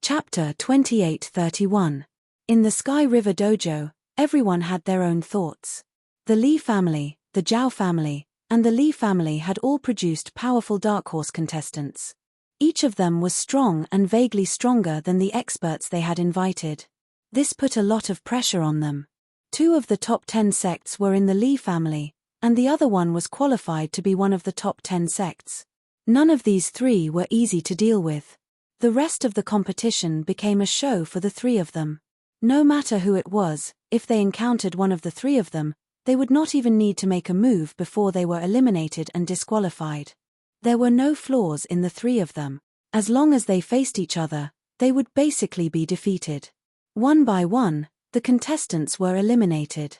Chapter 28-31. In the Sky River Dojo, everyone had their own thoughts. The Li family, the Zhao family, and the Li family had all produced powerful Dark Horse contestants. Each of them was strong and vaguely stronger than the experts they had invited. This put a lot of pressure on them. 2 of the top 10 sects were in the Li family, and the other one was qualified to be one of the top 10 sects. None of these 3 were easy to deal with. The rest of the competition became a show for the 3 of them. No matter who it was, if they encountered one of the 3 of them, they would not even need to make a move before they were eliminated and disqualified. There were no flaws in the 3 of them. As long as they faced each other, they would basically be defeated. One by one, the contestants were eliminated.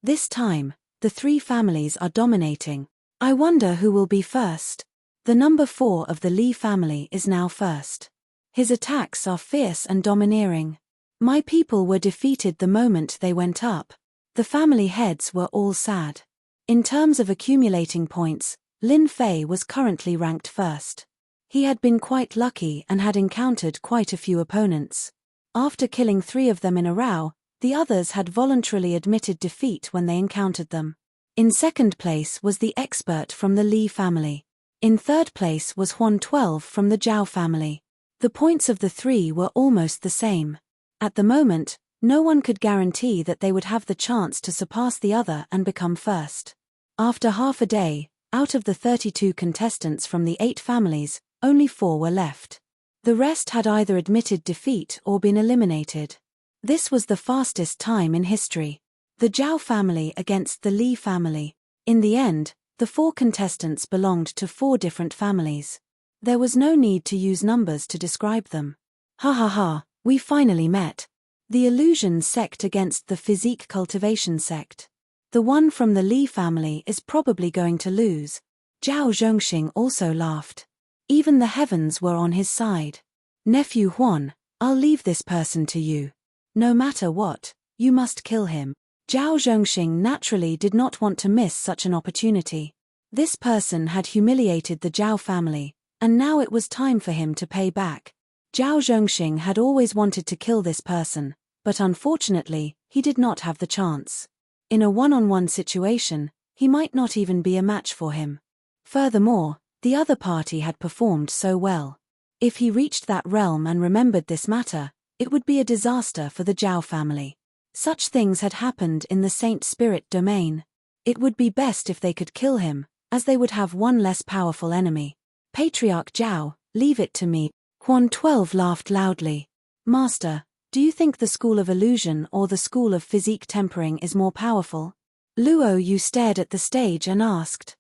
This time, the 3 families are dominating. I wonder who will be first. The number 4 of the Li family is now first. His attacks are fierce and domineering. My people were defeated the moment they went up. The family heads were all sad. In terms of accumulating points, Lin Fei was currently ranked first. He had been quite lucky and had encountered quite a few opponents. After killing 3 of them in a row, the others had voluntarily admitted defeat when they encountered them. In second place was the expert from the Li family. In third place was Huan 12 from the Zhao family. The points of the 3 were almost the same. At the moment, no one could guarantee that they would have the chance to surpass the other and become first. After half a day, out of the 32 contestants from the 8 families, only 4 were left. The rest had either admitted defeat or been eliminated. This was the fastest time in history. The Zhao family against the Li family. In the end, the 4 contestants belonged to 4 different families. There was no need to use numbers to describe them. Ha ha ha, we finally met. The illusion sect against the physique cultivation sect. The one from the Li family is probably going to lose. Zhao Zhongxing also laughed. Even the heavens were on his side. Nephew Huan, I'll leave this person to you. No matter what, you must kill him. Zhao Zhongxing naturally did not want to miss such an opportunity. This person had humiliated the Zhao family, and now it was time for him to pay back. Zhao Zhongxing had always wanted to kill this person, but unfortunately, he did not have the chance. In a one-on-one situation, he might not even be a match for him. Furthermore, the other party had performed so well. If he reached that realm and remembered this matter, it would be a disaster for the Zhao family. Such things had happened in the Saint Spirit domain. It would be best if they could kill him, as they would have one less powerful enemy. Patriarch Zhao, leave it to me. Huan 12 laughed loudly. Master, do you think the School of Illusion or the School of Physique Tempering is more powerful? Luo Yu stared at the stage and asked.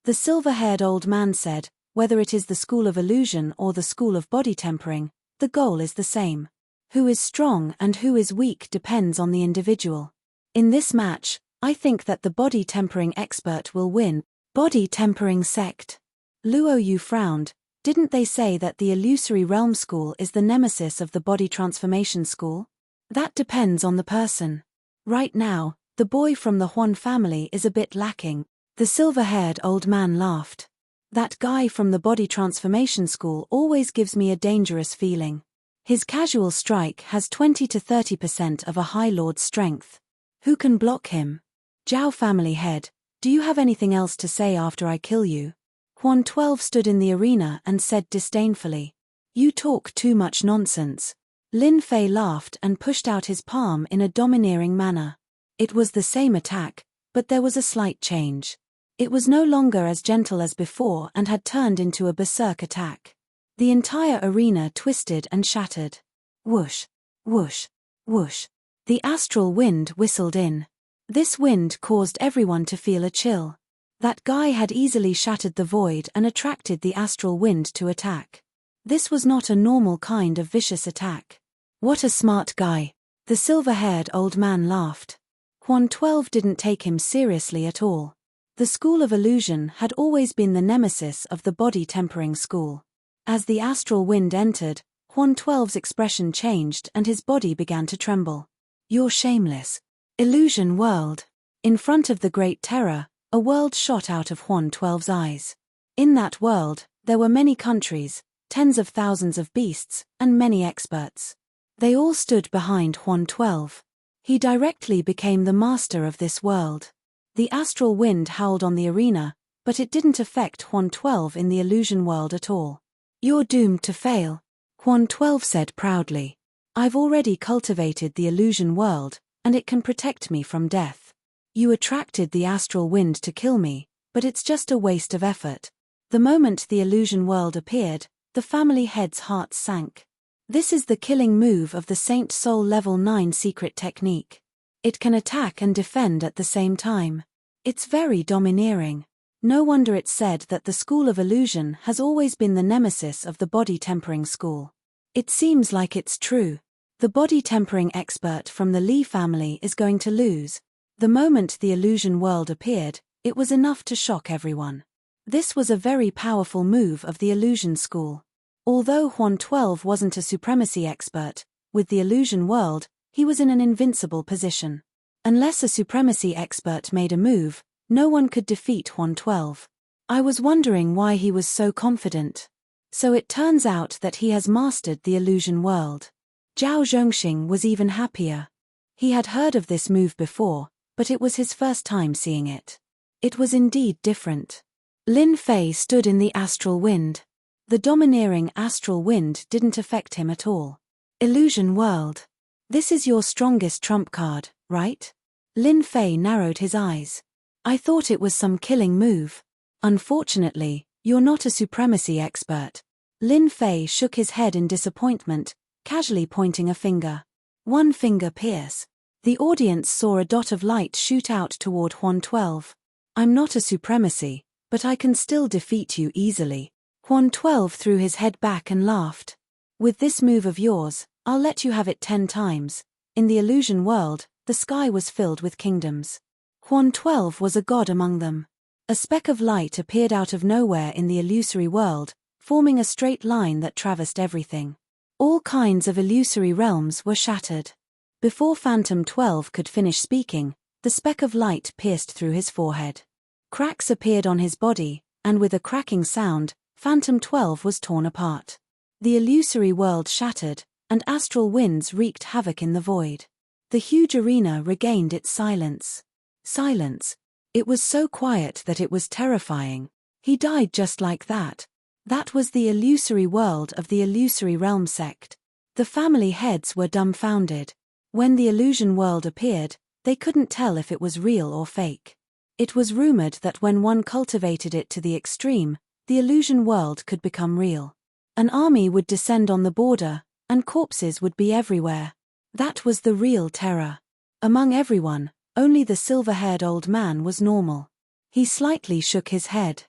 The silver-haired old man said, whether it is the School of Illusion or the School of Body Tempering, the goal is the same. Who is strong and who is weak depends on the individual. In this match, I think that the body tempering expert will win. Body tempering sect. Luo Yu frowned. Didn't they say that the Illusory Realm School is the nemesis of the Body Transformation School? That depends on the person. Right now, the boy from the Huan family is a bit lacking. The silver-haired old man laughed. That guy from the Body Transformation School always gives me a dangerous feeling. His casual strike has 20 to 30% of a High Lord's strength. Who can block him? Zhao family head, do you have anything else to say after I kill you? Huan 12 stood in the arena and said disdainfully. You talk too much nonsense. Lin Fei laughed and pushed out his palm in a domineering manner. It was the same attack, but there was a slight change. It was no longer as gentle as before and had turned into a berserk attack. The entire arena twisted and shattered. Whoosh, whoosh, whoosh. The astral wind whistled in. This wind caused everyone to feel a chill. That guy had easily shattered the void and attracted the astral wind to attack. This was not a normal kind of vicious attack. What a smart guy. The silver-haired old man laughed. Huan 12 didn't take him seriously at all. The School of Illusion had always been the nemesis of the Body Tempering School. As the astral wind entered, Huan 12's expression changed and his body began to tremble. You're shameless. Illusion world. In front of the Great Terror, a world shot out of Huan 12's eyes. In that world, there were many countries, tens of thousands of beasts, and many experts. They all stood behind Huan 12. He directly became the master of this world. The astral wind howled on the arena, but it didn't affect Huan 12 in the illusion world at all. "You're doomed to fail," Huan 12 said proudly. "I've already cultivated the illusion world, and it can protect me from death. You attracted the astral wind to kill me, but it's just a waste of effort." The moment the illusion world appeared, the family head's hearts sank. This is the killing move of the Saint Soul Level 9 secret technique. It can attack and defend at the same time. It's very domineering. No wonder it's said that the School of Illusion has always been the nemesis of the body tempering school. It seems like it's true. The body tempering expert from the Li family is going to lose. The moment the illusion world appeared, it was enough to shock everyone. This was a very powerful move of the illusion school. Although Huan 12 wasn't a supremacy expert, with the illusion world, he was in an invincible position. Unless a supremacy expert made a move, no one could defeat Huan 12. I was wondering why he was so confident. So it turns out that he has mastered the illusion world. Zhao Zhongxing was even happier. He had heard of this move before, but it was his first time seeing it. It was indeed different. Lin Fei stood in the astral wind. The domineering astral wind didn't affect him at all. "Illusion world. This is your strongest trump card, right?" Lin Fei narrowed his eyes. "I thought it was some killing move. Unfortunately, you're not a supremacy expert." Lin Fei shook his head in disappointment, casually pointing a finger. One finger pierce. The audience saw a dot of light shoot out toward Huan 12. "I'm not a supremacy, but I can still defeat you easily." Huan 12 threw his head back and laughed. "With this move of yours, I'll let you have it 10 times. In the illusion world, the sky was filled with kingdoms. Huan 12 was a god among them. A speck of light appeared out of nowhere in the illusory world, forming a straight line that traversed everything. All kinds of illusory realms were shattered. Before Phantom 12 could finish speaking, the speck of light pierced through his forehead. Cracks appeared on his body, and with a cracking sound, Phantom 12 was torn apart. The illusory world shattered, and astral winds wreaked havoc in the void. The huge arena regained its silence. Silence. It was so quiet that it was terrifying. He died just like that. That was the illusory world of the illusory realm sect. The family heads were dumbfounded. When the illusion world appeared, they couldn't tell if it was real or fake. It was rumored that when one cultivated it to the extreme, the illusion world could become real. An army would descend on the border, and corpses would be everywhere. That was the real terror. Among everyone, only the silver-haired old man was normal. He slightly shook his head.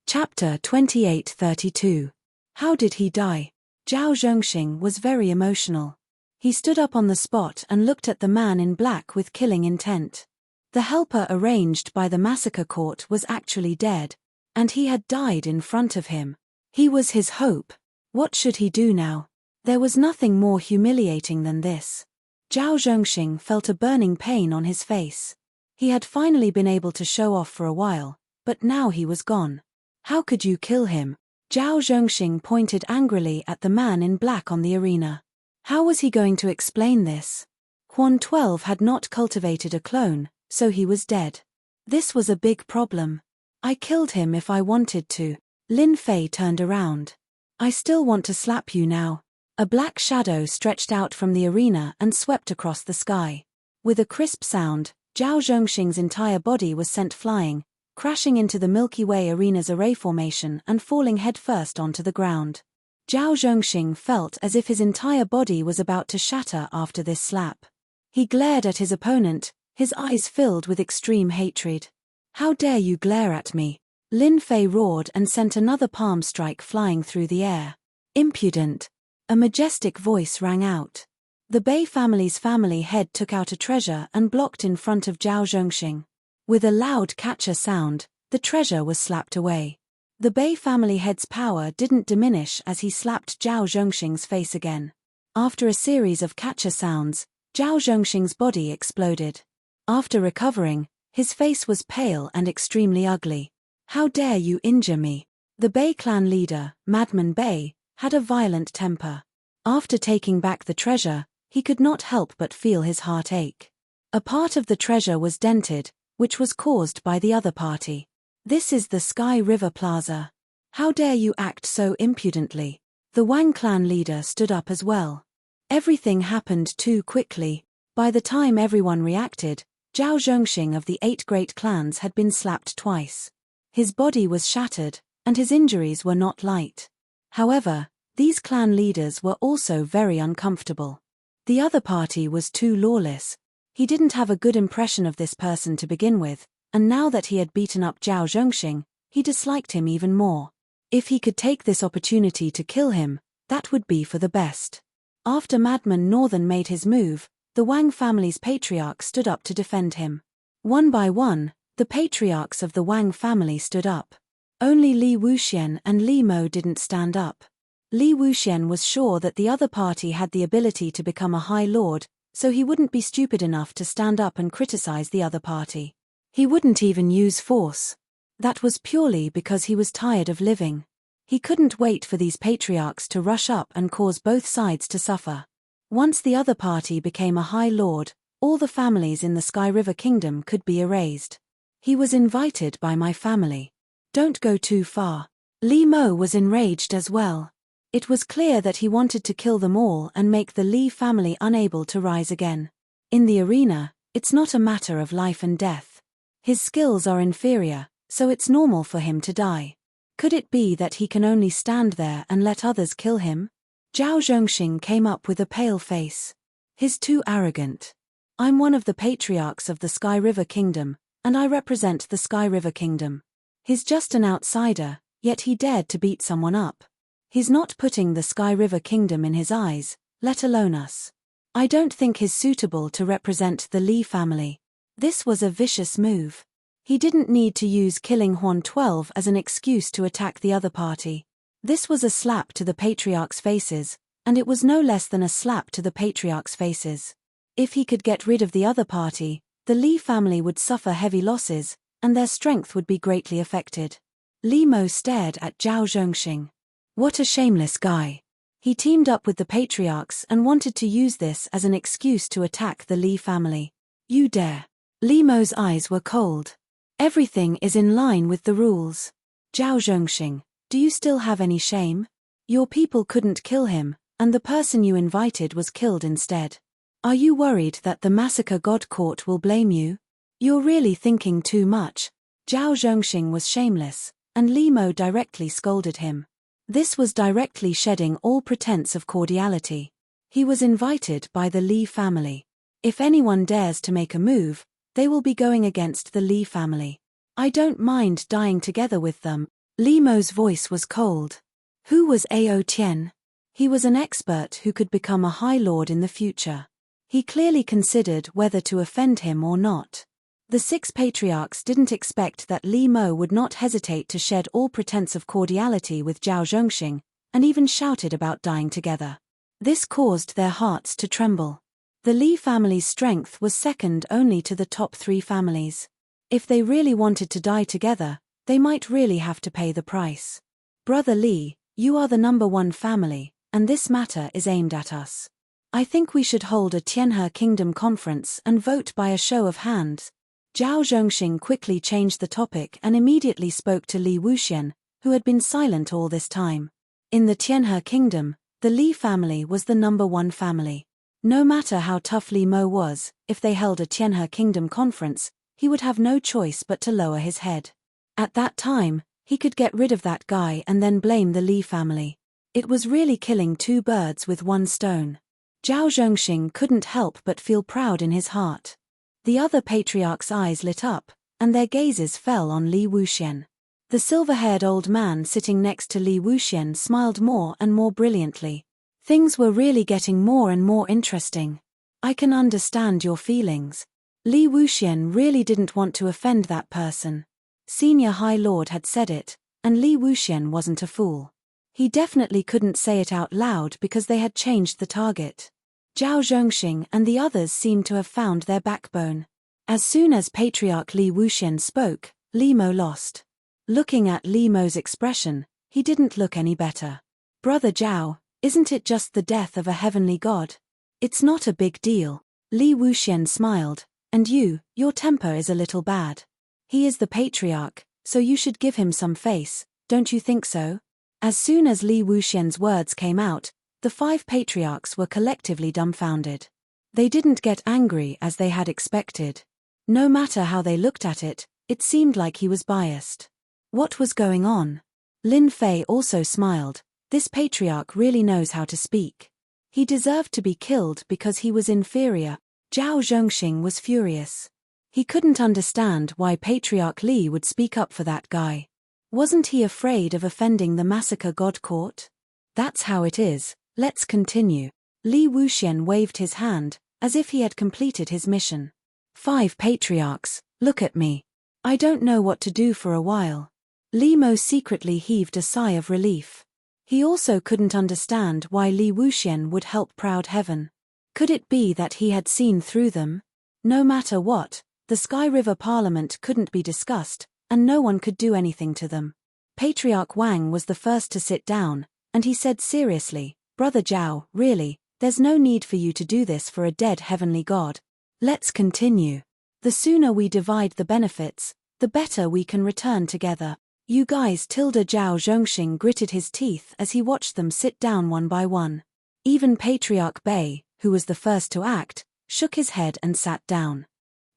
Chapter 2832. How did he die? Zhao Zhongxing was very emotional. He stood up on the spot and looked at the man in black with killing intent. The helper arranged by the massacre court was actually dead, and he had died in front of him. He was his hope. What should he do now? There was nothing more humiliating than this. Zhao Zhongxing felt a burning pain on his face. He had finally been able to show off for a while, but now he was gone. How could you kill him? Zhao Zhongxing pointed angrily at the man in black on the arena. How was he going to explain this? Huan 12 had not cultivated a clone, so he was dead. This was a big problem. I killed him if I wanted to. Lin Fei turned around. I still want to slap you now. A black shadow stretched out from the arena and swept across the sky. With a crisp sound, Zhao Zhongxing's entire body was sent flying, crashing into the Milky Way arena's array formation and falling headfirst onto the ground. Zhao Zhongxing felt as if his entire body was about to shatter after this slap. He glared at his opponent, his eyes filled with extreme hatred. How dare you glare at me? Lin Fei roared and sent another palm strike flying through the air. Impudent! A majestic voice rang out. The Bei family's family head took out a treasure and blocked in front of Zhao Zhongxing. With a loud catcher sound, the treasure was slapped away. The Bei family head's power didn't diminish as he slapped Zhao Zhongxing's face again. After a series of catcher sounds, Zhao Zhongxing's body exploded. After recovering, his face was pale and extremely ugly. How dare you injure me? The Bei clan leader, Madman Bei, had a violent temper. After taking back the treasure, he could not help but feel his heart ache. A part of the treasure was dented, which was caused by the other party. This is the Sky River Plaza. How dare you act so impudently? The Wang clan leader stood up as well. Everything happened too quickly. By the time everyone reacted, Zhao Zhongxing of the 8 great clans had been slapped twice. His body was shattered, and his injuries were not light. However, these clan leaders were also very uncomfortable. The other party was too lawless. He didn't have a good impression of this person to begin with, and now that he had beaten up Zhao Zhongxing, he disliked him even more. If he could take this opportunity to kill him, that would be for the best. After Madman Northern made his move, the Wang family's patriarch stood up to defend him. One by one, the patriarchs of the Wang family stood up. Only Li Wuxian and Li Mo didn't stand up. Li Wuxian was sure that the other party had the ability to become a High Lord, so he wouldn't be stupid enough to stand up and criticize the other party. He wouldn't even use force. That was purely because he was tired of living. He couldn't wait for these patriarchs to rush up and cause both sides to suffer. Once the other party became a High Lord, all the families in the Sky River Kingdom could be erased. He was invited by my family. Don't go too far. Li Mo was enraged as well. It was clear that he wanted to kill them all and make the Li family unable to rise again. In the arena, it's not a matter of life and death. His skills are inferior, so it's normal for him to die. Could it be that he can only stand there and let others kill him? Zhao Zhongxing came up with a pale face. He's too arrogant. I'm one of the patriarchs of the Sky River Kingdom, and I represent the Sky River Kingdom. He's just an outsider, yet he dared to beat someone up. He's not putting the Sky River Kingdom in his eyes, let alone us. I don't think he's suitable to represent the Li family. This was a vicious move. He didn't need to use killing Horn 12 as an excuse to attack the other party. This was a slap to the patriarchs' faces, and it was no less than a slap to the patriarchs' faces. If he could get rid of the other party, the Li family would suffer heavy losses, and their strength would be greatly affected. Li Mo stared at Zhao Zhongxing. What a shameless guy. He teamed up with the patriarchs and wanted to use this as an excuse to attack the Li family. You dare. Li Mo's eyes were cold. Everything is in line with the rules. Zhao Zhongxing, do you still have any shame? Your people couldn't kill him, and the person you invited was killed instead. Are you worried that the massacre god court will blame you? You're really thinking too much. Zhao Zhongxing was shameless, and Li Mo directly scolded him. This was directly shedding all pretense of cordiality. He was invited by the Li family. If anyone dares to make a move, they will be going against the Li family. I don't mind dying together with them. Li Mo's voice was cold. Who was Ao Tian? He was an expert who could become a High Lord in the future. He clearly considered whether to offend him or not. The 6 patriarchs didn't expect that Li Mo would not hesitate to shed all pretense of cordiality with Zhao Zhongxing, and even shouted about dying together. This caused their hearts to tremble. The Li family's strength was second only to the top 3 families. If they really wanted to die together, they might really have to pay the price. Brother Li, you are the #1 family, and this matter is aimed at us. I think we should hold a Tianhe Kingdom conference and vote by a show of hands. Zhao Zhongxing quickly changed the topic and immediately spoke to Li Wuxian, who had been silent all this time. In the Tianhe Kingdom, the Li family was the #1 family. No matter how tough Li Mo was, if they held a Tianhe Kingdom conference, he would have no choice but to lower his head. At that time, he could get rid of that guy and then blame the Li family. It was really killing 2 birds with 1 stone. Zhao Zhongxing couldn't help but feel proud in his heart. The other patriarchs' eyes lit up, and their gazes fell on Li Wuxian. The silver-haired old man sitting next to Li Wuxian smiled more and more brilliantly. Things were really getting more and more interesting. I can understand your feelings. Li Wuxian really didn't want to offend that person. Senior High Lord had said it, and Li Wuxian wasn't a fool. He definitely couldn't say it out loud because they had changed the target. Zhao Zhongxing and the others seemed to have found their backbone. As soon as Patriarch Li Wuxian spoke, Li Mo lost. Looking at Li Mo's expression, he didn't look any better. Brother Zhao, isn't it just the death of a heavenly god? It's not a big deal. Li Wuxian smiled. And your temper is a little bad. He is the patriarch, so you should give him some face, don't you think so? As soon as Li Wuxian's words came out, the 5 patriarchs were collectively dumbfounded. They didn't get angry as they had expected. No matter how they looked at it, it seemed like he was biased. What was going on? Lin Fei also smiled. This patriarch really knows how to speak. He deserved to be killed because he was inferior. Zhao Zhongxing was furious. He couldn't understand why Patriarch Li would speak up for that guy. Wasn't he afraid of offending the massacre god court? That's how it is, let's continue. Li Wuxian waved his hand, as if he had completed his mission. 5 patriarchs, look at me. I don't know what to do for a while. Li Mo secretly heaved a sigh of relief. He also couldn't understand why Li Wuxian would help Proud Heaven. Could it be that he had seen through them? No matter what, the Sky River Parliament couldn't be discussed, and no one could do anything to them. Patriarch Wang was the first to sit down, and he said seriously, Brother Zhao, really, there's no need for you to do this for a dead heavenly god. Let's continue. The sooner we divide the benefits, the better we can return together. You guys. Zhao Zhongxing gritted his teeth as he watched them sit down one by one. Even Patriarch Bei, who was the first to act, shook his head and sat down.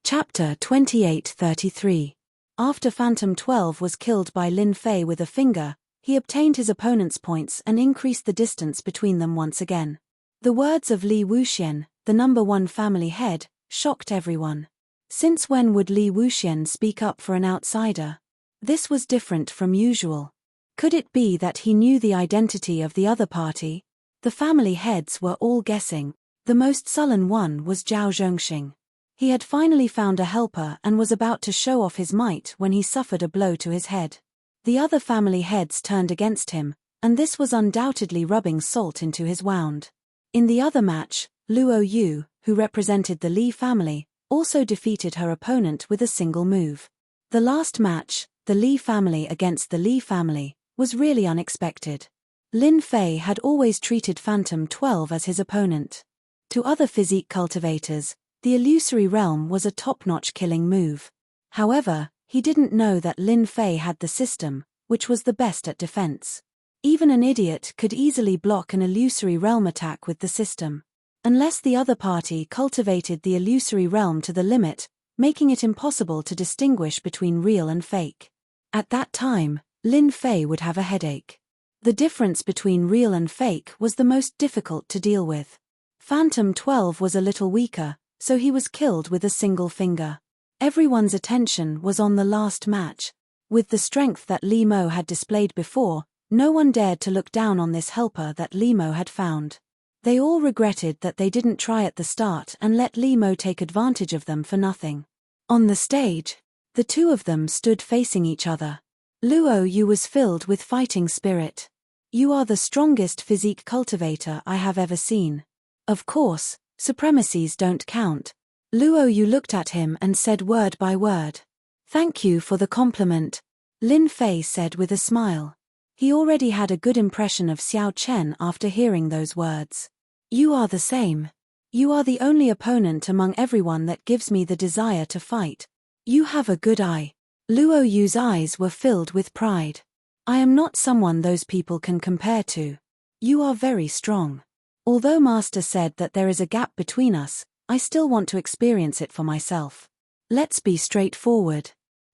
Chapter 28:33. After Phantom 12 was killed by Lin Fei with a finger, he obtained his opponent's points and increased the distance between them once again. The words of Li Wuxian, the number 1 family head, shocked everyone. Since when would Li Wuxian speak up for an outsider? This was different from usual. Could it be that he knew the identity of the other party? The family heads were all guessing. The most sullen one was Zhao Zhongxing. He had finally found a helper and was about to show off his might when he suffered a blow to his head. The other family heads turned against him, and this was undoubtedly rubbing salt into his wound. In the other match, Luo Yu, who represented the Li family, also defeated her opponent with a single move. The last match, the Li family against the Li family, was really unexpected. Lin Fei had always treated Phantom 12 as his opponent. To other physique cultivators, the illusory realm was a top-notch killing move. However, he didn't know that Lin Fei had the system, which was the best at defense. Even an idiot could easily block an illusory realm attack with the system. Unless the other party cultivated the illusory realm to the limit, making it impossible to distinguish between real and fake. At that time, Lin Fei would have a headache. The difference between real and fake was the most difficult to deal with. Phantom 12 was a little weaker, so he was killed with a single finger. Everyone's attention was on the last match. With the strength that Li Mo had displayed before, no one dared to look down on this helper that Li Mo had found. They all regretted that they didn't try at the start and let Li Mo take advantage of them for nothing. On the stage, the two of them stood facing each other. Luo Yu was filled with fighting spirit. You are the strongest physique cultivator I have ever seen. Of course, supremacies don't count. Luo Yu looked at him and said word by word. Thank you for the compliment, Lin Fei said with a smile. He already had a good impression of Xiao Chen after hearing those words. You are the same. You are the only opponent among everyone that gives me the desire to fight. You have a good eye. Luo Yu's eyes were filled with pride. I am not someone those people can compare to. You are very strong. Although Master said that there is a gap between us, I still want to experience it for myself. Let's be straightforward.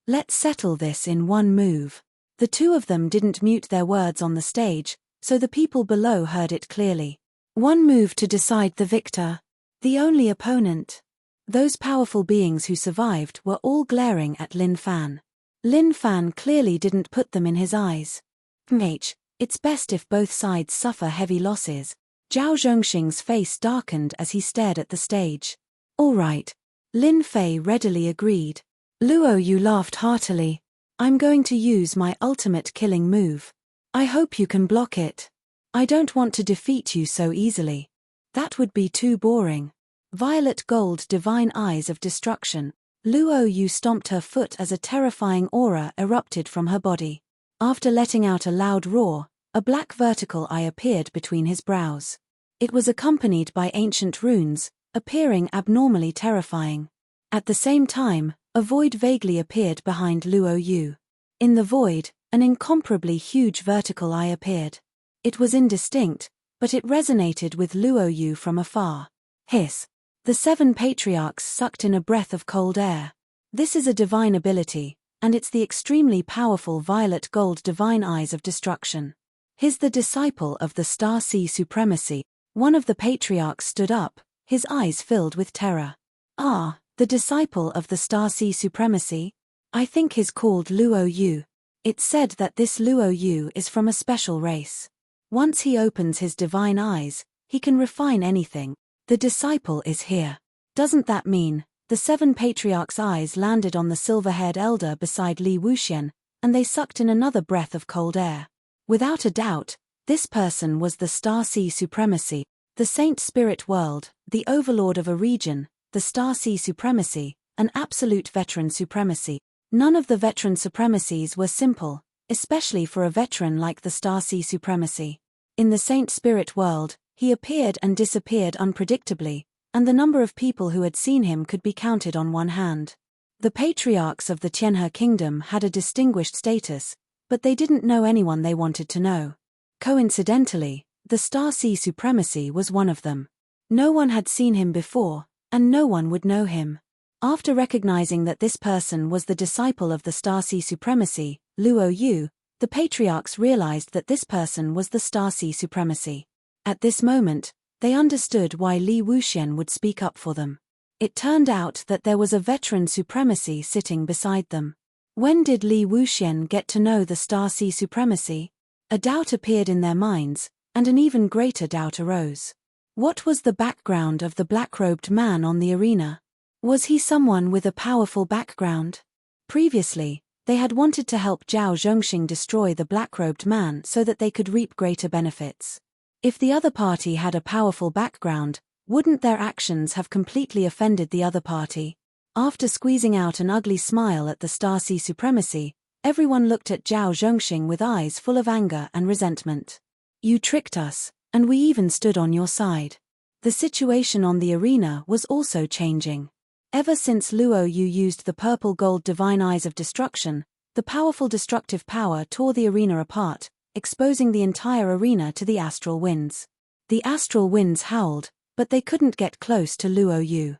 Let's settle this in one move. The two of them didn't mute their words on the stage, so the people below heard it clearly. One move to decide the victor. The only opponent. Those powerful beings who survived were all glaring at Lin Fan. Lin Fan clearly didn't put them in his eyes. It's best if both sides suffer heavy losses. Zhao Zhongxing's face darkened as he stared at the stage. All right. Lin Fei readily agreed. Luo Yu laughed heartily. I'm going to use my ultimate killing move. I hope you can block it. I don't want to defeat you so easily. That would be too boring. Violet gold divine eyes of destruction. Luo Yu stomped her foot as a terrifying aura erupted from her body. After letting out a loud roar, A black vertical eye appeared between his brows. It was accompanied by ancient runes, appearing abnormally terrifying. At the same time, a void vaguely appeared behind Luo Yu. In the void, an incomparably huge vertical eye appeared. It was indistinct, but it resonated with Luo Yu from afar. Hiss. The 7 patriarchs sucked in a breath of cold air. This is a divine ability, and it's the extremely powerful violet gold divine eyes of destruction. He's the disciple of the Star Sea Supremacy. One of the patriarchs stood up, his eyes filled with terror. Ah, the disciple of the Star Sea Supremacy? I think he's called Luo Yu. It's said that this Luo Yu is from a special race. Once he opens his divine eyes, he can refine anything. The disciple is here. Doesn't that mean, the 7 patriarchs' eyes landed on the silver-haired elder beside Li Wuxian, and they sucked in another breath of cold air. Without a doubt, this person was the Star Sea Supremacy, the Saint Spirit World, the overlord of a region, the Star Sea Supremacy, an absolute veteran supremacy. None of the veteran supremacies were simple, especially for a veteran like the Star Sea Supremacy. In the Saint Spirit World, he appeared and disappeared unpredictably, and the number of people who had seen him could be counted on one hand. The patriarchs of the Tianhe Kingdom had a distinguished status, but they didn't know anyone they wanted to know. Coincidentally, the Star Sea Supremacy was one of them. No one had seen him before, and no one would know him. After recognizing that this person was the disciple of the Star Sea Supremacy, Luo Yu, the patriarchs realized that this person was the Star Sea Supremacy. At this moment, they understood why Li Wuxian would speak up for them. It turned out that there was a veteran supremacy sitting beside them. When did Li Wuxian get to know the Star Sea Supremacy? A doubt appeared in their minds, and an even greater doubt arose. What was the background of the black-robed man on the arena? Was he someone with a powerful background? Previously, they had wanted to help Zhao Zhongxing destroy the black-robed man so that they could reap greater benefits. If the other party had a powerful background, wouldn't their actions have completely offended the other party? After squeezing out an ugly smile at the Star Sea Supremacy, everyone looked at Zhao Zhongxing with eyes full of anger and resentment. You tricked us, and we even stood on your side. The situation on the arena was also changing. Ever since Luo Yu used the purple gold divine eyes of destruction, the powerful destructive power tore the arena apart, exposing the entire arena to the astral winds. The astral winds howled, but they couldn't get close to Luo Yu.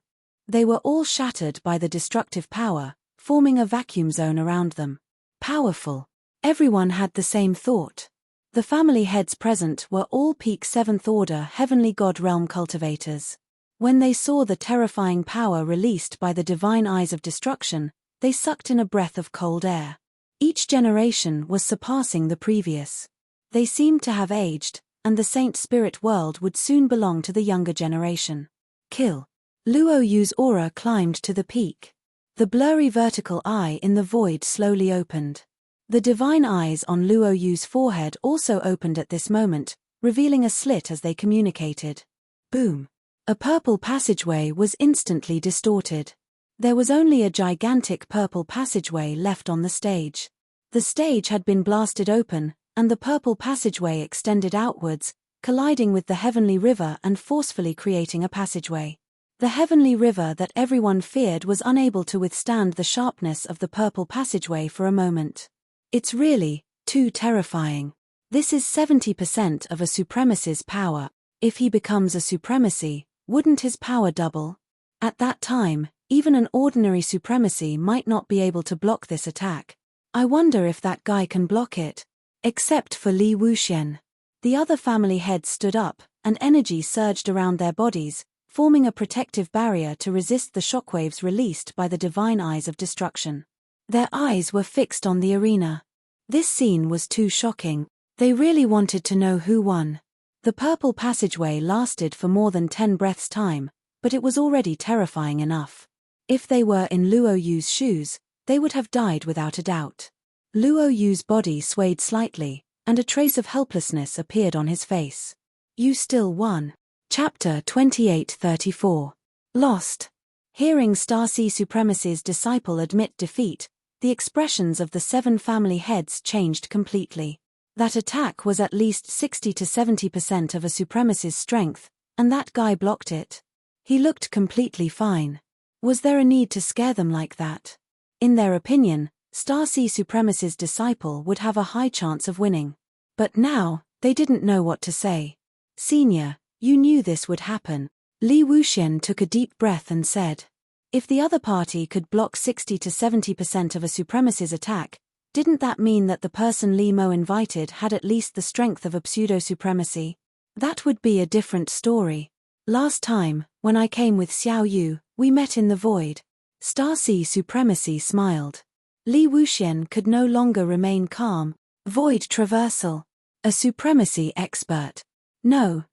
They were all shattered by the destructive power, forming a vacuum zone around them. Powerful. Everyone had the same thought. The family heads present were all peak 7th order heavenly god realm cultivators. When they saw the terrifying power released by the divine eyes of destruction, they sucked in a breath of cold air. Each generation was surpassing the previous. They seemed to have aged, and the Saint Spirit World would soon belong to the younger generation. Kill. Luo Yu's aura climbed to the peak. The blurry vertical eye in the void slowly opened. The divine eyes on Luo Yu's forehead also opened at this moment, revealing a slit as they communicated. Boom. A purple passageway was instantly distorted. There was only a gigantic purple passageway left on the stage. The stage had been blasted open, and the purple passageway extended outwards, colliding with the heavenly river and forcefully creating a passageway. The heavenly river that everyone feared was unable to withstand the sharpness of the purple passageway for a moment. It's really too terrifying. This is 70% of a supremacist's power. If he becomes a supremacy, wouldn't his power double? At that time, even an ordinary supremacy might not be able to block this attack. I wonder if that guy can block it. Except for Li Wuxian. The other family heads stood up, and energy surged around their bodies, forming a protective barrier to resist the shockwaves released by the divine eyes of destruction. Their eyes were fixed on the arena. This scene was too shocking. They really wanted to know who won. The purple passageway lasted for more than 10 breaths' time, but it was already terrifying enough. If they were in Luo Yu's shoes, they would have died without a doubt. Luo Yu's body swayed slightly, and a trace of helplessness appeared on his face. You still won. Chapter 28:34. Lost. Hearing Star Sea Supremacy's disciple admit defeat, the expressions of the 7 family heads changed completely. That attack was at least 60 to 70% of a supremacist's strength, and that guy blocked it. He looked completely fine. Was there a need to scare them like that? In their opinion, Starcy Supremacist's disciple would have a high chance of winning. But now, they didn't know what to say. Senior, you knew this would happen. Li Wuxian took a deep breath and said. If the other party could block 60 to 70% of a supremacist's attack, didn't that mean that the person Li Mo invited had at least the strength of a pseudo-supremacy? That would be a different story. Last time, when I came with Xiao Yu, we met in the void. Starcy Supremacy smiled. Li Wuxian could no longer remain calm. Void traversal. A supremacy expert. No,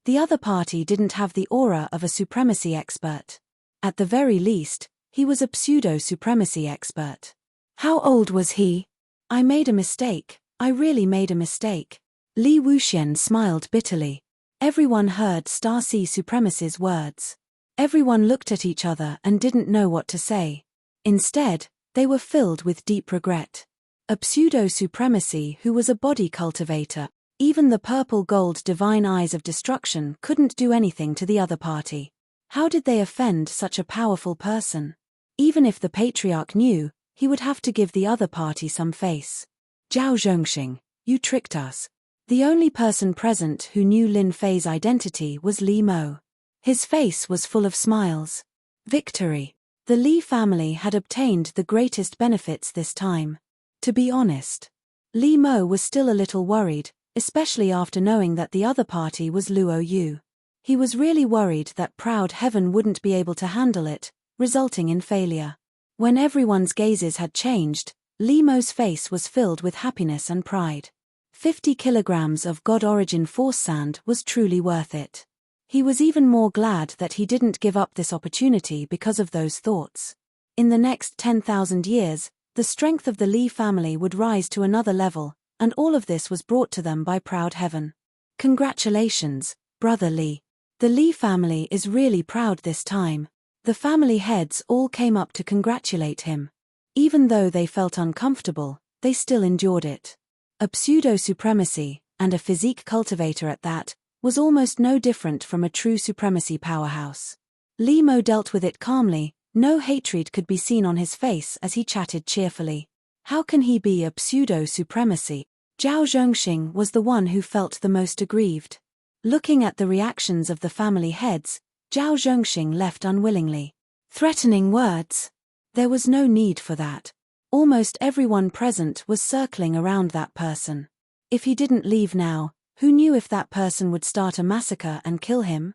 the other party didn't have the aura of a supremacy expert. At the very least, he was a pseudo-supremacy expert. How old was he? I made a mistake, I really made a mistake. Li Wuxian smiled bitterly. Everyone heard Starcy Supremacist's words. Everyone looked at each other and didn't know what to say. Instead, they were filled with deep regret. A pseudo-supremacy who was a body cultivator. Even the purple-gold divine eyes of destruction couldn't do anything to the other party. How did they offend such a powerful person? Even if the patriarch knew, he would have to give the other party some face. Zhao Zhongxing, you tricked us. The only person present who knew Lin Fei's identity was Li Mo. His face was full of smiles. Victory. The Li family had obtained the greatest benefits this time. To be honest, Li Mo was still a little worried, especially after knowing that the other party was Luo Yu. He was really worried that proud heaven wouldn't be able to handle it, resulting in failure. When everyone's gazes had changed, Li Mo's face was filled with happiness and pride. 50 kilograms of God-origin force sand was truly worth it. He was even more glad that he didn't give up this opportunity because of those thoughts. In the next 10,000 years, the strength of the Li family would rise to another level, and all of this was brought to them by proud heaven. Congratulations, Brother Li. The Li family is really proud this time. The family heads all came up to congratulate him. Even though they felt uncomfortable, they still endured it. A pseudo-supremacy, and a physique cultivator at that, was almost no different from a true supremacy powerhouse. Li Mo dealt with it calmly, no hatred could be seen on his face as he chatted cheerfully. How can he be a pseudo-supremacy? Zhao Zhongxing was the one who felt the most aggrieved. Looking at the reactions of the family heads, Zhao Zhongxing left unwillingly. Threatening words. There was no need for that. Almost everyone present was circling around that person. If he didn't leave now, who knew if that person would start a massacre and kill him?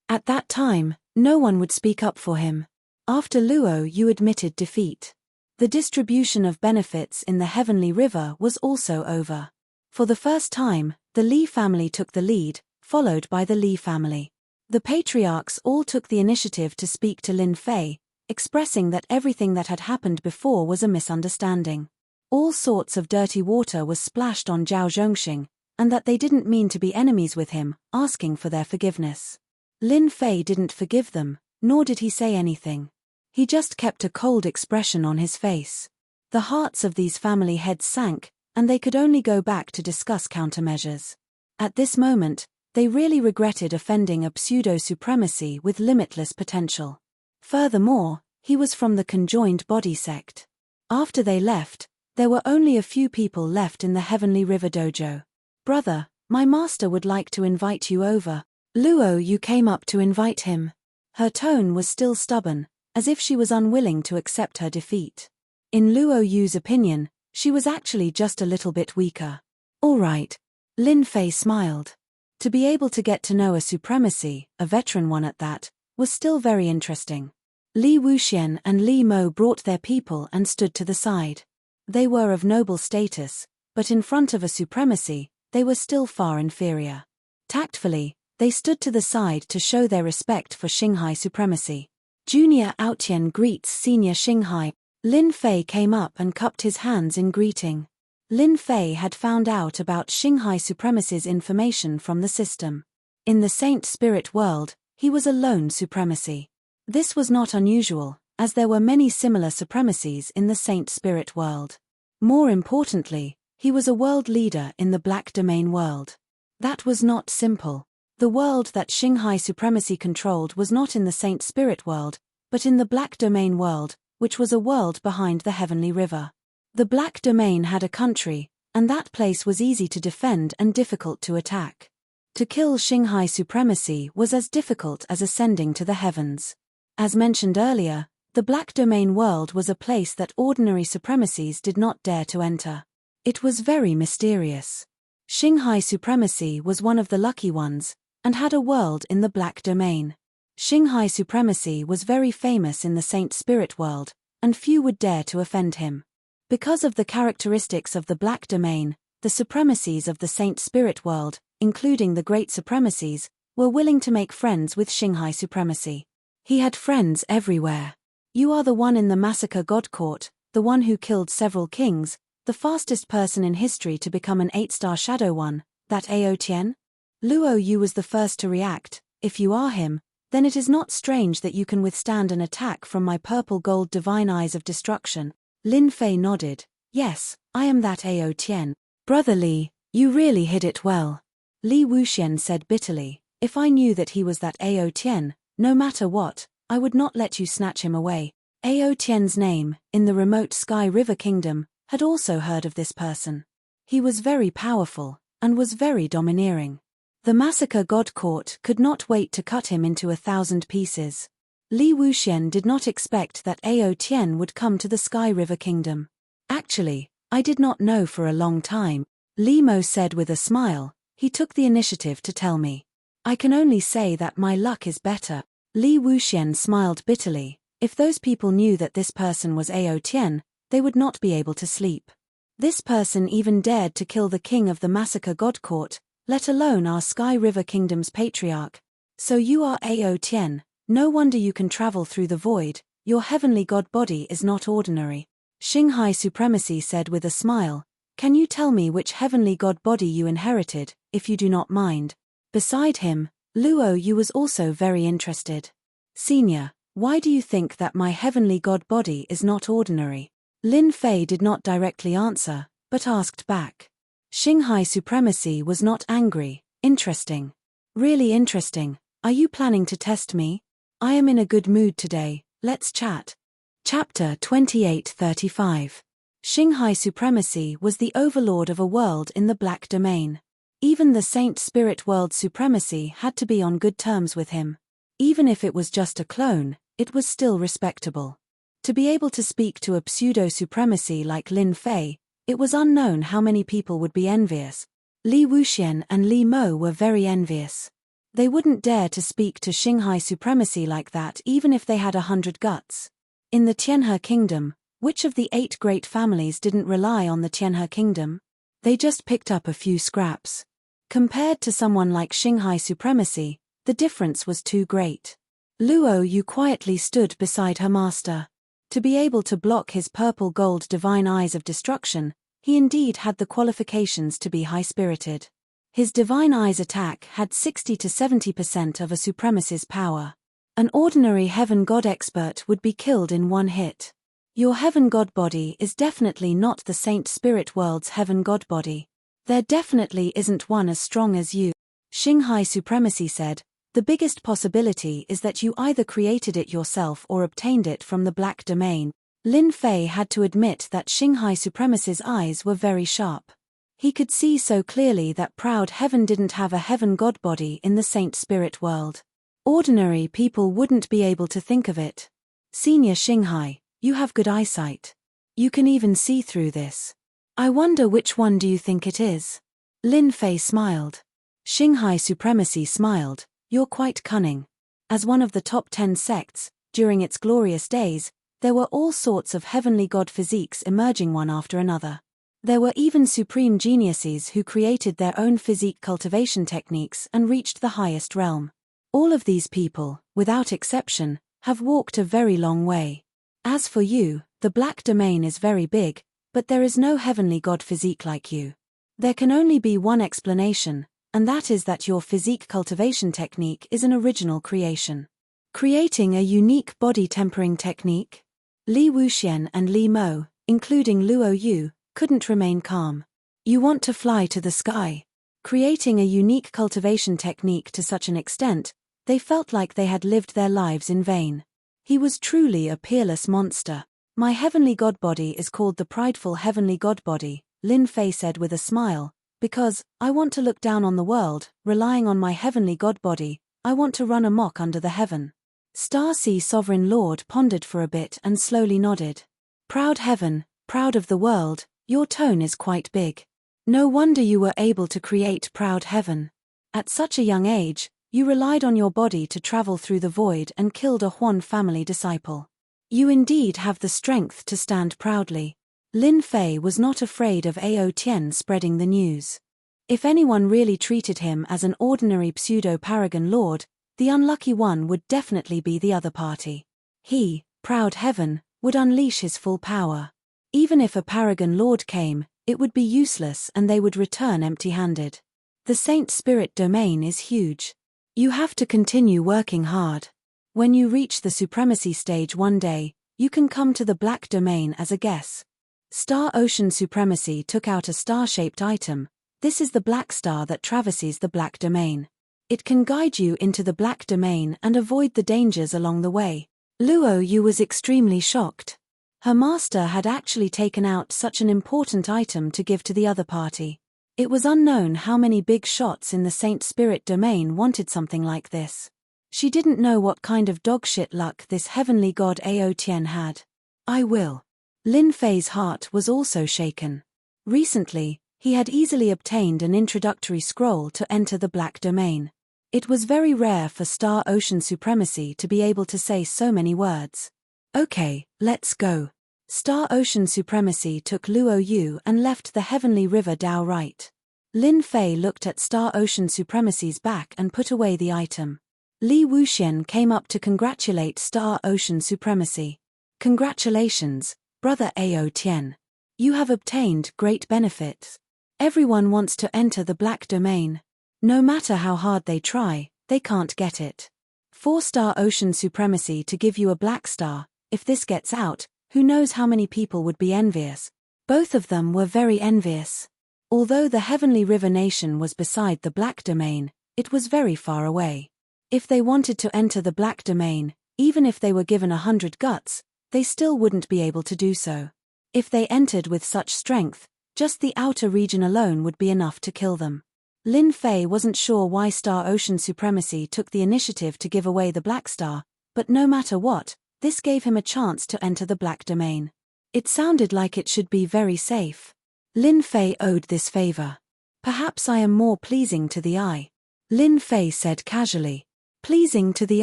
At that time, no one would speak up for him. After Luo Yu admitted defeat. The distribution of benefits in the Heavenly River was also over. For the first time, the Li family took the lead, followed by the Li family. The patriarchs all took the initiative to speak to Lin Fei, expressing that everything that had happened before was a misunderstanding. All sorts of dirty water was splashed on Zhao Zhongxing, and that they didn't mean to be enemies with him, asking for their forgiveness. Lin Fei didn't forgive them, nor did he say anything. He just kept a cold expression on his face. The hearts of these family heads sank, and they could only go back to discuss countermeasures. At this moment, they really regretted offending a pseudo-supremacy with limitless potential. Furthermore, he was from the conjoined body sect. After they left, there were only a few people left in the Heavenly River Dojo. Brother, my master would like to invite you over. Luo Yu came up to invite him. Her tone was still stubborn, as if she was unwilling to accept her defeat. In Luo Yu's opinion, she was actually just a little bit weaker. All right. Lin Fei smiled. To be able to get to know a supremacy, a veteran one at that, was still very interesting. Li Wuxian and Li Mo brought their people and stood to the side. They were of noble status, but in front of a supremacy, they were still far inferior. Tactfully, they stood to the side to show their respect for Xinghai supremacy. Junior Aotian greets Senior Xinghai. Lin Fei came up and cupped his hands in greeting. Lin Fei had found out about Xinghai supremacy's information from the system. In the Saint Spirit world, he was a lone supremacy. This was not unusual, as there were many similar supremacies in the Saint Spirit world. More importantly, He was a world leader in the Black Domain world. That was not simple. The world that Xinghai supremacy controlled was not in the Saint Spirit world, but in the Black Domain world, which was a world behind the Heavenly River. The Black Domain had a country, and that place was easy to defend and difficult to attack. To kill Xinghai supremacy was as difficult as ascending to the heavens. As mentioned earlier, the Black Domain world was a place that ordinary supremacies did not dare to enter. It was very mysterious. Xinghai supremacy was one of the lucky ones, and had a world in the Black Domain. Xinghai supremacy was very famous in the Saint Spirit world, and few would dare to offend him. Because of the characteristics of the Black Domain, the supremacies of the Saint Spirit world, including the Great Supremacies, were willing to make friends with Xinghai supremacy. He had friends everywhere. You are the one in the massacre God Court, the one who killed several kings, the fastest person in history to become an 8-star Shadow One, that Ao Tian? Luo Yu was the first to react. If you are him, then it is not strange that you can withstand an attack from my purple gold divine eyes of destruction. Lin Fei nodded. Yes, I am that Ao Tian. Brother Li, you really hid it well. Li Wuxian said bitterly. If I knew that he was that Ao Tian, no matter what, I would not let you snatch him away. Ao Tian's name, in the remote Sky River Kingdom, had also heard of this person. He was very powerful, and was very domineering. The massacre God Court could not wait to cut him into 1,000 pieces. Li Wuxian did not expect that Ao Tian would come to the Sky River Kingdom. Actually, I did not know for a long time, Li Mo said with a smile. He took the initiative to tell me. I can only say that my luck is better. Li Wuxian smiled bitterly. If those people knew that this person was Ao Tian, they would not be able to sleep. This person even dared to kill the king of the massacre God Court, let alone our Sky River Kingdom's patriarch. So you are Ao Tian, no wonder you can travel through the void, your heavenly god body is not ordinary. Xinghai supremacy said with a smile. Can you tell me which heavenly god body you inherited, if you do not mind? Beside him, Luo Yu was also very interested. Senior, why do you think that my heavenly god body is not ordinary? Lin Fei did not directly answer, but asked back. Xinghai supremacy was not angry. Interesting. Really interesting. Are you planning to test me? I am in a good mood today, let's chat. Chapter 2835. Xinghai supremacy was the overlord of a world in the Black Domain. Even the Saint Spirit world supremacy had to be on good terms with him. Even if it was just a clone, it was still respectable. To be able to speak to a pseudo-supremacy like Lin Fei, it was unknown how many people would be envious. Li Wuxian and Li Mo were very envious. They wouldn't dare to speak to Xinghai supremacy like that even if they had 100 guts. In the Tianhe Kingdom, which of the 8 great families didn't rely on the Tianhe Kingdom? They just picked up a few scraps. Compared to someone like Xinghai supremacy, the difference was too great. Luo Yu quietly stood beside her master. To be able to block his purple gold divine eyes of destruction, he indeed had the qualifications to be high-spirited. His divine eyes attack had 60 to 70% of a supremacist's power. An ordinary heaven god expert would be killed in one hit. Your heaven god body is definitely not the Saint Spirit world's heaven god body. There definitely isn't one as strong as you. Xinghai supremacy said, the biggest possibility is that you either created it yourself or obtained it from the Black Domain. Lin Fei had to admit that Xinghai supremacy's eyes were very sharp. He could see so clearly that proud heaven didn't have a heaven god body in the Saint Spirit world. Ordinary people wouldn't be able to think of it. Senior Xinghai, you have good eyesight. You can even see through this. I wonder which one do you think it is? Lin Fei smiled. Xinghai supremacy smiled. You're quite cunning. As one of the top 10 sects, during its glorious days, there were all sorts of heavenly god physiques emerging one after another. There were even supreme geniuses who created their own physique cultivation techniques and reached the highest realm. All of these people, without exception, have walked a very long way. As for you, the Black Domain is very big, but there is no heavenly god physique like you. There can only be one explanation, and that is that your physique cultivation technique is an original creation. Creating a unique body tempering technique? Li Wuxian and Li Mo, including Luo Yu, couldn't remain calm. You want to fly to the sky. Creating a unique cultivation technique to such an extent, they felt like they had lived their lives in vain. He was truly a peerless monster. My heavenly godbody is called the prideful heavenly godbody, Lin Fei said with a smile, because I want to look down on the world, relying on my heavenly godbody. I want to run amok under the heaven. Star Sea Sovereign Lord pondered for a bit and slowly nodded. Proud heaven, proud of the world, your tone is quite big. No wonder you were able to create proud heaven. At such a young age, you relied on your body to travel through the void and killed a Huan family disciple. You indeed have the strength to stand proudly. Lin Fei was not afraid of Ao Tian spreading the news. If anyone really treated him as an ordinary pseudo-paragon lord, the unlucky one would definitely be the other party. He, proud heaven, would unleash his full power. Even if a paragon lord came, it would be useless and they would return empty-handed. The Saint Spirit domain is huge. You have to continue working hard. When you reach the supremacy stage one day, you can come to the black domain as a guest. Star Ocean Supremacy took out a star-shaped item. This is the black star that traverses the black domain. It can guide you into the black domain and avoid the dangers along the way. Luo Yu was extremely shocked. Her master had actually taken out such an important item to give to the other party. It was unknown how many big shots in the Saint Spirit domain wanted something like this. She didn't know what kind of dogshit luck this heavenly god Ao Tian had. I will. Lin Fei's heart was also shaken. Recently, he had easily obtained an introductory scroll to enter the black domain. It was very rare for Star Ocean Supremacy to be able to say so many words. Okay, let's go. Star Ocean Supremacy took Luo Yu and left the heavenly river Dao right. Lin Fei looked at Star Ocean Supremacy's back and put away the item. Li Wuxian came up to congratulate Star Ocean Supremacy. Congratulations, Brother Ao Tian. You have obtained great benefits. Everyone wants to enter the black domain. No matter how hard they try, they can't get it. 4-star Ocean Supremacy to give you a black star. If this gets out, who knows how many people would be envious. Both of them were very envious. Although the Heavenly River Nation was beside the black domain, it was very far away. If they wanted to enter the black domain, even if they were given 100 guts, they still wouldn't be able to do so. If they entered with such strength, just the outer region alone would be enough to kill them. Lin Fei wasn't sure why Star Ocean Supremacy took the initiative to give away the black star, but no matter what, this gave him a chance to enter the black domain. It sounded like it should be very safe. Lin Fei owed this favor. Perhaps I am more pleasing to the eye. Lin Fei said casually. Pleasing to the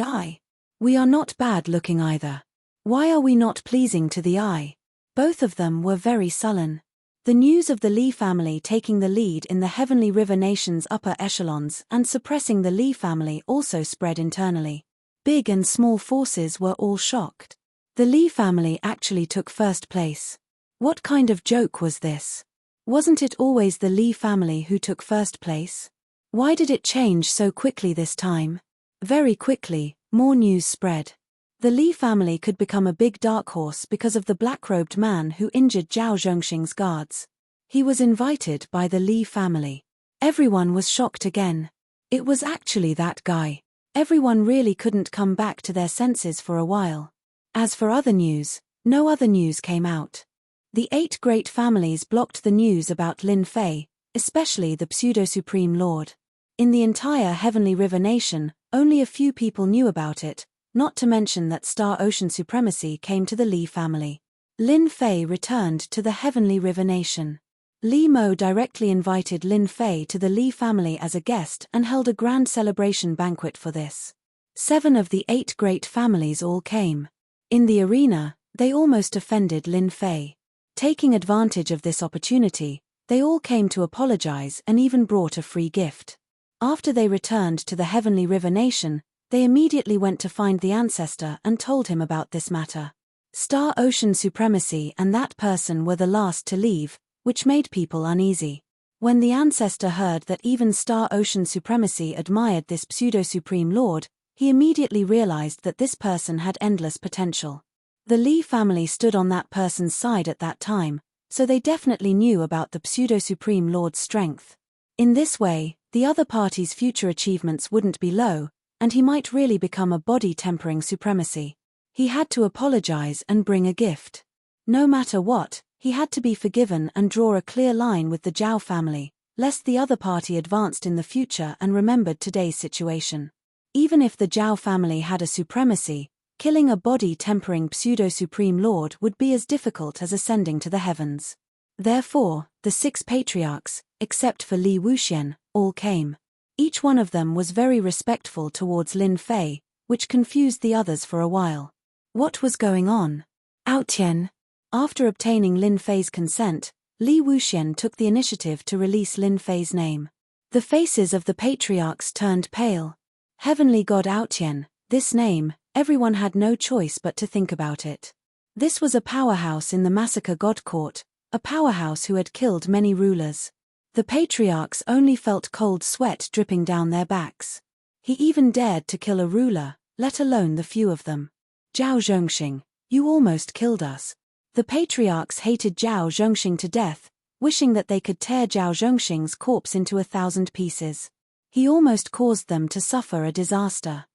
eye? We are not bad looking either. Why are we not pleasing to the eye? Both of them were very sullen. The news of the Li family taking the lead in the Heavenly River Nation's upper echelons and suppressing the Li family also spread internally. Big and small forces were all shocked. The Li family actually took first place. What kind of joke was this? Wasn't it always the Li family who took first place? Why did it change so quickly this time? Very quickly, more news spread. The Li family could become a big dark horse because of the black-robed man who injured Zhao Zhongxing's guards. He was invited by the Li family. Everyone was shocked again. It was actually that guy. Everyone really couldn't come back to their senses for a while. As for other news, no other news came out. The 8 great families blocked the news about Lin Fei, especially the pseudo-supreme lord. In the entire Heavenly River Nation, only a few people knew about it, not to mention that Star Ocean Supremacy came to the Li family. Lin Fei returned to the Heavenly River Nation. Li Mo directly invited Lin Fei to the Li family as a guest and held a grand celebration banquet for this. 7 of the 8 great families all came. In the arena, they almost offended Lin Fei. Taking advantage of this opportunity, they all came to apologize and even brought a free gift. After they returned to the Heavenly River Nation, they immediately went to find the ancestor and told him about this matter. Star Ocean Supremacy and that person were the last to leave, which made people uneasy. When the ancestor heard that even Star Ocean Supremacy admired this pseudo-supreme lord, he immediately realized that this person had endless potential. The Li family stood on that person's side at that time, so they definitely knew about the Pseudo-Supreme Lord's strength. In this way, the other party's future achievements wouldn't be low, and he might really become a body-tempering supremacy. He had to apologize and bring a gift. No matter what, he had to be forgiven and draw a clear line with the Zhao family, lest the other party advanced in the future and remembered today's situation. Even if the Zhao family had a supremacy, killing a body-tempering pseudo-supreme lord would be as difficult as ascending to the heavens. Therefore, the 6 patriarchs, except for Li Wuxian, all came. Each one of them was very respectful towards Lin Fei, which confused the others for a while. What was going on? Aotian. After obtaining Lin Fei's consent, Li Wuxian took the initiative to release Lin Fei's name. The faces of the patriarchs turned pale. Heavenly God Aotian, this name, everyone had no choice but to think about it. This was a powerhouse in the massacre god court, a powerhouse who had killed many rulers. The patriarchs only felt cold sweat dripping down their backs. He even dared to kill a ruler, let alone the few of them. Zhao Zhongxing, you almost killed us. The patriarchs hated Zhao Zhongxing to death, wishing that they could tear Zhao Zhongxing's corpse into 1,000 pieces. He almost caused them to suffer a disaster.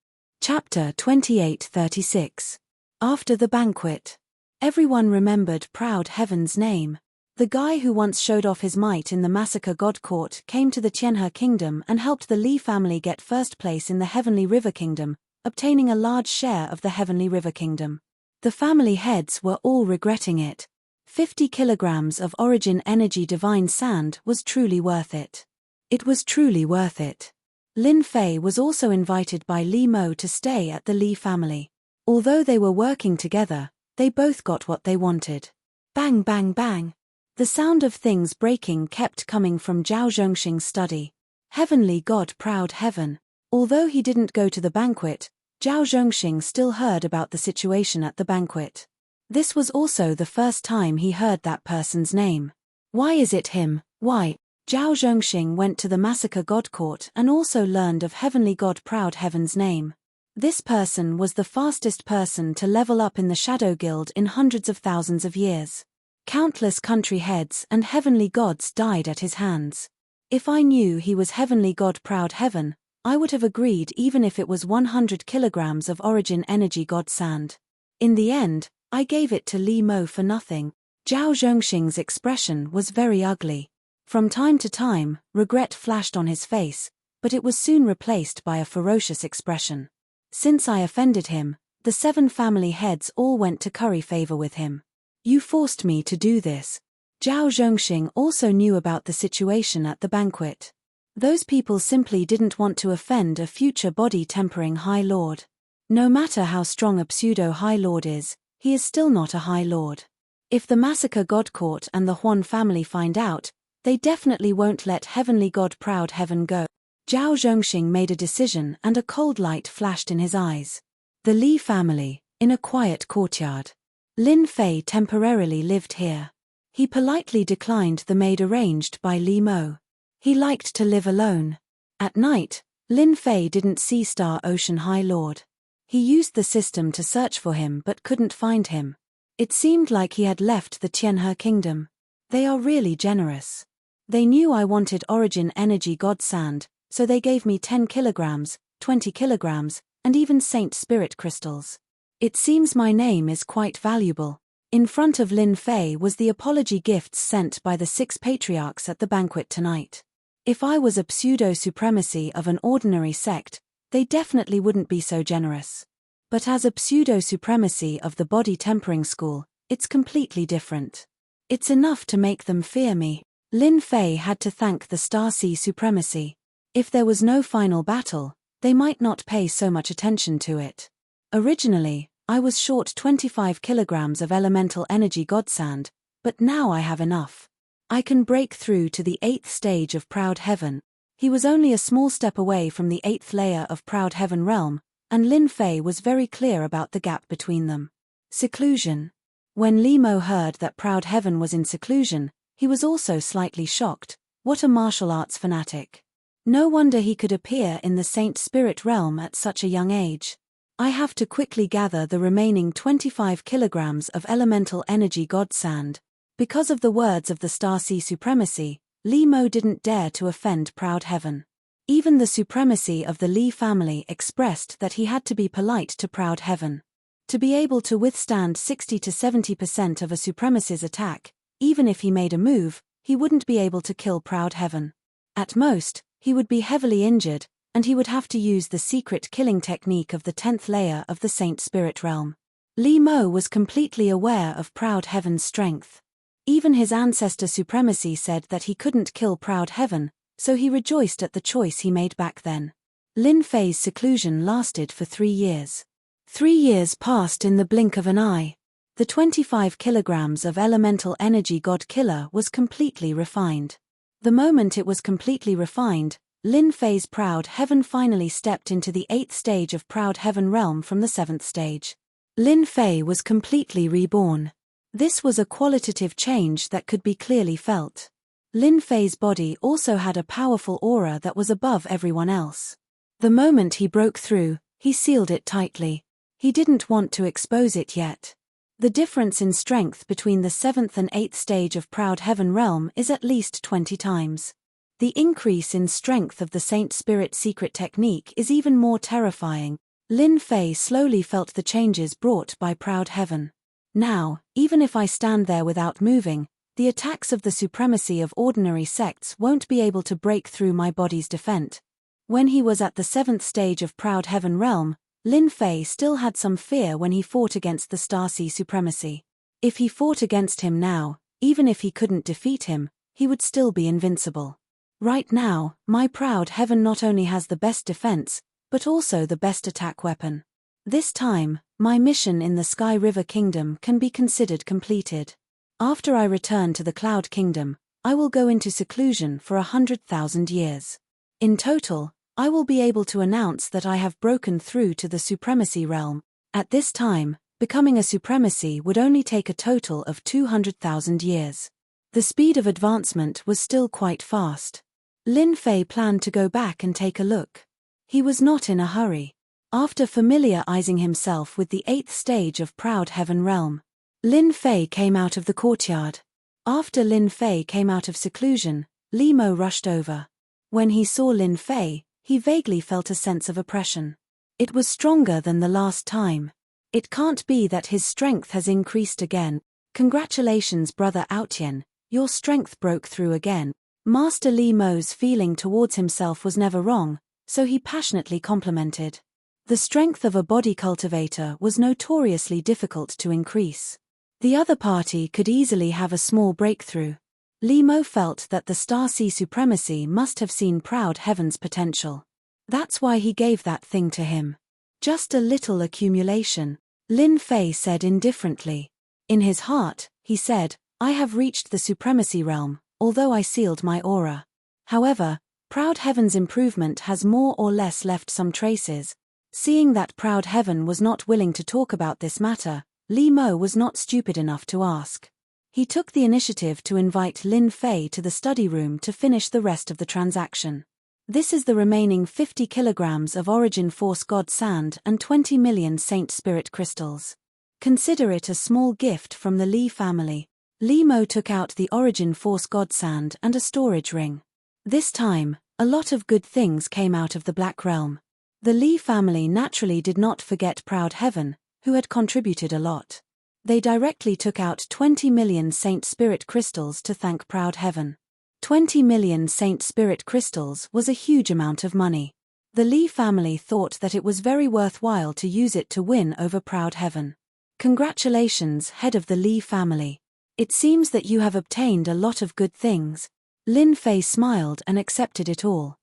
Chapter 28:36. After the banquet. Everyone remembered Proud Heaven's name. The guy who once showed off his might in the massacre god court came to the Tianhe kingdom and helped the Li family get first place in the Heavenly River Kingdom, obtaining a large share of the Heavenly River Kingdom. The family heads were all regretting it. 50 kilograms of origin energy divine sand was truly worth it. It was truly worth it. Lin Fei was also invited by Li Mo to stay at the Li family. Although they were working together, they both got what they wanted. Bang bang bang. The sound of things breaking kept coming from Zhao Zhongxing's study. Heavenly God Proud Heaven. Although he didn't go to the banquet, Zhao Zhongxing still heard about the situation at the banquet. This was also the first time he heard that person's name. Why is it him? Why? Zhao Zhongxing went to the massacre god court and also learned of Heavenly God Proud Heaven's name. This person was the fastest person to level up in the Shadow Guild in hundreds of thousands of years. Countless country heads and heavenly gods died at his hands. If I knew he was Heavenly God Proud Heaven, I would have agreed even if it was 100 kilograms of origin energy god sand. In the end, I gave it to Li Mo for nothing. Zhao Zhongxing's expression was very ugly. From time to time, regret flashed on his face, but it was soon replaced by a ferocious expression. Since I offended him, the 7 family heads all went to curry favor with him. You forced me to do this. Zhao Zhongxing also knew about the situation at the banquet. Those people simply didn't want to offend a future body-tempering High Lord. No matter how strong a pseudo-High Lord is, he is still not a High Lord. If the massacre god court and the Huan family find out, they definitely won't let Heavenly God Proud Heaven go. Zhao Zhongxing made a decision and a cold light flashed in his eyes. The Li family, in a quiet courtyard. Lin Fei temporarily lived here. He politely declined the maid arranged by Li Mo. He liked to live alone. At night, Lin Fei didn't see Star Ocean High Lord. He used the system to search for him but couldn't find him. It seemed like he had left the Tianhe kingdom. They are really generous. They knew I wanted origin energy god sand, so they gave me 10 kilograms, 20 kilograms, and even Saint Spirit crystals. It seems my name is quite valuable. In front of Lin Fei was the apology gifts sent by the 6 patriarchs at the banquet tonight. If I was a pseudo-supremacy of an ordinary sect, they definitely wouldn't be so generous. But as a pseudo-supremacy of the body-tempering school, it's completely different. It's enough to make them fear me. Lin Fei had to thank the Star Sea supremacy. If there was no final battle, they might not pay so much attention to it. Originally, I was short 25 kilograms of elemental energy godsand, but now I have enough. I can break through to the 8th stage of Proud Heaven. He was only a small step away from the 8th layer of Proud Heaven realm, and Lin Fei was very clear about the gap between them. Seclusion. When Li Mo heard that Proud Heaven was in seclusion, he was also slightly shocked. What a martial arts fanatic. No wonder he could appear in the Saint Spirit realm at such a young age. I have to quickly gather the remaining 25 kilograms of elemental energy godsand. Because of the words of the Starseed supremacy, Li Mo didn't dare to offend proud heaven. Even the supremacy of the Li family expressed that he had to be polite to proud heaven. To be able to withstand 60 to 70% of a supremacy's attack, even if he made a move, he wouldn't be able to kill proud heaven. At most, he would be heavily injured, and he would have to use the secret killing technique of the 10th layer of the Saint Spirit realm. Li Mo was completely aware of proud heaven's strength. Even his ancestor supremacy said that he couldn't kill proud heaven, so he rejoiced at the choice he made back then. Lin Fei's seclusion lasted for 3 years. 3 years passed in the blink of an eye. The 25 kilograms of elemental energy God Killer was completely refined. The moment it was completely refined, Lin Fei's proud heaven finally stepped into the 8th stage of proud heaven realm from the 7th stage. Lin Fei was completely reborn. This was a qualitative change that could be clearly felt. Lin Fei's body also had a powerful aura that was above everyone else. The moment he broke through, he sealed it tightly. He didn't want to expose it yet. The difference in strength between the 7th and 8th stage of proud heaven realm is at least 20 times. The increase in strength of the Saint Spirit secret technique is even more terrifying. Lin Fei slowly felt the changes brought by proud heaven. Now, even if I stand there without moving, the attacks of the supremacy of ordinary sects won't be able to break through my body's defense. When he was at the 7th stage of proud heaven realm, Lin Fei still had some fear when he fought against the Starseed supremacy. If he fought against him now, even if he couldn't defeat him, he would still be invincible. Right now, my proud heaven not only has the best defense, but also the best attack weapon. This time, my mission in the Sky River Kingdom can be considered completed. After I return to the Cloud Kingdom, I will go into seclusion for 100,000 years. In total, I will be able to announce that I have broken through to the supremacy realm. At this time, becoming a supremacy would only take a total of 200,000 years. The speed of advancement was still quite fast. Lin Fei planned to go back and take a look. He was not in a hurry. After familiarizing himself with the 8th stage of proud heaven realm, Lin Fei came out of the courtyard. After Lin Fei came out of seclusion, Li Mo rushed over. When he saw Lin Fei, he vaguely felt a sense of oppression. It was stronger than the last time. It can't be that his strength has increased again. Congratulations, Brother Aotian, your strength broke through again. Master Li Mo's feeling towards himself was never wrong, so he passionately complimented. The strength of a body cultivator was notoriously difficult to increase. The other party could easily have a small breakthrough. Li Mo felt that the Starseed supremacy must have seen proud heaven's potential. That's why he gave that thing to him. Just a little accumulation, Lin Fei said indifferently. In his heart, he said, I have reached the supremacy realm, although I sealed my aura. However, proud heaven's improvement has more or less left some traces. Seeing that proud heaven was not willing to talk about this matter, Li Mo was not stupid enough to ask. He took the initiative to invite Lin Fei to the study room to finish the rest of the transaction. This is the remaining 50 kilograms of Origin Force God Sand and 20 million Saint Spirit crystals. Consider it a small gift from the Li family. Li Mo took out the Origin Force God Sand and a storage ring. This time, a lot of good things came out of the Black Realm. The Li family naturally did not forget proud heaven, who had contributed a lot. They directly took out 20 million Saint Spirit crystals to thank proud heaven. 20 million Saint Spirit crystals was a huge amount of money. The Li family thought that it was very worthwhile to use it to win over proud heaven. Congratulations, head of the Li family. It seems that you have obtained a lot of good things. Lin Fei smiled and accepted it all.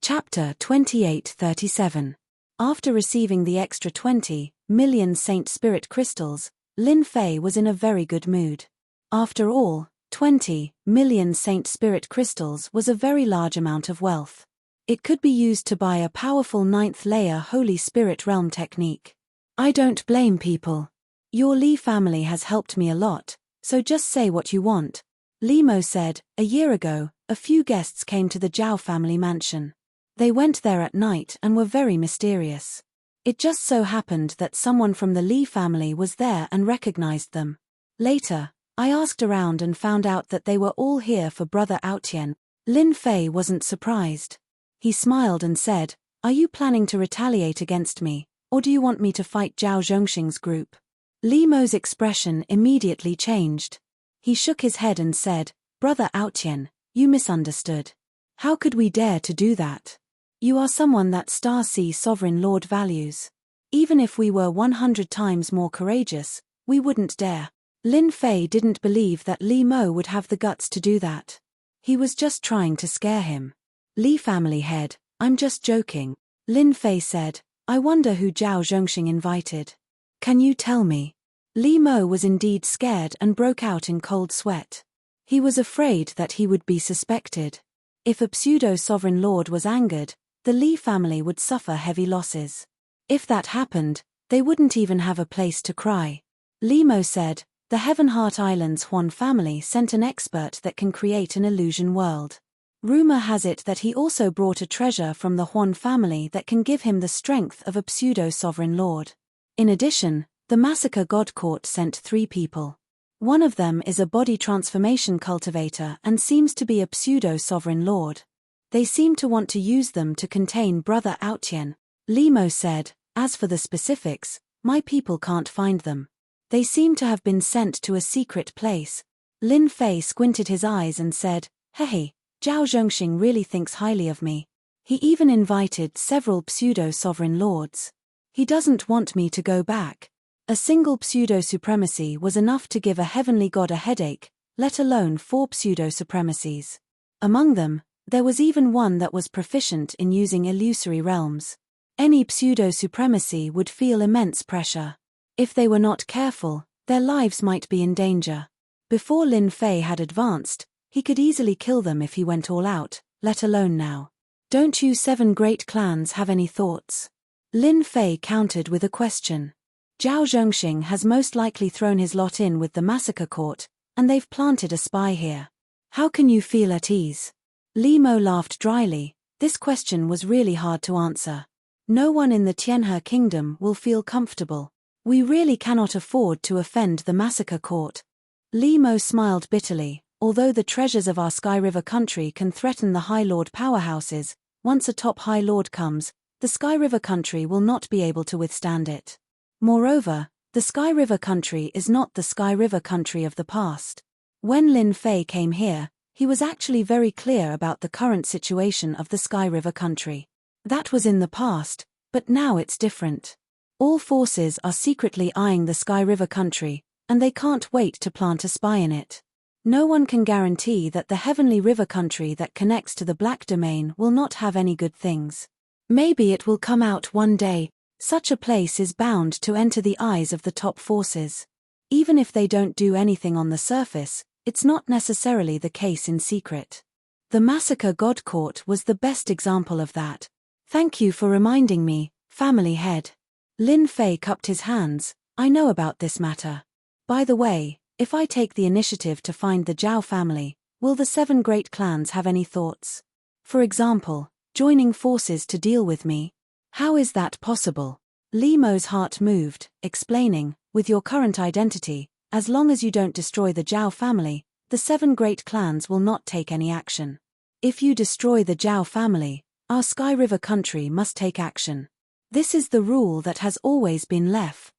Chapter 2837. After receiving the extra 20 million Saint Spirit crystals, Lin Fei was in a very good mood. After all, 20 million Saint Spirit crystals was a very large amount of wealth. It could be used to buy a powerful 9th layer Holy Spirit realm technique. I don't blame people. Your Li family has helped me a lot, so just say what you want. Li Mo said, a year ago, a few guests came to the Zhao family mansion. They went there at night and were very mysterious. It just so happened that someone from the Li family was there and recognized them. Later, I asked around and found out that they were all here for Brother Aotian. Lin Fei wasn't surprised. He smiled and said, "Are you planning to retaliate against me, or do you want me to fight Zhao Zhongxing's group?" Li Mo's expression immediately changed. He shook his head and said, "Brother Aotian, you misunderstood. How could we dare to do that? You are someone that Star Sea Sovereign Lord values. Even if we were 100 times more courageous, we wouldn't dare." Lin Fei didn't believe that Li Mo would have the guts to do that. He was just trying to scare him. "Li family head, I'm just joking," Lin Fei said. "I wonder who Zhao Zhongxing invited. Can you tell me?" Li Mo was indeed scared and broke out in cold sweat. He was afraid that he would be suspected. If a pseudo-sovereign lord was angered, the Li family would suffer heavy losses. If that happened, they wouldn't even have a place to cry. Li Mo said, "The Heavenheart Islands Huan family sent an expert that can create an illusion world. Rumor has it that he also brought a treasure from the Huan family that can give him the strength of a pseudo-sovereign lord. In addition, the Massacre God Court sent 3 people. One of them is a body transformation cultivator and seems to be a pseudo-sovereign lord. They seem to want to use them to contain Brother Aotian." Li Mo said, "As for the specifics, my people can't find them. They seem to have been sent to a secret place." Lin Fei squinted his eyes and said, "Hey, Zhao Zhongxing really thinks highly of me. He even invited several pseudo-sovereign lords. He doesn't want me to go back." A single pseudo-supremacy was enough to give a heavenly god a headache, let alone 4 pseudo-supremacies. Among them, there was even one that was proficient in using illusory realms. Any pseudo-supremacy would feel immense pressure. If they were not careful, their lives might be in danger. Before Lin Fei had advanced, he could easily kill them if he went all out, let alone now. "Don't you 7 great clans have any thoughts?" Lin Fei countered with a question. "Zhao Zhongxing has most likely thrown his lot in with the Massacre Court, and they've planted a spy here. How can you feel at ease?" Li Mo laughed dryly. This question was really hard to answer. No one in the Tianhe kingdom will feel comfortable. We really cannot afford to offend the Massacre Court. Li Mo smiled bitterly. Although the treasures of our Sky River country can threaten the High Lord powerhouses, once a top High Lord comes, the Sky River country will not be able to withstand it. Moreover, the Sky River country is not the Sky River country of the past. When Lin Fei came here, he was actually very clear about the current situation of the Sky River country. That was in the past, but now it's different. All forces are secretly eyeing the Sky River country, and they can't wait to plant a spy in it. No one can guarantee that the Heavenly River country that connects to the Black Domain will not have any good things. Maybe it will come out one day. Such a place is bound to enter the eyes of the top forces. Even if they don't do anything on the surface, it's not necessarily the case in secret. The Massacre God Court was the best example of that. Thank you for reminding me, family head. Lin Fei cupped his hands. I know about this matter. By the way, if I take the initiative to find the Zhao family, will the 7 great clans have any thoughts? For example, joining forces to deal with me? How is that possible? Li Mo's heart moved, explaining, with your current identity, as long as you don't destroy the Zhao family, the 7 great clans will not take any action. If you destroy the Zhao family, our Sky River country must take action. This is the rule that has always been left.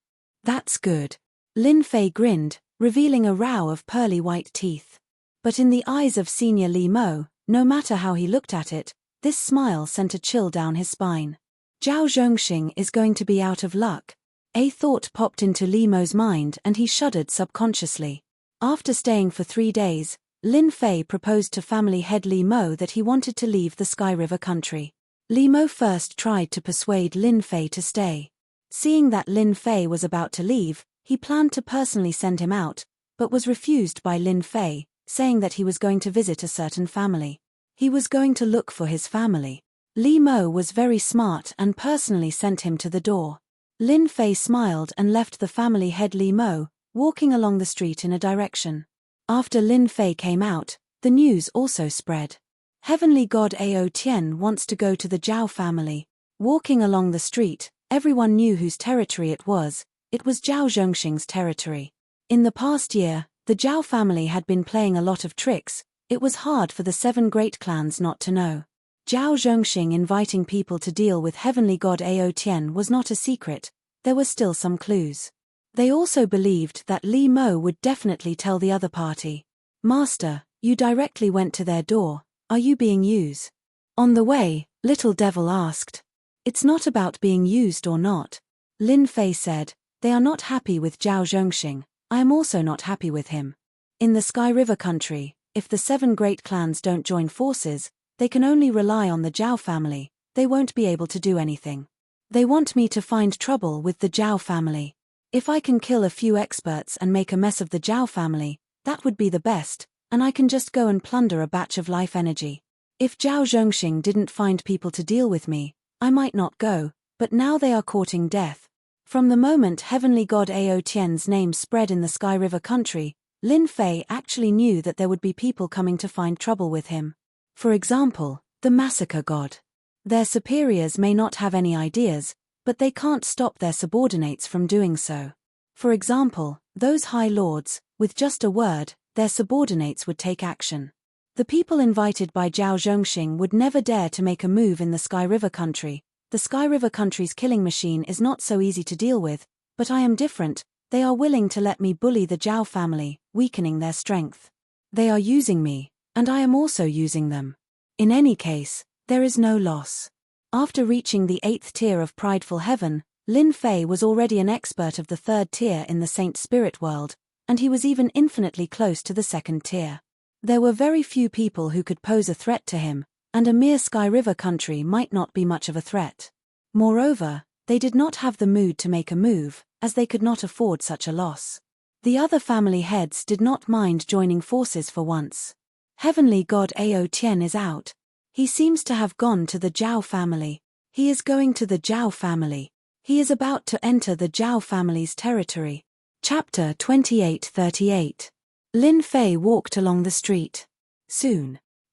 That's good. Lin Fei grinned, revealing a row of pearly white teeth. But in the eyes of Senior Li Mo, no matter how he looked at it, this smile sent a chill down his spine. Zhao Zhongxing is going to be out of luck. A thought popped into Li Mo's mind and he shuddered subconsciously. After staying for 3 days, Lin Fei proposed to family head Li Mo that he wanted to leave the Sky River country. Li Mo first tried to persuade Lin Fei to stay. Seeing that Lin Fei was about to leave, he planned to personally send him out, but was refused by Lin Fei, saying that he was going to visit a certain family. He was going to look for his family. Li Mo was very smart and personally sent him to the door. Lin Fei smiled and left the family head Li Mo, walking along the street in a direction. After Lin Fei came out, the news also spread. Heavenly God Ao Tian wants to go to the Zhao family. Walking along the street, everyone knew whose territory it was. It was Zhao Zhongxing's territory. In the past year, The Zhao family had been playing a lot of tricks. It was hard for the 7 great clans not to know. Zhao Zhongxing inviting people to deal with heavenly god Ao Tian was not a secret. There were still some clues. They also believed that Li Mo would definitely tell the other party. Master, you directly went to their door. Are you being used? On the way, Little Devil asked. It's not about being used or not. Lin Fei said, they are not happy with Zhao Zhongxing. I am also not happy with him. In the Sky River country, if the 7 great clans don't join forces, they can only rely on the Zhao family. They won't be able to do anything. They want me to find trouble with the Zhao family. If I can kill a few experts and make a mess of the Zhao family, that would be the best, and I can just go and plunder a batch of life energy. If Zhao Zhongxing didn't find people to deal with me, I might not go, but now they are courting death. From the moment heavenly god Ao Tian's name spread in the Sky River country, Lin Fei actually knew that there would be people coming to find trouble with him. For example, the massacre god. Their superiors may not have any ideas, but they can't stop their subordinates from doing so. For example, those high lords, with just a word, their subordinates would take action. The people invited by Zhao Zhongxing would never dare to make a move in the Sky River country. The Sky River country's killing machine is not so easy to deal with, but I am different. They are willing to let me bully the Zhao family, weakening their strength. They are using me, and I am also using them. In any case, there is no loss. After reaching the 8th tier of Prideful Heaven, Lin Fei was already an expert of the 3rd tier in the Saint Spirit world, and he was even infinitely close to the 2nd tier. There were very few people who could pose a threat to him, and a mere Sky River country might not be much of a threat. Moreover, they did not have the mood to make a move, as they could not afford such a loss. The other family heads did not mind joining forces for once. Heavenly god Ao Tian is out. He seems to have gone to the Zhao family. He is going to the Zhao family. He is about to enter the Zhao family's territory. Chapter 28:38. Lin Fei walked along the street.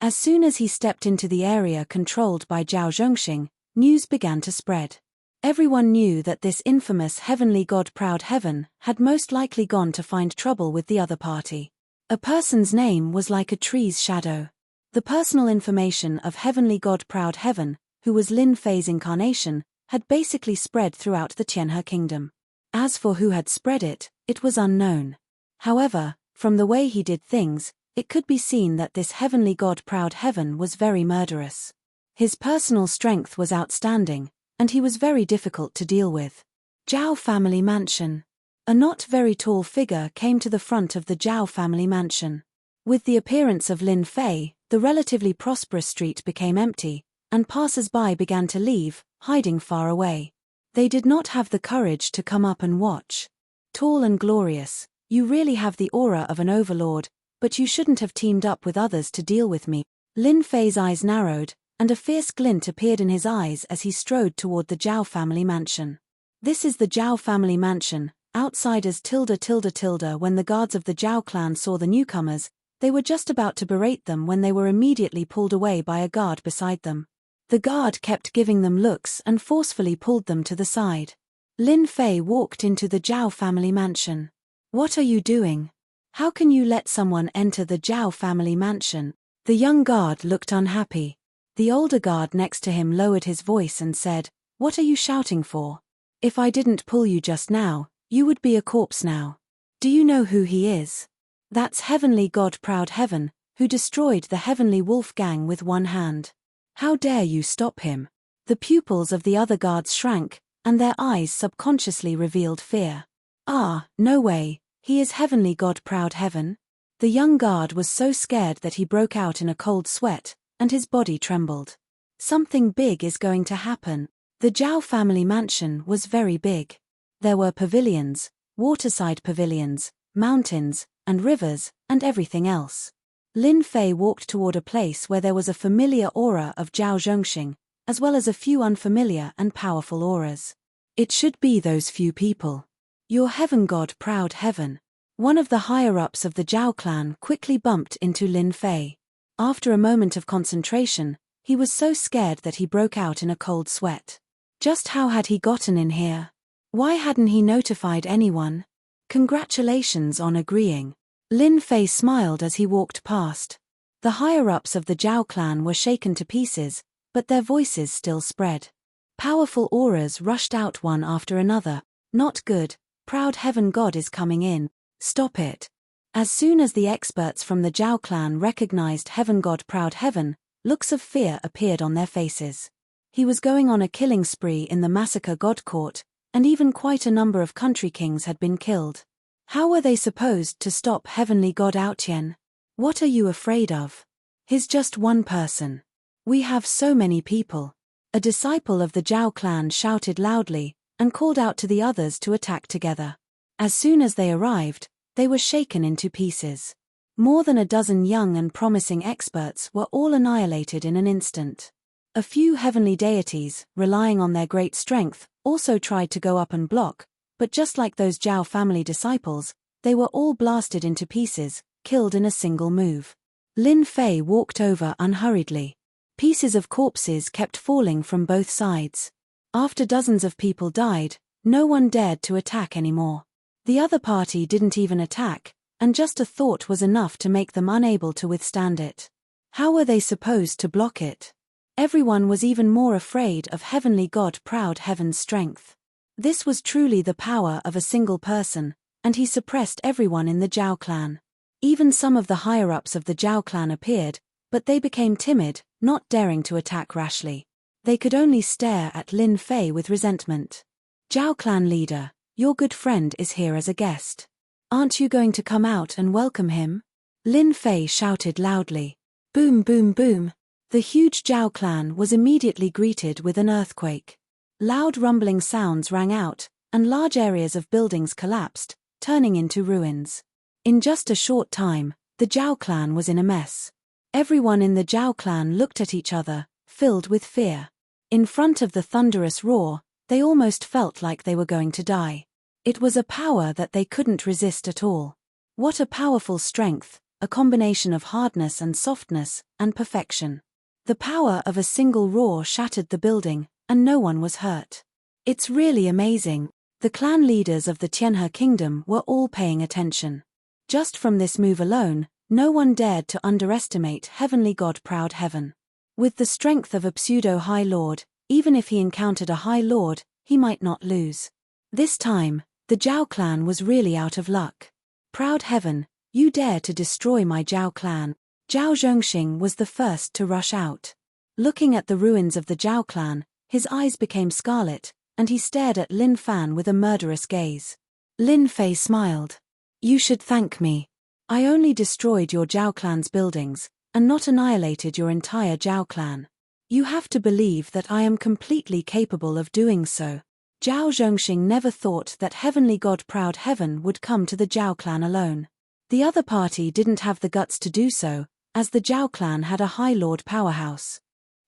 As soon as he stepped into the area controlled by Zhao Zhongxing, news began to spread. Everyone knew that this infamous heavenly god Proud Heaven had most likely gone to find trouble with the other party. A person's name was like a tree's shadow. The personal information of heavenly god Proud Heaven, who was Lin Fei's incarnation, had basically spread throughout the Tianhe kingdom. As for who had spread it, it was unknown. However, from the way he did things, it could be seen that this heavenly god Proud Heaven was very murderous. His personal strength was outstanding, and he was very difficult to deal with. Zhao family mansion. A not very tall figure came to the front of the Zhao family mansion. With the appearance of Lin Fei, the relatively prosperous street became empty, and passers-by began to leave, hiding far away. They did not have the courage to come up and watch. Tall and glorious, you really have the aura of an overlord, but you shouldn't have teamed up with others to deal with me. Lin Fei's eyes narrowed, and a fierce glint appeared in his eyes as he strode toward the Zhao family mansion. This is the Zhao family mansion. Outsiders ... When the guards of the Zhao clan saw the newcomers, they were just about to berate them when they were immediately pulled away by a guard beside them. The guard kept giving them looks and forcefully pulled them to the side. Lin Fei walked into the Zhao family mansion. What are you doing? How can you let someone enter the Zhao family mansion? The young guard looked unhappy. The older guard next to him lowered his voice and said, "What are you shouting for? If I didn't pull you just now, you would be a corpse now. Do you know who he is? That's heavenly god Proud Heaven, who destroyed the heavenly wolf gang with one hand. How dare you stop him?" The pupils of the other guards shrank, and their eyes subconsciously revealed fear. Ah, no way, he is heavenly god Proud Heaven? The young guard was so scared that he broke out in a cold sweat, and his body trembled. Something big is going to happen. The Zhao family mansion was very big. There were pavilions, waterside pavilions, mountains, and rivers, and everything else. Lin Fei walked toward a place where there was a familiar aura of Zhao Zhongxing, as well as a few unfamiliar and powerful auras. It should be those few people. Your heaven god Proud Heaven. One of the higher-ups of the Zhao clan quickly bumped into Lin Fei. After a moment of concentration, he was so scared that he broke out in a cold sweat. Just how had he gotten in here? Why hadn't he notified anyone? Congratulations on agreeing. Lin Fei smiled as he walked past. The higher-ups of the Zhao clan were shaken to pieces, but their voices still spread. Powerful auras rushed out one after another. Not good, proud heaven god is coming in, stop it. As soon as the experts from the Zhao clan recognized heaven god proud heaven, looks of fear appeared on their faces. He was going on a killing spree in the massacre god court, and even quite a number of country kings had been killed. How were they supposed to stop heavenly god Outyen? What are you afraid of? He's just one person. We have so many people. A disciple of the Zhao clan shouted loudly, and called out to the others to attack together. As soon as they arrived, they were shaken into pieces. More than a dozen young and promising experts were all annihilated in an instant. A few heavenly deities, relying on their great strength, also tried to go up and block, but just like those Zhao family disciples, they were all blasted into pieces, killed in a single move. Lin Fei walked over unhurriedly. Pieces of corpses kept falling from both sides. After dozens of people died, no one dared to attack anymore. The other party didn't even attack, and just a thought was enough to make them unable to withstand it. How were they supposed to block it? Everyone was even more afraid of heavenly god proud heaven's strength. This was truly the power of a single person, and he suppressed everyone in the Zhao clan. Even some of the higher-ups of the Zhao clan appeared, but they became timid, not daring to attack rashly. They could only stare at Lin Fei with resentment. Zhao clan leader, your good friend is here as a guest. Aren't you going to come out and welcome him? Lin Fei shouted loudly. Boom boom boom. The huge Zhao clan was immediately greeted with an earthquake. Loud rumbling sounds rang out, and large areas of buildings collapsed, turning into ruins. In just a short time, the Zhao clan was in a mess. Everyone in the Zhao clan looked at each other, filled with fear. In front of the thunderous roar, they almost felt like they were going to die. It was a power that they couldn't resist at all. What a powerful strength, a combination of hardness and softness, and perfection. The power of a single roar shattered the building, and no one was hurt. It's really amazing. The clan leaders of the Tianhe kingdom were all paying attention. Just from this move alone, no one dared to underestimate heavenly god proud heaven. With the strength of a pseudo-high lord, even if he encountered a high lord, he might not lose. This time, the Zhao clan was really out of luck. Proud heaven, you dare to destroy my Zhao clan. Zhao Zhongxing was the first to rush out. Looking at the ruins of the Zhao clan, his eyes became scarlet, and he stared at Lin Fan with a murderous gaze. Lin Fei smiled. You should thank me. I only destroyed your Zhao clan's buildings, and not annihilated your entire Zhao clan. You have to believe that I am completely capable of doing so. Zhao Zhongxing never thought that heavenly god proud heaven would come to the Zhao clan alone. The other party didn't have the guts to do so, as the Zhao clan had a high lord powerhouse.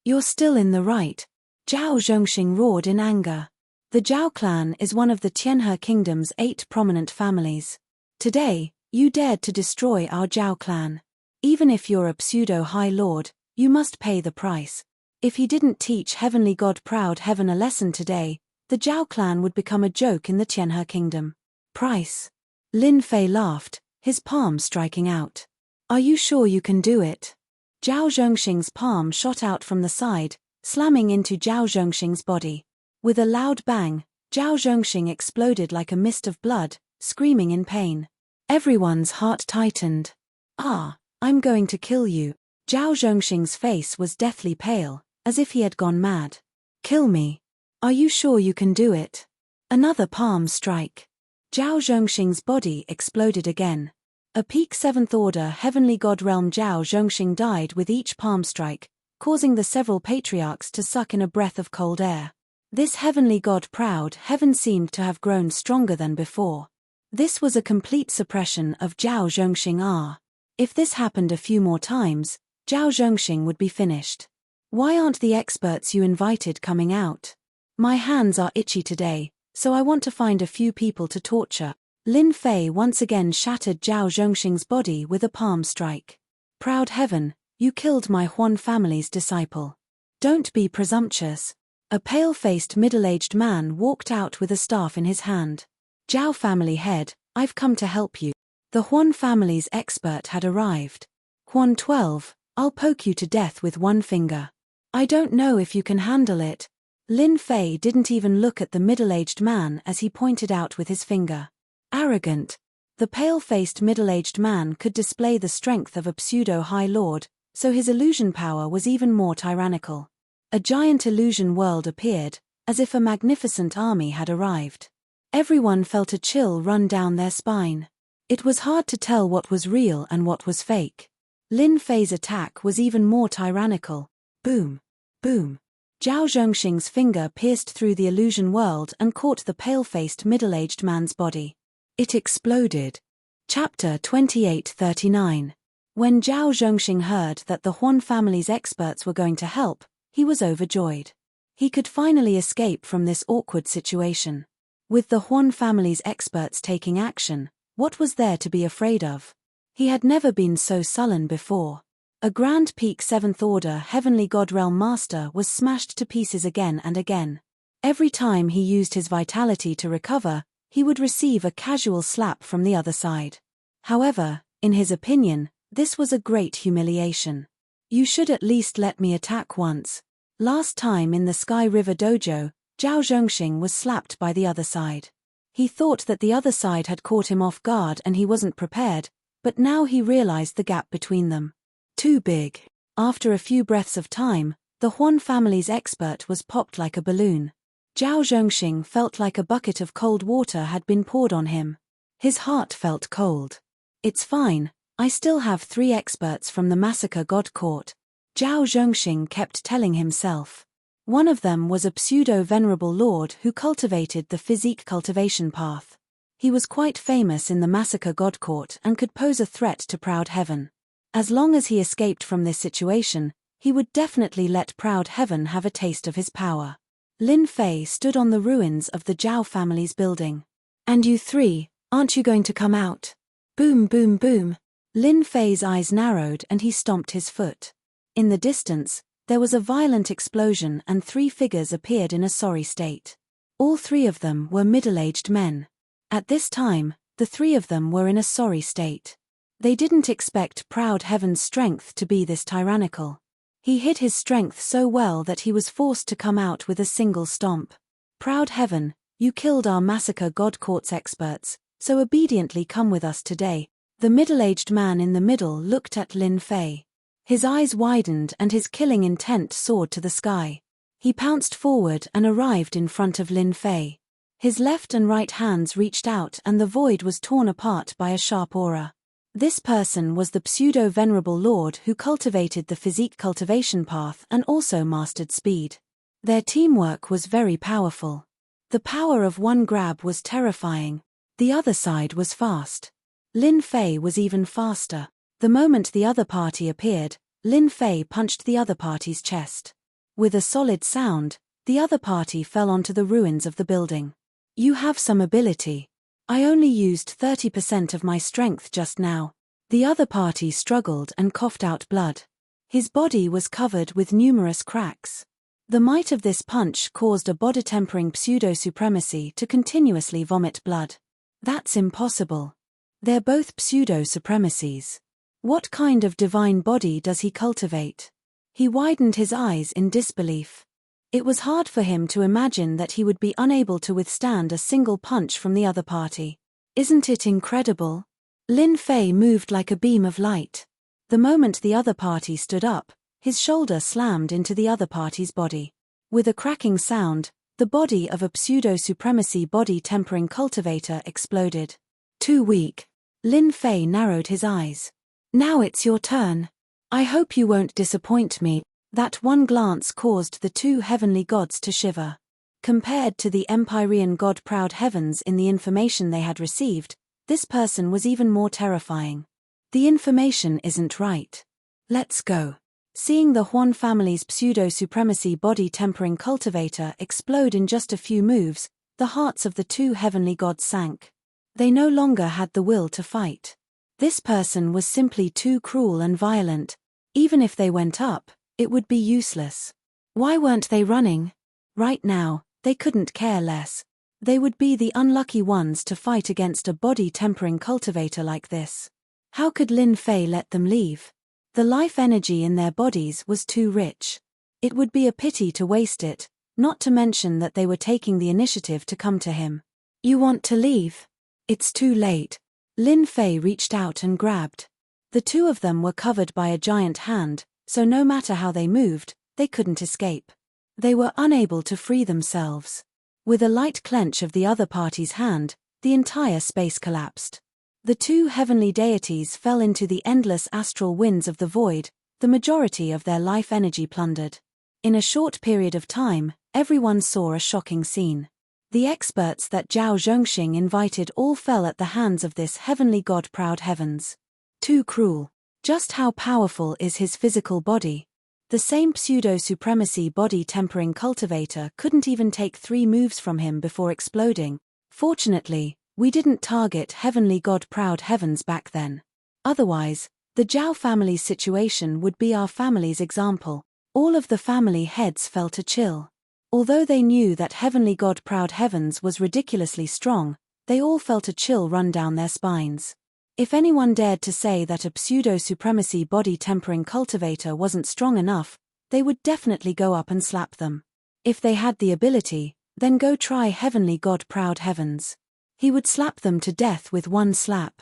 You're still in the right. Zhao Zhongxing roared in anger. The Zhao clan is one of the Tianhe kingdom's 8 prominent families. Today, you dared to destroy our Zhao clan. Even if you're a pseudo-high lord, you must pay the price. If he didn't teach heavenly god proud heaven a lesson today, the Zhao clan would become a joke in the Tianhe kingdom. Price? Lin Fei laughed, his palm striking out. Are you sure you can do it? Zhao Zhongxing's palm shot out from the side, slamming into Zhao Zhongxing's body. With a loud bang, Zhao Zhongxing exploded like a mist of blood, screaming in pain. Everyone's heart tightened. Ah, I'm going to kill you. Zhao Zhongxing's face was deathly pale, as if he had gone mad. Kill me. Are you sure you can do it? Another palm strike. Zhao Zhongxing's body exploded again. A peak 7th order heavenly god realm Zhao Zhongxing died with each palm strike, causing the several patriarchs to suck in a breath of cold air. This heavenly god proud heaven seemed to have grown stronger than before. This was a complete suppression of Zhao Zhongxing Ah. If this happened a few more times, Zhao Zhongxing would be finished. Why aren't the experts you invited coming out? My hands are itchy today, so I want to find a few people to torture. Lin Fei once again shattered Zhao Zhongxing's body with a palm strike. Proud heaven, you killed my Huan family's disciple. Don't be presumptuous. A pale-faced middle-aged man walked out with a staff in his hand. Zhao family head, I've come to help you. The Huan family's expert had arrived. Huan 12, I'll poke you to death with one finger. I don't know if you can handle it. Lin Fei didn't even look at the middle-aged man as he pointed out with his finger. Arrogant. The pale-faced middle-aged man could display the strength of a pseudo-high lord, so his illusion power was even more tyrannical. A giant illusion world appeared, as if a magnificent army had arrived. Everyone felt a chill run down their spine. It was hard to tell what was real and what was fake. Lin Fei's attack was even more tyrannical. Boom. Boom. Zhao Zhongxing's finger pierced through the illusion world and caught the pale-faced middle-aged man's body. It exploded. Chapter 2839. When Zhao Zhongxing heard that the Huan family's experts were going to help, he was overjoyed. He could finally escape from this awkward situation. With the Huan family's experts taking action, what was there to be afraid of? He had never been so sullen before. A Grand Peak 7th Order Heavenly God Realm Master was smashed to pieces again and again. Every time he used his vitality to recover, he would receive a casual slap from the other side. However, in his opinion, this was a great humiliation. You should at least let me attack once. Last time in the Sky River Dojo, Zhao Zhongxing was slapped by the other side. He thought that the other side had caught him off guard and he wasn't prepared, but now he realized the gap between them. Too big. After a few breaths of time, the Huan family's expert was popped like a balloon. Zhao Zhongxing felt like a bucket of cold water had been poured on him. His heart felt cold. It's fine, I still have 3 experts from the Massacre God Court. Zhao Zhongxing kept telling himself. One of them was a pseudo-venerable lord who cultivated the physique cultivation path. He was quite famous in the Massacre God Court and could pose a threat to Proud Heaven. As long as he escaped from this situation, he would definitely let Proud Heaven have a taste of his power. Lin Fei stood on the ruins of the Zhao family's building. And you 3, aren't you going to come out? Boom boom boom. Lin Fei's eyes narrowed and he stomped his foot. In the distance, there was a violent explosion and 3 figures appeared in a sorry state. All 3 of them were middle-aged men. At this time, the 3 of them were in a sorry state. They didn't expect Proud Heaven's strength to be this tyrannical. He hid his strength so well that he was forced to come out with a single stomp. Proud Heaven, you killed our Massacre God Court's experts, so obediently come with us today. The middle-aged man in the middle looked at Lin Fei. His eyes widened and his killing intent soared to the sky. He pounced forward and arrived in front of Lin Fei. His left and right hands reached out and the void was torn apart by a sharp aura. This person was the pseudo-venerable lord who cultivated the physique cultivation path and also mastered speed. Their teamwork was very powerful. The power of one grab was terrifying. The other side was fast. Lin Fei was even faster. The moment the other party appeared, Lin Fei punched the other party's chest. With a solid sound, the other party fell onto the ruins of the building. You have some ability. I only used 30% of my strength just now. The other party struggled and coughed out blood. His body was covered with numerous cracks. The might of this punch caused a body-tempering pseudo-supremacy to continuously vomit blood. That's impossible. They're both pseudo-supremacies. What kind of divine body does he cultivate? He widened his eyes in disbelief. It was hard for him to imagine that he would be unable to withstand a single punch from the other party. Isn't it incredible? Lin Fei moved like a beam of light. The moment the other party stood up, his shoulder slammed into the other party's body. With a cracking sound, the body of a pseudo-supremacy body-tempering cultivator exploded. Too weak. Lin Fei narrowed his eyes. Now it's your turn. I hope you won't disappoint me. That one glance caused the 2 heavenly gods to shiver. Compared to the Empyrean god Proud Heavens in the information they had received, this person was even more terrifying. The information isn't right. Let's go. Seeing the Huan family's pseudo-supremacy body-tempering cultivator explode in just a few moves, the hearts of the 2 heavenly gods sank. They no longer had the will to fight. This person was simply too cruel and violent. Even if they went up, it would be useless. Why weren't they running? Right now, they couldn't care less. They would be the unlucky ones to fight against a body-tempering cultivator like this. How could Lin Fei let them leave? The life energy in their bodies was too rich. It would be a pity to waste it, not to mention that they were taking the initiative to come to him. You want to leave? It's too late. Lin Fei reached out and grabbed. The two of them were covered by a giant hand, so no matter how they moved, they couldn't escape. They were unable to free themselves. With a light clench of the other party's hand, the entire space collapsed. The two heavenly deities fell into the endless astral winds of the void, the majority of their life energy plundered. In a short period of time, everyone saw a shocking scene. The experts that Zhao Zhongxing invited all fell at the hands of this heavenly god. Proud heavens. Too cruel. Just how powerful is his physical body? The same pseudo-supremacy body-tempering cultivator couldn't even take 3 moves from him before exploding. Fortunately, we didn't target heavenly god Proud Heavens back then. Otherwise, the Zhao family's situation would be our family's example. All of the family heads felt a chill. Although they knew that heavenly god Proud Heavens was ridiculously strong, they all felt a chill run down their spines. If anyone dared to say that a pseudo-supremacy body-tempering cultivator wasn't strong enough, they would definitely go up and slap them. If they had the ability, then go try heavenly god Proud Heavens. He would slap them to death with one slap.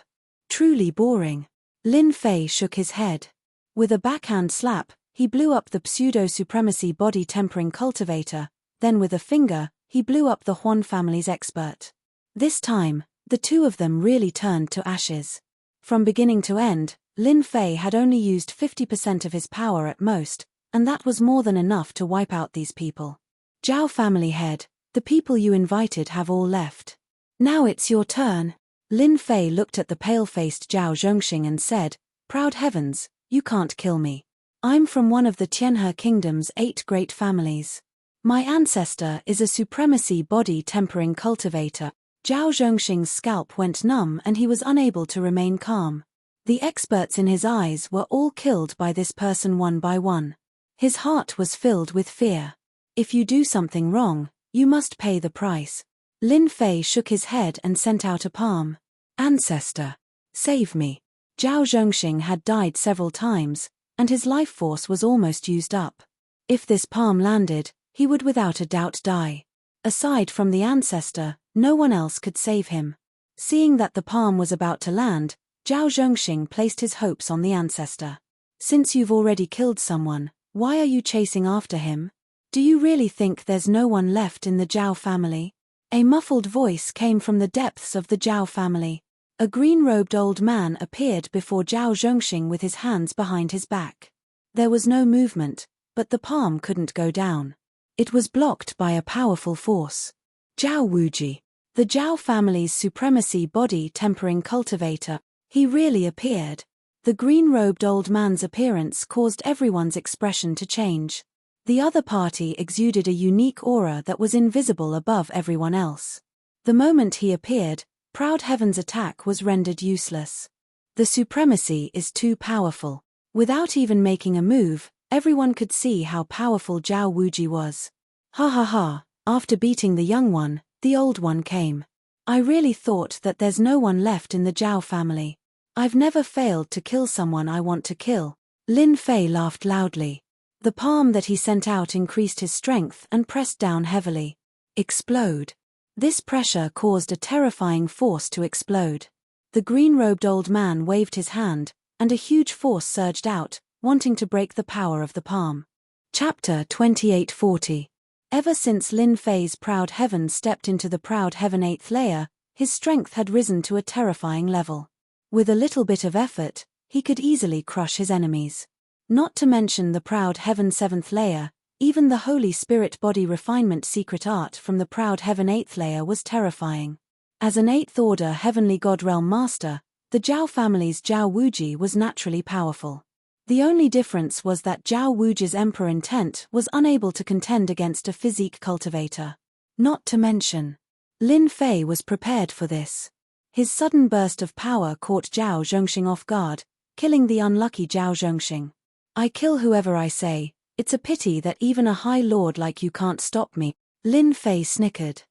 Truly boring. Lin Fei shook his head. With a backhand slap, he blew up the pseudo-supremacy body-tempering cultivator, then with a finger, he blew up the Huan family's expert. This time, the two of them really turned to ashes. From beginning to end, Lin Fei had only used 50% of his power at most, and that was more than enough to wipe out these people. Zhao family head, the people you invited have all left. Now it's your turn. Lin Fei looked at the pale-faced Zhao Zhongxing and said, Proud heavens, you can't kill me. I'm from one of the Tianhe Kingdom's 8 great families. My ancestor is a supremacy body-tempering cultivator. Zhao Zhongxing's scalp went numb and he was unable to remain calm. The experts in his eyes were all killed by this person one by one. His heart was filled with fear. If you do something wrong, you must pay the price. Lin Fei shook his head and sent out a palm. Ancestor, save me. Zhao Zhongxing had died several times, and his life force was almost used up. If this palm landed, he would without a doubt die. Aside from the ancestor, no one else could save him. Seeing that the palm was about to land, Zhao Zhongxing placed his hopes on the ancestor. Since you've already killed someone, why are you chasing after him? Do you really think there's no one left in the Zhao family? A muffled voice came from the depths of the Zhao family. A green-robed old man appeared before Zhao Zhongxing with his hands behind his back. There was no movement, but the palm couldn't go down. It was blocked by a powerful force. Zhao Wuji, the Zhao family's supremacy body-tempering cultivator, he really appeared. The green-robed old man's appearance caused everyone's expression to change. The other party exuded a unique aura that was invisible above everyone else. The moment he appeared, Proud Heaven's attack was rendered useless. The supremacy is too powerful. Without even making a move, everyone could see how powerful Zhao Wuji was. Ha ha ha, after beating the young one, the old one came. I really thought that there's no one left in the Zhao family. I've never failed to kill someone I want to kill. Lin Fei laughed loudly. The palm that he sent out increased his strength and pressed down heavily. Explode. This pressure caused a terrifying force to explode. The green-robed old man waved his hand, and a huge force surged out, wanting to break the power of the palm. Chapter 2840. Ever since Lin Fei's Proud Heaven stepped into the Proud Heaven 8th layer, his strength had risen to a terrifying level. With a little bit of effort, he could easily crush his enemies. Not to mention the Proud Heaven 7th layer, even the Holy Spirit body refinement secret art from the Proud Heaven 8th layer was terrifying. As an 8th order heavenly god realm master, the Zhao family's Zhao Wuji was naturally powerful. The only difference was that Zhao Wuji's emperor intent was unable to contend against a physique cultivator. Not to mention, Lin Fei was prepared for this. His sudden burst of power caught Zhao Zhongxing off guard, killing the unlucky Zhao Zhongxing. I kill whoever I say, it's a pity that even a high lord like you can't stop me, Lin Fei snickered.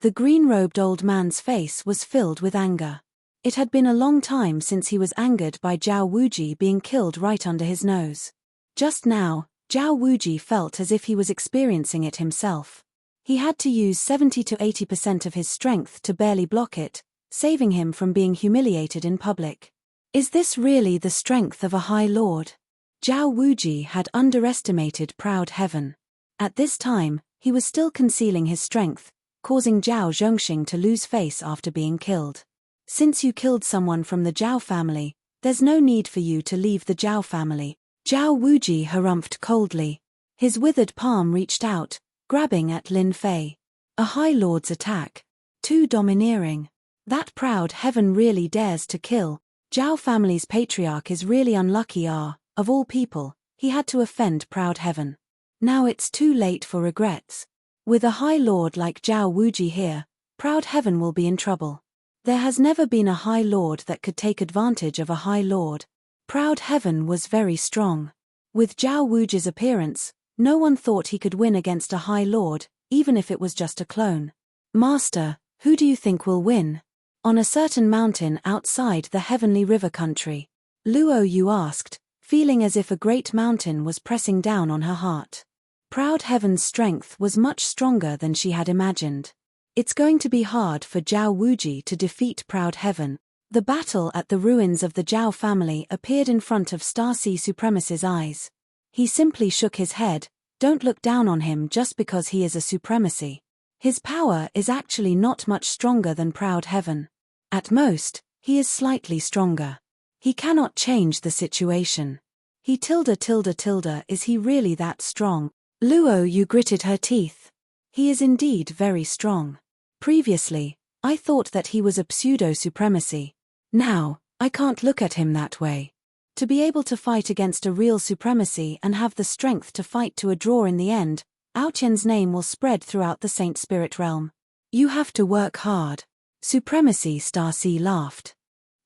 The green-robed old man's face was filled with anger. It had been a long time since he was angered by Zhao Wuji being killed right under his nose. Just now, Zhao Wuji felt as if he was experiencing it himself. He had to use 70 to 80% of his strength to barely block it, saving him from being humiliated in public. Is this really the strength of a High Lord? Zhao Wuji had underestimated proud heaven. At this time, he was still concealing his strength, causing Zhao Zhongxing to lose face after being killed. Since you killed someone from the Zhao family, there's no need for you to leave the Zhao family. Zhao Wuji harumphed coldly. His withered palm reached out, grabbing at Lin Fei. A High Lord's attack. Too domineering. That proud heaven really dares to kill. Zhao family's patriarch is really unlucky. Of all people, he had to offend proud heaven. Now it's too late for regrets. With a High Lord like Zhao Wuji here, proud heaven will be in trouble. There has never been a High Lord that could take advantage of a High Lord. Proud heaven was very strong. With Zhao Wuji's appearance, no one thought he could win against a High Lord, even if it was just a clone. Master, who do you think will win? On a certain mountain outside the heavenly river country, Luo Yu asked, feeling as if a great mountain was pressing down on her heart. Proud heaven's strength was much stronger than she had imagined. It's going to be hard for Zhao Wuji to defeat proud heaven. The battle at the ruins of the Zhao family appeared in front of Star Sea Supremacist's eyes. He simply shook his head. Don't look down on him just because he is a supremacy. His power is actually not much stronger than proud heaven. At most, he is slightly stronger. He cannot change the situation. Is he really that strong? Luo Yu gritted her teeth. He is indeed very strong. Previously, I thought that he was a pseudo-supremacy. Now, I can't look at him that way. To be able to fight against a real supremacy and have the strength to fight to a draw in the end, Aotian's name will spread throughout the Saint Spirit realm. You have to work hard. Supremacy. Star Sea laughed.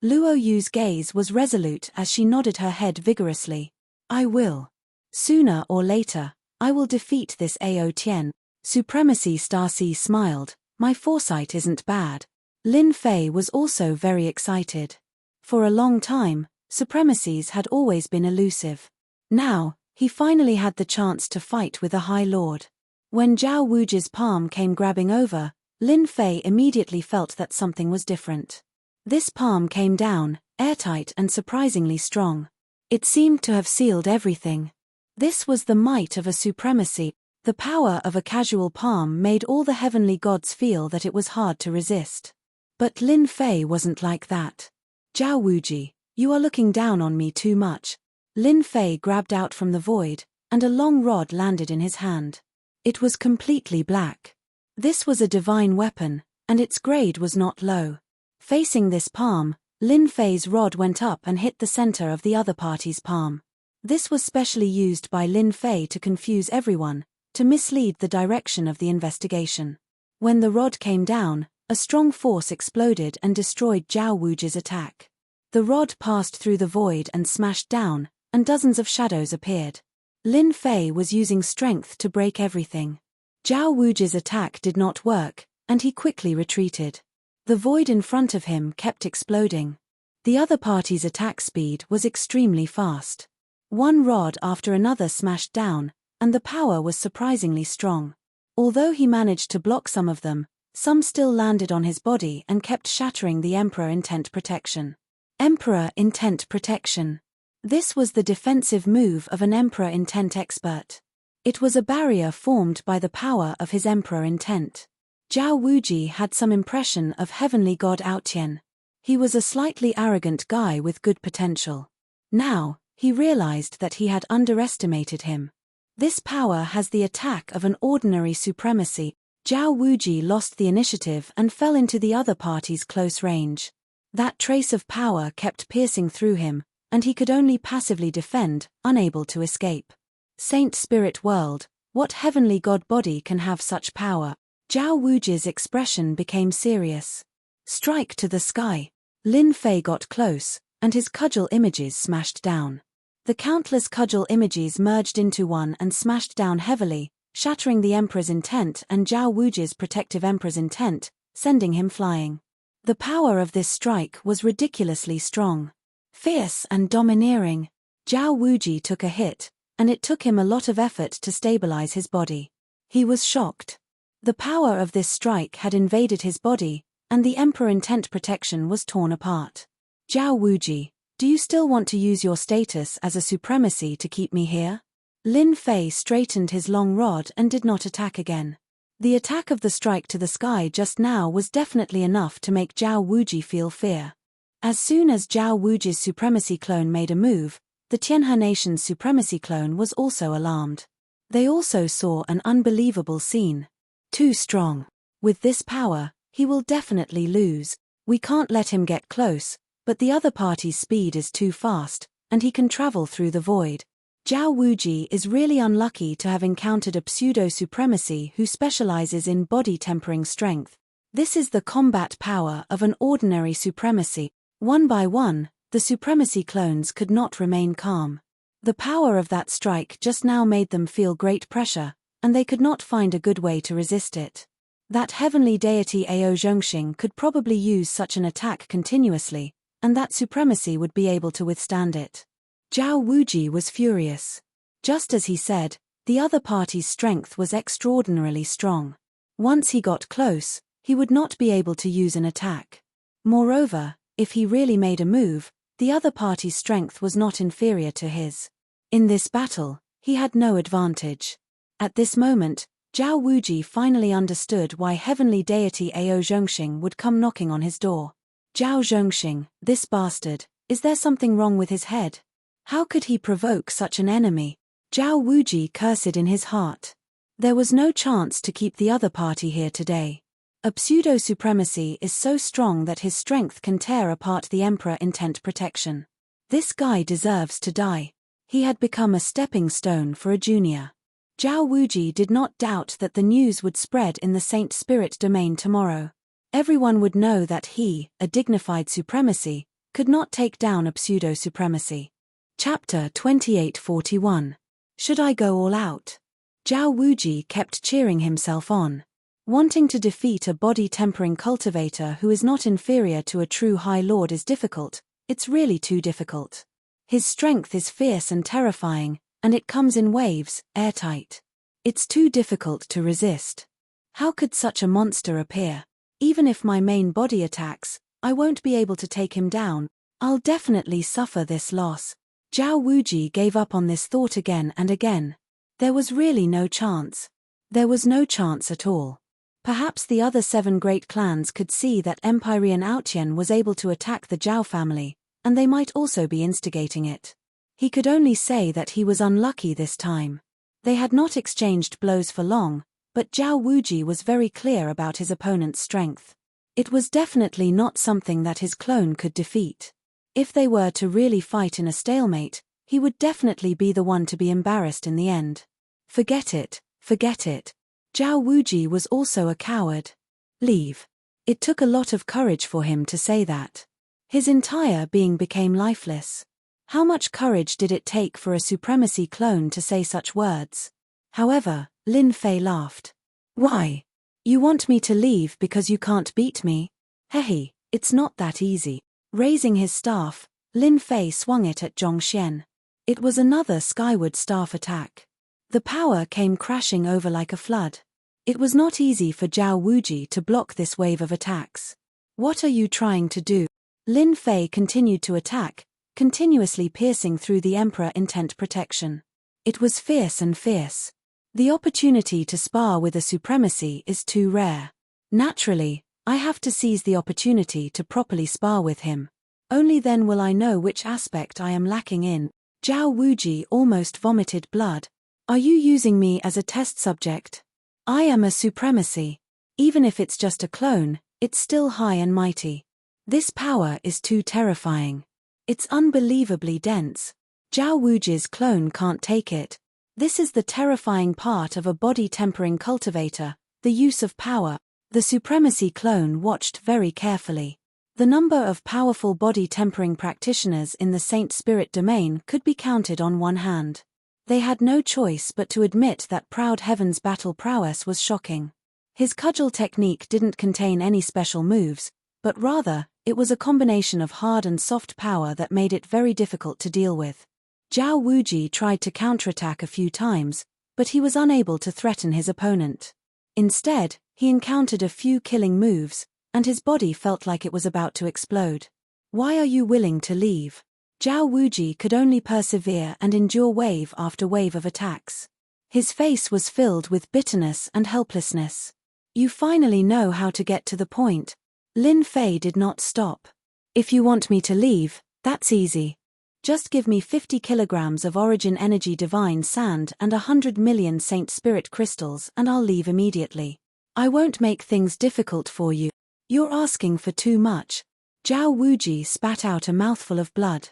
Luo Yu's gaze was resolute as she nodded her head vigorously. I will. Sooner or later, I will defeat this Aotian. Supremacy. Star Sea smiled. My foresight isn't bad. Lin Fei was also very excited. For a long time, supremacies had always been elusive. Now, he finally had the chance to fight with a High Lord. When Zhao Wuji's palm came grabbing over, Lin Fei immediately felt that something was different. This palm came down, airtight and surprisingly strong. It seemed to have sealed everything. This was the might of a supremacy. The power of a casual palm made all the heavenly gods feel that it was hard to resist. But Lin Fei wasn't like that. Zhao Wuji, you are looking down on me too much. Lin Fei grabbed out from the void, and a long rod landed in his hand. It was completely black. This was a divine weapon, and its grade was not low. Facing this palm, Lin Fei's rod went up and hit the center of the other party's palm. This was specially used by Lin Fei to confuse everyone, to mislead the direction of the investigation. When the rod came down, a strong force exploded and destroyed Zhao Wuji's attack. The rod passed through the void and smashed down, and dozens of shadows appeared. Lin Fei was using strength to break everything. Zhao Wuji's attack did not work, and he quickly retreated. The void in front of him kept exploding. The other party's attack speed was extremely fast. One rod after another smashed down, and the power was surprisingly strong. Although he managed to block some of them, some still landed on his body and kept shattering the Emperor Intent Protection. Emperor Intent Protection. This was the defensive move of an Emperor Intent expert. It was a barrier formed by the power of his Emperor Intent. Zhao Wuji had some impression of heavenly god Aotian. He was a slightly arrogant guy with good potential. Now, he realized that he had underestimated him. This power has the attack of an ordinary supremacy. Zhao Wuji lost the initiative and fell into the other party's close range. That trace of power kept piercing through him, and he could only passively defend, unable to escape. Saint Spirit World, what heavenly god body can have such power? Zhao Wuji's expression became serious. Strike to the sky. Lin Fei got close, and his cudgel images smashed down. The countless cudgel images merged into one and smashed down heavily, shattering the Emperor's intent and Zhao Wuji's protective Emperor's intent, sending him flying. The power of this strike was ridiculously strong. Fierce and domineering, Zhao Wuji took a hit, and it took him a lot of effort to stabilize his body. He was shocked. The power of this strike had invaded his body, and the Emperor intent protection was torn apart. Zhao Wuji, do you still want to use your status as a supremacy to keep me here? Lin Fei straightened his long rod and did not attack again. The attack of the strike to the sky just now was definitely enough to make Zhao Wuji feel fear. As soon as Zhao Wuji's supremacy clone made a move, the Tianhe Nation's supremacy clone was also alarmed. They also saw an unbelievable scene. Too strong. With this power, he will definitely lose. We can't let him get close, but the other party's speed is too fast, and he can travel through the void. Zhao Wuji is really unlucky to have encountered a pseudo-supremacy who specializes in body-tempering strength. This is the combat power of an ordinary supremacy. One by one, the supremacy clones could not remain calm. The power of that strike just now made them feel great pressure, and they could not find a good way to resist it. That heavenly deity Ao Zhongxing could probably use such an attack continuously, and that supremacy would be able to withstand it. Zhao Wuji was furious. Just as he said, the other party's strength was extraordinarily strong. Once he got close, he would not be able to use an attack. Moreover, if he really made a move, the other party's strength was not inferior to his. In this battle, he had no advantage. At this moment, Zhao Wuji finally understood why heavenly deity Ao Zhongxing would come knocking on his door. Zhao Zhongxing, this bastard, is there something wrong with his head? How could he provoke such an enemy? Zhao Wuji cursed in his heart. There was no chance to keep the other party here today. A pseudo-supremacy is so strong that his strength can tear apart the Emperor intent protection. This guy deserves to die. He had become a stepping stone for a junior. Zhao Wuji did not doubt that the news would spread in the Saint Spirit domain tomorrow. Everyone would know that he, a dignified supremacy, could not take down a pseudo-supremacy. Chapter 2841. Should I go all out? Zhao Wuji kept cheering himself on. Wanting to defeat a body-tempering cultivator who is not inferior to a true High Lord is difficult, it's really too difficult. His strength is fierce and terrifying, and it comes in waves, airtight. It's too difficult to resist. How could such a monster appear? Even if my main body attacks, I won't be able to take him down. I'll definitely suffer this loss. Zhao Wuji gave up on this thought again and again. There was really no chance. There was no chance at all. Perhaps the other 7 great clans could see that Empyrean Outyen was able to attack the Zhao family, and they might also be instigating it. He could only say that he was unlucky this time. They had not exchanged blows for long, but Zhao Wuji was very clear about his opponent's strength. It was definitely not something that his clone could defeat. If they were to really fight in a stalemate, he would definitely be the one to be embarrassed in the end. Forget it, forget it. Zhao Wuji was also a coward. Leave. It took a lot of courage for him to say that. His entire being became lifeless. How much courage did it take for a supremacy clone to say such words? However, Lin Fei laughed. Why? You want me to leave because you can't beat me? Hehe, it's not that easy. Raising his staff, Lin Fei swung it at Zhongxian. It was another skyward staff attack. The power came crashing over like a flood. It was not easy for Zhao Wuji to block this wave of attacks. What are you trying to do? Lin Fei continued to attack, continuously piercing through the Emperor intent protection. It was fierce and fierce. The opportunity to spar with a supremacy is too rare. Naturally, I have to seize the opportunity to properly spar with him. Only then will I know which aspect I am lacking in. Zhao Wuji almost vomited blood. Are you using me as a test subject? I am a supremacy. Even if it's just a clone, it's still high and mighty. This power is too terrifying. It's unbelievably dense. Zhao Wuji's clone can't take it. This is the terrifying part of a body-tempering cultivator, the use of power. The supremacy clone watched very carefully. The number of powerful body-tempering practitioners in the Saint Spirit domain could be counted on one hand. They had no choice but to admit that Proud Heaven's battle prowess was shocking. His cudgel technique didn't contain any special moves, but rather, it was a combination of hard and soft power that made it very difficult to deal with. Zhao Wuji tried to counterattack a few times, but he was unable to threaten his opponent. Instead, he encountered a few killing moves, and his body felt like it was about to explode. Why are you willing to leave? Zhao Wuji could only persevere and endure wave after wave of attacks. His face was filled with bitterness and helplessness. You finally know how to get to the point. Lin Fei did not stop. If you want me to leave, that's easy. Just give me 50 kilograms of Origin Energy Divine Sand and 100 million Saint Spirit Crystals and I'll leave immediately. I won't make things difficult for you. You're asking for too much. Zhao Wuji spat out a mouthful of blood.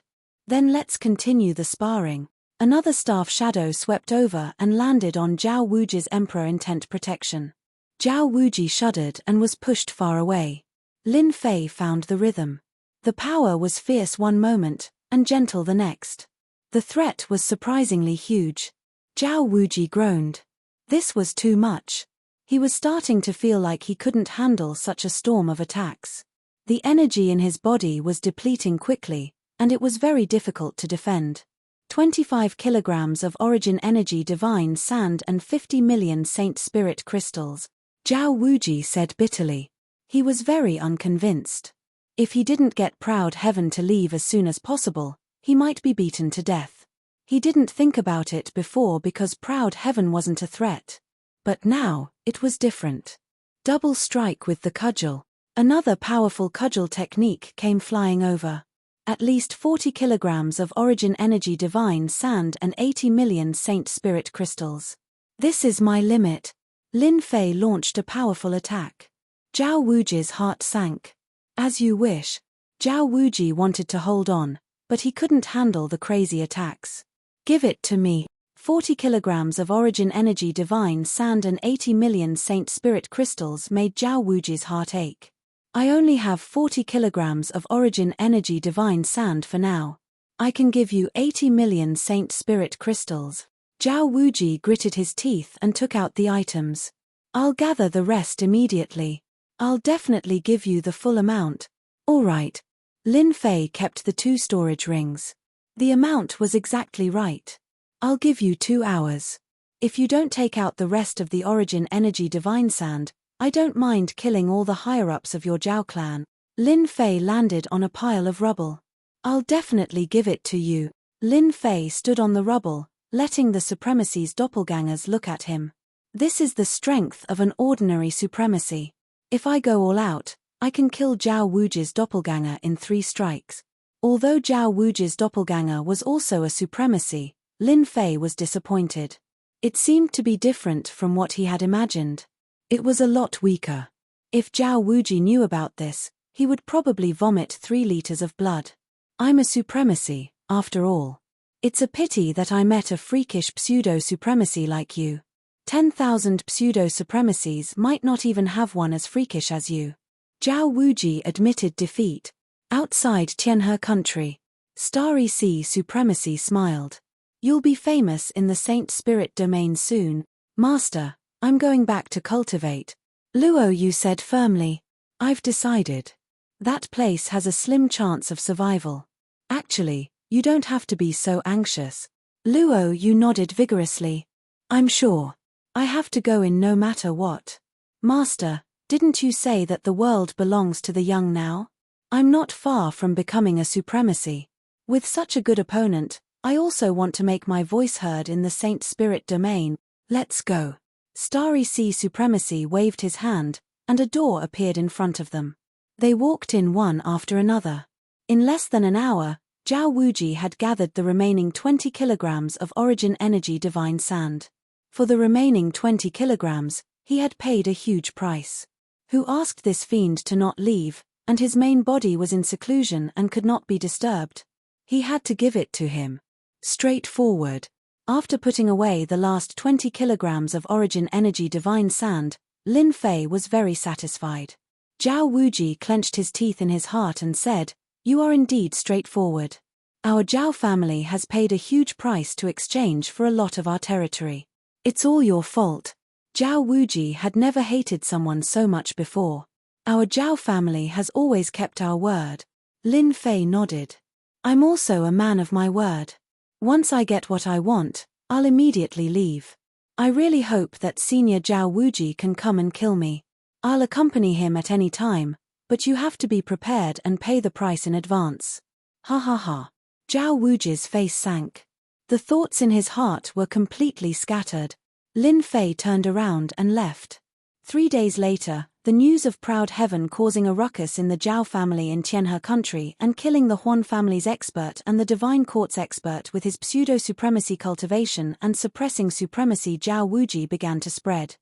Then let's continue the sparring. Another staff shadow swept over and landed on Zhao Wuji's Emperor Intent Protection. Zhao Wuji shuddered and was pushed far away. Lin Fei found the rhythm. The power was fierce one moment, and gentle the next. The threat was surprisingly huge. Zhao Wuji groaned. This was too much. He was starting to feel like he couldn't handle such a storm of attacks. The energy in his body was depleting quickly, and it was very difficult to defend. 25 kilograms of Origin Energy Divine Sand and 50 million Saint Spirit Crystals. Zhao Wuji said bitterly. He was very unconvinced. If he didn't get Proud Heaven to leave as soon as possible, he might be beaten to death. He didn't think about it before because Proud Heaven wasn't a threat. But now, it was different. Double strike with the cudgel. Another powerful cudgel technique came flying over. At least 40 kilograms of Origin Energy Divine Sand and 80 million Saint Spirit Crystals. This is my limit. Lin Fei launched a powerful attack. Zhao Wuji's heart sank. As you wish. Zhao Wuji wanted to hold on, but he couldn't handle the crazy attacks. Give it to me. 40 kilograms of Origin Energy Divine Sand and 80 million Saint Spirit Crystals made Zhao Wuji's heart ache. I only have 40 kilograms of Origin Energy Divine Sand for now. I can give you 80 million Saint Spirit Crystals. Zhao Wuji gritted his teeth and took out the items. I'll gather the rest immediately. I'll definitely give you the full amount. All right. Lin Fei kept the 2 storage rings. The amount was exactly right. I'll give you 2 hours. If you don't take out the rest of the Origin Energy Divine Sand, I don't mind killing all the higher-ups of your Zhao clan. Lin Fei landed on a pile of rubble. I'll definitely give it to you. Lin Fei stood on the rubble, letting the Supremacy's doppelgangers look at him. This is the strength of an ordinary Supremacy. If I go all out, I can kill Zhao Wuji's doppelganger in 3 strikes. Although Zhao Wuji's doppelganger was also a Supremacy, Lin Fei was disappointed. It seemed to be different from what he had imagined. It was a lot weaker. If Zhao Wuji knew about this, he would probably vomit 3 liters of blood. I'm a Supremacy, after all. It's a pity that I met a freakish pseudo-supremacy like you. 10,000 pseudo-supremacies might not even have one as freakish as you. Zhao Wuji admitted defeat. Outside Tianhe country, Starry Sea Supremacy smiled. You'll be famous in the Saint Spirit domain soon, Master. I'm going back to cultivate. Luo Yu said firmly. I've decided. That place has a slim chance of survival. Actually, you don't have to be so anxious. Luo Yu nodded vigorously. I'm sure. I have to go in no matter what. Master, didn't you say that the world belongs to the young now? I'm not far from becoming a Supremacy. With such a good opponent, I also want to make my voice heard in the Saint Spirit domain. Let's go. Starry Sea Supremacy waved his hand, and a door appeared in front of them. They walked in one after another. In less than an hour, Zhao Wuji had gathered the remaining 20 kilograms of Origin Energy Divine Sand. For the remaining 20 kilograms, he had paid a huge price. Who asked this fiend to not leave, and his main body was in seclusion and could not be disturbed? He had to give it to him. Straightforward. After putting away the last 20 kilograms of Origin Energy Divine Sand, Lin Fei was very satisfied. Zhao Wuji clenched his teeth in his heart and said, You are indeed straightforward. Our Zhao family has paid a huge price to exchange for a lot of our territory. It's all your fault. Zhao Wuji had never hated someone so much before. Our Zhao family has always kept our word. Lin Fei nodded. I'm also a man of my word. Once I get what I want, I'll immediately leave. I really hope that Senior Zhao Wuji can come and kill me. I'll accompany him at any time, but you have to be prepared and pay the price in advance. Ha ha ha. Zhao Wuji's face sank. The thoughts in his heart were completely scattered. Lin Fei turned around and left. 3 days later, the news of Proud Heaven causing a ruckus in the Zhao family in Tianhe country and killing the Huan family's expert and the Divine Court's expert with his pseudo-supremacy cultivation and suppressing supremacy Zhao Wuji began to spread.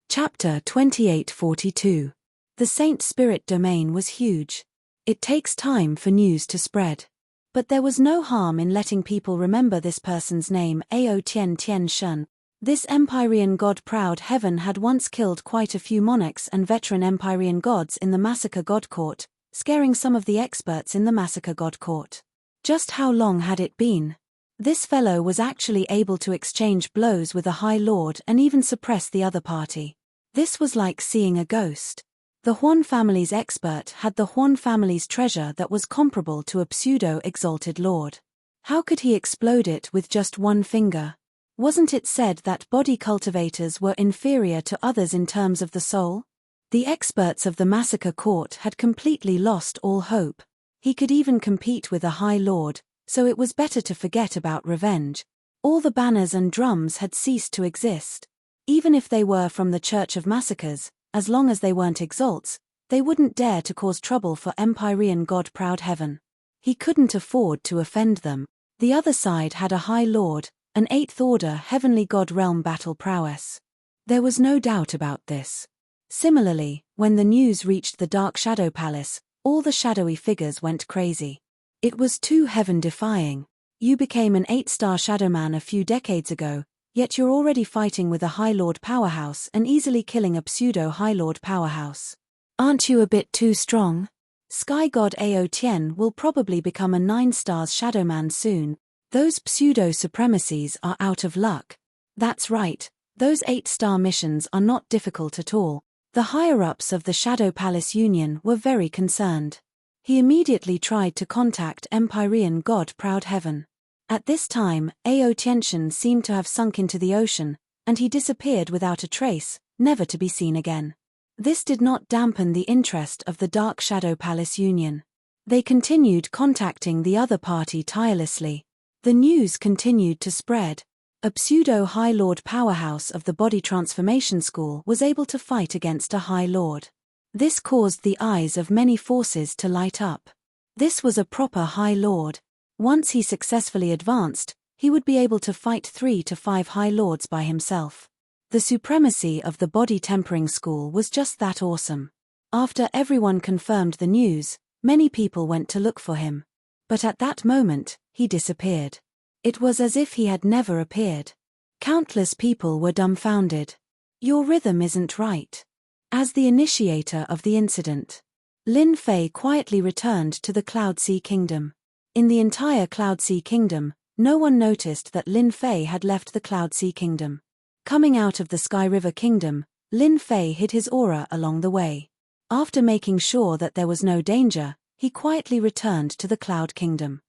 Chapter 2842. The Saint Spirit domain was huge. It takes time for news to spread. But there was no harm in letting people remember this person's name, Ao Tian Tian Shun. This Empyrean god Proud Heaven had once killed quite a few monarchs and veteran Empyrean gods in the Massacre God Court, scaring some of the experts in the Massacre God Court. Just how long had it been? This fellow was actually able to exchange blows with a High Lord and even suppress the other party. This was like seeing a ghost. The Huan family's expert had the Huan family's treasure that was comparable to a pseudo-exalted lord. How could he explode it with just one finger? Wasn't it said that body cultivators were inferior to others in terms of the soul? The experts of the Massacre Court had completely lost all hope. He could even compete with a High Lord, so it was better to forget about revenge. All the banners and drums had ceased to exist. Even if they were from the Church of Massacres, as long as they weren't exalts, they wouldn't dare to cause trouble for Empyrean God Proud Heaven. He couldn't afford to offend them. The other side had a High Lord, an 8th Order Heavenly God realm battle prowess. There was no doubt about this. Similarly, when the news reached the Dark Shadow Palace, all the shadowy figures went crazy. It was too heaven-defying. You became an 8-star Shadowman a few decades ago, yet you're already fighting with a High Lord powerhouse and easily killing a pseudo-High Lord powerhouse. Aren't you a bit too strong? Sky God Ao Tien will probably become a 9-star Shadowman soon. Those pseudo-supremacies are out of luck. That's right, those 8-star missions are not difficult at all. The higher-ups of the Shadow Palace Union were very concerned. He immediately tried to contact Empyrean God Proud Heaven. At this time, Ao Tianxian seemed to have sunk into the ocean, and he disappeared without a trace, never to be seen again. This did not dampen the interest of the Dark Shadow Palace Union. They continued contacting the other party tirelessly. The news continued to spread. A pseudo-High Lord powerhouse of the Body Transformation School was able to fight against a High Lord. This caused the eyes of many forces to light up. This was a proper High Lord. Once he successfully advanced, he would be able to fight 3 to 5 High Lords by himself. The supremacy of the Body Tempering School was just that awesome. After everyone confirmed the news, many people went to look for him. But at that moment, he disappeared. It was as if he had never appeared. Countless people were dumbfounded. Your rhythm isn't right. As the initiator of the incident, Lin Fei quietly returned to the Cloudsea Kingdom. In the entire Cloudsea Kingdom, no one noticed that Lin Fei had left the Cloudsea Kingdom. Coming out of the Sky River Kingdom, Lin Fei hid his aura along the way. After making sure that there was no danger, he quietly returned to the Cloud Kingdom.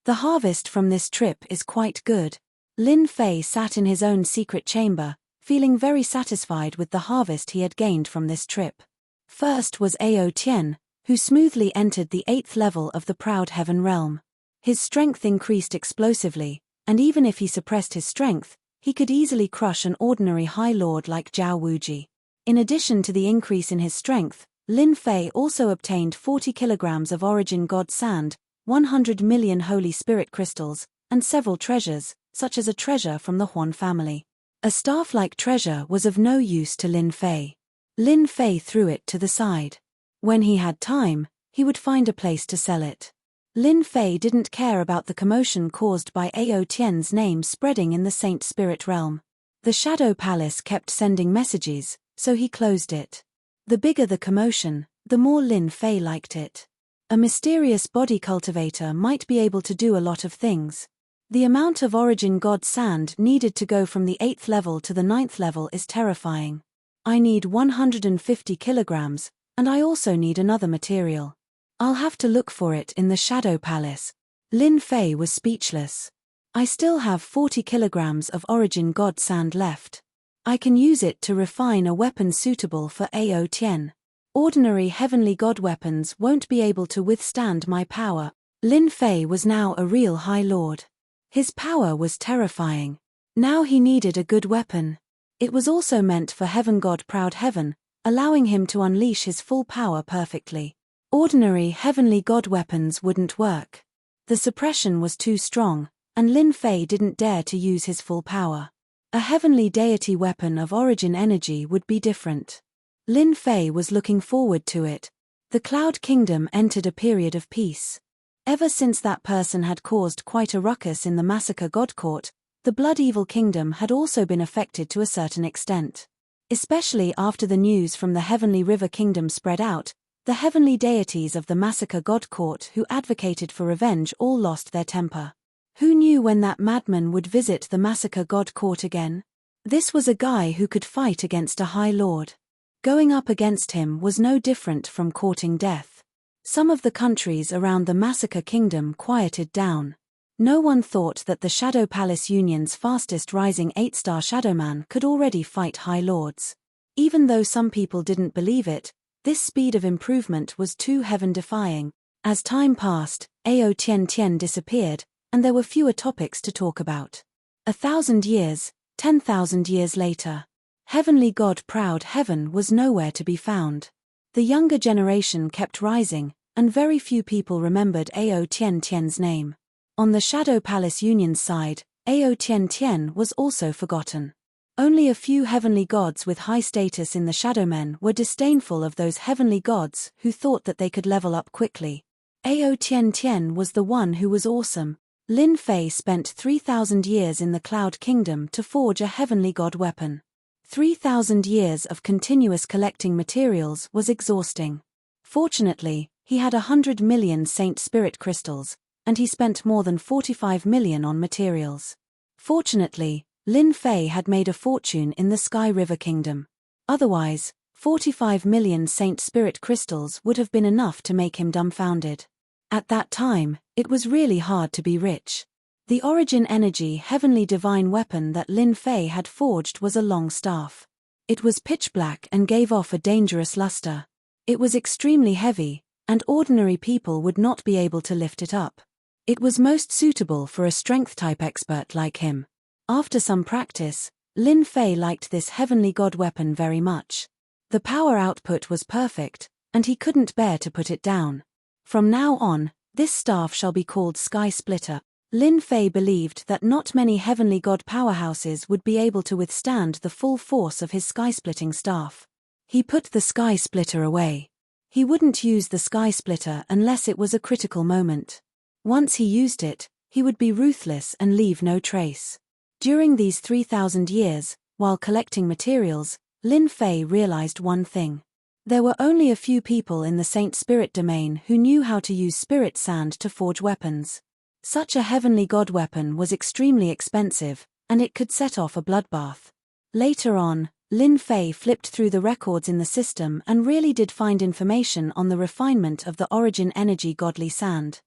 The harvest from this trip is quite good. Lin Fei sat in his own secret chamber, feeling very satisfied with the harvest he had gained from this trip. First was Ao Tien, who smoothly entered the 8th level of the Proud Heaven realm. His strength increased explosively, and even if he suppressed his strength, he could easily crush an ordinary High Lord like Zhao Wuji. In addition to the increase in his strength, Lin Fei also obtained 40 kilograms of Origin God Sand, 100 million Holy Spirit crystals, and several treasures, such as a treasure from the Huan family. A staff-like treasure was of no use to Lin Fei. Lin Fei threw it to the side. When he had time, he would find a place to sell it. Lin Fei didn't care about the commotion caused by Ao Tien's name spreading in the Saint Spirit realm. The Shadow Palace kept sending messages, so he closed it. The bigger the commotion, the more Lin Fei liked it. A mysterious body cultivator might be able to do a lot of things. The amount of origin god sand needed to go from the 8th level to the 9th level is terrifying. I need 150 kilograms, and I also need another material. I'll have to look for it in the Shadow Palace. Lin Fei was speechless. I still have 40 kilograms of origin god sand left. I can use it to refine a weapon suitable for Ao Tian. Ordinary heavenly god weapons won't be able to withstand my power. Lin Fei was now a real High Lord. His power was terrifying. Now he needed a good weapon. It was also meant for Heaven God Proud Heaven, allowing him to unleash his full power perfectly. Ordinary heavenly god weapons wouldn't work. The suppression was too strong, and Lin Fei didn't dare to use his full power. A heavenly deity weapon of origin energy would be different. Lin Fei was looking forward to it. The Cloud Kingdom entered a period of peace. Ever since that person had caused quite a ruckus in the Massacre God Court, the Blood Evil Kingdom had also been affected to a certain extent. Especially after the news from the Heavenly River Kingdom spread out, the heavenly deities of the Massacre God Court who advocated for revenge all lost their temper. Who knew when that madman would visit the Massacre God Court again? This was a guy who could fight against a High Lord. Going up against him was no different from courting death. Some of the countries around the Massacre Kingdom quieted down. No one thought that the Shadow Palace Union's fastest rising 8-star Shadowman could already fight High Lords. Even though some people didn't believe it, this speed of improvement was too heaven-defying. As time passed, Ao Tian disappeared, and there were fewer topics to talk about. 1,000 years, 10,000 years later. Heavenly God Proud Heaven was nowhere to be found. The younger generation kept rising, and very few people remembered Ao Tian's name. On the Shadow Palace Union's side, Ao Tian was also forgotten. Only a few heavenly gods with high status in the Shadowmen were disdainful of those heavenly gods who thought that they could level up quickly. Ao Tian was the one who was awesome. Lin Fei spent 3,000 years in the Cloud Kingdom to forge a heavenly god weapon. 3,000 years of continuous collecting materials was exhausting. Fortunately, he had 100 million Saint Spirit crystals, and he spent more than 45 million on materials. Fortunately, Lin Fei had made a fortune in the Sky River Kingdom. Otherwise, 45 million Saint Spirit crystals would have been enough to make him dumbfounded. At that time, it was really hard to be rich. The origin energy heavenly divine weapon that Lin Fei had forged was a long staff. It was pitch black and gave off a dangerous luster. It was extremely heavy, and ordinary people would not be able to lift it up. It was most suitable for a strength-type expert like him. After some practice, Lin Fei liked this heavenly god weapon very much. The power output was perfect, and he couldn't bear to put it down. From now on, this staff shall be called Sky Splitter. Lin Fei believed that not many heavenly god powerhouses would be able to withstand the full force of his sky-splitting staff. He put the Sky Splitter away. He wouldn't use the Sky Splitter unless it was a critical moment. Once he used it, he would be ruthless and leave no trace. During these 3,000 years, while collecting materials, Lin Fei realized one thing. There were only a few people in the Saint Spirit domain who knew how to use spirit sand to forge weapons. Such a heavenly god weapon was extremely expensive, and it could set off a bloodbath. Later on, Lin Fei flipped through the records in the system and really did find information on the refinement of the origin energy godly sand.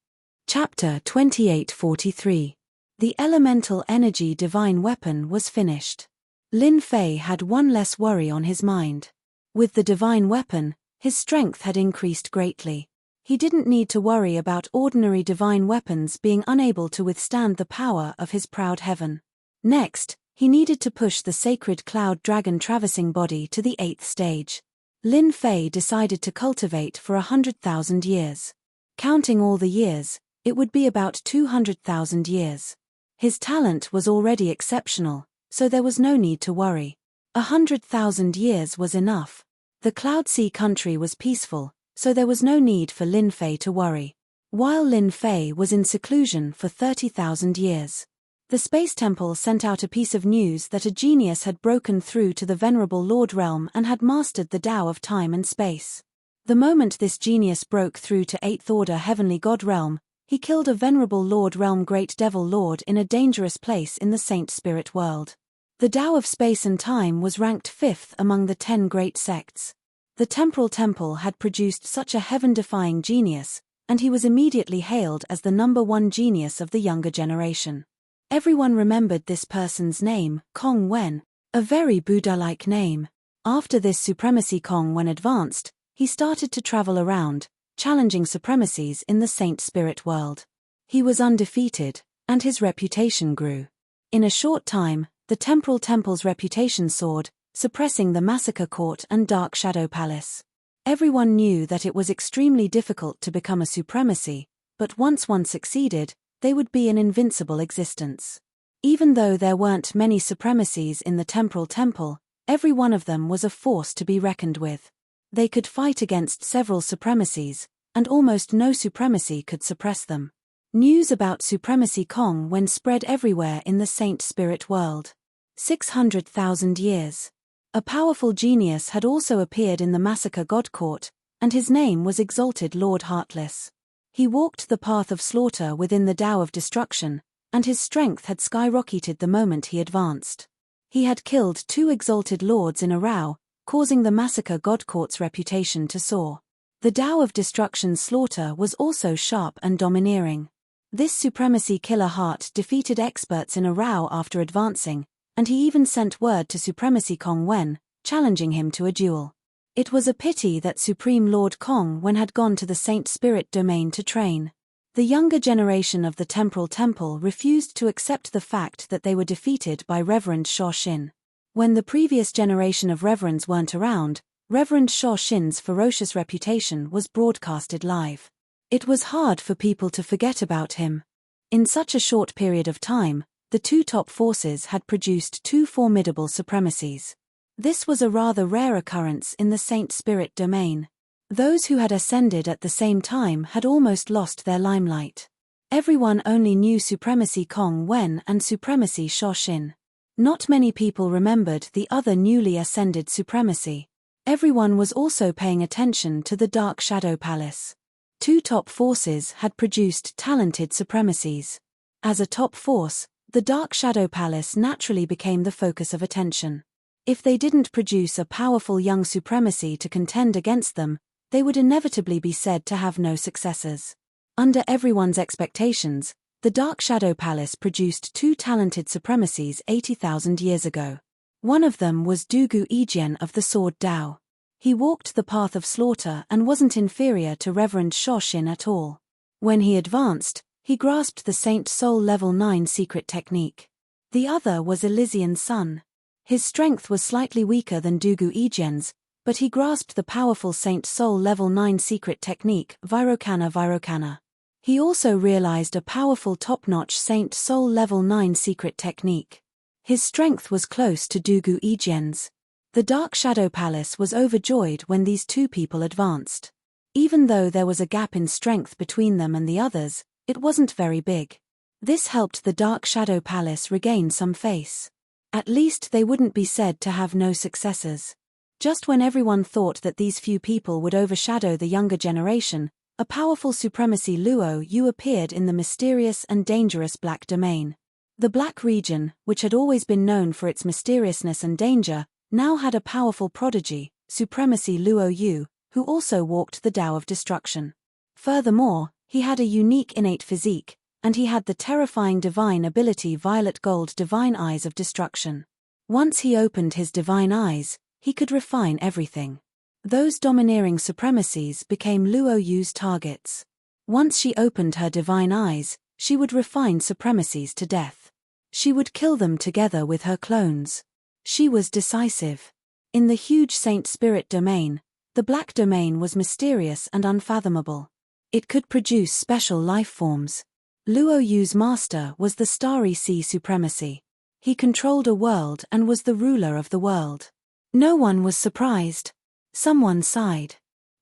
Chapter 2843. The elemental energy divine weapon was finished. Lin Fei had one less worry on his mind. With the divine weapon, his strength had increased greatly. He didn't need to worry about ordinary divine weapons being unable to withstand the power of his proud heaven. Next, he needed to push the sacred cloud dragon traversing body to the 8th stage. Lin Fei decided to cultivate for 100,000 years. Counting all the years, it would be about 200,000 years. His talent was already exceptional, so there was no need to worry. 100,000 years was enough. The Cloud Sea country was peaceful, so there was no need for Lin Fei to worry. While Lin Fei was in seclusion for 30,000 years. The Space Temple sent out a piece of news that a genius had broken through to the Venerable Lord Realm and had mastered the Tao of time and space. The moment this genius broke through to 8th Order Heavenly God realm, he killed a venerable Lord Realm Great Devil Lord in a dangerous place in the Saint Spirit world. The Tao of Space and Time was ranked 5th among the 10 great sects. The Temporal Temple had produced such a heaven-defying genius, and he was immediately hailed as the #1 genius of the younger generation. Everyone remembered this person's name, Kong Wen, a very Buddha-like name. After this supremacy, Kong Wen advanced, he started to travel around, challenging supremacies in the Saint Spirit world. He was undefeated, and his reputation grew. In a short time, the Temporal Temple's reputation soared, suppressing the Massacre Court and Dark Shadow Palace. Everyone knew that it was extremely difficult to become a supremacy, but once one succeeded, they would be an invincible existence. Even though there weren't many supremacies in the Temporal Temple, every one of them was a force to be reckoned with. They could fight against several supremacies, and almost no supremacy could suppress them. News about supremacy Kong Wen spread everywhere in the Saint Spirit world. 600,000 years. A powerful genius had also appeared in the Massacre God Court, and his name was Exalted Lord Heartless. He walked the path of slaughter within the Tao of Destruction, and his strength had skyrocketed the moment he advanced. He had killed 2 Exalted Lords in a row, causing the Massacre God Court's reputation to soar. The Tao of Destruction's slaughter was also sharp and domineering. This supremacy killer heart defeated experts in a row after advancing, and he even sent word to Supremacy Kong Wen, challenging him to a duel. It was a pity that Supreme Lord Kong Wen had gone to the Saint Spirit domain to train. The younger generation of the Temporal Temple refused to accept the fact that they were defeated by Reverend Sho Xin. When the previous generation of Reverends weren't around, Reverend Sho Xin's ferocious reputation was broadcasted live. It was hard for people to forget about him. In such a short period of time, the 2 top forces had produced 2 formidable supremacies. This was a rather rare occurrence in the Saint Spirit domain. Those who had ascended at the same time had almost lost their limelight. Everyone only knew Supremacy Kong Wen and Supremacy Sho Xin. Not many people remembered the other newly ascended supremacy. Everyone was also paying attention to the Dark Shadow Palace. 2 top forces had produced talented supremacies. As a top force, the Dark Shadow Palace naturally became the focus of attention. If they didn't produce a powerful young supremacy to contend against them, they would inevitably be said to have no successors. Under everyone's expectations, the Dark Shadow Palace produced 2 talented supremacies 80,000 years ago. One of them was Dugu Yijian of the Sword Tao. He walked the path of slaughter and wasn't inferior to Reverend Sho Xin at all. When he advanced, he grasped the Saint Soul Level 9 secret technique. The other was Elysian's son. His strength was slightly weaker than Dugu Yijian's, but he grasped the powerful Saint Soul Level 9 secret technique, Virokana. He also realized a powerful top-notch Saint Soul Level 9 secret technique. His strength was close to Dugu Yijian's. The Dark Shadow Palace was overjoyed when these 2 people advanced. Even though there was a gap in strength between them and the others, it wasn't very big. This helped the Dark Shadow Palace regain some face. At least they wouldn't be said to have no successors. Just when everyone thought that these few people would overshadow the younger generation, a powerful supremacy Luo Yu appeared in the mysterious and dangerous Black Domain. The Black region, which had always been known for its mysteriousness and danger, now had a powerful prodigy, Supremacy Luo Yu, who also walked the Tao of Destruction. Furthermore, he had a unique innate physique, and he had the terrifying divine ability Violet Gold Divine Eyes of Destruction. Once he opened his divine eyes, he could refine everything. Those domineering supremacies became Luo Yu's targets. Once she opened her divine eyes, she would refine supremacies to death. She would kill them together with her clones. She was decisive. In the huge Saint Spirit domain, the Black Domain was mysterious and unfathomable. It could produce special life forms. Luo Yu's master was the Starry Sea Supremacy. He controlled a world and was the ruler of the world. No one was surprised. Someone sighed.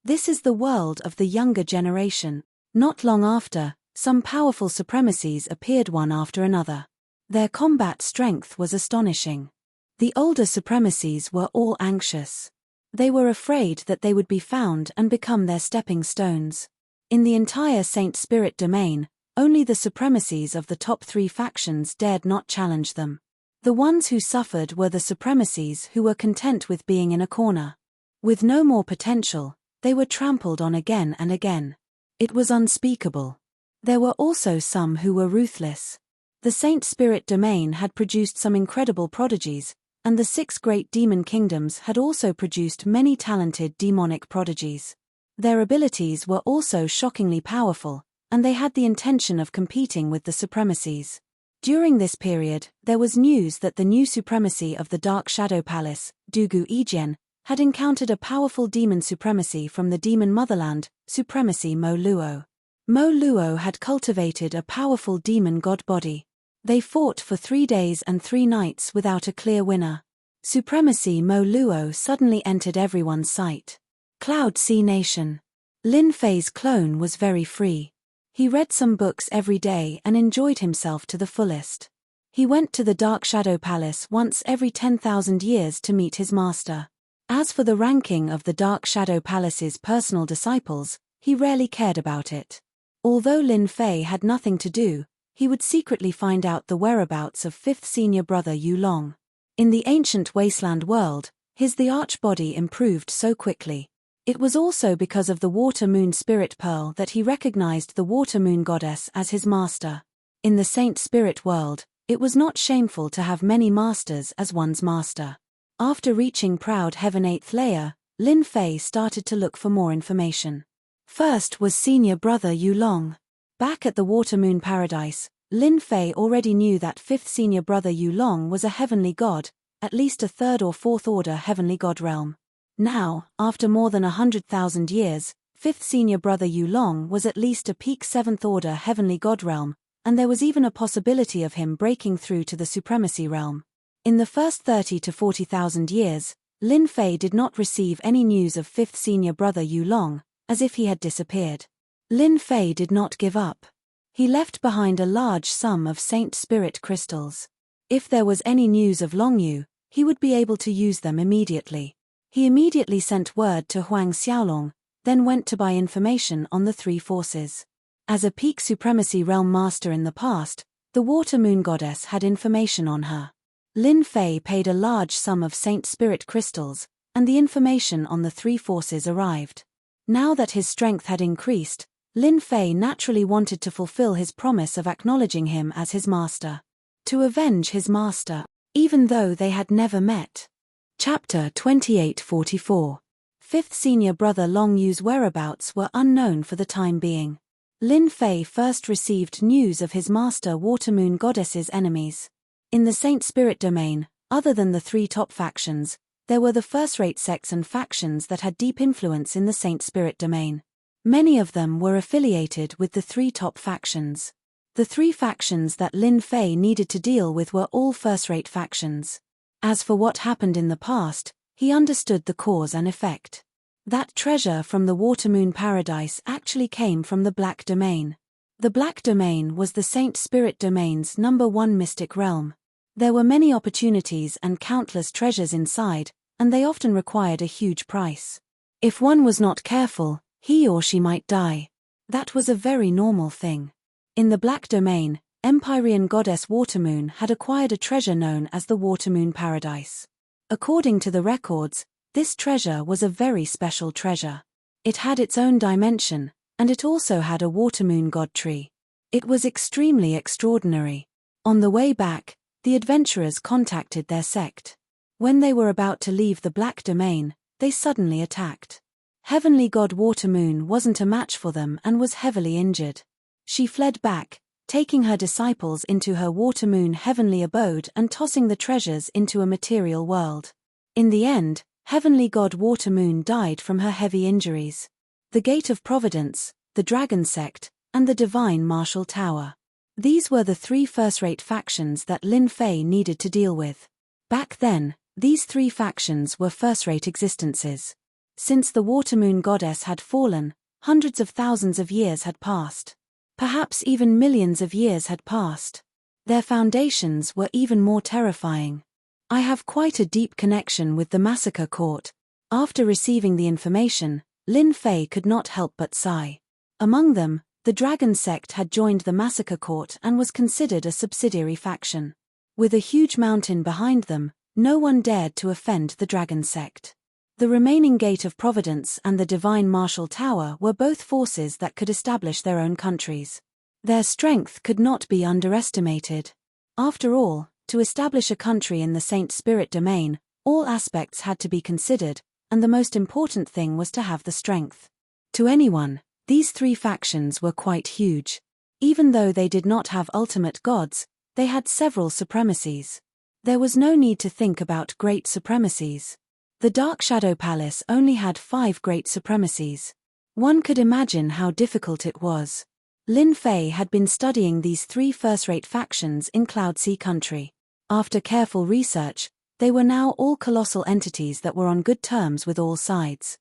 This is the world of the younger generation. Not long after, some powerful supremacies appeared one after another. Their combat strength was astonishing. The older supremacies were all anxious. They were afraid that they would be found and become their stepping stones. In the entire Saint Spirit domain, only the supremacies of the top 3 factions dared not challenge them. The ones who suffered were the supremacies who were content with being in a corner. With no more potential, they were trampled on again and again. It was unspeakable. There were also some who were ruthless. The Saint Spirit domain had produced some incredible prodigies, and the 6 great demon kingdoms had also produced many talented demonic prodigies. Their abilities were also shockingly powerful, and they had the intention of competing with the supremacies. During this period, there was news that the new supremacy of the Dark Shadow Palace, Dugu Ijien, had encountered a powerful demon supremacy from the demon motherland, Supremacy Mo Luo. Mo Luo had cultivated a powerful demon god body. They fought for 3 days and 3 nights without a clear winner. Supremacy Mo Luo suddenly entered everyone's sight. Cloud Sea Nation. Lin Fei's clone was very free. He read some books every day and enjoyed himself to the fullest. He went to the Dark Shadow Palace once every 10,000 years to meet his master. As for the ranking of the Dark Shadow Palace's personal disciples, he rarely cared about it. Although Lin Fei had nothing to do, he would secretly find out the whereabouts of 5th senior brother Yu Long. In the ancient wasteland world, the arch-body improved so quickly. It was also because of the Water Moon Spirit Pearl that he recognized the Water Moon Goddess as his master. In the Saint Spirit world, it was not shameful to have many masters as one's master. After reaching Proud Heaven 8th layer, Lin Fei started to look for more information. First was senior brother Yu Long. Back at the Water Moon Paradise, Lin Fei already knew that 5th senior brother Yu Long was a heavenly god, at least a 3rd or 4th order heavenly god realm. Now, after more than 100,000 years, 5th senior brother Yu Long was at least a peak 7th order heavenly god realm, and there was even a possibility of him breaking through to the supremacy realm. In the first 30 to 40,000 years, Lin Fei did not receive any news of 5th senior brother Yu Long, as if he had disappeared. Lin Fei did not give up. He left behind a large sum of Saint Spirit crystals. If there was any news of Long Yu, he would be able to use them immediately. He immediately sent word to Huang Xiaolong, then went to buy information on the 3 forces. As a peak supremacy realm master in the past, the Water Moon Goddess had information on her. Lin Fei paid a large sum of Saint Spirit crystals, and the information on the 3 forces arrived. Now that his strength had increased, Lin Fei naturally wanted to fulfill his promise of acknowledging him as his master. To avenge his master, even though they had never met. Chapter 2844. 5th senior brother Long Yu's whereabouts were unknown for the time being. Lin Fei first received news of his master Water Moon Goddess's enemies. In the Saint Spirit domain, other than the 3 top factions, there were the first-rate sects and factions that had deep influence in the Saint Spirit domain. Many of them were affiliated with the 3 top factions. The 3 factions that Lin Fei needed to deal with were all first-rate factions. As for what happened in the past, he understood the cause and effect. That treasure from the Water Moon Paradise actually came from the Black Domain. The Black Domain was the Saint Spirit domain's #1 mystic realm. There were many opportunities and countless treasures inside, and they often required a huge price. If one was not careful, he or she might die. That was a very normal thing. In the Black Domain, Empyrean goddess Watermoon had acquired a treasure known as the Watermoon Paradise. According to the records, this treasure was a very special treasure. It had its own dimension, and it also had a Watermoon god tree. It was extremely extraordinary. On the way back, the adventurers contacted their sect. When they were about to leave the Black Domain, they suddenly attacked. Heavenly god Watermoon wasn't a match for them and was heavily injured. She fled back, taking her disciples into her Watermoon heavenly abode and tossing the treasures into a material world. In the end, heavenly god Watermoon died from her heavy injuries. The Gate of Providence, the Dragon Sect, and the Divine Martial Tower. These were the 3 first-rate factions that Lin Fei needed to deal with. Back then, these 3 factions were first-rate existences. Since the Watermoon goddess had fallen, hundreds of thousands of years had passed. Perhaps even millions of years had passed. Their foundations were even more terrifying. I have quite a deep connection with the massacre court. After receiving the information, Lin Fei could not help but sigh. Among them, the Dragon sect had joined the massacre court and was considered a subsidiary faction. With a huge mountain behind them, no one dared to offend the Dragon sect. The remaining Gate of Providence and the Divine Martial Tower were both forces that could establish their own countries. Their strength could not be underestimated. After all, to establish a country in the Saint Spirit domain, all aspects had to be considered, and the most important thing was to have the strength. To anyone, these three factions were quite huge. Even though they did not have ultimate gods, they had several supremacies. There was no need to think about great supremacies. The Dark Shadow Palace only had 5 great supremacies. One could imagine how difficult it was. Lin Fei had been studying these 3 first-rate factions in Cloud Sea Country. After careful research, they were now all colossal entities that were on good terms with all sides.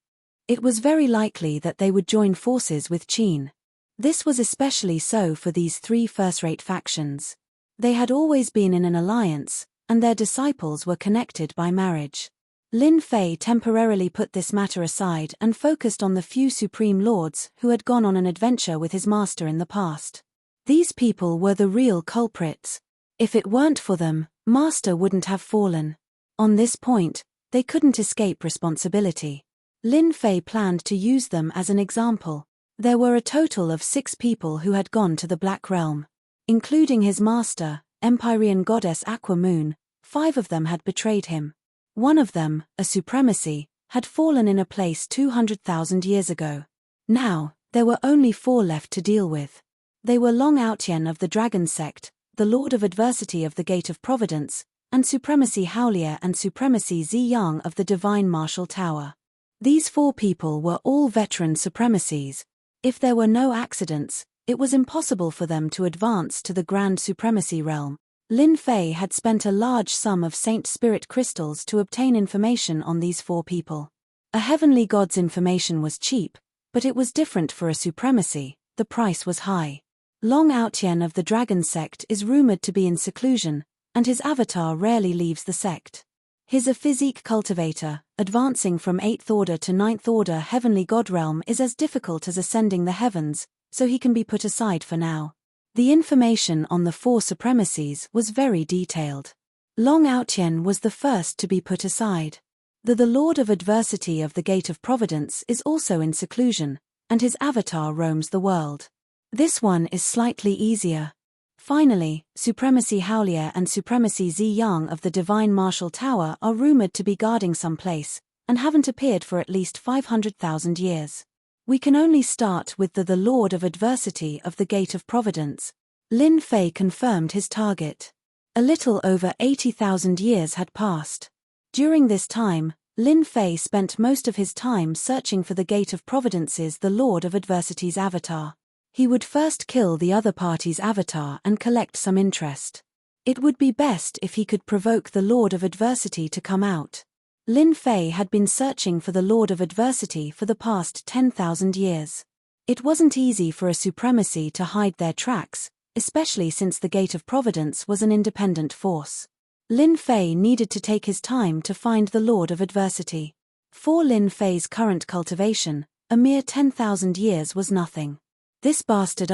It was very likely that they would join forces with Qin. This was especially so for these 3 first-rate factions. They had always been in an alliance, and their disciples were connected by marriage. Lin Fei temporarily put this matter aside and focused on the few supreme lords who had gone on an adventure with his master in the past. These people were the real culprits. If it weren't for them, Master wouldn't have fallen. On this point, they couldn't escape responsibility. Lin Fei planned to use them as an example. There were a total of 6 people who had gone to the Black Realm. Including his master, Empyrean goddess Aqua Moon, 5 of them had betrayed him. One of them, a supremacy, had fallen in a place 200,000 years ago. Now, there were only 4 left to deal with. They were Long Outyen of the Dragon sect, the Lord of Adversity of the Gate of Providence, and Supremacy Howlier and Supremacy Ziyang of the Divine Martial Tower. These 4 people were all veteran supremacies. If there were no accidents, it was impossible for them to advance to the Grand Supremacy realm. Lin Fei had spent a large sum of Saint Spirit crystals to obtain information on these 4 people. A heavenly god's information was cheap, but it was different for a supremacy. The price was high. Long Outyen of the Dragon sect is rumored to be in seclusion, and his avatar rarely leaves the sect. His a physique cultivator, advancing from 8th order to 9th order heavenly god realm is as difficult as ascending the heavens, so he can be put aside for now. The information on the 4 supremacies was very detailed. Long Outyen was the first to be put aside. The Lord of Adversity of the Gate of Providence is also in seclusion, and his avatar roams the world. This one is slightly easier. Finally, Supremacy Howlier and Supremacy Ziyang of the Divine Martial Tower are rumored to be guarding some place, and haven't appeared for at least 500,000 years. We can only start with the Lord of Adversity of the Gate of Providence. Lin Fei confirmed his target. A little over 80,000 years had passed. During this time, Lin Fei spent most of his time searching for the Gate of Providence's the Lord of Adversity's avatar. He would first kill the other party's avatar and collect some interest. It would be best if he could provoke the Lord of Adversity to come out. Lin Fei had been searching for the Lord of Adversity for the past 10,000 years. It wasn't easy for a supremacy to hide their tracks, especially since the Gate of Providence was an independent force. Lin Fei needed to take his time to find the Lord of Adversity. For Lin Fei's current cultivation, a mere 10,000 years was nothing. This bastard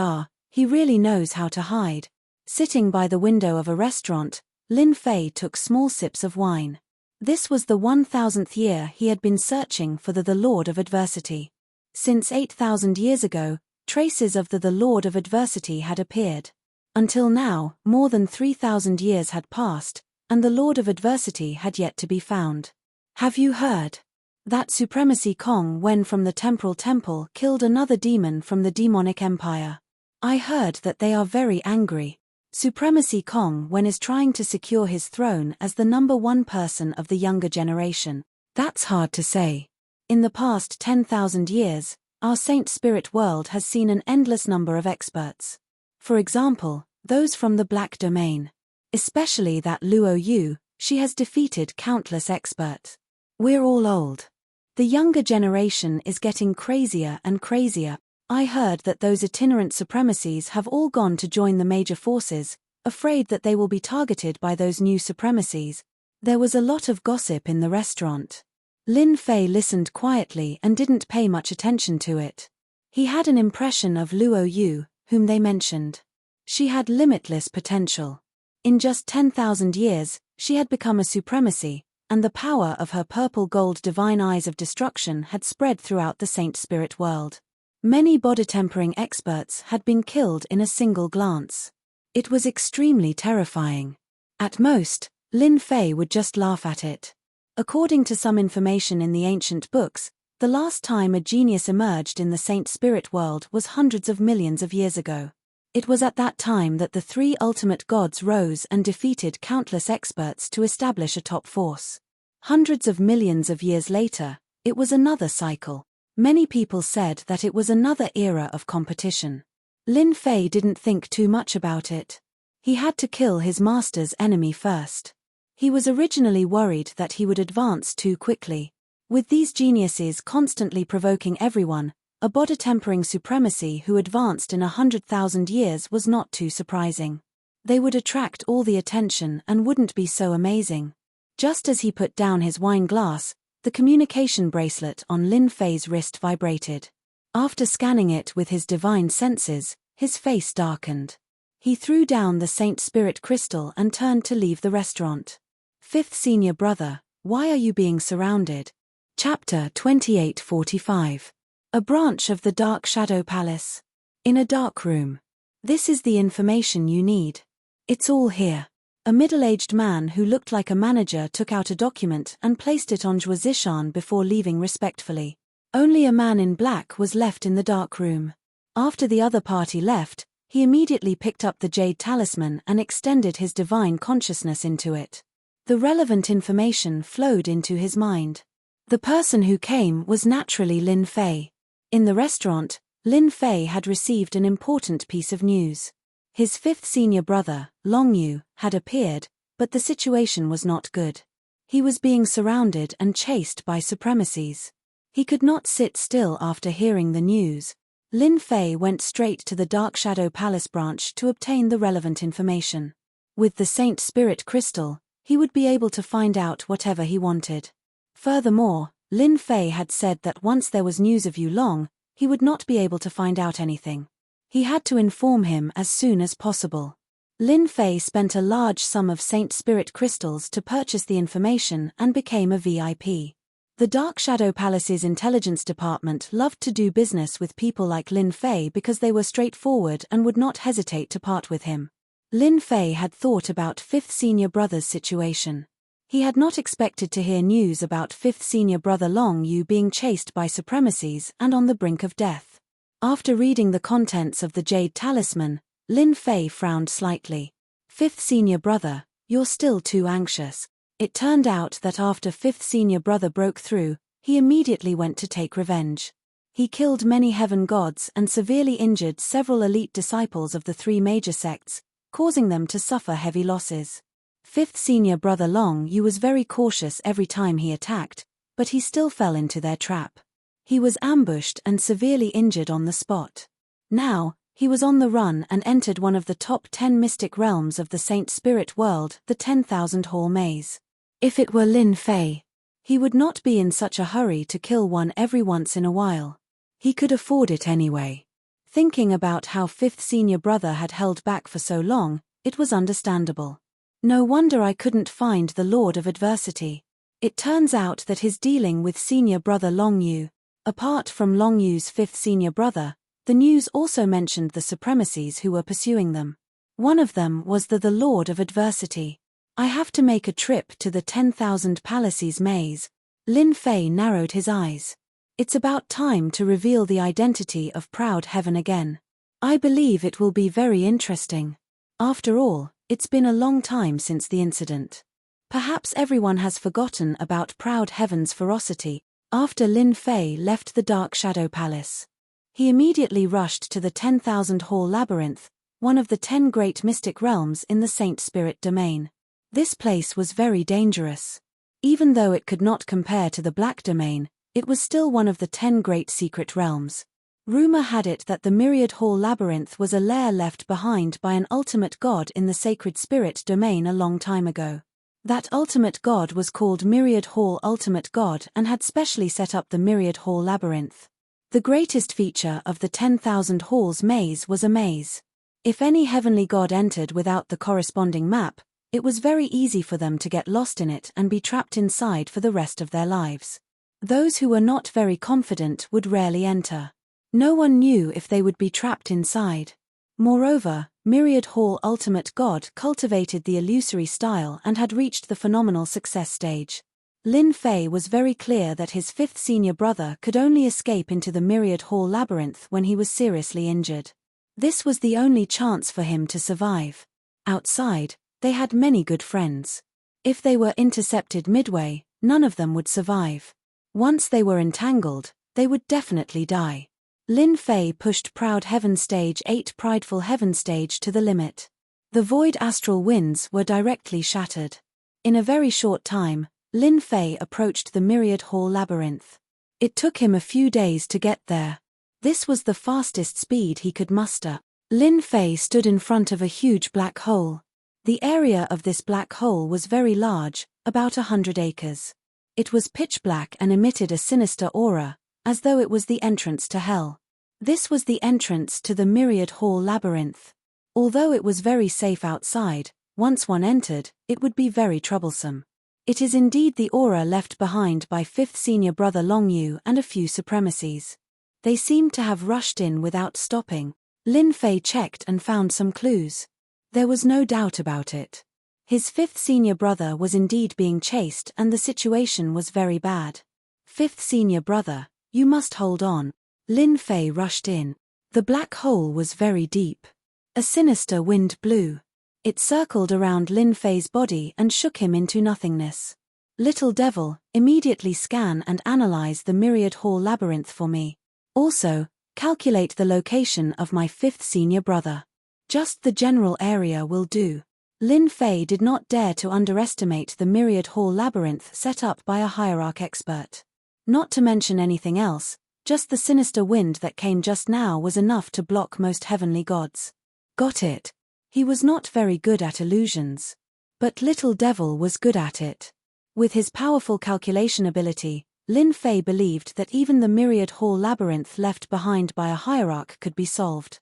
he really knows how to hide. Sitting by the window of a restaurant, Lin Fei took small sips of wine. This was the 1000th year he had been searching for the Lord of Adversity. Since 8,000 years ago, traces of the Lord of Adversity had appeared. Until now, more than 3,000 years had passed, and the Lord of Adversity had yet to be found. Have you heard? That Supremacy Kong Wen from the Temporal Temple killed another demon from the Demonic Empire. I heard that they are very angry. Supremacy Kong Wen is trying to secure his throne as the number 1 person of the younger generation. That's hard to say. In the past 10,000 years, our Saint Spirit world has seen an endless number of experts. For example, those from the Black Domain. Especially that Luo Yu, she has defeated countless experts. We're all old. The younger generation is getting crazier and crazier. I heard that those itinerant supremacies have all gone to join the major forces, afraid that they will be targeted by those new supremacies. There was a lot of gossip in the restaurant. Lin Fei listened quietly and didn't pay much attention to it. He had an impression of Luo Yu, whom they mentioned. She had limitless potential. In just 10,000 years, she had become a supremacy, and the power of her purple-gold divine eyes of destruction had spread throughout the saint spirit world. Many body-tempering experts had been killed in a single glance. It was extremely terrifying. At most, Lin Fei would just laugh at it. According to some information in the ancient books, the last time a genius emerged in the saint spirit world was hundreds of millions of years ago. It was at that time that the three ultimate gods rose and defeated countless experts to establish a top force. Hundreds of millions of years later, it was another cycle. Many people said that it was another era of competition. Lin Fei didn't think too much about it. He had to kill his master's enemy first. He was originally worried that he would advance too quickly. With these geniuses constantly provoking everyone, a body-tempering supremacy who advanced in 100,000 years was not too surprising. They would attract all the attention and wouldn't be so amazing. Just as he put down his wine glass, the communication bracelet on Lin Fei's wrist vibrated. After scanning it with his divine senses, his face darkened. He threw down the Saint Spirit crystal and turned to leave the restaurant. Fifth senior brother, why are you being surrounded? Chapter 2845. A branch of the Dark Shadow Palace. In a dark room. This is the information you need. It's all here. A middle-aged man who looked like a manager took out a document and placed it on Zhuo Zishan before leaving respectfully. Only a man in black was left in the dark room. After the other party left, he immediately picked up the jade talisman and extended his divine consciousness into it. The relevant information flowed into his mind. The person who came was naturally Lin Fei. In the restaurant, Lin Fei had received an important piece of news. His fifth senior brother, Long Yu, had appeared, but the situation was not good. He was being surrounded and chased by supremacies. He could not sit still after hearing the news. Lin Fei went straight to the Dark Shadow Palace branch to obtain the relevant information. With the Saint Spirit crystal, he would be able to find out whatever he wanted. Furthermore, Lin Fei had said that once there was news of Yu Long, he would not be able to find out anything. He had to inform him as soon as possible. Lin Fei spent a large sum of Saint Spirit crystals to purchase the information and became a VIP. The Dark Shadow Palace's intelligence department loved to do business with people like Lin Fei because they were straightforward and would not hesitate to part with him. Lin Fei had thought about fifth senior brother's situation. He had not expected to hear news about fifth senior brother Long Yu being chased by supremacies and on the brink of death. After reading the contents of the jade talisman, Lin Fei frowned slightly. Fifth senior brother, you're still too anxious. It turned out that after fifth senior brother broke through, he immediately went to take revenge. He killed many heaven gods and severely injured several elite disciples of the three major sects, causing them to suffer heavy losses. Fifth senior brother Long Yu was very cautious every time he attacked, but he still fell into their trap. He was ambushed and severely injured on the spot. Now, he was on the run and entered one of the top 10 mystic realms of the Saint Spirit world, the 10,000 Hall Maze. If it were Lin Fei, he would not be in such a hurry to kill one every once in a while. He could afford it anyway. Thinking about how fifth senior brother had held back for so long, it was understandable. No wonder I couldn't find the Lord of Adversity. It turns out that his dealing with senior brother Long Yu, apart from Long Yu's fifth senior brother, the news also mentioned the supremacies who were pursuing them. One of them was the Lord of Adversity. I have to make a trip to the 10,000 Palaces maze. Lin Fei narrowed his eyes. It's about time to reveal the identity of Proud Heaven again. I believe it will be very interesting. After all, it's been a long time since the incident. Perhaps everyone has forgotten about Proud Heaven's ferocity after Lin Fei left the Dark Shadow Palace. He immediately rushed to the 10,000 Hall Labyrinth, one of the 10 great mystic realms in the Saint Spirit domain. This place was very dangerous. Even though it could not compare to the Black Domain, it was still one of the 10 great secret realms. Rumor had it that the Myriad Hall Labyrinth was a lair left behind by an ultimate god in the Sacred Spirit domain a long time ago. That ultimate god was called Myriad Hall Ultimate God and had specially set up the Myriad Hall Labyrinth. The greatest feature of the 10,000 Halls maze was a maze. If any heavenly god entered without the corresponding map, it was very easy for them to get lost in it and be trapped inside for the rest of their lives. Those who were not very confident would rarely enter. No one knew if they would be trapped inside. Moreover, Myriad Hall Ultimate God cultivated the illusory style and had reached the phenomenal success stage. Lin Fei was very clear that his fifth senior brother could only escape into the Myriad Hall Labyrinth when he was seriously injured. This was the only chance for him to survive. Outside, they had many good friends. If they were intercepted midway, none of them would survive. Once they were entangled, they would definitely die. Lin Fei pushed Proud Heaven Stage 8 Prideful Heaven Stage to the limit. The void astral winds were directly shattered. In a very short time, Lin Fei approached the Myriad Hall Labyrinth. It took him a few days to get there. This was the fastest speed he could muster. Lin Fei stood in front of a huge black hole. The area of this black hole was very large, about 100 acres. It was pitch black and emitted a sinister aura, as though it was the entrance to hell. This was the entrance to the Myriad Hall Labyrinth. Although it was very safe outside, once one entered, it would be very troublesome. It is indeed the aura left behind by fifth senior brother Long Yu and a few supremacies. They seemed to have rushed in without stopping. Lin Fei checked and found some clues. There was no doubt about it. His fifth senior brother was indeed being chased and the situation was very bad. Fifth senior brother, you must hold on. Lin Fei rushed in. The black hole was very deep. A sinister wind blew. It circled around Lin Fei's body and shook him into nothingness. Little devil, immediately scan and analyze the Myriad Hall Labyrinth for me. Also, calculate the location of my fifth senior brother. Just the general area will do. Lin Fei did not dare to underestimate the Myriad Hall Labyrinth set up by a hierarch expert. Not to mention anything else, just the sinister wind that came just now was enough to block most heavenly gods. Got it. He was not very good at illusions. But Little Devil was good at it. With his powerful calculation ability, Lin Fei believed that even the Myriad Hall Labyrinth left behind by a hierarch could be solved.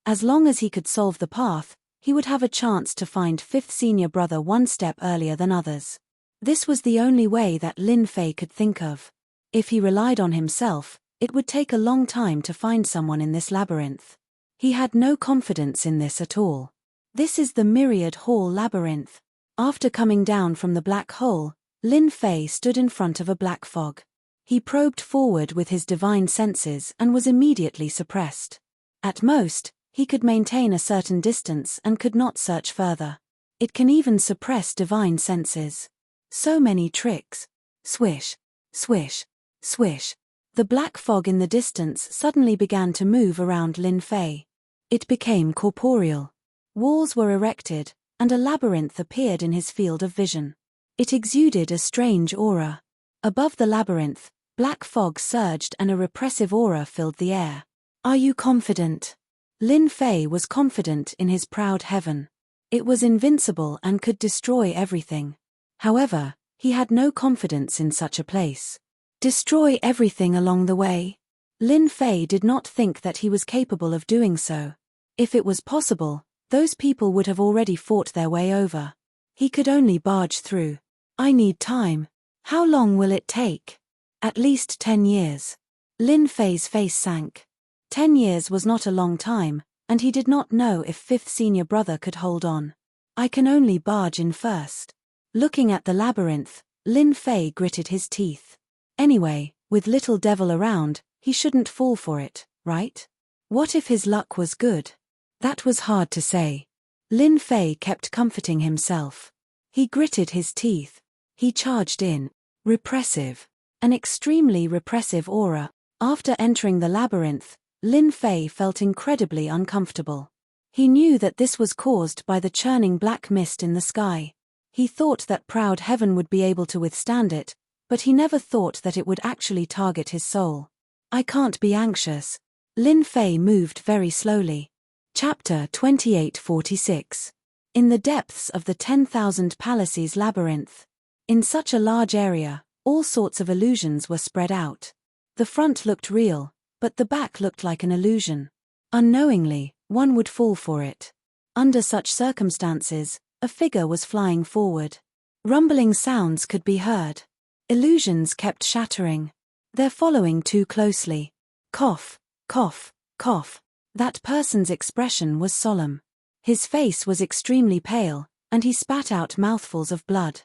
As long as he could solve the path, he would have a chance to find fifth senior brother one step earlier than others. This was the only way that Lin Fei could think of. If he relied on himself, it would take a long time to find someone in this labyrinth. He had no confidence in this at all. This is the Myriad Hall Labyrinth. After coming down from the black hole, Lin Fei stood in front of a black fog. He probed forward with his divine senses and was immediately suppressed. At most, he could maintain a certain distance and could not search further. It can even suppress divine senses. So many tricks. Swish, swish, swish. The black fog in the distance suddenly began to move around Lin Fei. It became corporeal. Walls were erected, and a labyrinth appeared in his field of vision. It exuded a strange aura. Above the labyrinth, black fog surged and a repressive aura filled the air. Are you confident? Lin Fei was confident in his proud heaven. It was invincible and could destroy everything. However, he had no confidence in such a place. Destroy everything along the way? Lin Fei did not think that he was capable of doing so. If it was possible, those people would have already fought their way over. He could only barge through. I need time. How long will it take? At least 10 years. Lin Fei's face sank. 10 years was not a long time, and he did not know if fifth senior brother could hold on. I can only barge in first. Looking at the labyrinth, Lin Fei gritted his teeth. Anyway, with Little Devil around, he shouldn't fall for it, right? What if his luck was good? That was hard to say. Lin Fei kept comforting himself. He gritted his teeth. He charged in. Repressive. An extremely repressive aura. After entering the labyrinth, Lin Fei felt incredibly uncomfortable. He knew that this was caused by the churning black mist in the sky. He thought that proud heaven would be able to withstand it, but he never thought that it would actually target his soul. I can't be anxious. Lin Fei moved very slowly. Chapter 2846. in the depths of the 10,000 Palaces labyrinth. In such a large area, all sorts of illusions were spread out. The front looked real, but the back looked like an illusion. Unknowingly, one would fall for it. Under such circumstances, a figure was flying forward. Rumbling sounds could be heard. Illusions kept shattering. They're following too closely. Cough, cough, cough. That person's expression was solemn. His face was extremely pale, and he spat out mouthfuls of blood.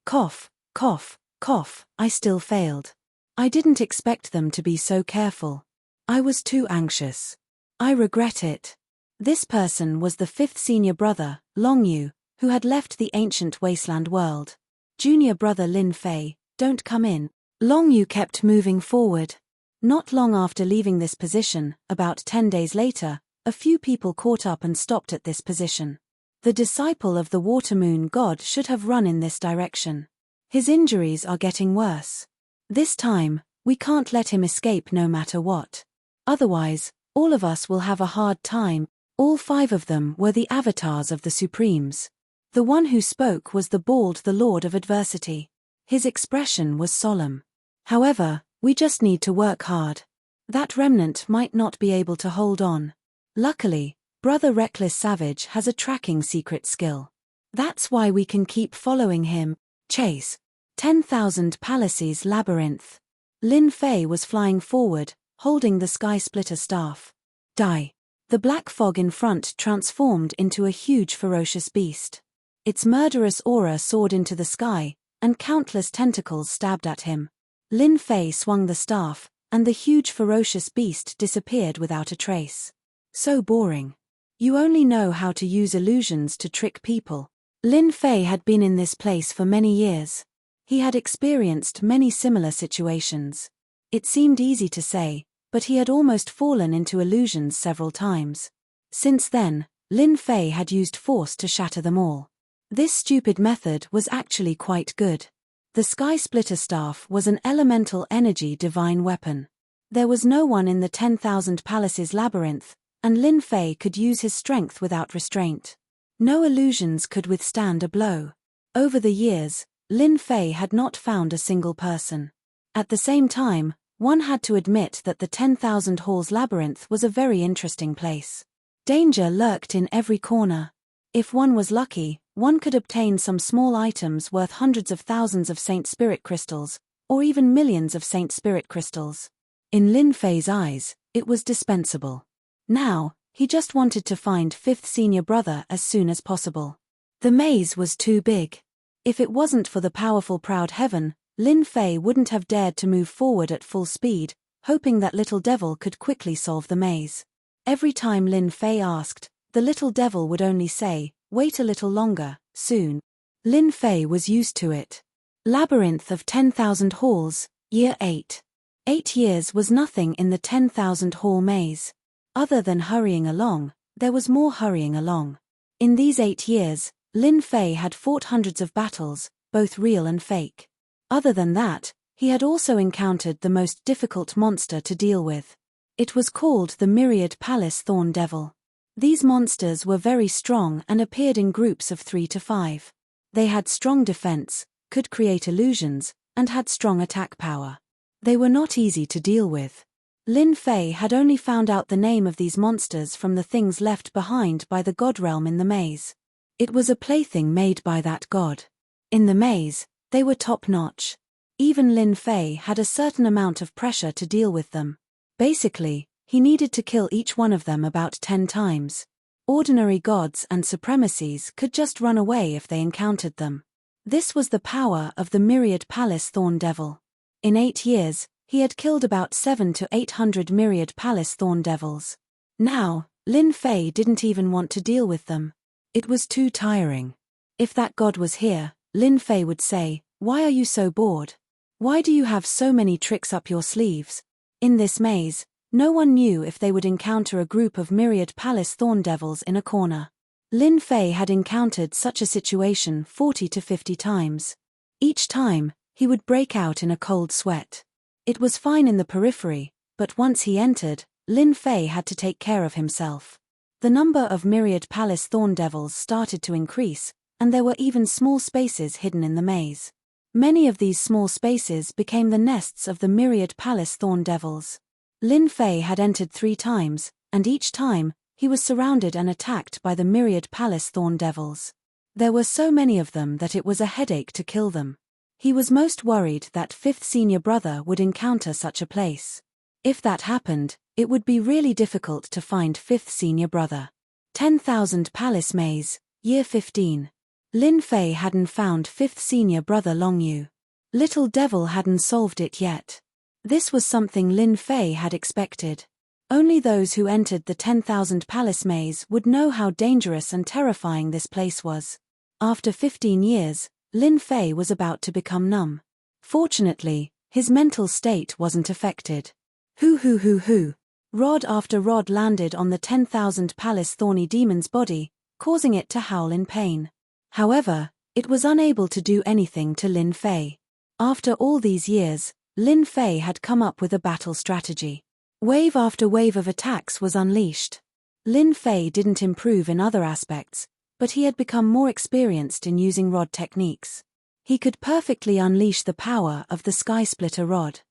Cough, cough, cough. I still failed. I didn't expect them to be so careful. I was too anxious. I regret it. This person was the fifth senior brother, Long Yu, who had left the ancient wasteland world. Junior brother Lin Fei, don't come in. Long Yu kept moving forward. Not long after leaving this position, about 10 days later, a few people caught up and stopped at this position. The disciple of the water moon god should have run in this direction. His injuries are getting worse. This time, we can't let him escape no matter what. Otherwise, all of us will have a hard time. All 5 of them were the avatars of the Supremes. The one who spoke was the bald Lord of Adversity. His expression was solemn. However, we just need to work hard. That remnant might not be able to hold on. Luckily, Brother Reckless Savage has a tracking secret skill. That's why we can keep following him. Chase. 10,000 Palaces labyrinth. Lin Fei was flying forward, holding the Sky Splitter staff. Die. The black fog in front transformed into a huge ferocious beast. Its murderous aura soared into the sky, and countless tentacles stabbed at him. Lin Fei swung the staff, and the huge ferocious beast disappeared without a trace. So boring. You only know how to use illusions to trick people. Lin Fei had been in this place for many years. He had experienced many similar situations. It seemed easy to say, but he had almost fallen into illusions several times. Since then, Lin Fei had used force to shatter them all. This stupid method was actually quite good. The Sky Splitter staff was an elemental energy divine weapon. There was no one in the 10,000 Palaces labyrinth, and Lin Fei could use his strength without restraint. No illusions could withstand a blow. Over the years, Lin Fei had not found a single person. At the same time, one had to admit that the 10,000 Halls labyrinth was a very interesting place. Danger lurked in every corner. If one was lucky, one could obtain some small items worth hundreds of thousands of Saint Spirit crystals, or even millions of Saint Spirit crystals. In Lin Fei's eyes, it was dispensable. Now, he just wanted to find fifth senior brother as soon as possible. The maze was too big. If it wasn't for the powerful proud heaven, Lin Fei wouldn't have dared to move forward at full speed, hoping that little devil could quickly solve the maze. Every time Lin Fei asked, the little devil would only say, "Wait a little longer, soon." Lin Fei was used to it. Labyrinth of 10,000 Halls, Year 8. 8 years was nothing in the 10,000 Hall maze. Other than hurrying along, there was more hurrying along. In these 8 years, Lin Fei had fought hundreds of battles, both real and fake. Other than that, he had also encountered the most difficult monster to deal with. It was called the Myriad Palace Thorn Devil. These monsters were very strong and appeared in groups of 3 to 5. They had strong defense, could create illusions, and had strong attack power. They were not easy to deal with. Lin Fei had only found out the name of these monsters from the things left behind by the god realm in the maze. It was a plaything made by that god. In the maze, they were top-notch. Even Lin Fei had a certain amount of pressure to deal with them. Basically, he needed to kill each one of them about 10 times. Ordinary gods and supremacies could just run away if they encountered them. This was the power of the Myriad Palace Thorn Devil. In 8 years, he had killed about 700 to 800 Myriad Palace Thorn Devils. Now, Lin Fei didn't even want to deal with them. It was too tiring. If that god was here, Lin Fei would say, "Why are you so bored? Why do you have so many tricks up your sleeves?" In this maze, no one knew if they would encounter a group of Myriad Palace Thorn Devils in a corner. Lin Fei had encountered such a situation 40 to 50 times. Each time, he would break out in a cold sweat. It was fine in the periphery, but once he entered, Lin Fei had to take care of himself. The number of myriad palace thorn devils started to increase, and there were even small spaces hidden in the maze. Many of these small spaces became the nests of the myriad palace thorn devils. Lin Fei had entered 3 times, and each time, he was surrounded and attacked by the myriad palace thorn devils. There were so many of them that it was a headache to kill them. He was most worried that 5th senior brother would encounter such a place. If that happened, it would be really difficult to find 5th senior brother. 10,000 Palace Maze, Year 15. Lin Fei hadn't found 5th senior brother Long Yu. Little Devil hadn't solved it yet. This was something Lin Fei had expected. Only those who entered the 10,000 Palace Maze would know how dangerous and terrifying this place was. After 15 years, Lin Fei was about to become numb. Fortunately, his mental state wasn't affected. Hoo. Rod after rod landed on the 10,000 Palace Thorny Demon's body, causing it to howl in pain. However, it was unable to do anything to Lin Fei. After all these years, Lin Fei had come up with a battle strategy. Wave after wave of attacks was unleashed. Lin Fei didn't improve in other aspects, but he had become more experienced in using rod techniques. He could perfectly unleash the power of the Sky Splitter rod.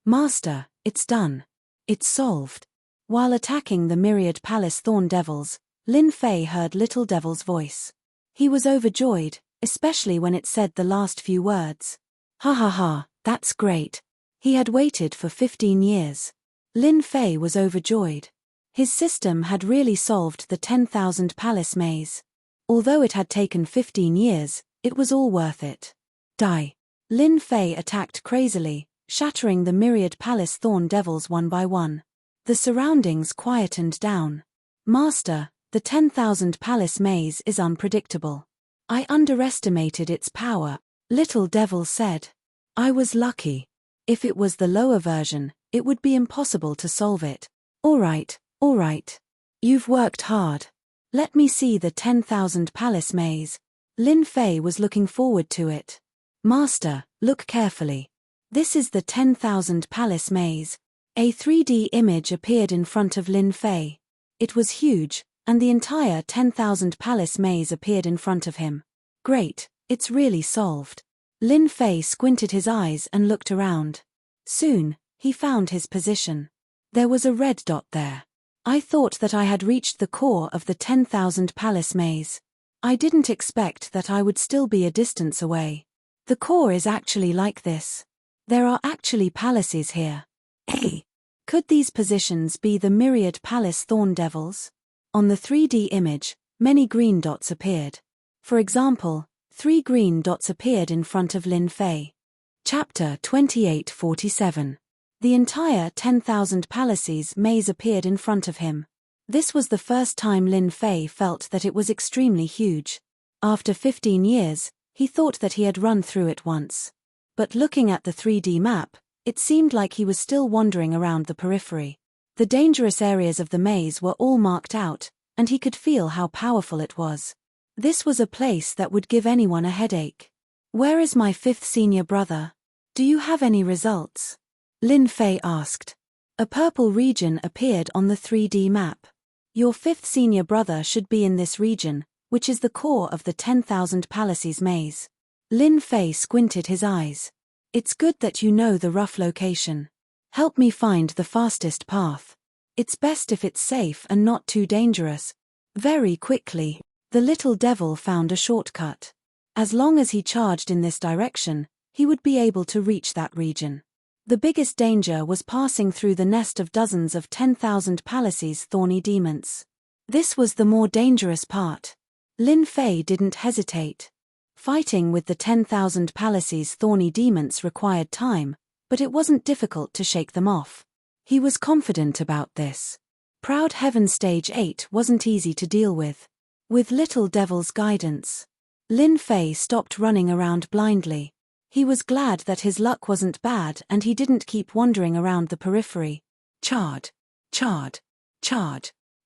Master, it's done. It's solved. While attacking the myriad palace thorn devils, Lin Fei heard Little Devil's voice. He was overjoyed, especially when it said the last few words. Ha, that's great. He had waited for 15 years. Lin Fei was overjoyed. His system had really solved the 10,000 Palace Maze. Although it had taken 15 years, it was all worth it. Die. Lin Fei attacked crazily, shattering the myriad palace thorn devils one by one. The surroundings quietened down. Master, the 10,000 Palace Maze is unpredictable. I underestimated its power, Little Devil said. I was lucky. If it was the lower version, it would be impossible to solve it. All right. You've worked hard. Let me see the 10,000 Palace Maze. Lin Fei was looking forward to it. Master, look carefully. This is the 10,000 Palace Maze. A 3D image appeared in front of Lin Fei. It was huge, and the entire 10,000 Palace Maze appeared in front of him. Great, it's really solved. Lin Fei squinted his eyes and looked around. Soon, he found his position. There was a red dot there. I thought that I had reached the core of the 10,000 Palace Maze. I didn't expect that I would still be a distance away. The core is actually like this. There are actually palaces here. Hey! Could these positions be the myriad palace thorn devils? On the 3D image, many green dots appeared. For example, 3 green dots appeared in front of Lin Fei. Chapter 2847. The entire 10,000 Palaces Maze appeared in front of him. This was the first time Lin Fei felt that it was extremely huge. After 15 years, he thought that he had run through it once. But looking at the 3D map, it seemed like he was still wandering around the periphery. The dangerous areas of the maze were all marked out, and he could feel how powerful it was. This was a place that would give anyone a headache. Where is my 5th senior brother? Do you have any results? Lin Fei asked. A purple region appeared on the 3D map. Your 5th senior brother should be in this region, which is the core of the 10,000 Palaces Maze. Lin Fei squinted his eyes. It's good that you know the rough location. Help me find the fastest path. It's best if it's safe and not too dangerous. Very quickly, the little devil found a shortcut. As long as he charged in this direction, he would be able to reach that region. The biggest danger was passing through the nest of dozens of 10,000 Palaces thorny demons. This was the more dangerous part. Lin Fei didn't hesitate. Fighting with the 10,000 Palaces thorny demons required time, but it wasn't difficult to shake them off. He was confident about this. Proud Heaven Stage 8 wasn't easy to deal with. With Little Devil's guidance, Lin Fei stopped running around blindly. He was glad that his luck wasn't bad and he didn't keep wandering around the periphery. Chard.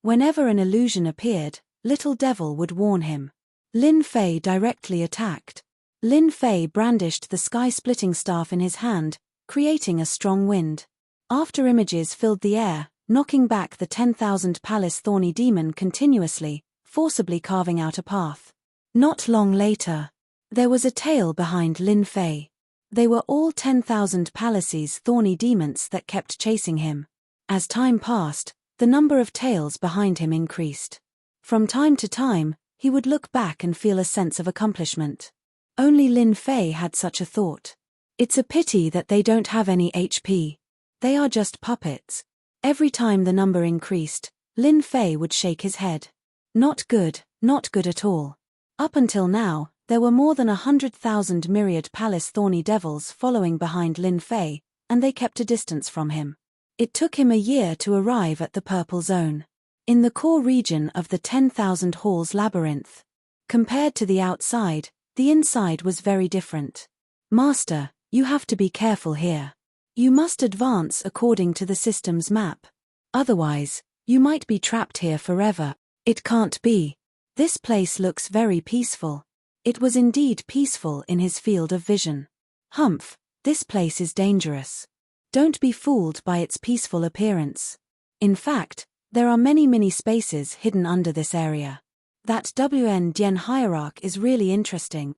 Whenever an illusion appeared, Little Devil would warn him. Lin Fei directly attacked. Lin Fei brandished the sky-splitting staff in his hand, creating a strong wind. After images filled the air, knocking back the 10,000 palace thorny demon continuously, forcibly carving out a path. Not long later, there was a tail behind Lin Fei. They were all 10,000 palaces thorny demons that kept chasing him. As time passed, the number of tails behind him increased. From time to time, he would look back and feel a sense of accomplishment. Only Lin Fei had such a thought. It's a pity that they don't have any HP. They are just puppets. Every time the number increased, Lin Fei would shake his head. Not good at all. Up until now, there were more than 100,000 myriad palace thorny devils following behind Lin Fei, and they kept a distance from him. It took him a year to arrive at the purple zone. In the core region of the 10,000 halls labyrinth. Compared to the outside, the inside was very different. Master, you have to be careful here. You must advance according to the system's map. Otherwise, you might be trapped here forever. It can't be. This place looks very peaceful. It was indeed peaceful in his field of vision. Humph, this place is dangerous. Don't be fooled by its peaceful appearance. In fact, there are many mini spaces hidden under this area. That WN Dien hierarch is really interesting.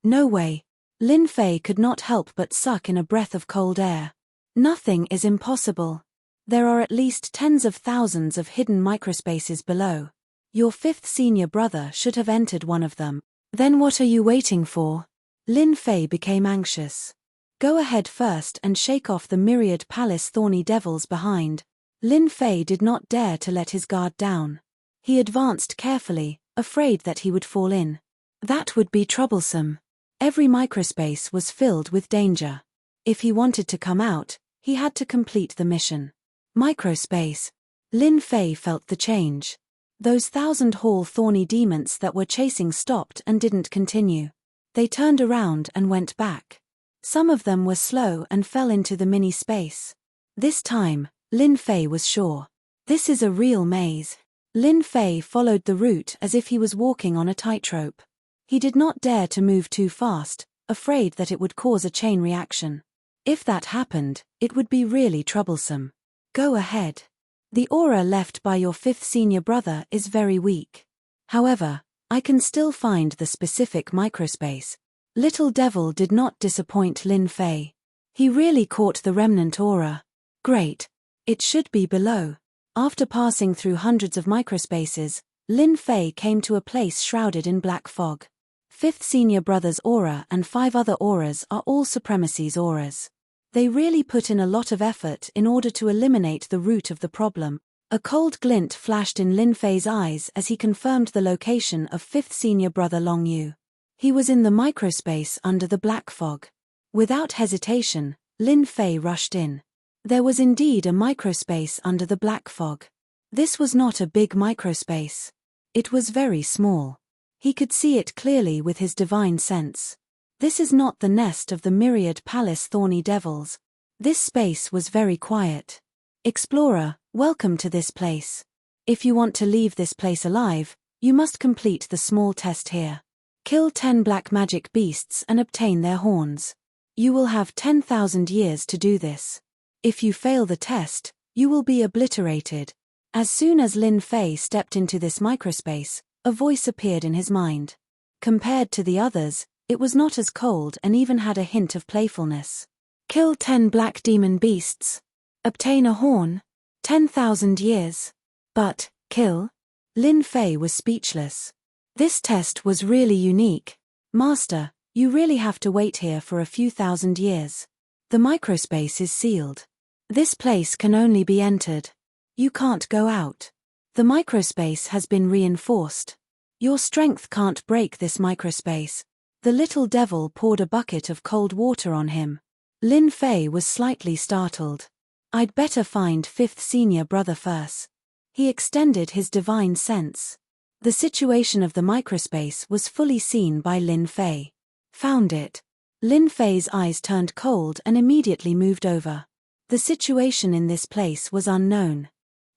No way. Lin Fei could not help but suck in a breath of cold air. Nothing is impossible. There are at least tens of thousands of hidden microspaces below. Your fifth senior brother should have entered one of them. Then what are you waiting for? Lin Fei became anxious. Go ahead first and shake off the myriad palace thorny devils behind. Lin Fei did not dare to let his guard down. He advanced carefully, afraid that he would fall in. That would be troublesome. Every microspace was filled with danger. If he wanted to come out, he had to complete the mission. Microspace. Lin Fei felt the change. Those 1,000 thorny demons that were chasing stopped and didn't continue. They turned around and went back. Some of them were slow and fell into the mini space. This time, Lin Fei was sure. This is a real maze. Lin Fei followed the route as if he was walking on a tightrope. He did not dare to move too fast, afraid that it would cause a chain reaction. If that happened, it would be really troublesome. Go ahead. The aura left by your fifth senior brother is very weak. However, I can still find the specific microspace. Little Devil did not disappoint Lin Fei. He really caught the remnant aura. Great. It should be below. After passing through hundreds of microspaces, Lin Fei came to a place shrouded in black fog. Fifth senior brother's aura and 5 other auras are all supremacy's auras. They really put in a lot of effort in order to eliminate the root of the problem. A cold glint flashed in Lin Fei's eyes as he confirmed the location of fifth senior brother Long Yu. He was in the microspace under the black fog. Without hesitation, Lin Fei rushed in. There was indeed a microspace under the black fog. This was not a big microspace. It was very small. He could see it clearly with his divine sense. This is not the nest of the myriad palace thorny devils. This space was very quiet. Explorer, welcome to this place. If you want to leave this place alive, you must complete the small test here. Kill 10 black magic beasts and obtain their horns. You will have 10,000 years to do this. If you fail the test, you will be obliterated. As soon as Lin Fei stepped into this microspace, a voice appeared in his mind. Compared to the others, it was not as cold and even had a hint of playfulness. Kill 10 black demon beasts. Obtain a horn. 10,000 years. But, kill? Lin Fei was speechless. This test was really unique. Master, you really have to wait here for a few thousand years. The microspace is sealed. This place can only be entered. You can't go out. The microspace has been reinforced. Your strength can't break this microspace. The little devil poured a bucket of cold water on him. Lin Fei was slightly startled. I'd better find fifth senior brother first. He extended his divine sense. The situation of the microspace was fully seen by Lin Fei. Found it. Lin Fei's eyes turned cold and immediately moved over. The situation in this place was unknown.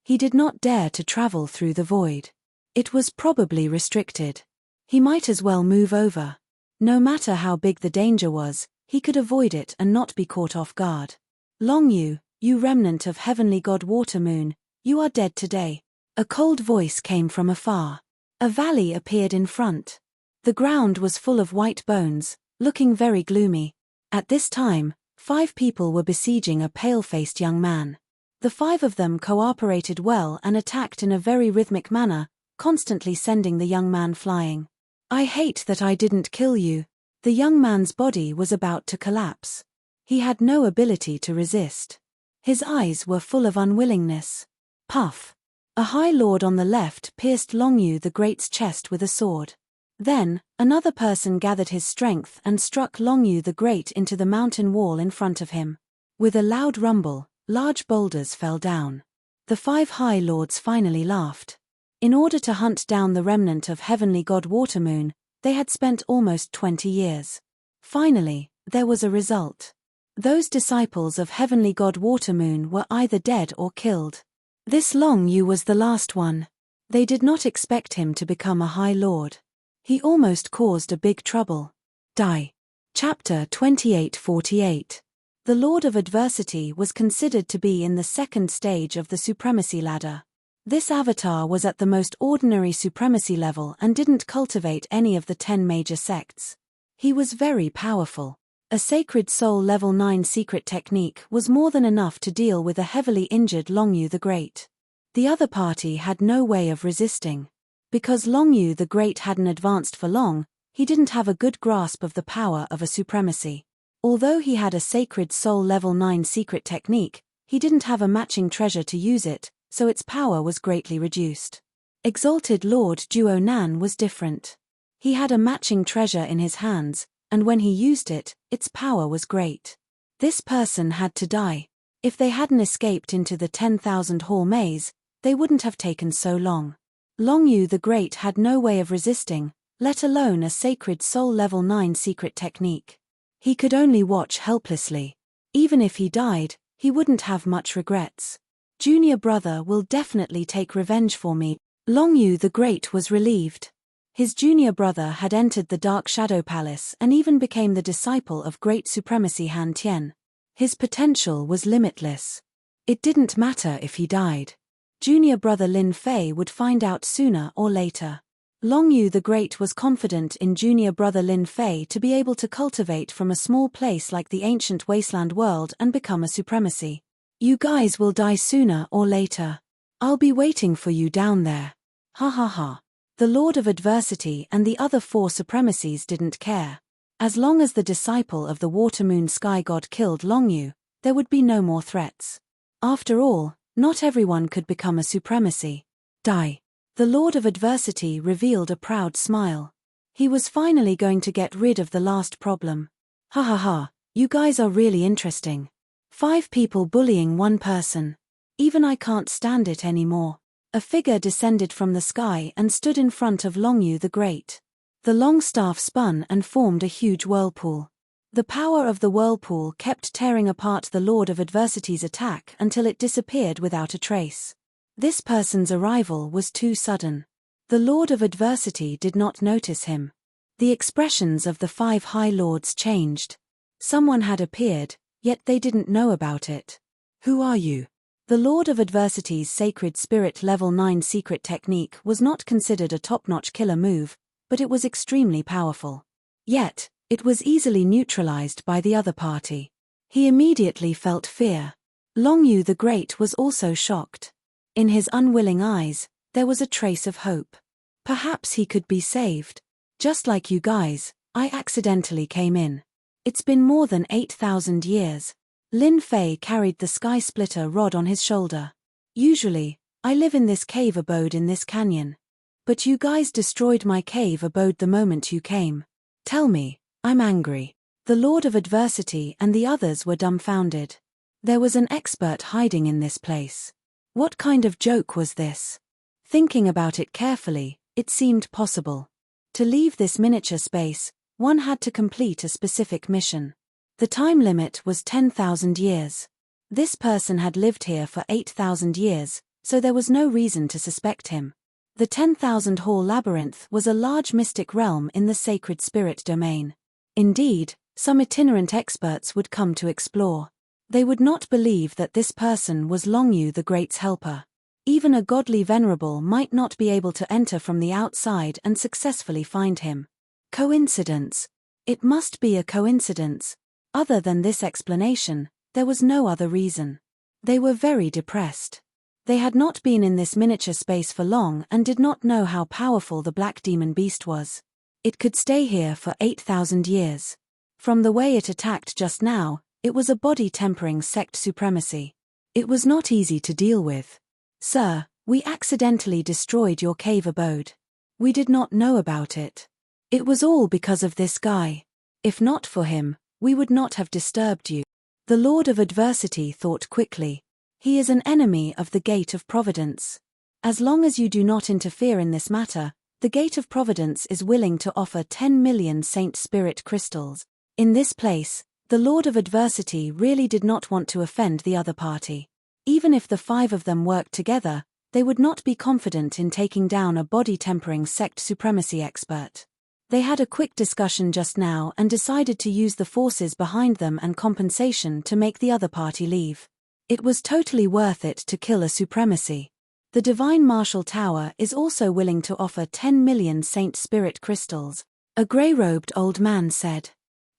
He did not dare to travel through the void. It was probably restricted. He might as well move over. No matter how big the danger was, he could avoid it and not be caught off guard. Long Yu, "You remnant of heavenly god Watermoon, you are dead today." A cold voice came from afar. A valley appeared in front. The ground was full of white bones, looking very gloomy. At this time, 5 people were besieging a pale-faced young man. The 5 of them cooperated well and attacked in a very rhythmic manner, constantly sending the young man flying. "I hate that I didn't kill you." The young man's body was about to collapse. He had no ability to resist. His eyes were full of unwillingness. Puff! A High Lord on the left pierced Longyu the Great's chest with a sword. Then, another person gathered his strength and struck Longyu the Great into the mountain wall in front of him. With a loud rumble, large boulders fell down. The 5 High Lords finally laughed. In order to hunt down the remnant of heavenly god Watermoon, they had spent almost 20 years. Finally, there was a result. Those disciples of heavenly god Watermoon were either dead or killed. This Longyu was the last one. They did not expect him to become a High Lord. He almost caused a big trouble. Die. Chapter 2848. The Lord of Adversity was considered to be in the second stage of the supremacy ladder. This avatar was at the most ordinary supremacy level and didn't cultivate any of the 10 major sects. He was very powerful. A Sacred Soul Level 9 secret technique was more than enough to deal with a heavily injured Longyu the Great. The other party had no way of resisting. Because Longyu the Great hadn't advanced for long, he didn't have a good grasp of the power of a supremacy. Although he had a Sacred Soul Level 9 secret technique, he didn't have a matching treasure to use it, so its power was greatly reduced. Exalted Lord Duo Nan was different. He had a matching treasure in his hands, and when he used it, its power was great. This person had to die. If they hadn't escaped into the 10,000 Hall maze, they wouldn't have taken so long. Longyu the Great had no way of resisting, let alone a Sacred Soul Level 9 secret technique. He could only watch helplessly. Even if he died, he wouldn't have much regrets. Junior brother will definitely take revenge for me. Longyu the Great was relieved. His junior brother had entered the Dark Shadow Palace and even became the disciple of Great Supremacy Han Tian. His potential was limitless. It didn't matter if he died. Junior brother Lin Fei would find out sooner or later. Longyu the Great was confident in junior brother Lin Fei to be able to cultivate from a small place like the ancient wasteland world and become a supremacy. "You guys will die sooner or later. I'll be waiting for you down there. Ha ha ha." The Lord of Adversity and the other 4 supremacies didn't care. As long as the disciple of the Watermoon Sky God killed Longyu, there would be no more threats. After all, not everyone could become a supremacy. Die. The Lord of Adversity revealed a proud smile. He was finally going to get rid of the last problem. Ha ha ha, you guys are really interesting. 5 people bullying 1 person. Even I can't stand it anymore. A figure descended from the sky and stood in front of Longyu the Great. The long staff spun and formed a huge whirlpool. The power of the whirlpool kept tearing apart the Lord of Adversity's attack until it disappeared without a trace. This person's arrival was too sudden. The Lord of Adversity did not notice him. The expressions of the 5 High Lords changed. Someone had appeared, yet they didn't know about it. "Who are you?" The Lord of Adversity's Sacred Spirit Level 9 secret technique was not considered a top-notch killer move, but it was extremely powerful. Yet, it was easily neutralized by the other party. He immediately felt fear. Longyu the Great was also shocked. In his unwilling eyes, there was a trace of hope. Perhaps he could be saved. "Just like you guys, I accidentally came in. It's been more than 8,000 years. Lin Fei carried the sky splitter rod on his shoulder. "Usually, I live in this cave abode in this canyon. But you guys destroyed my cave abode the moment you came. Tell me, I'm angry." The Lord of Adversity and the others were dumbfounded. There was an expert hiding in this place. What kind of joke was this? Thinking about it carefully, it seemed possible. To leave this miniature space, one had to complete a specific mission. The time limit was 10,000 years. This person had lived here for 8,000 years, so there was no reason to suspect him. The 10,000 Hall Labyrinth was a large mystic realm in the sacred spirit domain. Indeed, some itinerant experts would come to explore. They would not believe that this person was Longyu the Great's helper. Even a godly venerable might not be able to enter from the outside and successfully find him. Coincidence? It must be a coincidence. Other than this explanation, there was no other reason. They were very depressed. They had not been in this miniature space for long and did not know how powerful the black demon beast was. It could stay here for 8,000 years. From the way it attacked just now, it was a body-tempering sect supremacy. It was not easy to deal with. Sir, we accidentally destroyed your cave abode. We did not know about it. It was all because of this guy. If not for him, we would not have disturbed you. The Lord of Adversity thought quickly. He is an enemy of the Gate of Providence. As long as you do not interfere in this matter, the Gate of Providence is willing to offer 10 million Saint Spirit crystals. In this place, the Lord of Adversity really did not want to offend the other party. Even if the 5 of them worked together, they would not be confident in taking down a body-tempering sect supremacy expert. They had a quick discussion just now and decided to use the forces behind them and compensation to make the other party leave. It was totally worth it to kill a supremacy. The Divine Martial Tower is also willing to offer 10 million Saint Spirit crystals, a grey-robed old man said.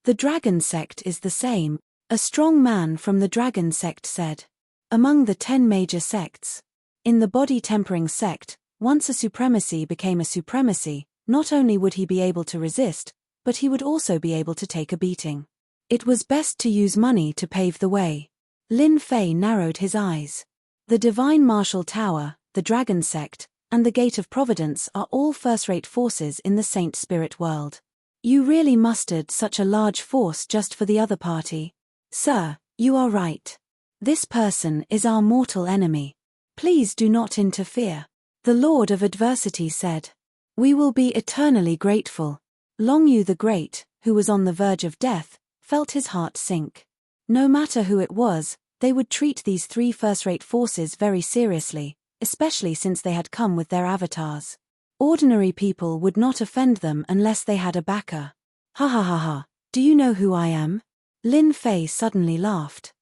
The Dragon Sect is the same, a strong man from the Dragon Sect said. Among the 10 major sects. In the body-tempering sect, once a supremacy became a supremacy, not only would he be able to resist, but he would also be able to take a beating. It was best to use money to pave the way. Lin Fei narrowed his eyes. The Divine Martial Tower, the Dragon Sect, and the Gate of Providence are all first-rate forces in the Saint Spirit world. You really mustered such a large force just for the other party. Sir, you are right. This person is our mortal enemy. Please do not interfere. The Lord of Adversity said. We will be eternally grateful. Longyu the Great, who was on the verge of death, felt his heart sink. No matter who it was, they would treat these 3 first-rate forces very seriously, especially since they had come with their avatars. Ordinary people would not offend them unless they had a backer. Ha ha ha ha, do you know who I am? Lin Fei suddenly laughed.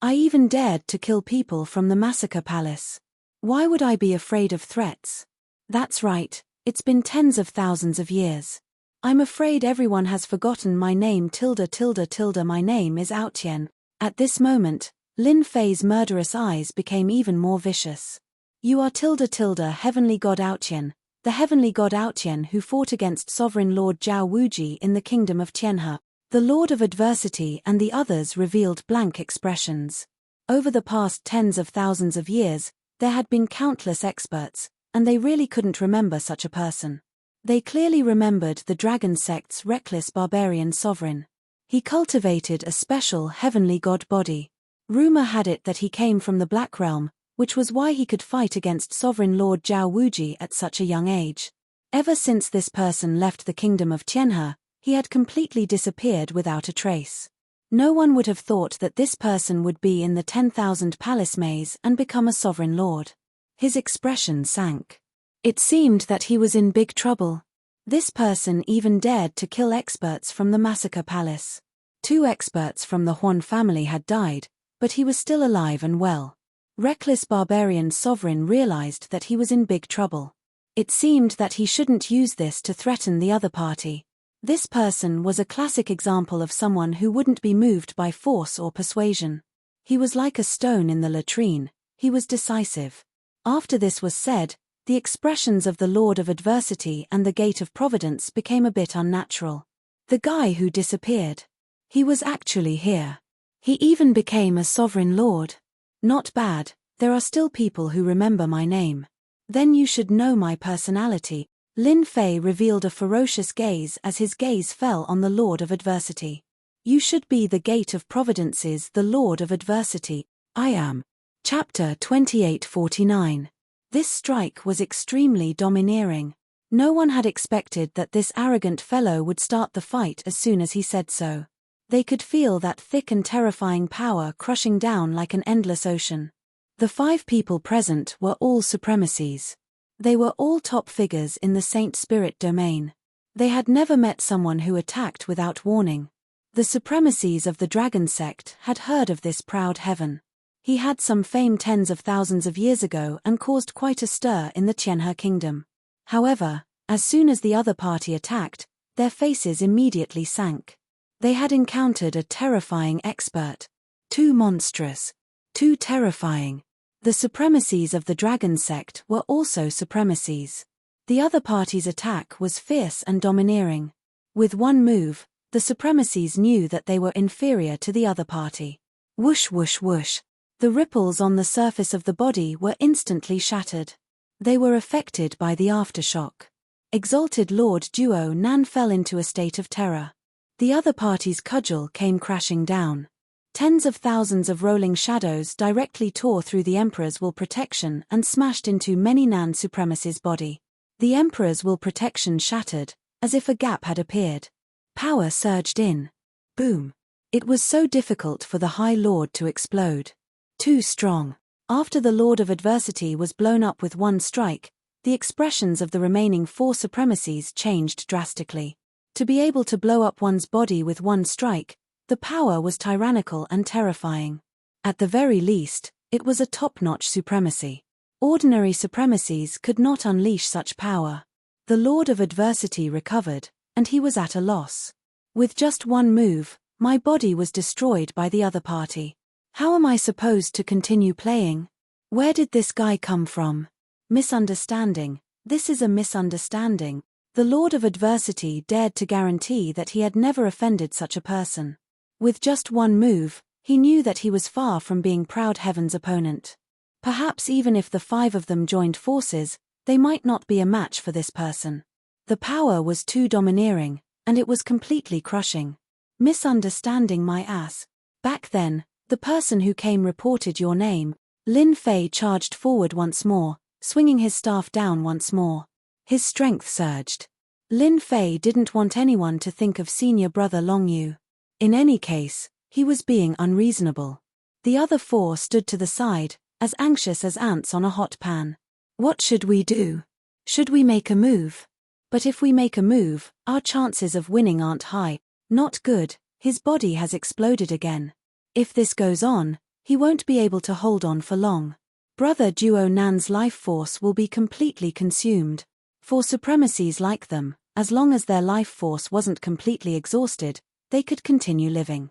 I even dared to kill people from the Massacre Palace. Why would I be afraid of threats? That's right, it's been tens of thousands of years. I'm afraid everyone has forgotten my name my name is Aotian. At this moment, Lin Fei's murderous eyes became even more vicious. You are Heavenly God Aotian, the Heavenly God Aotian who fought against Sovereign Lord Zhao Wuji in the Kingdom of Tianhe. The Lord of Adversity and the others revealed blank expressions. Over the past tens of thousands of years, there had been countless experts, and they really couldn't remember such a person. They clearly remembered the Dragon Sect's reckless barbarian sovereign. He cultivated a special heavenly god body. Rumor had it that he came from the Black Realm, which was why he could fight against Sovereign Lord Zhao Wuji at such a young age. Ever since this person left the Kingdom of Tianhe, he had completely disappeared without a trace. No one would have thought that this person would be in the 10,000 Palace Maze and become a sovereign lord. His expression sank. It seemed that he was in big trouble. This person even dared to kill experts from the Massacre Palace. 2 experts from the Huan family had died, but he was still alive and well. Reckless barbarian sovereign realized that he was in big trouble. It seemed that he shouldn't use this to threaten the other party. This person was a classic example of someone who wouldn't be moved by force or persuasion. He was like a stone in the latrine, he was decisive. After this was said, the expressions of the Lord of Adversity and the Gate of Providence became a bit unnatural. The guy who disappeared. He was actually here. He even became a sovereign lord. Not bad, there are still people who remember my name. Then you should know my personality. Lin Fei revealed a ferocious gaze as his gaze fell on the Lord of Adversity. You should be the Gate of Providence's the Lord of Adversity. I am. Chapter 2849. This strike was extremely domineering. No one had expected that this arrogant fellow would start the fight as soon as he said so. They could feel that thick and terrifying power crushing down like an endless ocean. The 5 people present were all supremacies. They were all top figures in the Saint Spirit domain. They had never met someone who attacked without warning. The supremacies of the dragon sect had heard of this proud heaven. He had some fame tens of thousands of years ago and caused quite a stir in the Tianhe kingdom. However, as soon as the other party attacked, their faces immediately sank. They had encountered a terrifying expert. Too monstrous. Too terrifying. The supremacies of the dragon sect were also supremacies. The other party's attack was fierce and domineering. With one move, the supremacies knew that they were inferior to the other party. Whoosh whoosh whoosh. The ripples on the surface of the body were instantly shattered. They were affected by the aftershock. Exalted Lord Duo Nan fell into a state of terror. The other party's cudgel came crashing down. Tens of thousands of rolling shadows directly tore through the Emperor's will protection and smashed into many Nan supremacy's body. The Emperor's will protection shattered, as if a gap had appeared. Power surged in. Boom. It was so difficult for the High Lord to explode. Too strong. After the Lord of Adversity was blown up with one strike, the expressions of the remaining four supremacies changed drastically. To be able to blow up one's body with one strike, the power was tyrannical and terrifying. At the very least, it was a top-notch supremacy. Ordinary supremacies could not unleash such power. The Lord of Adversity recovered, and he was at a loss. With just one move, my body was destroyed by the other party. How am I supposed to continue playing? Where did this guy come from? Misunderstanding. This is a misunderstanding. The Lord of Adversity dared to guarantee that he had never offended such a person. With just one move, he knew that he was far from being Proud Heaven's opponent. Perhaps even if the five of them joined forces, they might not be a match for this person. The power was too domineering, and it was completely crushing. Misunderstanding my ass. Back then, the person who came reported your name. Lin Fei charged forward once more, swinging his staff down once more. His strength surged. Lin Fei didn't want anyone to think of senior brother Long Yu. In any case, he was being unreasonable. The other four stood to the side, as anxious as ants on a hot pan. What should we do? Should we make a move? But if we make a move, our chances of winning aren't high. Not good, his body has exploded again. If this goes on, he won't be able to hold on for long. Brother Duo Nan's life force will be completely consumed. For supremacies like them, as long as their life force wasn't completely exhausted, they could continue living.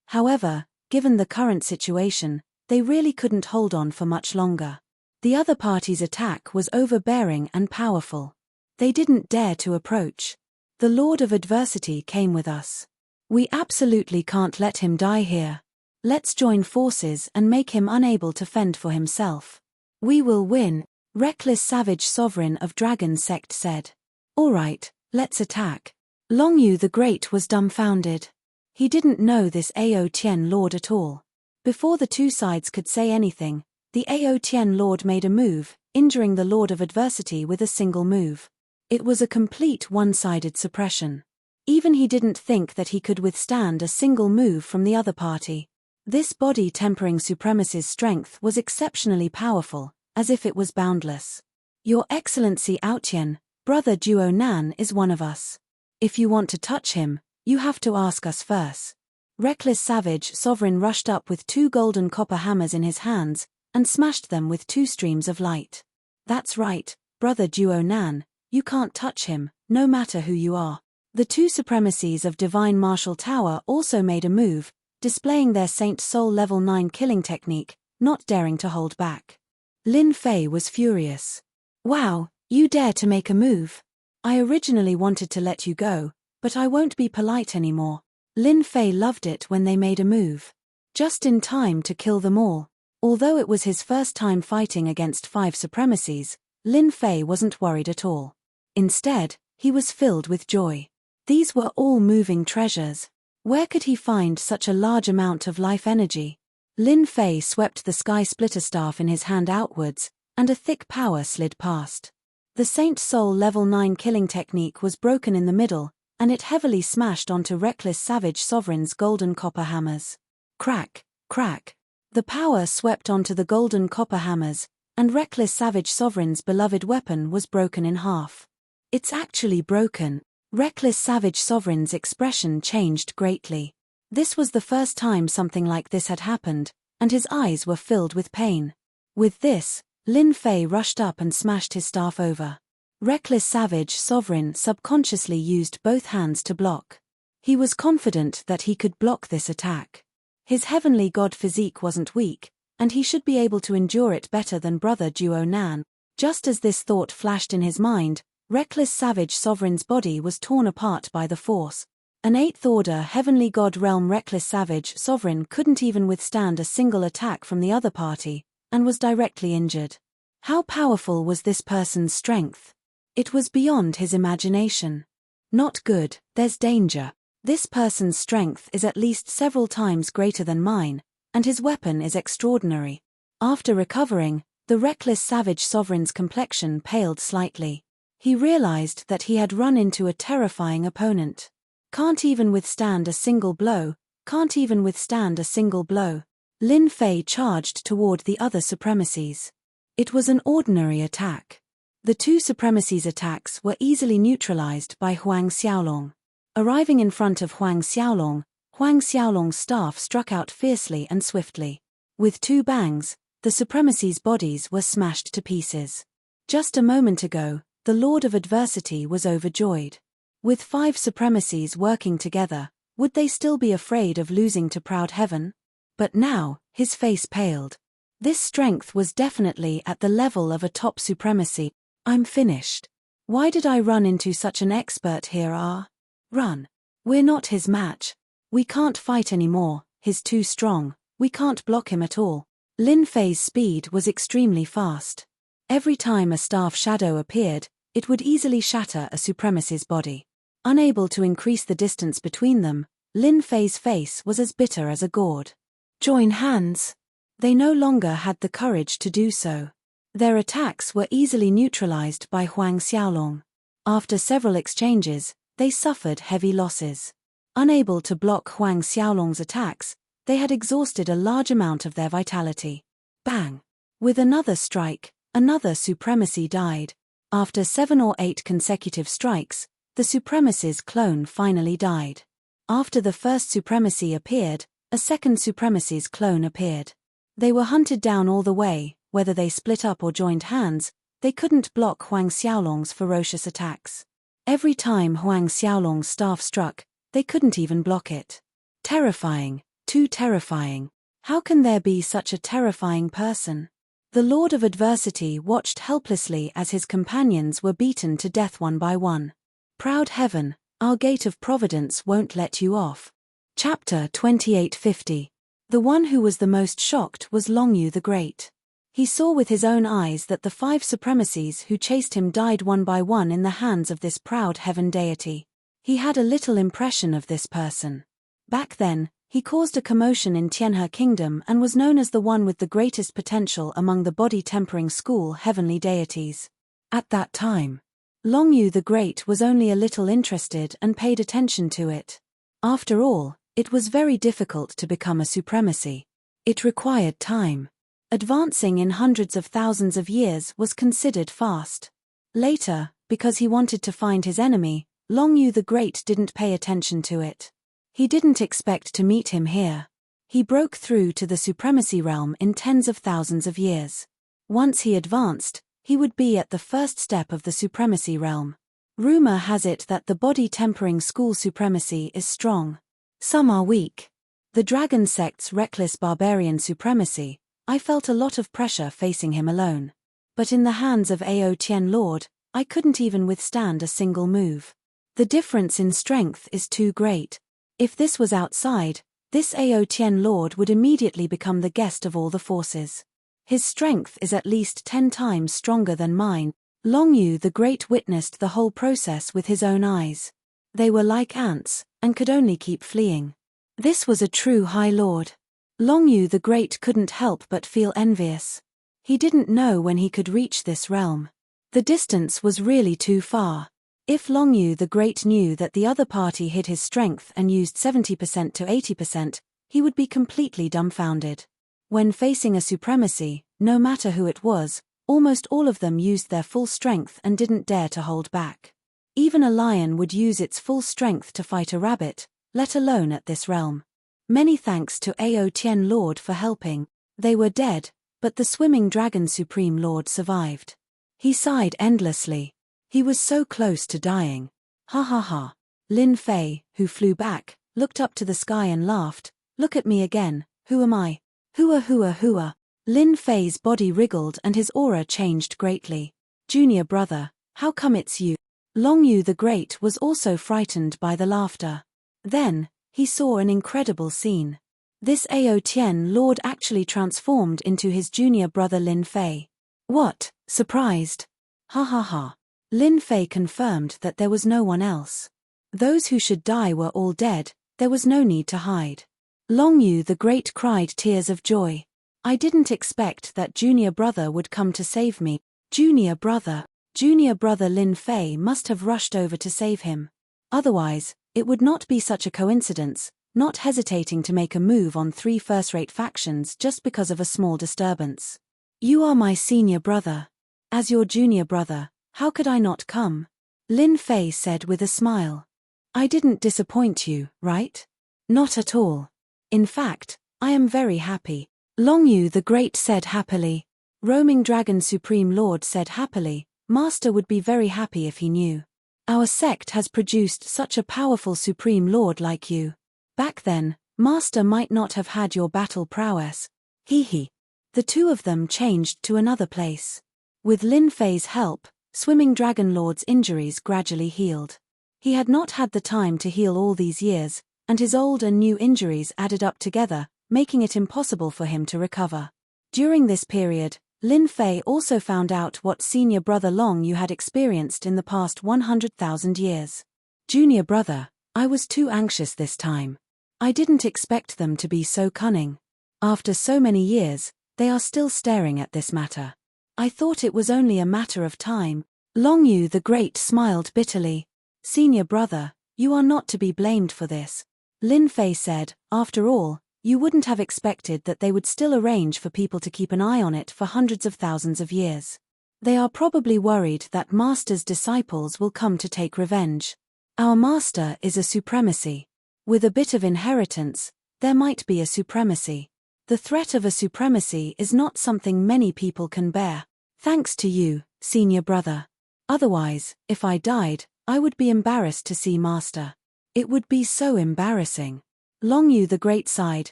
However, given the current situation, they really couldn't hold on for much longer. The other party's attack was overbearing and powerful. They didn't dare to approach. The Lord of Adversity came with us. We absolutely can't let him die here. Let's join forces and make him unable to fend for himself. We will win, Reckless Savage Sovereign of Dragon Sect said. All right, let's attack. Long Yu the Great was dumbfounded. He didn't know this Ao Tian Lord at all. Before the two sides could say anything, the Ao Tian Lord made a move, injuring the Lord of Adversity with a single move. It was a complete one-sided suppression. Even he didn't think that he could withstand a single move from the other party. This body-tempering supremacy's strength was exceptionally powerful, as if it was boundless. Your Excellency Aotian, Brother Duo Nan is one of us. If you want to touch him, you have to ask us first. Reckless Savage Sovereign rushed up with two golden copper hammers in his hands, and smashed them with two streams of light. That's right, Brother Duo Nan, you can't touch him, no matter who you are. The two supremacies of Divine Martial Tower also made a move, displaying their Saint Soul Level 9 killing technique, not daring to hold back. Lin Fei was furious. Wow, you dare to make a move. I originally wanted to let you go, but I won't be polite anymore. Lin Fei loved it when they made a move. Just in time to kill them all. Although it was his first time fighting against 5 supremacies, Lin Fei wasn't worried at all. Instead, he was filled with joy. These were all moving treasures. Where could he find such a large amount of life energy? Lin Fei swept the sky splitter staff in his hand outwards, and a thick power slid past. The Saint Soul Level 9 killing technique was broken in the middle, and it heavily smashed onto Reckless Savage Sovereign's golden copper hammers. Crack, crack. The power swept onto the golden copper hammers, and Reckless Savage Sovereign's beloved weapon was broken in half. It's actually broken. Reckless Savage Sovereign's expression changed greatly. This was the first time something like this had happened, and his eyes were filled with pain. With this, Lin Fei rushed up and smashed his staff over. Reckless Savage Sovereign subconsciously used both hands to block. He was confident that he could block this attack. His heavenly god physique wasn't weak, and he should be able to endure it better than brother Duo Nan. Just as this thought flashed in his mind, Reckless Savage Sovereign's body was torn apart by the force. An 8th order heavenly god realm Reckless Savage Sovereign couldn't even withstand a single attack from the other party, and was directly injured. How powerful was this person's strength? It was beyond his imagination. Not good, there's danger. This person's strength is at least several times greater than mine, and his weapon is extraordinary. After recovering, the Reckless Savage Sovereign's complexion paled slightly. He realized that he had run into a terrifying opponent. Can't even withstand a single blow, can't even withstand a single blow. Lin Fei charged toward the other supremacies. It was an ordinary attack. The two supremacies' attacks were easily neutralized by Huang Xiaolong. Arriving in front of Huang Xiaolong's staff struck out fiercely and swiftly. With 2 bangs, the supremacies' bodies were smashed to pieces. Just a moment ago, the Lord of Adversity was overjoyed. With 5 supremacies working together, would they still be afraid of losing to Proud Heaven? But now, his face paled. This strength was definitely at the level of a top supremacy. I'm finished. Why did I run into such an expert here? Run. We're not his match. We can't fight anymore, he's too strong, we can't block him at all. Lin Fei's speed was extremely fast. Every time a staff shadow appeared, it would easily shatter a supremacy's body. Unable to increase the distance between them, Lin Fei's face was as bitter as a gourd. Join hands. They no longer had the courage to do so. Their attacks were easily neutralized by Huang Xiaolong. After several exchanges, they suffered heavy losses. Unable to block Huang Xiaolong's attacks, they had exhausted a large amount of their vitality. Bang! With another strike, another supremacy died. After 7 or 8 consecutive strikes, the supremacy's clone finally died. After the first supremacy appeared, a second supremacy's clone appeared. They were hunted down all the way, whether they split up or joined hands, they couldn't block Huang Xiaolong's ferocious attacks. Every time Huang Xiaolong's staff struck, they couldn't even block it. Terrifying, too terrifying. How can there be such a terrifying person? The Lord of Adversity watched helplessly as his companions were beaten to death one by one. Proud Heaven, our gate of providence won't let you off. Chapter 2850. The one who was the most shocked was Longyu the Great. He saw with his own eyes that the 5 supremacies who chased him died one by one in the hands of this proud heaven deity. He had a little impression of this person. Back then, he caused a commotion in Tianhe Kingdom and was known as the one with the greatest potential among the body-tempering school heavenly deities. At that time, Longyu the Great was only a little interested and paid attention to it. After all, it was very difficult to become a supremacy. It required time. Advancing in hundreds of thousands of years was considered fast. Later, because he wanted to find his enemy, Longyu the Great didn't pay attention to it. He didn't expect to meet him here. He broke through to the supremacy realm in tens of thousands of years. Once he advanced, he would be at the first step of the supremacy realm. Rumor has it that the body-tempering school supremacy is strong. Some are weak. The dragon sect's reckless barbarian supremacy, I felt a lot of pressure facing him alone. But in the hands of Ao Tian Lord, I couldn't even withstand a single move. The difference in strength is too great. If this was outside, this Ao Tian Lord would immediately become the guest of all the forces. His strength is at least 10 times stronger than mine. Longyu the Great witnessed the whole process with his own eyes. They were like ants, and could only keep fleeing. This was a true High Lord. Longyu the Great couldn't help but feel envious. He didn't know when he could reach this realm. The distance was really too far. If Longyu the Great knew that the other party hid his strength and used 70% to 80%, he would be completely dumbfounded. When facing a supremacy, no matter who it was, almost all of them used their full strength and didn't dare to hold back. Even a lion would use its full strength to fight a rabbit, let alone at this realm. Many thanks to Ao Tien Lord for helping. They were dead, but the swimming dragon Supreme Lord survived. He sighed endlessly. He was so close to dying. Ha ha ha. Lin Fei, who flew back, looked up to the sky and laughed. Look at me again, who am I? Hua hua hua. Lin Fei's body wriggled and his aura changed greatly. Junior brother, how come it's you? Long Yu the Great was also frightened by the laughter. Then, he saw an incredible scene. This Ao Tien Lord actually transformed into his junior brother Lin Fei. What? Surprised? Ha ha ha. Lin Fei confirmed that there was no one else. Those who should die were all dead, there was no need to hide. Long Yu the Great cried tears of joy. I didn't expect that junior brother would come to save me. Junior brother Lin Fei must have rushed over to save him. Otherwise, it would not be such a coincidence, not hesitating to make a move on 3 first-rate factions just because of a small disturbance. You are my senior brother. As your junior brother, how could I not come? Lin Fei said with a smile. I didn't disappoint you, right? Not at all. In fact, I am very happy. Long Yu the Great said happily. Roaming Dragon Supreme Lord said happily. Master would be very happy if he knew. Our sect has produced such a powerful Supreme Lord like you. Back then, Master might not have had your battle prowess. Hee hee. The two of them changed to another place. With Lin Fei's help, Swimming Dragon Lord's injuries gradually healed. He had not had the time to heal all these years, and his old and new injuries added up together, making it impossible for him to recover. During this period, Lin Fei also found out what senior brother Long Yu had experienced in the past 100,000 years. Junior brother, I was too anxious this time. I didn't expect them to be so cunning. After so many years, they are still staring at this matter. I thought it was only a matter of time. Long Yu the Great smiled bitterly. Senior brother, you are not to be blamed for this. Lin Fei said, after all, you wouldn't have expected that they would still arrange for people to keep an eye on it for hundreds of thousands of years. They are probably worried that Master's disciples will come to take revenge. Our Master is a supremacy. With a bit of inheritance, there might be a supremacy. The threat of a supremacy is not something many people can bear. Thanks to you, senior brother. Otherwise, if I died, I would be embarrassed to see Master. It would be so embarrassing. Long Yu the Great sighed.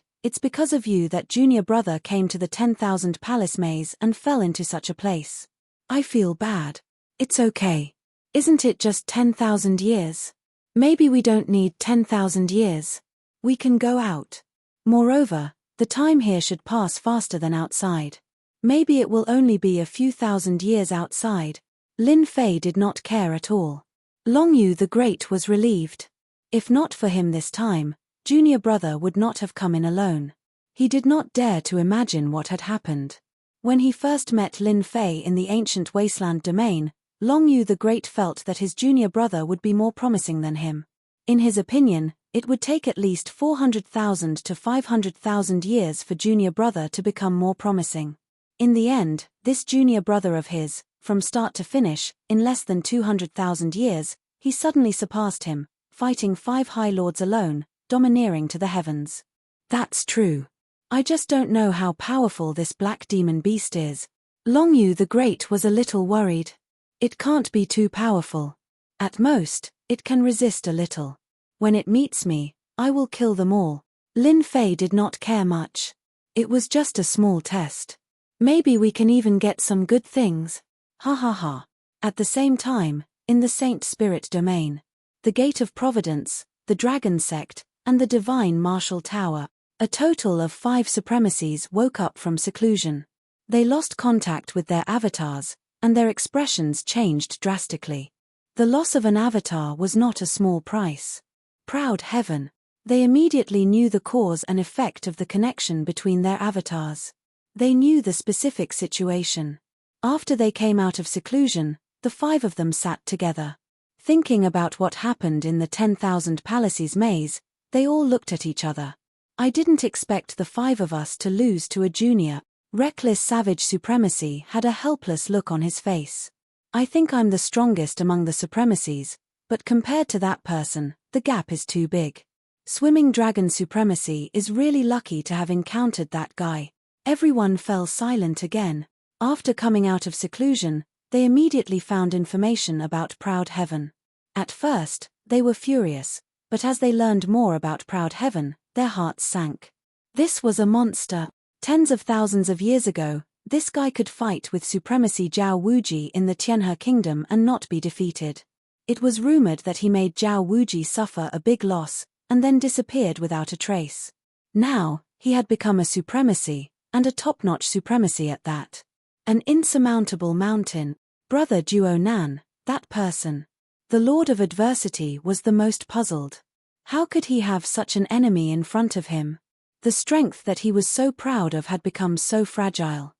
It's because of you that junior brother came to the 10,000 Palace Maze and fell into such a place. I feel bad. It's okay. Isn't it just 10,000 years? Maybe we don't need 10,000 years. We can go out. Moreover, the time here should pass faster than outside. Maybe it will only be a few thousand years outside. Lin Fei did not care at all. Long Yu the Great was relieved. If not for him this time, junior brother would not have come in alone. He did not dare to imagine what had happened. When he first met Lin Fei in the ancient wasteland domain, Long Yu the Great felt that his junior brother would be more promising than him. In his opinion, it would take at least 400,000 to 500,000 years for junior brother to become more promising. In the end, this junior brother of his, from start to finish, in less than 200,000 years, he suddenly surpassed him, fighting 5 High Lords alone, domineering to the heavens. That's true. I just don't know how powerful this black demon beast is. Long Yu the Great was a little worried. It can't be too powerful. At most, it can resist a little. When it meets me, I will kill them all. Lin Fei did not care much. It was just a small test. Maybe we can even get some good things. Ha ha ha. At the same time, in the Saint Spirit domain, the Gate of Providence, the Dragon Sect, and the Divine Martial Tower, a total of 5 supremacies woke up from seclusion. They lost contact with their avatars, and their expressions changed drastically. The loss of an avatar was not a small price. Proud heaven. They immediately knew the cause and effect of the connection between their avatars. They knew the specific situation. After they came out of seclusion, the 5 of them sat together. Thinking about what happened in the 10,000 Palaces maze, they all looked at each other. I didn't expect the 5 of us to lose to a junior. Reckless Savage Supremacy had a helpless look on his face. I think I'm the strongest among the supremacies, but compared to that person, the gap is too big. Swimming dragon supremacy is really lucky to have encountered that guy. Everyone fell silent again. After coming out of seclusion, they immediately found information about Proud Heaven. At first, they were furious, but as they learned more about Proud Heaven, their hearts sank. This was a monster. Tens of thousands of years ago, this guy could fight with supremacy Zhao Wuji in the Tianhe kingdom and not be defeated. It was rumored that he made Zhao Wuji suffer a big loss, and then disappeared without a trace. Now, he had become a supremacy, and a top-notch supremacy at that. An insurmountable mountain. Brother Duo Nan, that person. The Lord of Adversity was the most puzzled. How could he have such an enemy in front of him? The strength that he was so proud of had become so fragile.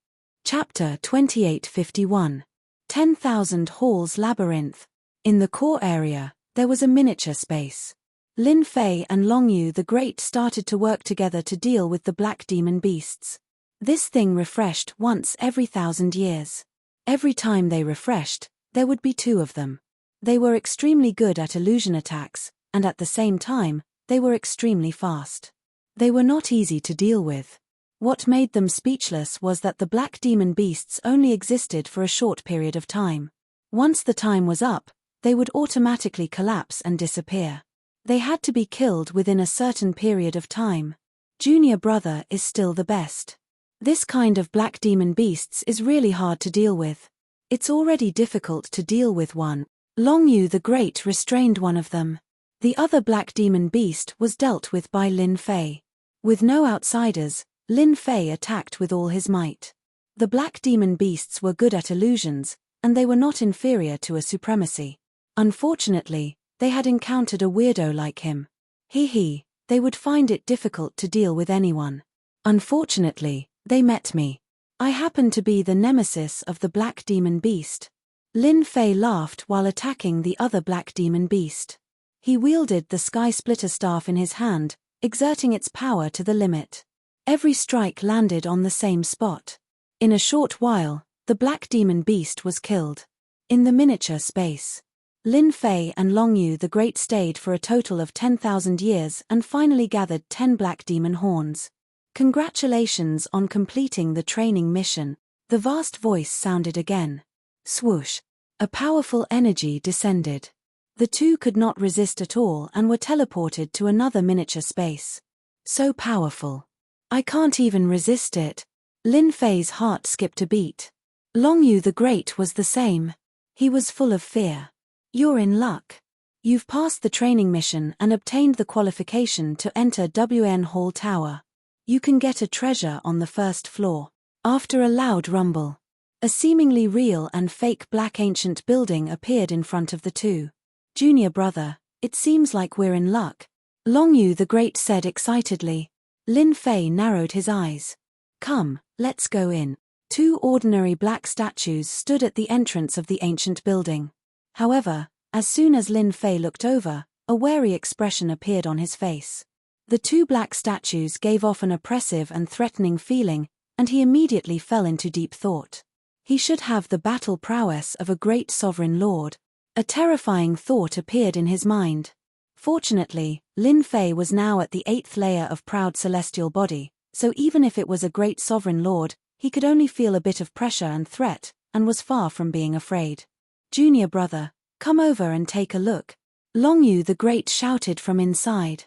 Chapter 2851. 10,000 Halls Labyrinth. In the core area, there was a miniature space. Lin Fei and Long Yu the Great started to work together to deal with the black demon beasts. This thing refreshed once every 1,000 years. Every time they refreshed, there would be 2 of them. They were extremely good at illusion attacks, and at the same time, they were extremely fast. They were not easy to deal with. What made them speechless was that the black demon beasts only existed for a short period of time. Once the time was up, they would automatically collapse and disappear. They had to be killed within a certain period of time. Junior brother is still the best. This kind of black demon beasts is really hard to deal with. It's already difficult to deal with one. Long Yu the Great restrained one of them. The other black demon beast was dealt with by Lin Fei. With no outsiders, Lin Fei attacked with all his might. The black demon beasts were good at illusions, and they were not inferior to a supremacy. Unfortunately, they had encountered a weirdo like him. They would find it difficult to deal with anyone. Unfortunately, they met me. I happened to be the nemesis of the black demon beast. Lin Fei laughed while attacking the other black demon beast. He wielded the Sky Splitter staff in his hand, exerting its power to the limit. Every strike landed on the same spot. In a short while, the black demon beast was killed. In the miniature space, Lin Fei and Long Yu the Great stayed for a total of 10,000 years and finally gathered 10 black demon horns. Congratulations on completing the training mission. The vast voice sounded again. Swoosh. A powerful energy descended. The 2 could not resist at all and were teleported to another miniature space. So powerful. I can't even resist it. Lin Fei's heart skipped a beat. Long Yu the Great was the same. He was full of fear. You're in luck. You've passed the training mission and obtained the qualification to enter WN Hall Tower. You can get a treasure on the first floor. After a loud rumble, a seemingly real and fake black ancient building appeared in front of the 2. Junior brother, it seems like we're in luck. Long Yu the Great said excitedly. Lin Fei narrowed his eyes. Come, let's go in. 2 ordinary black statues stood at the entrance of the ancient building. However, as soon as Lin Fei looked over, a wary expression appeared on his face. The 2 black statues gave off an oppressive and threatening feeling, and he immediately fell into deep thought. He should have the battle prowess of a great sovereign lord. A terrifying thought appeared in his mind. Fortunately, Lin Fei was now at the 8th layer of proud celestial body, so even if it was a great sovereign lord, he could only feel a bit of pressure and threat, and was far from being afraid. Junior brother, come over and take a look. Long Yu the Great shouted from inside.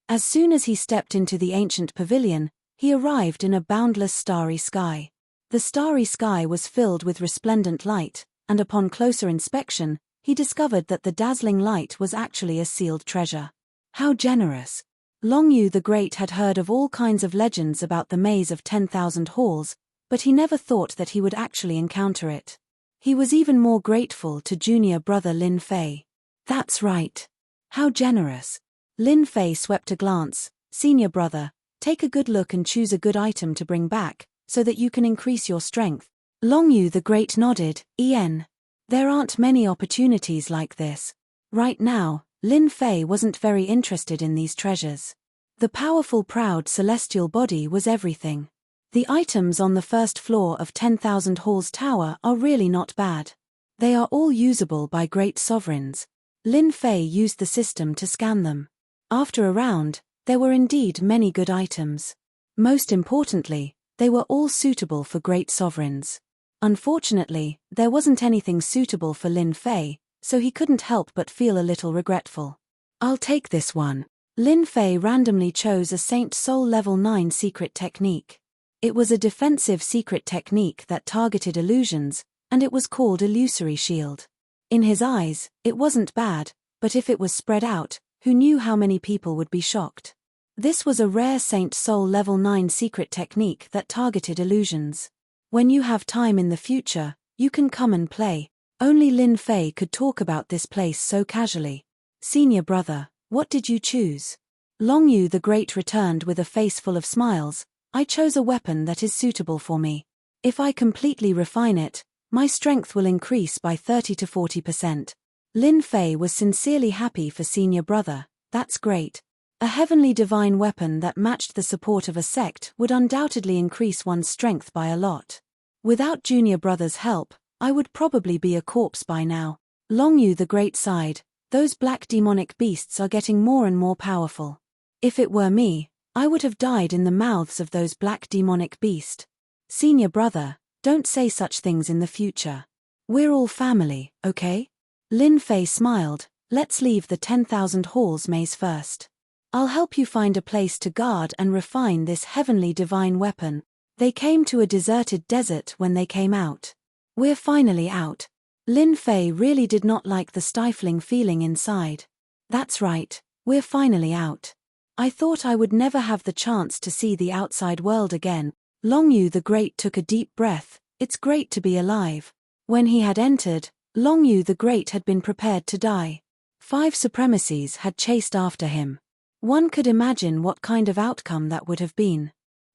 As soon as he stepped into the ancient pavilion, he arrived in a boundless starry sky. The starry sky was filled with resplendent light, and upon closer inspection, he discovered that the dazzling light was actually a sealed treasure. How generous! Long Yu the Great had heard of all kinds of legends about the maze of 10,000 halls, but he never thought that he would actually encounter it. He was even more grateful to junior brother Lin Fei. That's right. How generous! Lin Fei swept a glance. Senior brother, take a good look and choose a good item to bring back, so that you can increase your strength. Long Yu the Great nodded. There aren't many opportunities like this. Right now, Lin Fei wasn't very interested in these treasures. The powerful proud celestial body was everything. The items on the first floor of 10,000 Halls Tower are really not bad. They are all usable by great sovereigns. Lin Fei used the system to scan them. After a round, There were indeed many good items. Most importantly, they were all suitable for great sovereigns. Unfortunately, there wasn't anything suitable for Lin Fei, so he couldn't help but feel a little regretful. I'll take this one. Lin Fei randomly chose a Saint Soul Level 9 secret technique. It was a defensive secret technique that targeted illusions, and it was called Illusory Shield. In his eyes, it wasn't bad, but if it was spread out, who knew how many people would be shocked? This was a rare Saint Soul Level 9 secret technique that targeted illusions. When you have time in the future, you can come and play. Only Lin Fei could talk about this place so casually. Senior brother, what did you choose? Long Yu the Great returned with a face full of smiles. I chose a weapon that is suitable for me. If I completely refine it, my strength will increase by 30 to 40%. Lin Fei was sincerely happy for senior brother. That's great. A heavenly divine weapon that matched the support of a sect would undoubtedly increase one's strength by a lot. Without junior brother's help, I would probably be a corpse by now. Long Yu the Great sighed. Those black demonic beasts are getting more and more powerful. If it were me, I would have died in the mouths of those black demonic beasts. Senior brother, don't say such things in the future. We're all family, okay? Lin Fei smiled. Let's leave the 10,000 halls maze first. I'll help you find a place to guard and refine this heavenly divine weapon. They came to a deserted desert when they came out. We're finally out. Lin Fei really did not like the stifling feeling inside. That's right, we're finally out. I thought I would never have the chance to see the outside world again. Long Yu the Great took a deep breath. It's great to be alive. When he had entered, Long Yu the Great had been prepared to die. 5 supremacies had chased after him. One could imagine what kind of outcome that would have been.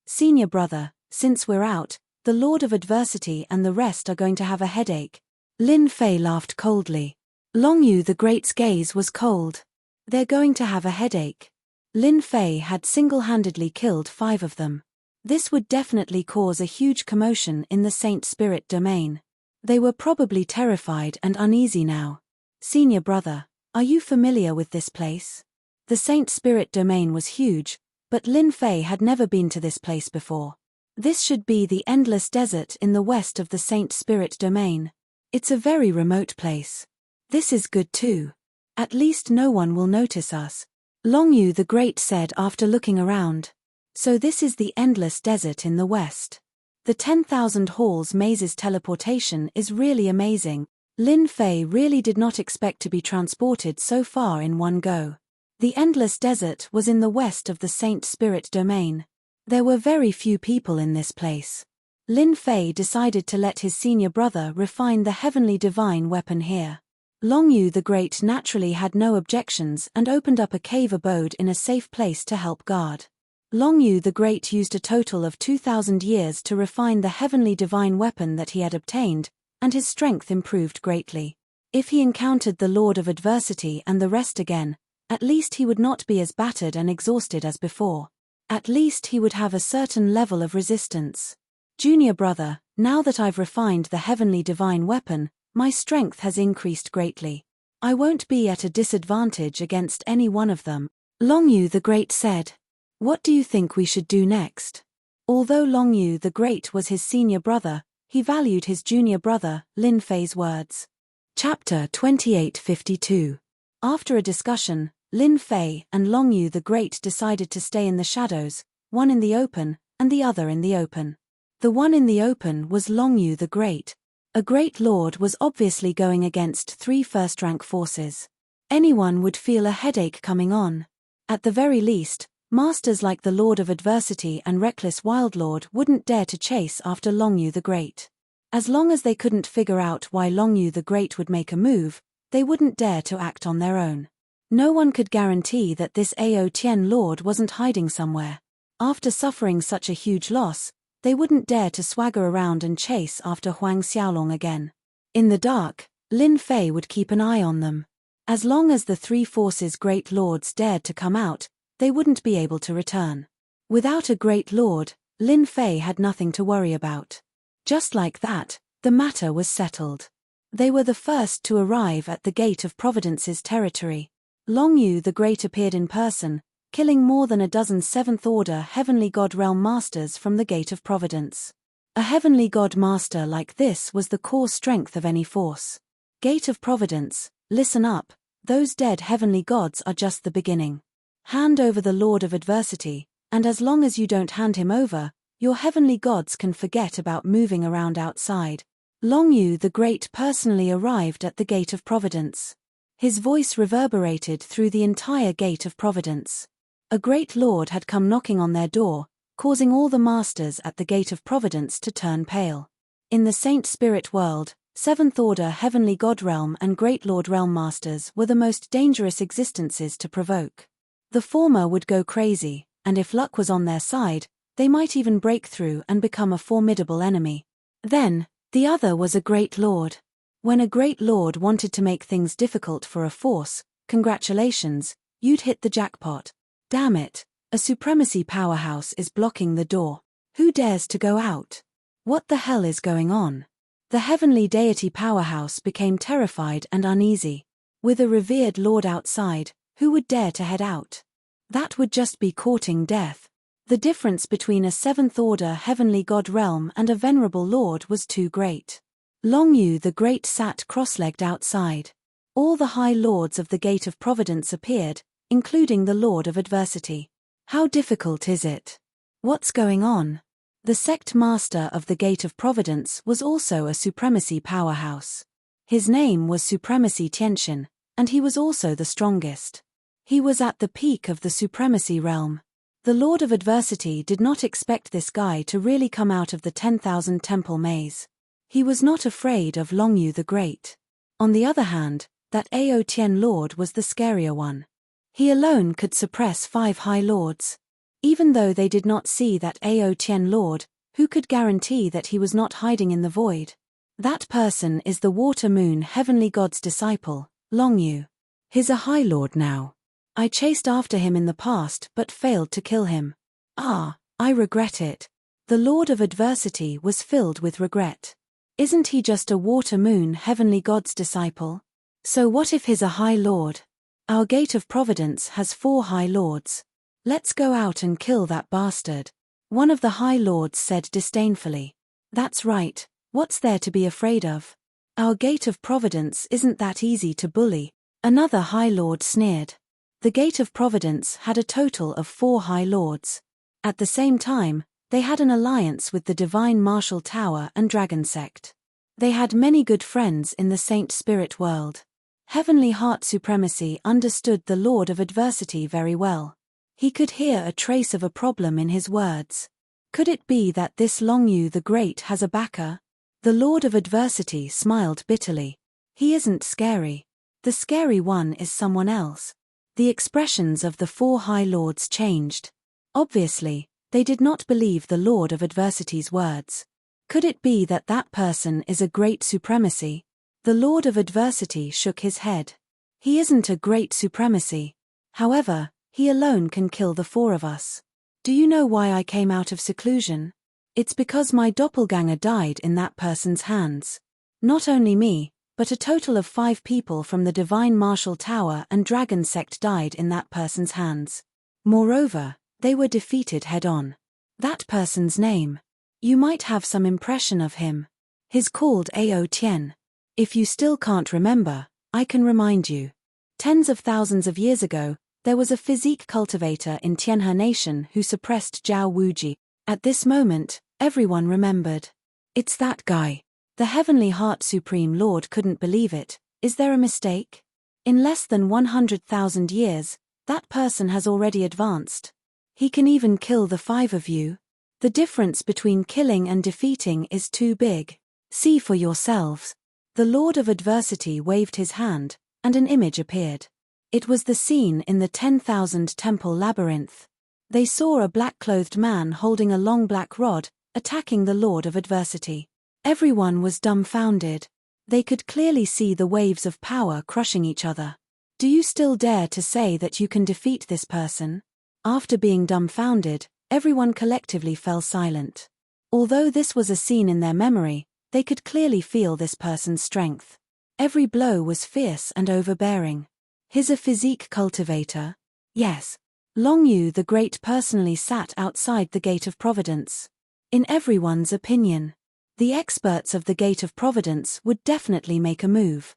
Senior brother, since we're out, the Lord of Adversity and the rest are going to have a headache. Lin Fei laughed coldly. Long Yu the Great's gaze was cold. They're going to have a headache. Lin Fei had single-handedly killed 5 of them. This would definitely cause a huge commotion in the Saint Spirit domain. They were probably terrified and uneasy now. Senior brother, are you familiar with this place? The Saint Spirit domain was huge, but Lin Fei had never been to this place before. This should be the endless desert in the west of the Saint Spirit domain. It's a very remote place. This is good too. At least no one will notice us. Long Yu the Great said after looking around. So this is the endless desert in the west. The 10,000 halls maze's teleportation is really amazing. Lin Fei really did not expect to be transported so far in one go. The endless desert was in the west of the Saint Spirit domain. There were very few people in this place. Lin Fei decided to let his senior brother refine the heavenly divine weapon here. Long Yu the Great naturally had no objections and opened up a cave abode in a safe place to help guard. Long Yu the Great used a total of 2,000 years to refine the heavenly divine weapon that he had obtained, and his strength improved greatly. If he encountered the Lord of Adversity and the rest again, at least he would not be as battered and exhausted as before. At least he would have a certain level of resistance. Junior brother, now that I've refined the heavenly divine weapon, my strength has increased greatly. I won't be at a disadvantage against any one of them. Long Yu the Great said. What do you think we should do next? Although Long Yu the Great was his senior brother, he valued his junior brother, Lin Fei's words. Chapter 2852. After a discussion, Lin Fei and Long Yu the Great decided to stay in the shadows, one in the open, and the other in the open. The one in the open was Long Yu the Great. A great lord was obviously going against 3 first-rank forces. Anyone would feel a headache coming on. At the very least, masters like the Lord of Adversity and Reckless Wildlord wouldn't dare to chase after Long Yu the Great. As long as they couldn't figure out why Long Yu the Great would make a move, they wouldn't dare to act on their own. No one could guarantee that this Ao Tian Lord wasn't hiding somewhere. After suffering such a huge loss, they wouldn't dare to swagger around and chase after Huang Xiaolong again. In the dark, Lin Fei would keep an eye on them. As long as the 3 forces' great lords dared to come out, they wouldn't be able to return. Without a great lord, Lin Fei had nothing to worry about. Just like that, the matter was settled. They were the first to arrive at the Gate of Providence's territory. Long Yu the Great appeared in person, killing more than a dozen seventh-order Heavenly God Realm Masters from the Gate of Providence. A Heavenly God Master like this was the core strength of any force. Gate of Providence, listen up, those dead Heavenly Gods are just the beginning. Hand over the Lord of Adversity, and as long as you don't hand him over, your Heavenly Gods can forget about moving around outside. Long Yu the Great personally arrived at the Gate of Providence. His voice reverberated through the entire Gate of Providence. A great lord had come knocking on their door, causing all the masters at the Gate of Providence to turn pale. In the Saint Spirit world, Seventh Order Heavenly God Realm and Great Lord Realm Masters were the most dangerous existences to provoke. The former would go crazy, and if luck was on their side, they might even break through and become a formidable enemy. Then, the other was a Great Lord. When a Great Lord wanted to make things difficult for a force, congratulations, you'd hit the jackpot. Damn it, a supremacy powerhouse is blocking the door. Who dares to go out? What the hell is going on? The heavenly deity powerhouse became terrified and uneasy. With a revered lord outside, who would dare to head out? That would just be courting death. The difference between a seventh-order Heavenly God Realm and a venerable lord was too great. Long Yu the Great sat cross-legged outside. All the high lords of the Gate of Providence appeared, including the Lord of Adversity. How difficult is it? What's going on? The sect master of the Gate of Providence was also a supremacy powerhouse. His name was Supremacy Tianxian, and he was also the strongest. He was at the peak of the supremacy realm. The Lord of Adversity did not expect this guy to really come out of the 10,000 temple maze. He was not afraid of Long Yu the Great. On the other hand, that Ao Tian Lord was the scarier one. He alone could suppress 5 high lords. Even though they did not see that Ao Tian Lord, who could guarantee that he was not hiding in the void? That person is the Water Moon Heavenly God's disciple, Long Yu. He's a high lord now. I chased after him in the past but failed to kill him. Ah, I regret it. The Lord of Adversity was filled with regret. Isn't he just a Water Moon Heavenly God's disciple? So what if he's a high lord? Our Gate of Providence has 4 high lords. Let's go out and kill that bastard. One of the high lords said disdainfully. That's right, what's there to be afraid of? Our Gate of Providence isn't that easy to bully. Another high lord sneered. The Gate of Providence had a total of 4 high lords. At the same time, they had an alliance with the Divine Martial Tower and Dragon Sect. They had many good friends in the Saint Spirit world. Heavenly Heart Supremacy understood the Lord of Adversity very well. He could hear a trace of a problem in his words. Could it be that this Long Yu the Great has a backer? The Lord of Adversity smiled bitterly. He isn't scary. The scary one is someone else. The expressions of the 4 high lords changed. Obviously, they did not believe the Lord of Adversity's words. Could it be that that person is a great supremacy? The Lord of Adversity shook his head. He isn't a great supremacy. However, he alone can kill the 4 of us. Do you know why I came out of seclusion? It's because my doppelganger died in that person's hands. Not only me, but a total of 5 people from the Divine Martial Tower and Dragon Sect died in that person's hands. Moreover, they were defeated head-on. That person's name. You might have some impression of him. He's called Ao Tian. If you still can't remember, I can remind you. Tens of thousands of years ago, there was a physique cultivator in Tianhe Nation who suppressed Zhao Wuji. At this moment, everyone remembered. It's that guy. The Heavenly Heart Supreme Lord couldn't believe it. Is there a mistake? In less than 100,000 years, that person has already advanced. He can even kill the 5 of you. The difference between killing and defeating is too big. See for yourselves. The Lord of Adversity waved his hand, and an image appeared. It was the scene in the 10,000 temple labyrinth. They saw a black-clothed man holding a long black rod, attacking the Lord of Adversity. Everyone was dumbfounded. They could clearly see the waves of power crushing each other. Do you still dare to say that you can defeat this person? After being dumbfounded, everyone collectively fell silent. Although this was a scene in their memory, they could clearly feel this person's strength. Every blow was fierce and overbearing. He's a physique cultivator. Yes. Long Yu the Great personally sat outside the Gate of Providence. In everyone's opinion, the experts of the Gate of Providence would definitely make a move.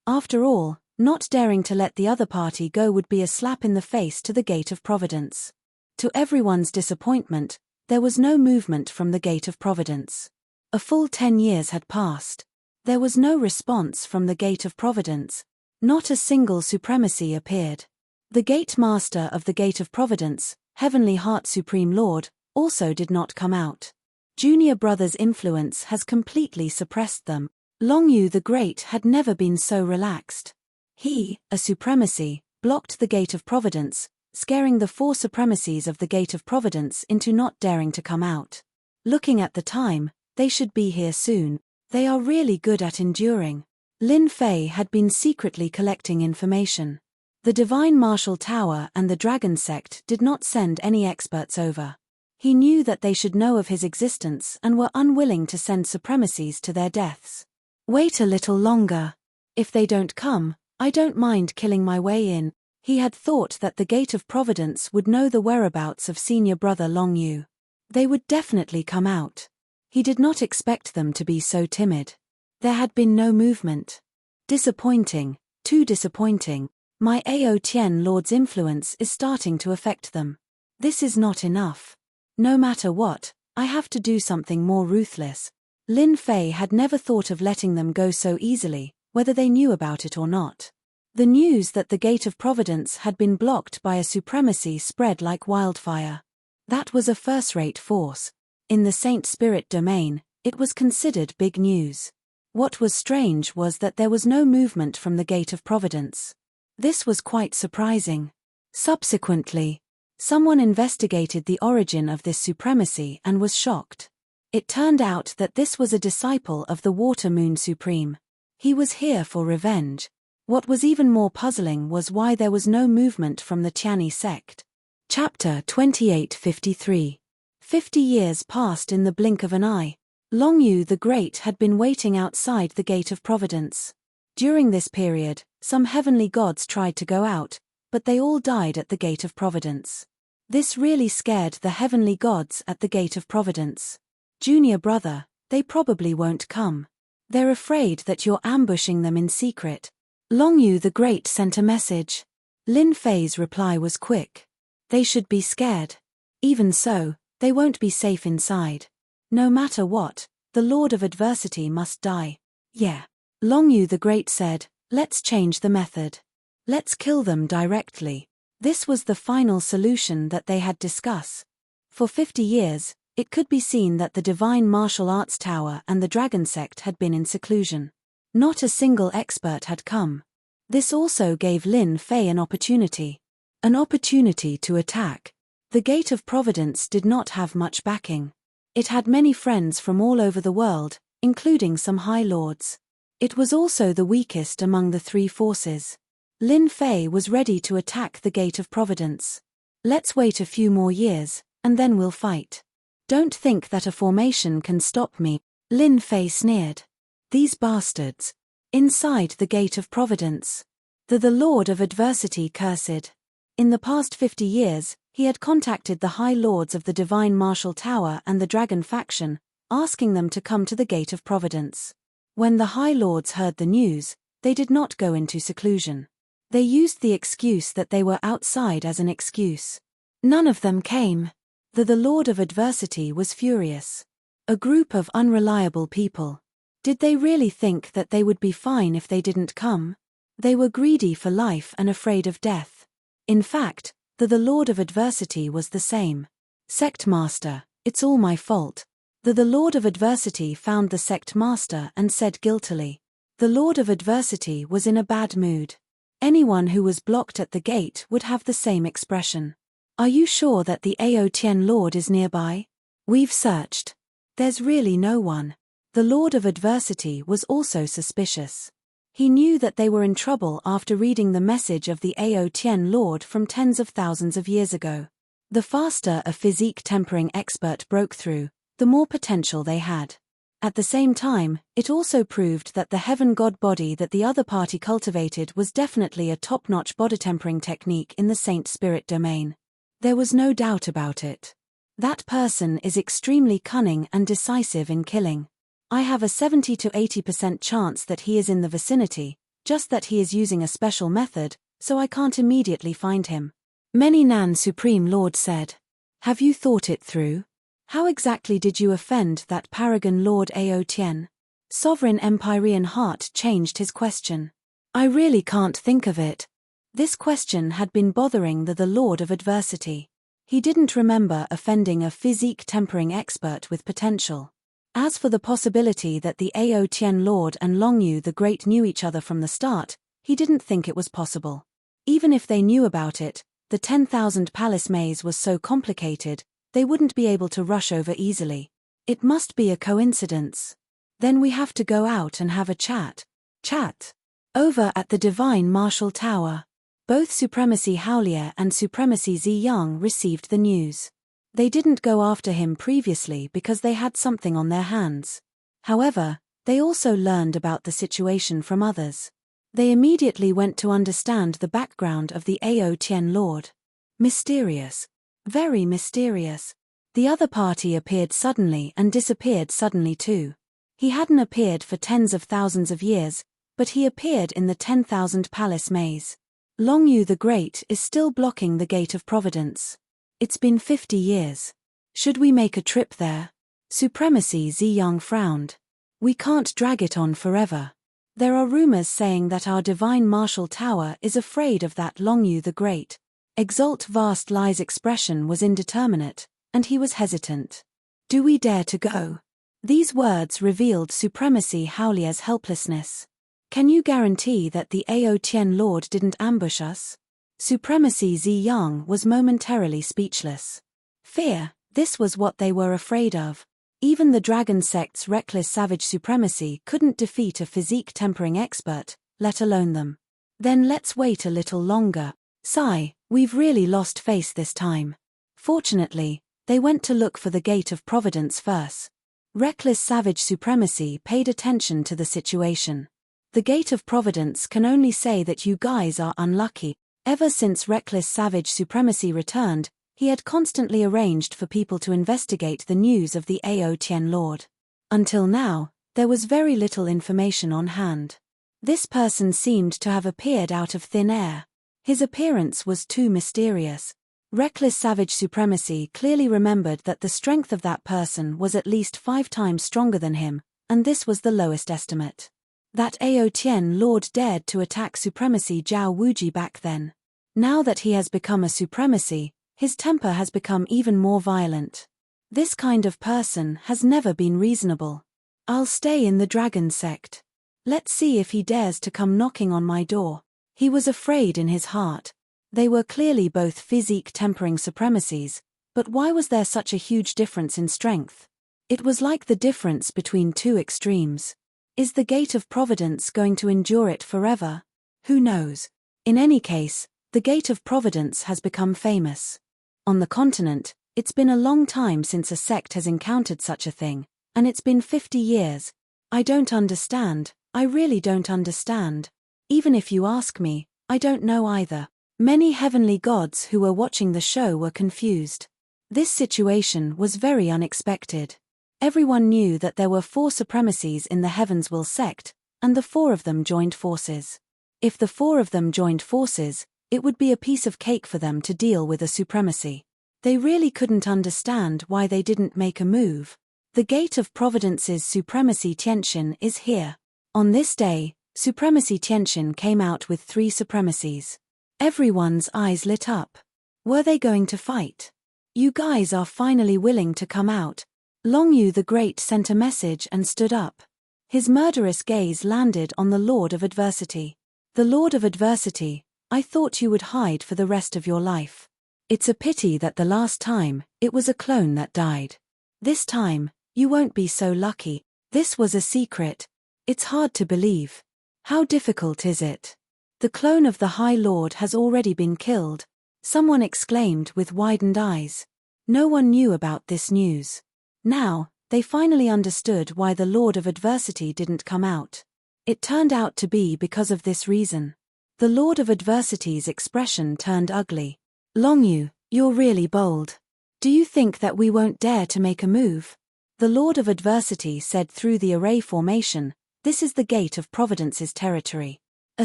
After all, not daring to let the other party go would be a slap in the face to the Gate of Providence. To everyone's disappointment, there was no movement from the Gate of Providence. A full 10 years had passed. There was no response from the Gate of Providence. Not a single supremacy appeared. The Gate Master of the Gate of Providence, Heavenly Heart Supreme Lord, also did not come out. Junior brother's influence has completely suppressed them. Long Yu the Great had never been so relaxed. He, a supremacy, blocked the Gate of Providence, scaring the 4 supremacies of the Gate of Providence into not daring to come out. Looking at the time, they should be here soon. They are really good at enduring. Lin Fei had been secretly collecting information. The Divine Martial Tower and the Dragon Sect did not send any experts over. He knew that they should know of his existence and were unwilling to send supremacies to their deaths. Wait a little longer. If they don't come, I don't mind killing my way in. He had thought that the Gate of Providence would know the whereabouts of senior brother Long Yu. They would definitely come out. He did not expect them to be so timid. There had been no movement. Disappointing, too disappointing. My Ao Tian Lord's influence is starting to affect them. This is not enough. No matter what, I have to do something more ruthless. Lin Fei had never thought of letting them go so easily, whether they knew about it or not. The news that the Gate of Providence had been blocked by a supremacy spread like wildfire. That was a first-rate force. In the Saint Spirit domain, it was considered big news. What was strange was that there was no movement from the Gate of Providence. This was quite surprising. Subsequently, someone investigated the origin of this supremacy and was shocked. It turned out that this was a disciple of the Water Moon Supreme. He was here for revenge. What was even more puzzling was why there was no movement from the Tiani sect. Chapter 2853. 50 years passed in the blink of an eye. Long Yu the Great had been waiting outside the Gate of Providence. During this period, some heavenly gods tried to go out, but they all died at the Gate of Providence. This really scared the heavenly gods at the Gate of Providence. Junior brother, they probably won't come. They're afraid that you're ambushing them in secret. Long Yu the Great sent a message. Lin Fei's reply was quick. They should be scared. Even so, they won't be safe inside. No matter what, the Lord of Adversity must die. Yeah. Long Yu the Great said, let's change the method. Let's kill them directly. This was the final solution that they had discussed. For 50 years, it could be seen that the Divine Martial Arts Tower and the Dragon Sect had been in seclusion. Not a single expert had come. This also gave Lin Fei an opportunity. An opportunity to attack. The Gate of Providence did not have much backing. It had many friends from all over the world, including some High Lords. It was also the weakest among the 3 forces. Lin Fei was ready to attack the Gate of Providence. Let's wait a few more years, and then we'll fight. Don't think that a formation can stop me, Lin Fei sneered. These bastards. Inside the Gate of Providence. The Lord of Adversity cursed. In the past 50 years, he had contacted the High Lords of the Divine Martial Tower and the Dragon faction, asking them to come to the Gate of Providence. When the High Lords heard the news, they did not go into seclusion. They used the excuse that they were outside as an excuse. None of them came. The Lord of Adversity was furious. A group of unreliable people. Did they really think that they would be fine if they didn't come? They were greedy for life and afraid of death. In fact, the Lord of Adversity was the same. Sect Master, it's all my fault. The Lord of Adversity found the Sect Master and said guiltily. The Lord of Adversity was in a bad mood. Anyone who was blocked at the gate would have the same expression. Are you sure that the Ao Tian Lord is nearby? We've searched. There's really no one. The Lord of Adversity was also suspicious. He knew that they were in trouble after reading the message of the Ao Tian Lord from tens of thousands of years ago. The faster a physique tempering expert broke through, the more potential they had. At the same time, it also proved that the heaven god body that the other party cultivated was definitely a top-notch body tempering technique in the Saint Spirit domain. There was no doubt about it. That person is extremely cunning and decisive in killing. I have a 70 to 80% chance that he is in the vicinity, just that he is using a special method, so I can't immediately find him. Many Nan Supreme Lord said. Have you thought it through? How exactly did you offend that paragon Lord Ao Tien? Sovereign Empyrean Heart changed his question. I really can't think of it. This question had been bothering the Lord of Adversity. He didn't remember offending a physique tempering expert with potential. As for the possibility that the Ao Tien Lord and Long Yu the Great knew each other from the start, he didn't think it was possible. Even if they knew about it, the 10,000 palace maze was so complicated, they wouldn't be able to rush over easily. It must be a coincidence. Then we have to go out and have a chat. Chat. Over at the Divine Martial Tower. Both Supremacy Howlier and Supremacy Ziyang received the news. They didn't go after him previously because they had something on their hands. However, they also learned about the situation from others. They immediately went to understand the background of the Ao Tien Lord. Mysterious. Very mysterious. The other party appeared suddenly and disappeared suddenly too. He hadn't appeared for tens of thousands of years, but he appeared in the 10,000 palace maze. Long Yu the Great is still blocking the Gate of Providence. It's been 50 years. Should we make a trip there? Supremacy Ziyang frowned. We can't drag it on forever. There are rumors saying that our Divine Martial Tower is afraid of that Long Yu the Great. Exalt Vast Lie's expression was indeterminate, and he was hesitant. Do we dare to go? These words revealed Supremacy Howlier's helplessness. Can you guarantee that the Ao Tien Lord didn't ambush us? Supremacy Ziyang was momentarily speechless. Fear, this was what they were afraid of. Even the Dragon Sect's reckless savage supremacy couldn't defeat a physique tempering expert, let alone them. Then let's wait a little longer. Sigh, we've really lost face this time. Fortunately, they went to look for the Gate of Providence first. Reckless savage supremacy paid attention to the situation. The Gate of Providence can only say that you guys are unlucky. Ever since Reckless Savage Supremacy returned, he had constantly arranged for people to investigate the news of the Ao Tien Lord. Until now, there was very little information on hand. This person seemed to have appeared out of thin air. His appearance was too mysterious. Reckless Savage Supremacy clearly remembered that the strength of that person was at least 5 times stronger than him, and this was the lowest estimate. That Ao Tien Lord dared to attack Supremacy Zhao Wuji back then. Now that he has become a Supremacy, his temper has become even more violent. This kind of person has never been reasonable. I'll stay in the Dragon Sect. Let's see if he dares to come knocking on my door. He was afraid in his heart. They were clearly both physique tempering supremacies, but why was there such a huge difference in strength? It was like the difference between two extremes. Is the Gate of Providence going to endure it forever? Who knows? In any case, the Gate of Providence has become famous. On the continent, it's been a long time since a sect has encountered such a thing, and it's been 50 years. I don't understand, I really don't understand. Even if you ask me, I don't know either. Many heavenly gods who were watching the show were confused. This situation was very unexpected. Everyone knew that there were 4 supremacies in the Heavenswill sect, and the 4 of them joined forces. If the 4 of them joined forces, it would be a piece of cake for them to deal with a supremacy. They really couldn't understand why they didn't make a move. The Gate of Providence's Supremacy Tiantian is here. On this day, Supremacy Tiantian came out with 3 supremacies. Everyone's eyes lit up. Were they going to fight? You guys are finally willing to come out. Long Yu the Great sent a message and stood up. His murderous gaze landed on the Lord of Adversity. The Lord of Adversity, I thought you would hide for the rest of your life. It's a pity that the last time, it was a clone that died. This time, you won't be so lucky. This was a secret. It's hard to believe. How difficult is it? The clone of the High Lord has already been killed. Someone exclaimed with widened eyes. No one knew about this news. Now, they finally understood why the Lord of Adversity didn't come out. It turned out to be because of this reason. The Lord of Adversity's expression turned ugly. Long Yu, You're really bold. Do you think that we won't dare to make a move? The Lord of Adversity said through the array formation, "This is the gate of Providence's territory. A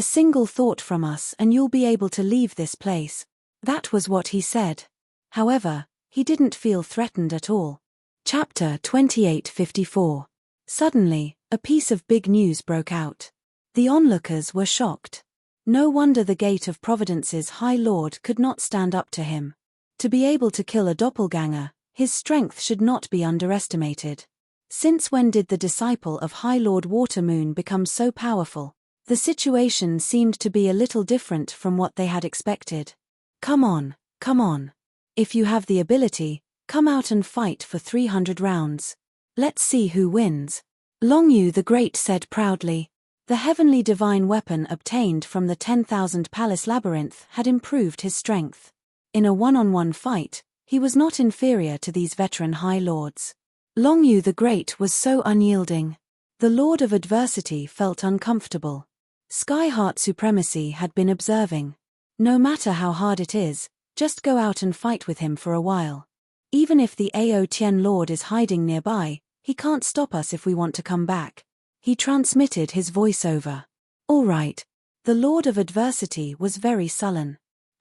single thought from us and you'll be able to leave this place." That was what he said. However, he didn't feel threatened at all. Chapter 28:54. Suddenly, a piece of big news broke out. The onlookers were shocked. No wonder the gate of Providence's High Lord could not stand up to him. To be able to kill a doppelganger, his strength should not be underestimated. Since when did the disciple of High Lord Watermoon become so powerful? The situation seemed to be a little different from what they had expected. Come on, come on. If you have the ability, come out and fight for 300 rounds. Let's see who wins. Longyu the Great said proudly. The heavenly divine weapon obtained from the 10,000 Palace Labyrinth had improved his strength. In a one-on-one fight, he was not inferior to these veteran High Lords. Longyu the Great was so unyielding. The Lord of Adversity felt uncomfortable. Skyheart Supremacy had been observing. No matter how hard it is, just go out and fight with him for a while. Even if the Ao Tien Lord is hiding nearby, he can't stop us if we want to come back. He transmitted his voiceover. All right. The Lord of Adversity was very sullen.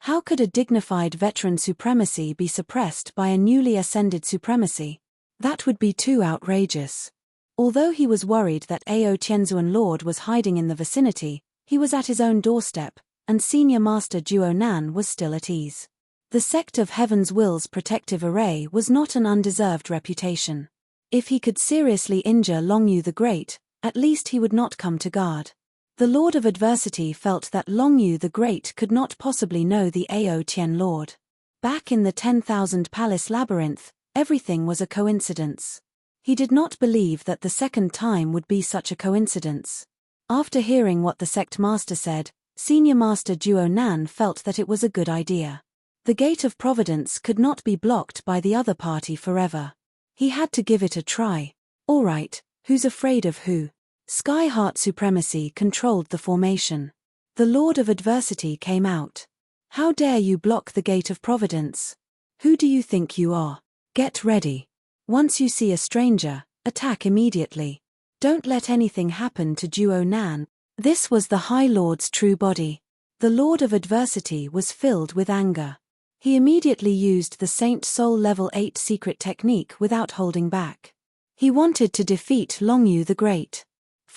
How could a dignified veteran supremacy be suppressed by a newly ascended supremacy? That would be too outrageous. Although he was worried that Ao Tianzuan Lord was hiding in the vicinity, he was at his own doorstep, and Senior Master Duo Nan was still at ease. The Sect of Heaven's Will's protective array was not an undeserved reputation. If he could seriously injure Longyu the Great, at least he would not come to guard. The Lord of Adversity felt that Longyu the Great could not possibly know the Ao Tien Lord. Back in the 10,000 Palace Labyrinth, everything was a coincidence. He did not believe that the second time would be such a coincidence. After hearing what the sect master said, Senior Master Duo Nan felt that it was a good idea. The Gate of Providence could not be blocked by the other party forever. He had to give it a try. All right, who's afraid of who? Skyheart Supremacy controlled the formation. The Lord of Adversity came out. How dare you block the Gate of Providence? Who do you think you are? Get ready. Once you see a stranger, attack immediately. Don't let anything happen to Duo Nan. This was the High Lord's true body. The Lord of Adversity was filled with anger. He immediately used the Saint Soul Level 8 secret technique without holding back. He wanted to defeat Longyu the Great.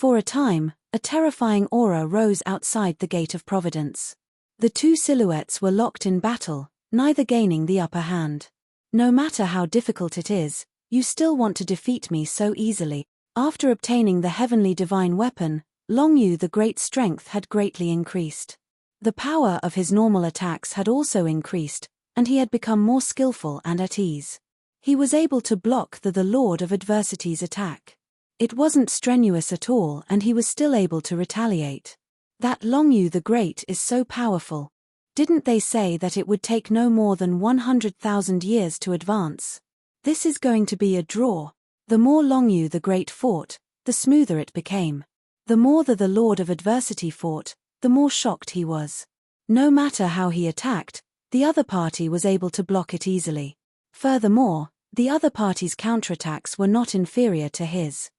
For a time, a terrifying aura rose outside the Gate of Providence. The two silhouettes were locked in battle, neither gaining the upper hand. No matter how difficult it is, you still want to defeat me so easily. After obtaining the heavenly divine weapon, Longyu the Great's strength had greatly increased. The power of his normal attacks had also increased, and he had become more skillful and at ease. He was able to block the Lord of Adversity's attack. It wasn't strenuous at all and he was still able to retaliate. That Longyu the Great is so powerful. Didn't they say that it would take no more than 100,000 years to advance? This is going to be a draw. The more Longyu the Great fought, the smoother it became. The more the Lord of Adversity fought, the more shocked he was. No matter how he attacked, the other party was able to block it easily. Furthermore, the other party's counterattacks were not inferior to his.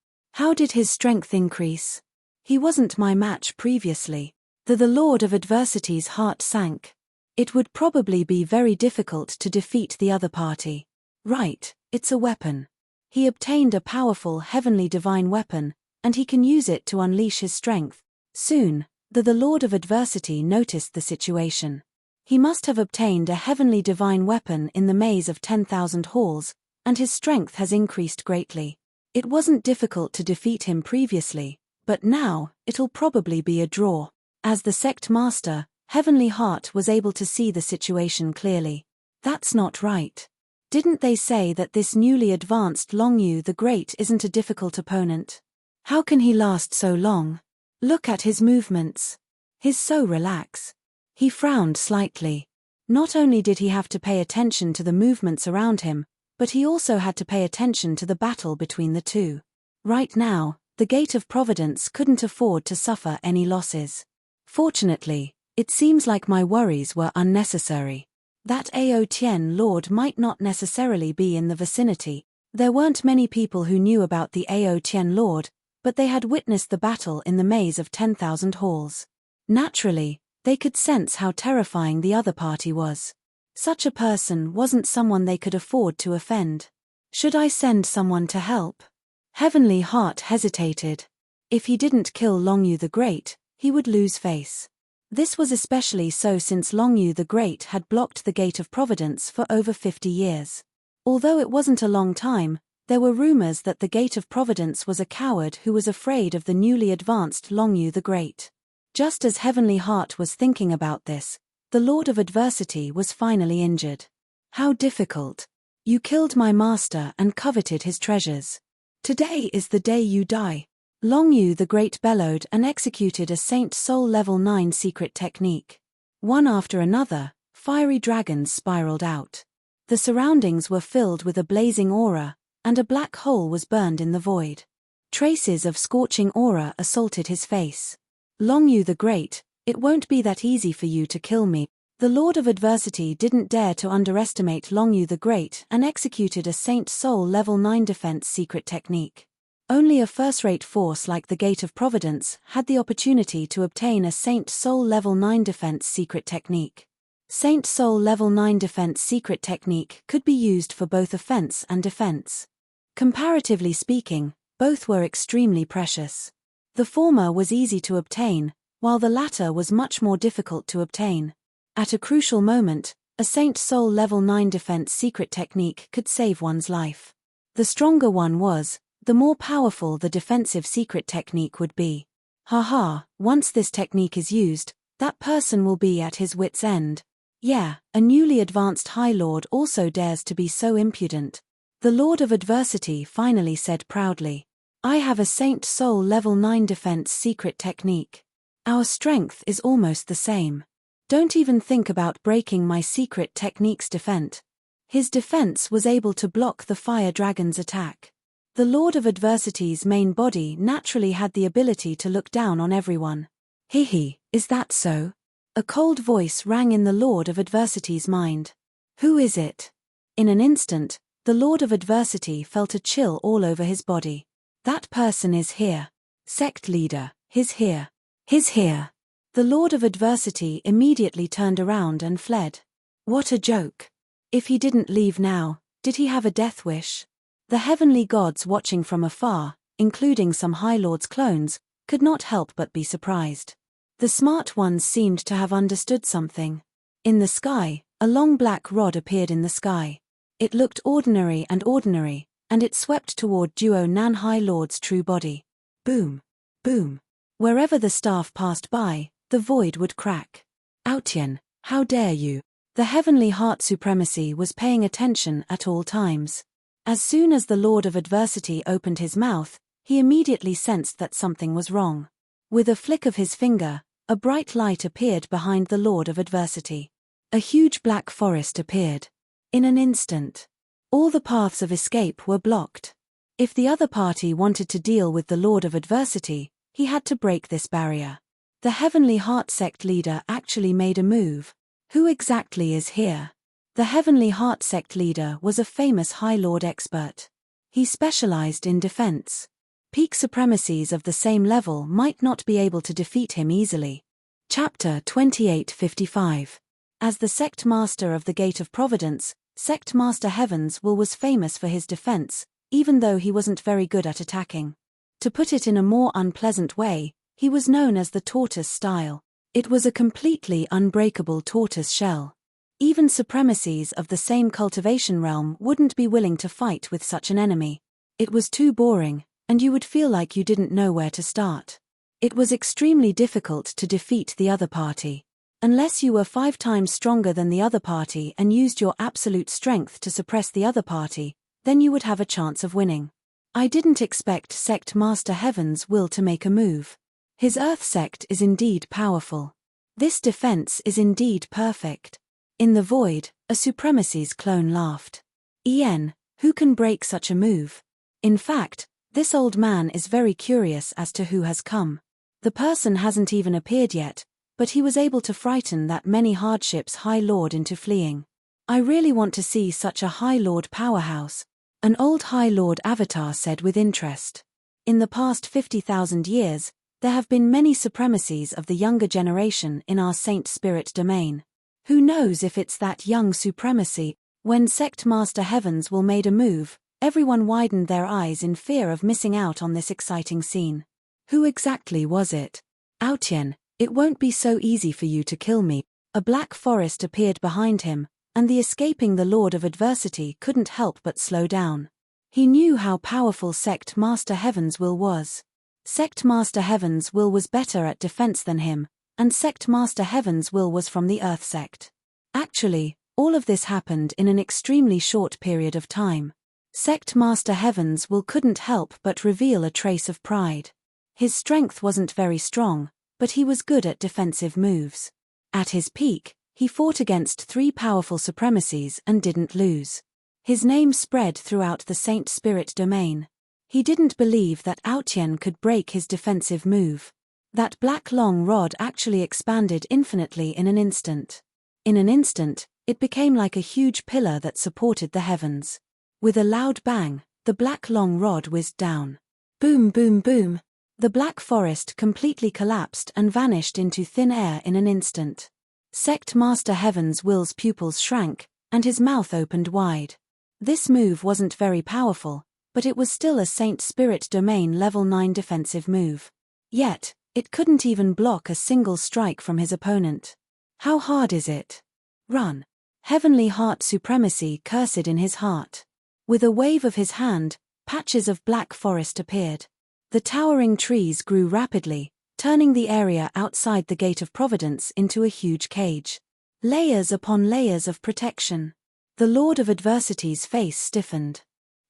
How did his strength increase? He wasn't my match previously. The Lord of Adversity's heart sank. It would probably be very difficult to defeat the other party. Right, it's a weapon. He obtained a powerful heavenly divine weapon, and he can use it to unleash his strength. Soon, the Lord of Adversity noticed the situation. He must have obtained a heavenly divine weapon in the maze of 10,000 halls, and his strength has increased greatly. It wasn't difficult to defeat him previously, but now, it'll probably be a draw. As the sect master, Heavenly Heart was able to see the situation clearly. That's not right. Didn't they say that this newly advanced Longyu the Great isn't a difficult opponent? How can he last so long? Look at his movements. He's so relaxed. He frowned slightly. Not only did he have to pay attention to the movements around him, but he also had to pay attention to the battle between the two. Right now, the Gate of Providence couldn't afford to suffer any losses. Fortunately, it seems like my worries were unnecessary. That Ao Tien Lord might not necessarily be in the vicinity. There weren't many people who knew about the Ao Tien Lord, but they had witnessed the battle in the maze of 10,000 halls. Naturally, they could sense how terrifying the other party was. Such a person wasn't someone they could afford to offend. Should I send someone to help? Heavenly Heart hesitated. If he didn't kill Longyu the Great, he would lose face. This was especially so since Longyu the Great had blocked the Gate of Providence for over 50 years. Although it wasn't a long time, there were rumors that the Gate of Providence was a coward who was afraid of the newly advanced Longyu the Great. Just as Heavenly Heart was thinking about this, the Lord of Adversity was finally injured. How difficult. You killed my master and coveted his treasures. Today is the day you die. Longyu the Great bellowed and executed a Saint Soul Level 9 secret technique. One after another, fiery dragons spiraled out. The surroundings were filled with a blazing aura, and a black hole was burned in the void. Traces of scorching aura assaulted his face. Longyu the Great, it won't be that easy for you to kill me. The Lord of Adversity didn't dare to underestimate Longyu the Great and executed a Saint Soul Level 9 defense secret technique. Only a first-rate force like the Gate of Providence had the opportunity to obtain a Saint Soul Level 9 defense secret technique. Saint Soul Level 9 defense secret technique could be used for both offense and defense. Comparatively speaking, both were extremely precious. The former was easy to obtain, while the latter was much more difficult to obtain. At a crucial moment, a Saint Soul Level 9 defense secret technique could save one's life. The stronger one was, the more powerful the defensive secret technique would be. Haha, once this technique is used, that person will be at his wit's end. Yeah, a newly advanced High Lord also dares to be so impudent. The Lord of Adversity finally said proudly, I have a Saint Soul Level 9 defense secret technique. Our strength is almost the same. Don't even think about breaking my secret technique's defense. His defense was able to block the fire dragon's attack. The Lord of Adversity's main body naturally had the ability to look down on everyone. Hihi, is that so? A cold voice rang in the Lord of Adversity's mind. Who is it? In an instant, the Lord of Adversity felt a chill all over his body. That person is here. Sect leader, he's here. He's here. The Lord of Adversity immediately turned around and fled. What a joke. If he didn't leave now, did he have a death wish? The heavenly gods watching from afar, including some High Lord's clones, could not help but be surprised. The smart ones seemed to have understood something. In the sky, a long black rod appeared in the sky. It looked ordinary, and it swept toward Duo Nan High Lord's true body. Boom. Boom. Wherever the staff passed by, the void would crack. Aotian, how dare you? The heavenly heart supremacy was paying attention at all times. As soon as the Lord of Adversity opened his mouth, he immediately sensed that something was wrong. With a flick of his finger, a bright light appeared behind the Lord of Adversity. A huge black forest appeared. In an instant, all the paths of escape were blocked. If the other party wanted to deal with the Lord of Adversity, he had to break this barrier. The Heavenly Heart Sect leader actually made a move. Who exactly is here? The Heavenly Heart Sect leader was a famous High Lord expert. He specialized in defense. Peak supremacies of the same level might not be able to defeat him easily. Chapter 2855. As the Sect Master of the Gate of Providence, Sect Master Heavens was famous for his defense, even though he wasn't very good at attacking. To put it in a more unpleasant way, he was known as the tortoise style. It was a completely unbreakable tortoise shell. Even supremacies of the same cultivation realm wouldn't be willing to fight with such an enemy. It was too boring, and you would feel like you didn't know where to start. It was extremely difficult to defeat the other party. Unless you were 5 times stronger than the other party and used your absolute strength to suppress the other party, then you would have a chance of winning. I didn't expect Sect Master Heaven's will to make a move. His Earth Sect is indeed powerful. This defense is indeed perfect. In the void, a supremacy's clone laughed. Who can break such a move? In fact, this old man is very curious as to who has come. The person hasn't even appeared yet, but he was able to frighten that many hardships High Lord into fleeing. I really want to see such a High Lord powerhouse, an old High Lord avatar said with interest. In the past 50,000 years, there have been many supremacies of the younger generation in our Saint Spirit domain. Who knows if it's that young supremacy? When Sect Master Heavens will made a move, everyone widened their eyes in fear of missing out on this exciting scene. Who exactly was it? Aotian, it won't be so easy for you to kill me. A black forest appeared behind him, and the escaping the Lord of Adversity couldn't help but slow down. He knew how powerful Sect Master Heaven's will was. Sect Master Heaven's will was better at defense than him, and Sect Master Heaven's will was from the Earth Sect. Actually, all of this happened in an extremely short period of time. Sect Master Heaven's will couldn't help but reveal a trace of pride. His strength wasn't very strong, but he was good at defensive moves. At his peak, he fought against 3 powerful supremacies and didn't lose. His name spread throughout the Saint Spirit domain. He didn't believe that Aotian could break his defensive move. That black long rod actually expanded infinitely in an instant. In an instant, it became like a huge pillar that supported the heavens. With a loud bang, the black long rod whizzed down. Boom, boom, boom. The black forest completely collapsed and vanished into thin air in an instant. Sect Master Heaven's will's pupils shrank, and his mouth opened wide. This move wasn't very powerful, but it was still a Saint Spirit domain level 9 defensive move. Yet, it couldn't even block a single strike from his opponent. How hard is it? Run. Heavenly Heart Supremacy cursed in his heart. With a wave of his hand, patches of black forest appeared. The towering trees grew rapidly, turning the area outside the Gate of Providence into a huge cage. Layers upon layers of protection. The Lord of Adversity's face stiffened.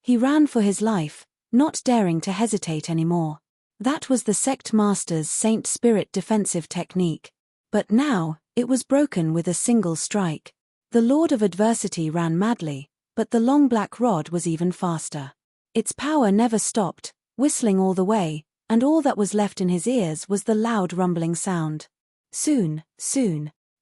He ran for his life, not daring to hesitate anymore. That was the Sect Master's Saint Spirit defensive technique. But now, it was broken with a single strike. The Lord of Adversity ran madly, but the long black rod was even faster. Its power never stopped, whistling all the way, and all that was left in his ears was the loud rumbling sound. Soon,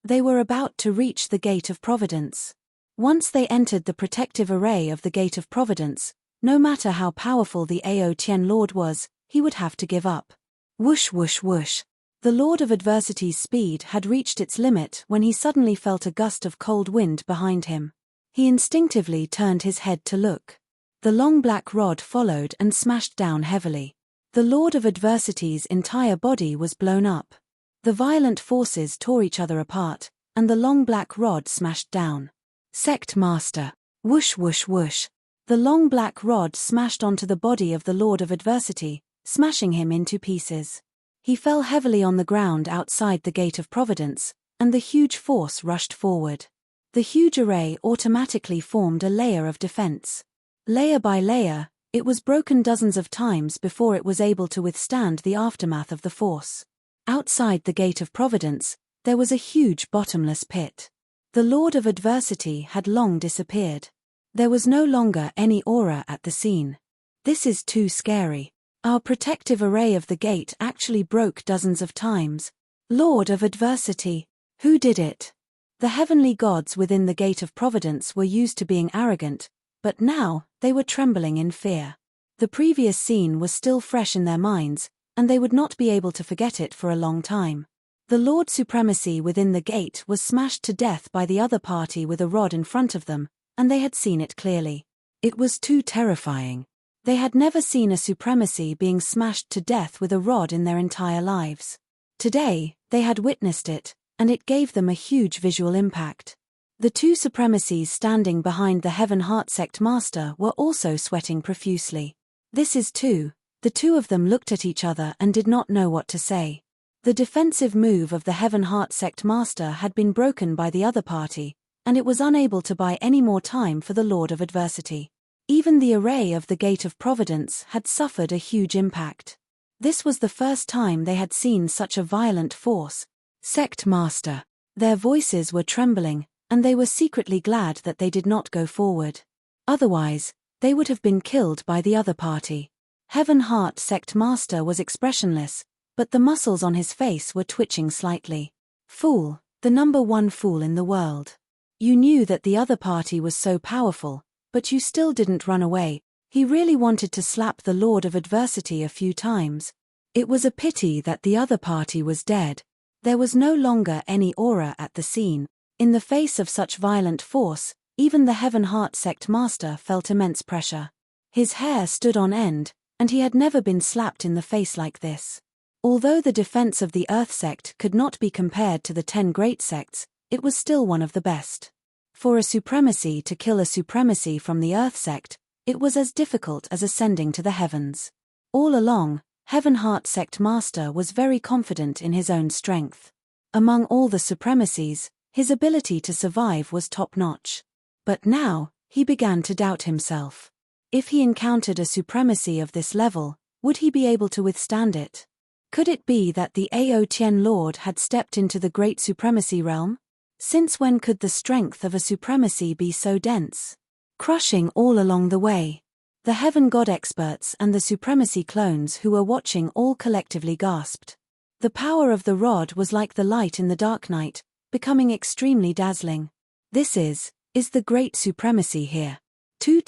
they were about to reach the Gate of Providence. Once they entered the protective array of the Gate of Providence, no matter how powerful the Aotian Lord was, he would have to give up. Whoosh whoosh whoosh. The Lord of Adversity's speed had reached its limit when he suddenly felt a gust of cold wind behind him. He instinctively turned his head to look. The long black rod followed and smashed down heavily. The Lord of Adversity's entire body was blown up. The violent forces tore each other apart, and the long black rod smashed down. Sect Master. Whoosh whoosh whoosh. The long black rod smashed onto the body of the Lord of Adversity, smashing him into pieces. He fell heavily on the ground outside the Gate of Providence, and the huge force rushed forward. The huge array automatically formed a layer of defense. Layer by layer, it was broken dozens of times before it was able to withstand the aftermath of the force. Outside the Gate of Providence, there was a huge bottomless pit. The Lord of Adversity had long disappeared. There was no longer any aura at the scene. This is too scary. Our protective array of the gate actually broke dozens of times. Lord of Adversity. Who did it? The heavenly gods within the Gate of Providence were used to being arrogant, but now, they were trembling in fear. The previous scene was still fresh in their minds, and they would not be able to forget it for a long time. The Lord Supremacy within the gate was smashed to death by the other party with a rod in front of them, and they had seen it clearly. It was too terrifying. They had never seen a supremacy being smashed to death with a rod in their entire lives. Today, they had witnessed it, and it gave them a huge visual impact. The 2 supremacies standing behind the Heaven Heart Sect Master were also sweating profusely. This is too. The 2 of them looked at each other and did not know what to say. The defensive move of the Heaven Heart Sect Master had been broken by the other party, and it was unable to buy any more time for the Lord of Adversity. Even the array of the Gate of Providence had suffered a huge impact. This was the first time they had seen such a violent force. Sect Master. Their voices were trembling, and they were secretly glad that they did not go forward. Otherwise, they would have been killed by the other party. Heaven Heart Sect Master was expressionless, but the muscles on his face were twitching slightly. Fool, the number 1 fool in the world. You knew that the other party was so powerful, but you still didn't run away. He really wanted to slap the Lord of Adversity a few times. It was a pity that the other party was dead. There was no longer any aura at the scene. In the face of such violent force, even the Heaven Heart Sect master felt immense pressure. His hair stood on end, and he had never been slapped in the face like this. Although the defense of the Earth Sect could not be compared to the 10 great sects, it was still one of the best. For a supremacy to kill a supremacy from the Earth Sect, it was as difficult as ascending to the heavens. All along, Heaven Heart Sect Master was very confident in his own strength. Among all the supremacies, his ability to survive was top-notch. But now, he began to doubt himself. If he encountered a supremacy of this level, would he be able to withstand it? Could it be that the Ao Tien Lord had stepped into the Great Supremacy realm? Since when could the strength of a supremacy be so dense? Crushing all along the way. The Heaven God experts and the supremacy clones who were watching all collectively gasped. The power of the rod was like the light in the dark night, becoming extremely dazzling. This is the great supremacy here. 2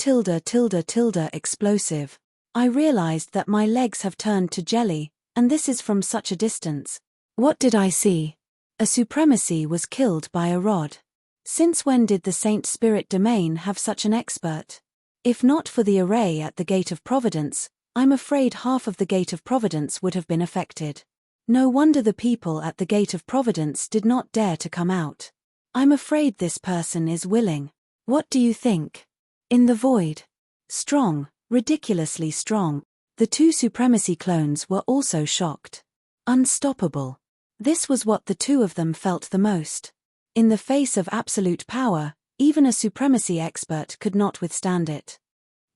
explosive. I realized that my legs have turned to jelly, and this is from such a distance. What did I see? A supremacy was killed by a rod. Since when did the Saint Spirit Domain have such an expert? If not for the array at the Gate of Providence, I'm afraid half of the Gate of Providence would have been affected. No wonder the people at the Gate of Providence did not dare to come out. I'm afraid this person is willing. What do you think? In the void. Strong, ridiculously strong. The 2 supremacy clones were also shocked. Unstoppable. This was what the 2 of them felt the most. In the face of absolute power, even a supremacy expert could not withstand it.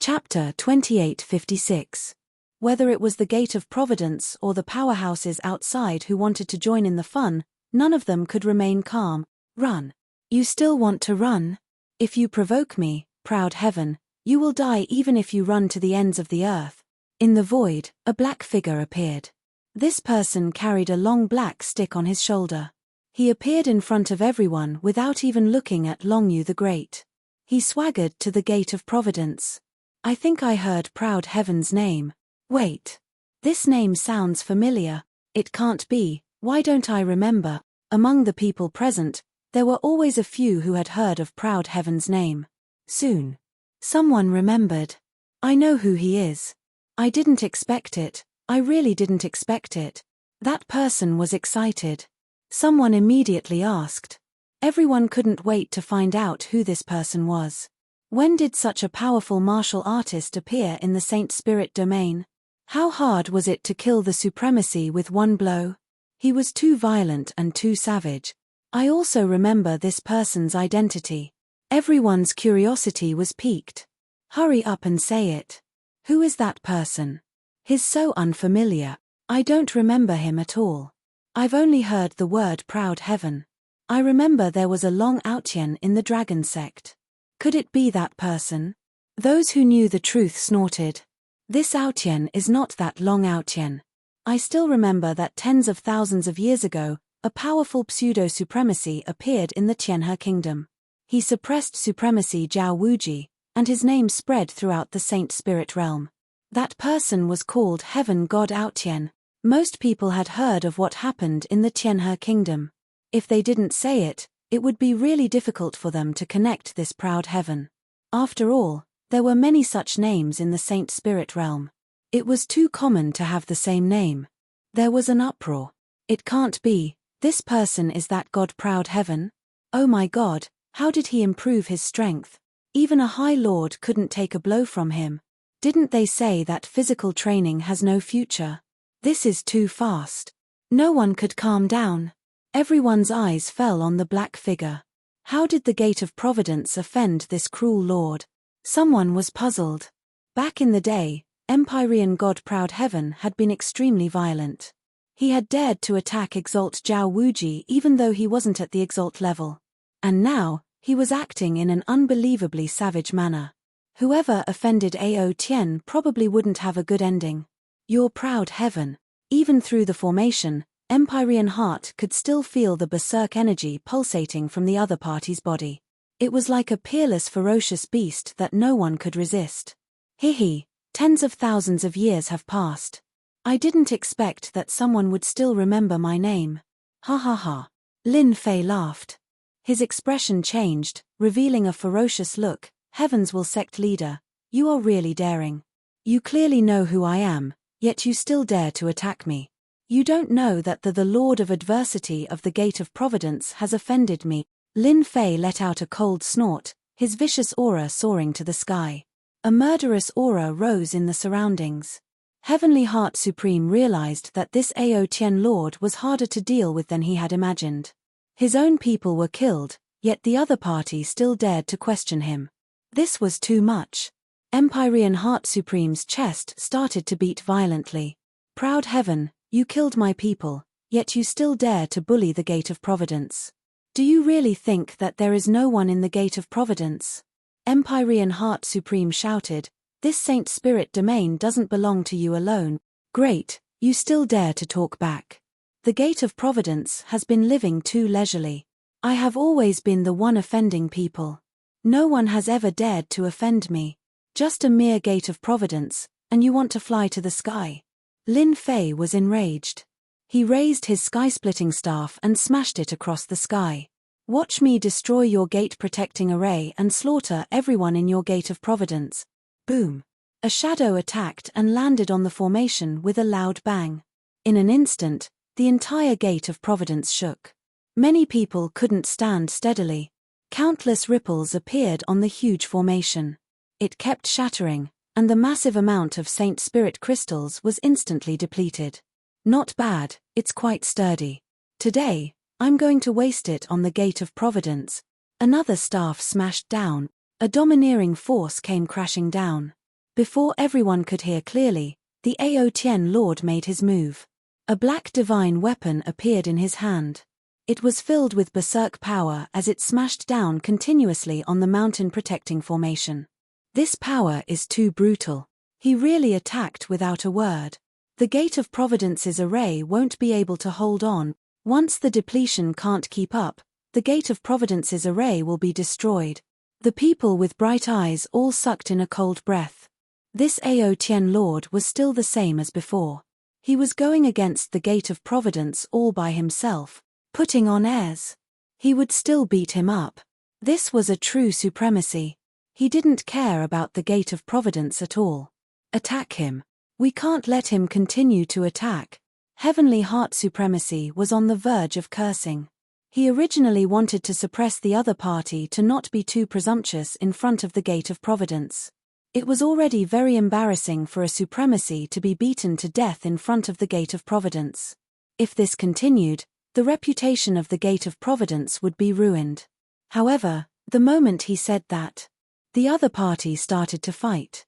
Chapter 2856. Whether it was the Gate of Providence or the powerhouses outside who wanted to join in the fun, none of them could remain calm. Run. You still want to run? If you provoke me, proud heaven, you will die even if you run to the ends of the earth. In the void, a black figure appeared. This person carried a long black stick on his shoulder. He appeared in front of everyone without even looking at Longyu the Great. He swaggered to the Gate of Providence. I think I heard proud heaven's name. Wait. This name sounds familiar. It can't be. Why don't I remember? Among the people present, there were always a few who had heard of proud heaven's name. Soon. Someone remembered. I know who he is. I didn't expect it. I really didn't expect it. That person was excited. Someone immediately asked. Everyone couldn't wait to find out who this person was. When did such a powerful martial artist appear in the Saint Spirit Domain? How hard was it to kill the supremacy with one blow? He was too violent and too savage. I also remember this person's identity. Everyone's curiosity was piqued. Hurry up and say it. Who is that person? He's so unfamiliar. I don't remember him at all. I've only heard the word proud heaven. I remember there was a Long Aotian in the dragon sect. Could it be that person? Those who knew the truth snorted. This Aotian is not that Long Aotian. I still remember that tens of thousands of years ago, a powerful pseudo-supremacy appeared in the Tianhe kingdom. He suppressed supremacy Zhao Wuji, and his name spread throughout the Saint Spirit realm. That person was called Heaven God Aotian. Most people had heard of what happened in the Tianhe kingdom. If they didn't say it, it would be really difficult for them to connect this proud heaven. After all, there were many such names in the Saint Spirit realm. It was too common to have the same name. There was an uproar. It can't be. This person is that God proud heaven? Oh my God, how did he improve his strength? Even a high lord couldn't take a blow from him. Didn't they say that physical training has no future? This is too fast. No one could calm down. Everyone's eyes fell on the black figure. How did the Gate of Providence offend this cruel lord? Someone was puzzled. Back in the day, Empyrean God Proud Heaven had been extremely violent. He had dared to attack Exalt Zhao Wuji even though he wasn't at the Exalt level. And now, he was acting in an unbelievably savage manner. Whoever offended Ao Tien probably wouldn't have a good ending. Your proud heaven. Even through the formation, Empyrean Heart could still feel the berserk energy pulsating from the other party's body. It was like a peerless, ferocious beast that no one could resist. He, tens of thousands of years have passed. I didn't expect that someone would still remember my name. Ha ha ha. Lin Fei laughed. His expression changed, revealing a ferocious look. Heavens will sect leader, you are really daring. You clearly know who I am, yet you still dare to attack me. You don't know that the Lord of Adversity of the Gate of Providence has offended me. Lin Fei let out a cold snort, his vicious aura soaring to the sky. A murderous aura rose in the surroundings. Heavenly Heart Supreme realized that this Ao Tian Lord was harder to deal with than he had imagined. His own people were killed, yet the other party still dared to question him. This was too much. Empyrean Heart Supreme's chest started to beat violently. Proud heaven, you killed my people, yet you still dare to bully the Gate of Providence. Do you really think that there is no one in the Gate of Providence? Empyrean Heart Supreme shouted, this Saint Spirit domain doesn't belong to you alone. Great, you still dare to talk back. The Gate of Providence has been living too leisurely. I have always been the one offending people. No one has ever dared to offend me. Just a mere Gate of Providence, and you want to fly to the sky. Lin Fei was enraged. He raised his sky-splitting staff and smashed it across the sky. Watch me destroy your gate-protecting array and slaughter everyone in your Gate of Providence. Boom. A shadow attacked and landed on the formation with a loud bang. In an instant, the entire Gate of Providence shook. Many people couldn't stand steadily. Countless ripples appeared on the huge formation. It kept shattering, and the massive amount of Saint Spirit crystals was instantly depleted. Not bad, it's quite sturdy. Today, I'm going to waste it on the Gate of Providence. Another staff smashed down. A domineering force came crashing down. Before everyone could hear clearly, the Ao Tian Lord made his move. A black divine weapon appeared in his hand. It was filled with berserk power as it smashed down continuously on the mountain-protecting formation. This power is too brutal. He really attacked without a word. The Gate of Providence's array won't be able to hold on. Once the depletion can't keep up, the Gate of Providence's array will be destroyed. The people with bright eyes all sucked in a cold breath. This Ao Tian Lord was still the same as before. He was going against the Gate of Providence all by himself, putting on airs. He would still beat him up. This was a true supremacy. He didn't care about the Gate of Providence at all. Attack him. We can't let him continue to attack. Heavenly Heart Supremacy was on the verge of cursing. He originally wanted to suppress the other party to not be too presumptuous in front of the Gate of Providence. It was already very embarrassing for a supremacy to be beaten to death in front of the Gate of Providence. If this continued, the reputation of the Gate of Providence would be ruined. However, the moment he said that, the other party started to fight.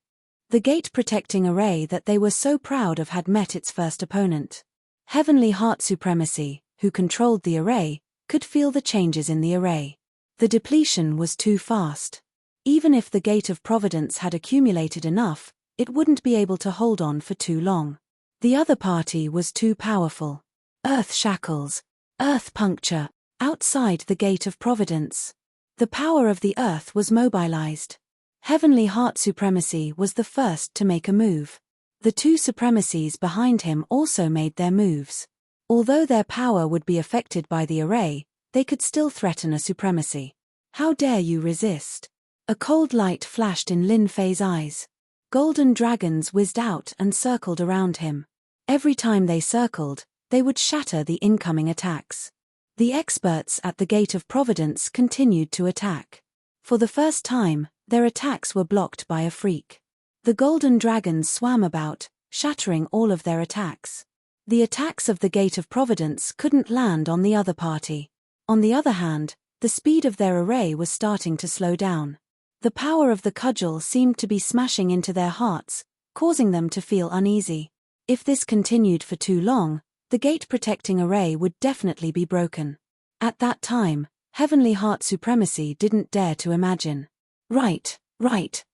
The gate-protecting array that they were so proud of had met its first opponent. Heavenly Heart Supremacy, who controlled the array, could feel the changes in the array. The depletion was too fast. Even if the Gate of Providence had accumulated enough, it wouldn't be able to hold on for too long. The other party was too powerful. Earth shackles, earth puncture, outside the Gate of Providence. The power of the earth was mobilized. Heavenly Heart Supremacy was the first to make a move. The two supremacies behind him also made their moves. Although their power would be affected by the array, they could still threaten a supremacy. How dare you resist? A cold light flashed in Lin Fei's eyes. Golden dragons whizzed out and circled around him. Every time they circled, they would shatter the incoming attacks. The experts at the Gate of Providence continued to attack. For the first time, their attacks were blocked by a freak. The golden dragons swam about, shattering all of their attacks. The attacks of the Gate of Providence couldn't land on the other party. On the other hand, the speed of their array was starting to slow down. The power of the cudgel seemed to be smashing into their hearts, causing them to feel uneasy. If this continued for too long, the gate-protecting array would definitely be broken. At that time, Heavenly Heart Supremacy didn't dare to imagine. Right,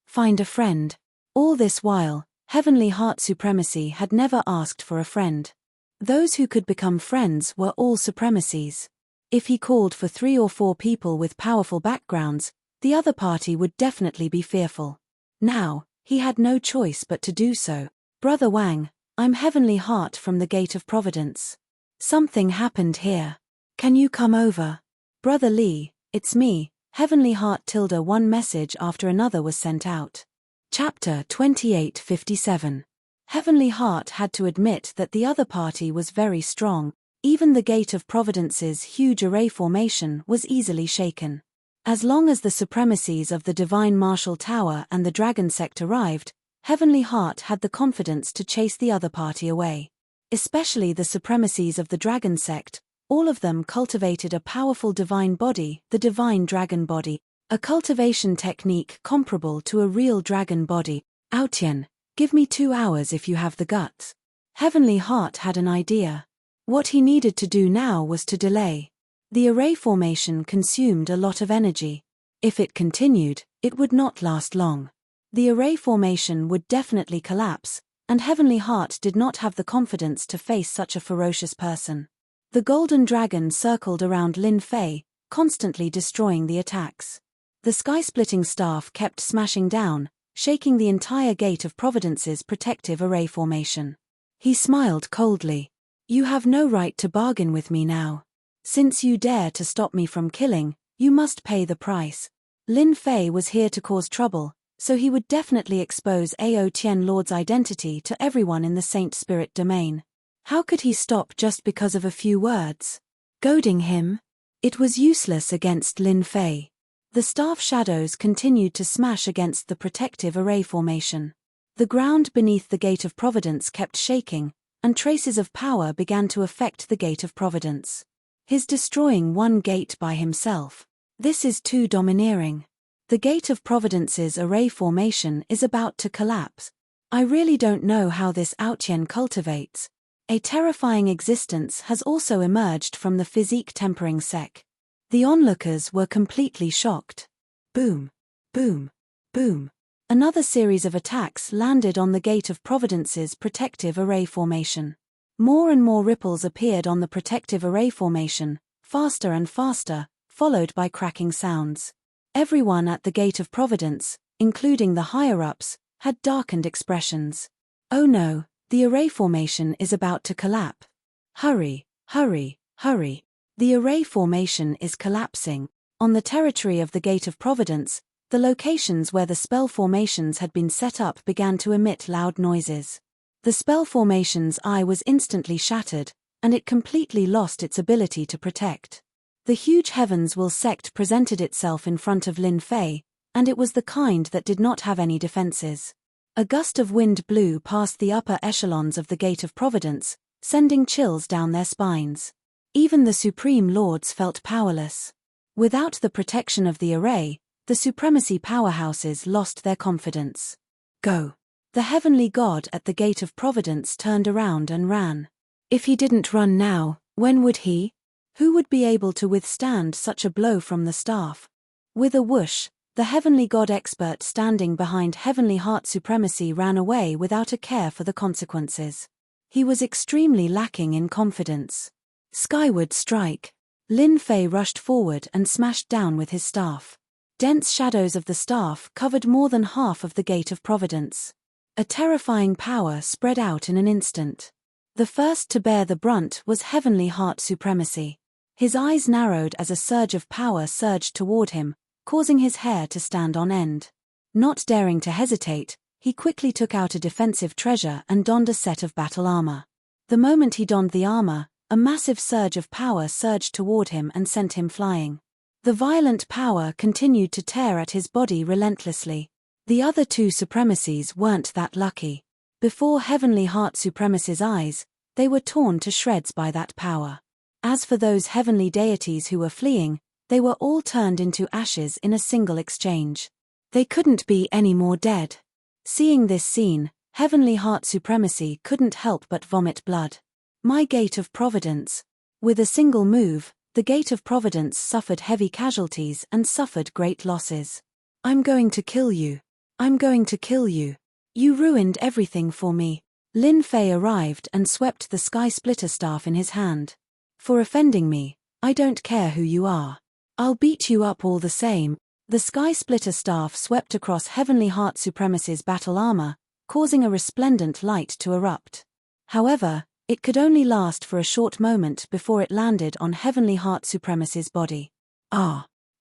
find a friend. All this while, Heavenly Heart Supremacy had never asked for a friend. Those who could become friends were all supremacies. If he called for 3 or 4 people with powerful backgrounds, the other party would definitely be fearful. Now, he had no choice but to do so. Brother Wang, I'm Heavenly Heart from the Gate of Providence. Something happened here. Can you come over? Brother Lee, it's me, Heavenly Heart. One message after another was sent out. Chapter 28:57. Heavenly Heart had to admit that the other party was very strong. Even the Gate of Providence's huge array formation was easily shaken. As long as the supremacies of the Divine Martial Tower and the Dragon Sect arrived, Heavenly Heart had the confidence to chase the other party away. Especially the supremacies of the Dragon Sect, all of them cultivated a powerful divine body, the Divine Dragon Body, a cultivation technique comparable to a real dragon body. Aotian, give me 2 hours if you have the guts. Heavenly Heart had an idea. What he needed to do now was to delay. The array formation consumed a lot of energy. If it continued, it would not last long. The array formation would definitely collapse, and Heavenly Heart did not have the confidence to face such a ferocious person. The golden dragon circled around Lin Fei, constantly destroying the attacks. The sky-splitting staff kept smashing down, shaking the entire Gate of Providence's protective array formation. He smiled coldly. You have no right to bargain with me now. Since you dare to stop me from killing, you must pay the price. Lin Fei was here to cause trouble, so he would definitely expose Ao Tian Lord's identity to everyone in the Saint Spirit domain. How could he stop just because of a few words? Goading him? It was useless against Lin Fei. The staff shadows continued to smash against the protective array formation. The ground beneath the Gate of Providence kept shaking, and traces of power began to affect the Gate of Providence. His destroying one gate by himself. This is too domineering. The Gate of Providence's array formation is about to collapse. I really don't know how this Aotian cultivates. A terrifying existence has also emerged from the physique tempering sect. The onlookers were completely shocked. Boom, boom, boom. Another series of attacks landed on the Gate of Providence's protective array formation. More and more ripples appeared on the protective array formation, faster and faster, followed by cracking sounds. Everyone at the Gate of Providence, including the higher-ups, had darkened expressions. Oh no, the array formation is about to collapse. Hurry, hurry, hurry. The array formation is collapsing. On the territory of the Gate of Providence, the locations where the spell formations had been set up began to emit loud noises. The spell formation's eye was instantly shattered, and it completely lost its ability to protect. The huge Heavens Will sect presented itself in front of Lin Fei, and it was the kind that did not have any defenses. A gust of wind blew past the upper echelons of the Gate of Providence, sending chills down their spines. Even the Supreme Lords felt powerless. Without the protection of the array, the supremacy powerhouses lost their confidence. Go. The heavenly god at the Gate of Providence turned around and ran. If he didn't run now, when would he? Who would be able to withstand such a blow from the staff? With a whoosh, the heavenly god expert standing behind Heavenly Heart Supremacy ran away without a care for the consequences. He was extremely lacking in confidence. Skyward strike. Lin Fei rushed forward and smashed down with his staff. Dense shadows of the staff covered more than half of the Gate of Providence. A terrifying power spread out in an instant. The first to bear the brunt was Heavenly Heart Supremacy. His eyes narrowed as a surge of power surged toward him, causing his hair to stand on end. Not daring to hesitate, he quickly took out a defensive treasure and donned a set of battle armor. The moment he donned the armor, a massive surge of power surged toward him and sent him flying. The violent power continued to tear at his body relentlessly. The other two supremacies weren't that lucky. Before Heavenly Heart Supremacy's eyes, they were torn to shreds by that power. As for those heavenly deities who were fleeing, they were all turned into ashes in a single exchange. They couldn't be any more dead. Seeing this scene, Heavenly Heart Supremacy couldn't help but vomit blood. My Gate of Providence. With a single move, the Gate of Providence suffered heavy casualties and suffered great losses. I'm going to kill you. I'm going to kill you. You ruined everything for me. Lin Fei arrived and swept the Sky Splitter staff in his hand. For offending me, I don't care who you are. I'll beat you up all the same. The Sky Splitter staff swept across Heavenly Heart Supremacy's battle armor, causing a resplendent light to erupt. However, it could only last for a short moment before it landed on Heavenly Heart Supremacy's body.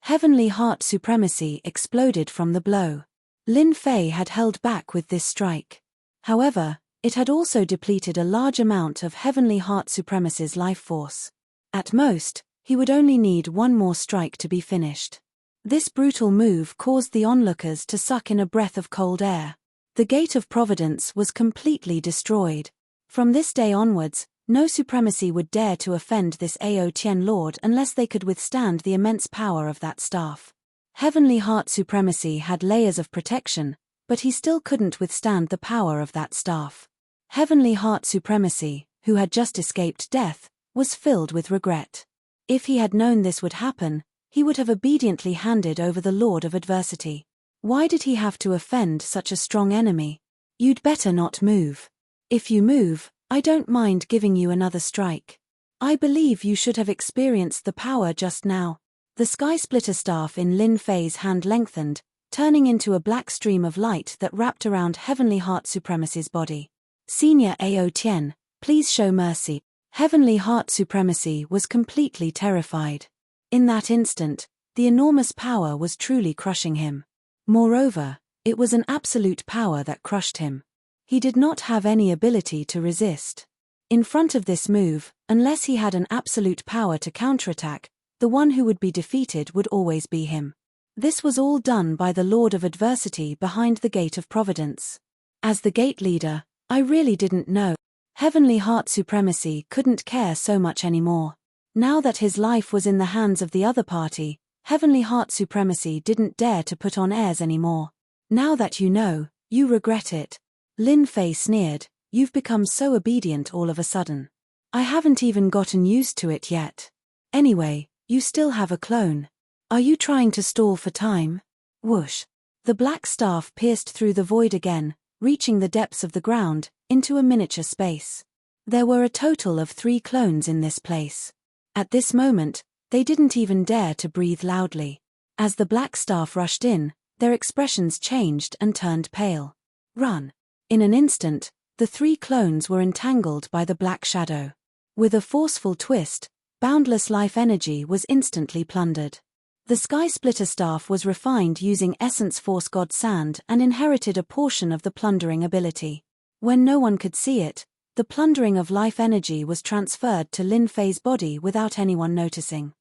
Heavenly Heart Supremacy exploded from the blow. Lin Fei had held back with this strike. However, it had also depleted a large amount of Heavenly Heart Supremacy's life force. At most, he would only need one more strike to be finished. This brutal move caused the onlookers to suck in a breath of cold air. The Gate of Providence was completely destroyed. From this day onwards, no supremacy would dare to offend this Ao Tien Lord unless they could withstand the immense power of that staff. Heavenly Heart Supremacy had layers of protection, but he still couldn't withstand the power of that staff. Heavenly Heart Supremacy, who had just escaped death, was filled with regret. If he had known this would happen, he would have obediently handed over the Lord of Adversity. Why did he have to offend such a strong enemy? You'd better not move. If you move, I don't mind giving you another strike. I believe you should have experienced the power just now. The Sky Splitter staff in Lin Fei's hand lengthened, turning into a black stream of light that wrapped around Heavenly Heart Supremacy's body. Senior Ao Tien, please show mercy. Heavenly Heart Supremacy was completely terrified. In that instant, the enormous power was truly crushing him. Moreover, it was an absolute power that crushed him. He did not have any ability to resist. In front of this move, unless he had an absolute power to counterattack, the one who would be defeated would always be him. This was all done by the Lord of Adversity behind the Gate of Providence. As the gate leader, I really didn't know. Heavenly Heart Supremacy couldn't care so much anymore. Now that his life was in the hands of the other party, Heavenly Heart Supremacy didn't dare to put on airs anymore. Now that you know, you regret it. Lin Fei sneered, you've become so obedient all of a sudden. I haven't even gotten used to it yet. Anyway, you still have a clone. Are you trying to stall for time? Whoosh. The black staff pierced through the void again, reaching the depths of the ground, into a miniature space. There were a total of 3 clones in this place. At this moment, they didn't even dare to breathe loudly. As the black staff rushed in, their expressions changed and turned pale. Run. In an instant, the 3 clones were entangled by the black shadow. With a forceful twist, boundless life energy was instantly plundered. The Sky Splitter staff was refined using Essence Force God Sand and inherited a portion of the plundering ability. When no one could see it, the plundering of life energy was transferred to Lin Fei's body without anyone noticing.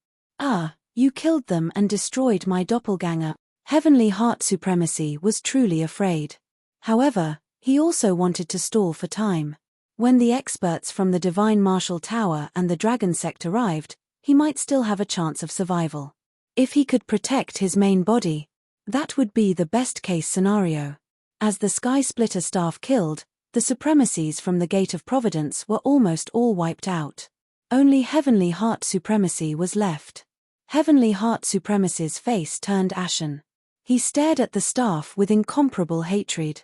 You killed them and destroyed my doppelganger. Heavenly Heart Supremacy was truly afraid. However, he also wanted to stall for time. When the experts from the Divine Martial Tower and the Dragon Sect arrived, he might still have a chance of survival. If he could protect his main body, that would be the best-case scenario. As the Sky Splitter staff killed, the supremacies from the Gate of Providence were almost all wiped out. Only Heavenly Heart Supremacy was left. Heavenly Heart Supremacy's face turned ashen. He stared at the staff with incomparable hatred.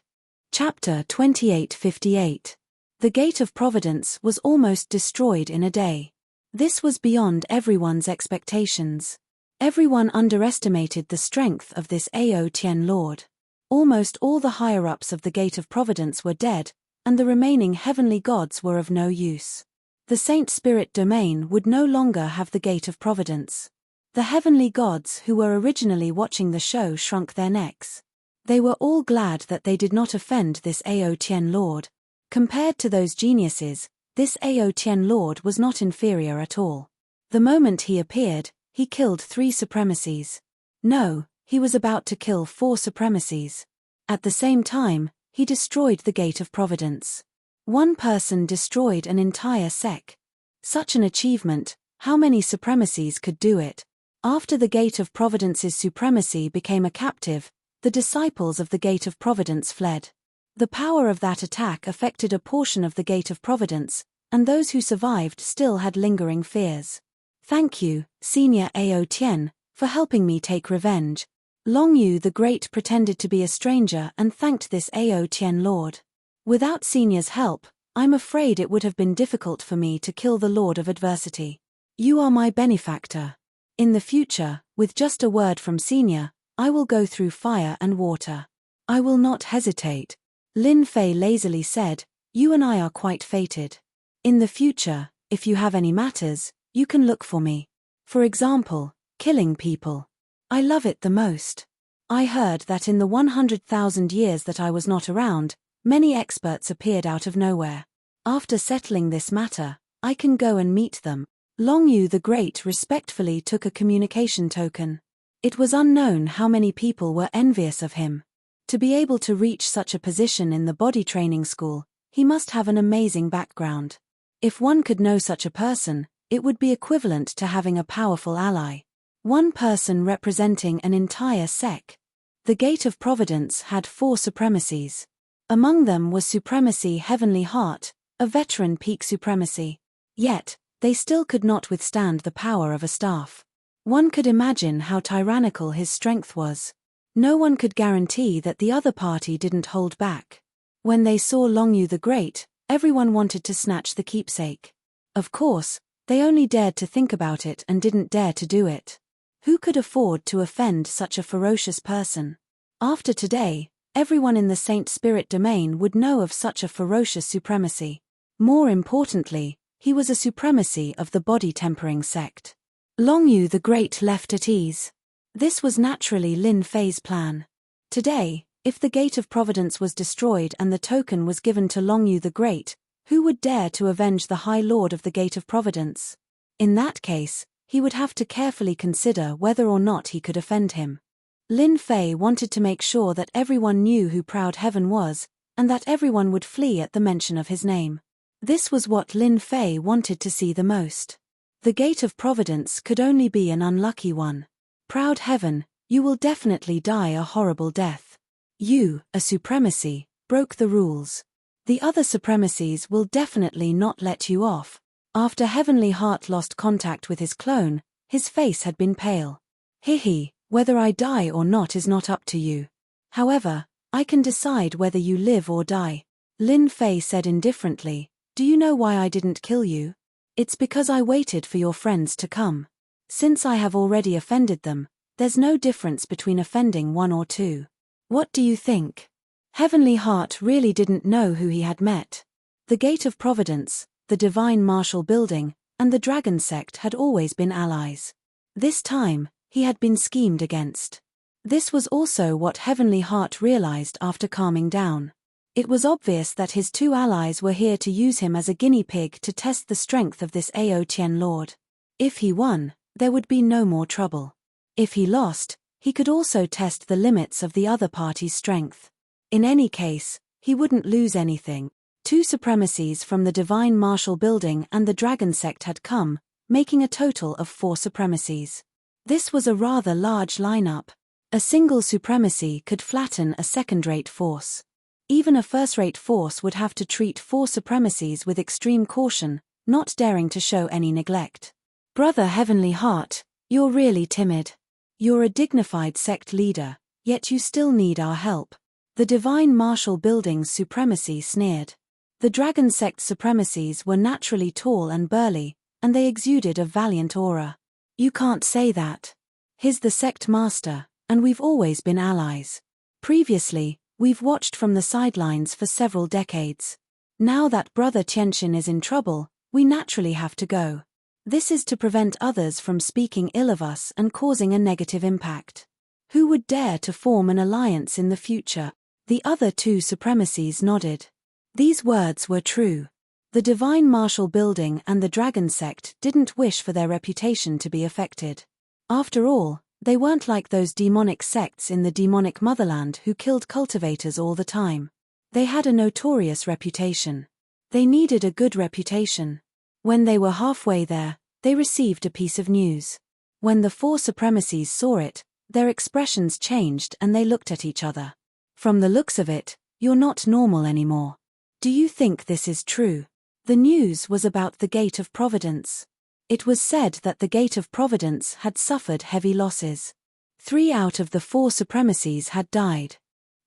Chapter 2858. The Gate of Providence was almost destroyed in a day. This was beyond everyone's expectations. Everyone underestimated the strength of this Ao Tien Lord. Almost all the higher-ups of the Gate of Providence were dead, and the remaining heavenly gods were of no use. The Saint Spirit Domain would no longer have the Gate of Providence. The heavenly gods who were originally watching the show shrunk their necks. They were all glad that they did not offend this Ao Tien Lord. Compared to those geniuses, this Ao Tien Lord was not inferior at all. The moment he appeared, he killed 3 supremacies. No, he was about to kill 4 supremacies. At the same time, he destroyed the Gate of Providence. One person destroyed an entire sect. Such an achievement, how many supremacies could do it? After the Gate of Providence's supremacy became a captive, the disciples of the Gate of Providence fled. The power of that attack affected a portion of the Gate of Providence, and those who survived still had lingering fears. Thank you, Senior Ao Tien, for helping me take revenge. Long Yu the Great pretended to be a stranger and thanked this Ao Tien Lord. Without Senior's help, I'm afraid it would have been difficult for me to kill the Lord of Adversity. You are my benefactor. In the future, with just a word from Senior, I will go through fire and water. I will not hesitate. Lin Fei lazily said, you and I are quite fated. In the future, if you have any matters, you can look for me. For example, killing people. I love it the most. I heard that in the 100,000 years that I was not around, many experts appeared out of nowhere. After settling this matter, I can go and meet them. Long Yu the Great respectfully took a communication token. It was unknown how many people were envious of him. To be able to reach such a position in the body training school, he must have an amazing background. If one could know such a person, it would be equivalent to having a powerful ally. One person representing an entire sect. The Gate of Providence had 4 supremacies. Among them was Supremacy Heavenly Heart, a veteran peak supremacy. Yet, they still could not withstand the power of a staff. One could imagine how tyrannical his strength was. No one could guarantee that the other party didn't hold back. When they saw Long Yu the Great, everyone wanted to snatch the keepsake. Of course, they only dared to think about it and didn't dare to do it. Who could afford to offend such a ferocious person? After today, everyone in the Saint Spirit domain would know of such a ferocious supremacy. More importantly, he was a supremacy of the body tempering sect. Long Yu the Great left at ease. This was naturally Lin Fei's plan. Today, if the Gate of Providence was destroyed and the token was given to Long Yu the Great, who would dare to avenge the High Lord of the Gate of Providence? In that case, he would have to carefully consider whether or not he could offend him. Lin Fei wanted to make sure that everyone knew who Proud Heaven was, and that everyone would flee at the mention of his name. This was what Lin Fei wanted to see the most. The Gate of Providence could only be an unlucky one. Proud Heaven, you will definitely die a horrible death. You, a supremacy, broke the rules. The other supremacies will definitely not let you off. After Heavenly Heart lost contact with his clone, his face had been pale. Hihi, whether I die or not is not up to you. However, I can decide whether you live or die. Lin Fei said indifferently, do you know why I didn't kill you? It's because I waited for your friends to come. Since I have already offended them, there's no difference between offending 1 or 2. What do you think? Heavenly Heart really didn't know who he had met. The Gate of Providence, the Divine Martial Building, and the Dragon Sect had always been allies. This time, he had been schemed against. This was also what Heavenly Heart realized after calming down. It was obvious that his 2 allies were here to use him as a guinea pig to test the strength of this Ao Tien Lord. If he won, there would be no more trouble. If he lost, he could also test the limits of the other party's strength. In any case, he wouldn't lose anything. 2 supremacies from the Divine Martial Building and the Dragon Sect had come, making a total of 4 supremacies. This was a rather large lineup. A single supremacy could flatten a second-rate force. Even a first-rate force would have to treat 4 supremacies with extreme caution, not daring to show any neglect. Brother Heavenly Heart, you're really timid. You're a dignified sect leader, yet you still need our help. The Divine Martial Building's supremacy sneered. The Dragon Sect's supremacies were naturally tall and burly, and they exuded a valiant aura. You can't say that. He's the sect master, and we've always been allies. Previously, we've watched from the sidelines for several decades. Now that Brother Tianxin is in trouble, we naturally have to go. This is to prevent others from speaking ill of us and causing a negative impact. Who would dare to form an alliance in the future? The other 2 supremacies nodded. These words were true. The Divine Martial Building and the Dragon Sect didn't wish for their reputation to be affected. After all, they weren't like those demonic sects in the demonic motherland who killed cultivators all the time. They had a notorious reputation. They needed a good reputation. When they were halfway there, they received a piece of news. When the 4 supremacies saw it, their expressions changed and they looked at each other. From the looks of it, you're not normal anymore. Do you think this is true? The news was about the Gate of Providence. It was said that the Gate of Providence had suffered heavy losses. 3 out of the 4 supremacies had died.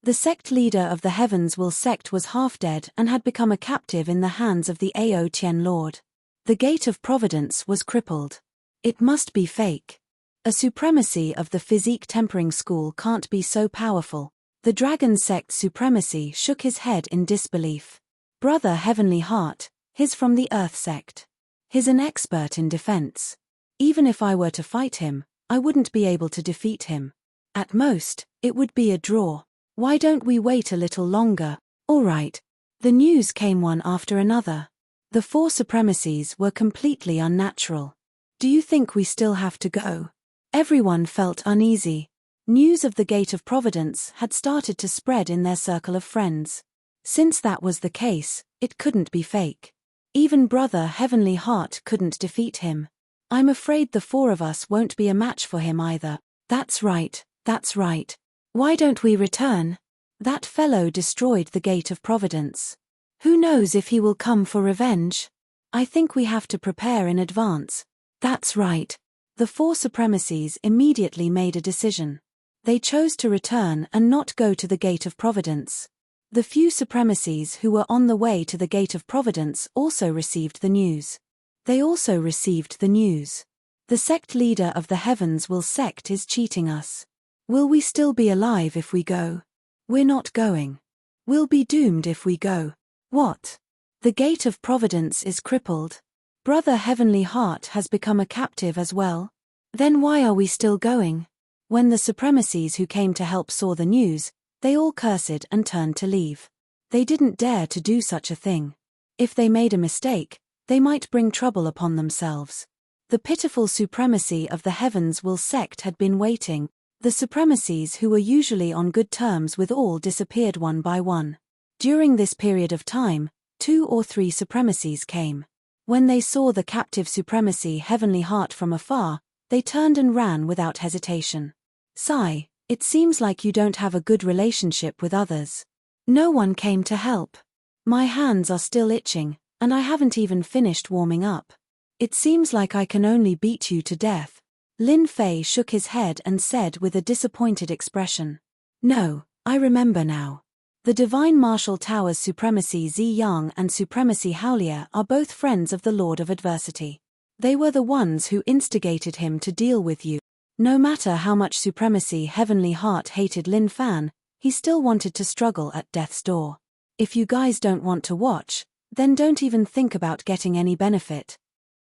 The sect leader of the Heavens Will sect was half dead and had become a captive in the hands of the Ao Tien Lord. The Gate of Providence was crippled. It must be fake. A supremacy of the physique tempering school can't be so powerful. The dragon sect's supremacy shook his head in disbelief. Brother Heavenly Heart, he's from the Earth sect. He's an expert in defense. Even if I were to fight him, I wouldn't be able to defeat him. At most, it would be a draw. Why don't we wait a little longer? All right. The news came one after another. The 4 supremacies were completely unnatural. Do you think we still have to go? Everyone felt uneasy. News of the Gate of Providence had started to spread in their circle of friends. Since that was the case, it couldn't be fake. Even Brother Heavenly Heart couldn't defeat him. I'm afraid the 4 of us won't be a match for him either. That's right, that's right. Why don't we return? That fellow destroyed the Gate of Providence. Who knows if he will come for revenge? I think we have to prepare in advance. That's right. The 4 supremacies immediately made a decision. They chose to return and not go to the Gate of Providence. The few supremacies who were on the way to the Gate of Providence also received the news. They also received the news. The sect leader of the heavens will sect is cheating us. Will we still be alive if we go? We're not going. We'll be doomed if we go. What? The Gate of Providence is crippled. Brother Heavenly Heart has become a captive as well. Then why are we still going? When the supremacies who came to help saw the news, they all cursed and turned to leave. They didn't dare to do such a thing. If they made a mistake, they might bring trouble upon themselves. The pitiful supremacy of the heavens will sect had been waiting. The supremacies who were usually on good terms with all disappeared one by one. During this period of time, 2 or 3 supremacies came. When they saw the captive supremacy Heavenly Heart from afar, they turned and ran without hesitation. Sigh, it seems like you don't have a good relationship with others. No one came to help. My hands are still itching, and I haven't even finished warming up. It seems like I can only beat you to death. Lin Fei shook his head and said with a disappointed expression. No, I remember now. The Divine Martial Tower's Supremacy Zi Yang and Supremacy Haolia are both friends of the Lord of Adversity. They were the ones who instigated him to deal with you. No matter how much Supremacy Heavenly Heart hated Lin Fan, he still wanted to struggle at death's door. If you guys don't want to watch, then don't even think about getting any benefit.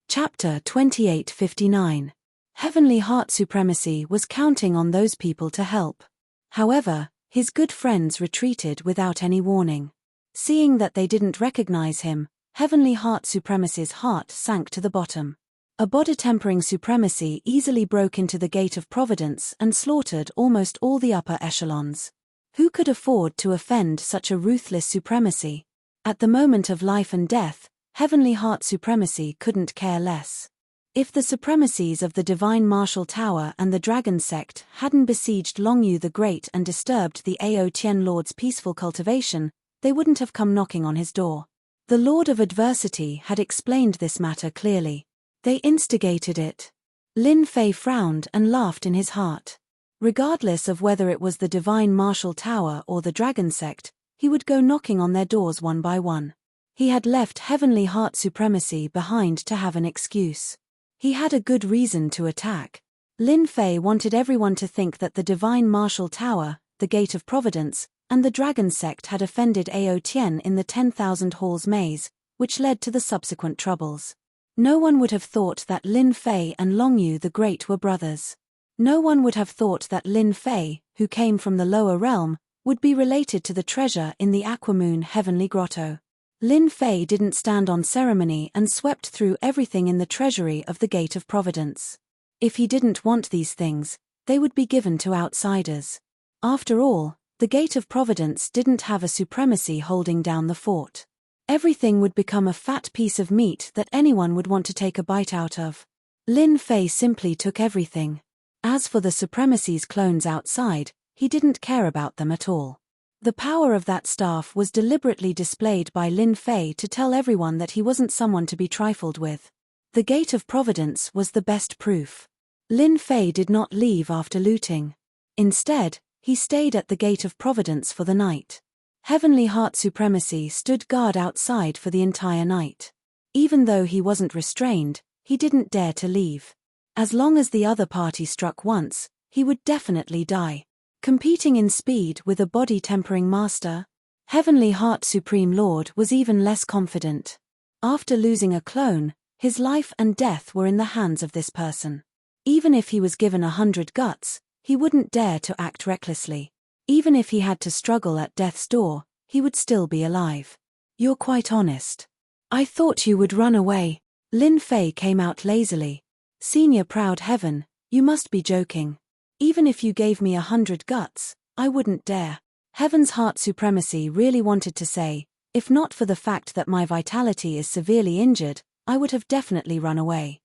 Chapter 2859. Heavenly Heart Supremacy was counting on those people to help. However, his good friends retreated without any warning. Seeing that they didn't recognize him, Heavenly Heart Supremacy's heart sank to the bottom. A body-tempering supremacy easily broke into the Gate of Providence and slaughtered almost all the upper echelons. Who could afford to offend such a ruthless supremacy? At the moment of life and death, Heavenly Heart Supremacy couldn't care less. If the supremacies of the Divine Martial Tower and the Dragon Sect hadn't besieged Longyu the Great and disturbed the Ao Tien Lord's peaceful cultivation, they wouldn't have come knocking on his door. The Lord of Adversity had explained this matter clearly. They instigated it. Lin Fei frowned and laughed in his heart. Regardless of whether it was the Divine Martial Tower or the Dragon Sect, he would go knocking on their doors one by one. He had left Heavenly Heart Supremacy behind to have an excuse. He had a good reason to attack. Lin Fei wanted everyone to think that the Divine Martial Tower, the Gate of Providence, and the Dragon Sect had offended Ao Tien in the 10,000 Halls maze, which led to the subsequent troubles. No one would have thought that Lin Fei and Longyu the Great were brothers. No one would have thought that Lin Fei, who came from the lower realm, would be related to the treasure in the Aquamoon Heavenly Grotto. Lin Fei didn't stand on ceremony and swept through everything in the treasury of the Gate of Providence. If he didn't want these things, they would be given to outsiders. After all, the Gate of Providence didn't have a supremacy holding down the fort. Everything would become a fat piece of meat that anyone would want to take a bite out of. Lin Fei simply took everything. As for the supremacy's clones outside, he didn't care about them at all. The power of that staff was deliberately displayed by Lin Fei to tell everyone that he wasn't someone to be trifled with. The Gate of Providence was the best proof. Lin Fei did not leave after looting. Instead, he stayed at the Gate of Providence for the night. Heavenly Heart Supremacy stood guard outside for the entire night. Even though he wasn't restrained, he didn't dare to leave. As long as the other party struck once, he would definitely die. Competing in speed with a body-tempering master? Heavenly Heart Supreme Lord was even less confident. After losing a clone, his life and death were in the hands of this person. Even if he was given 100 guts, he wouldn't dare to act recklessly. Even if he had to struggle at death's door, he would still be alive. You're quite honest. I thought you would run away. Lin Fei came out lazily. Senior Proud Heaven, you must be joking. Even if you gave me 100 guts, I wouldn't dare. Heaven's Heart Supremacy really wanted to say, if not for the fact that my vitality is severely injured, I would have definitely run away.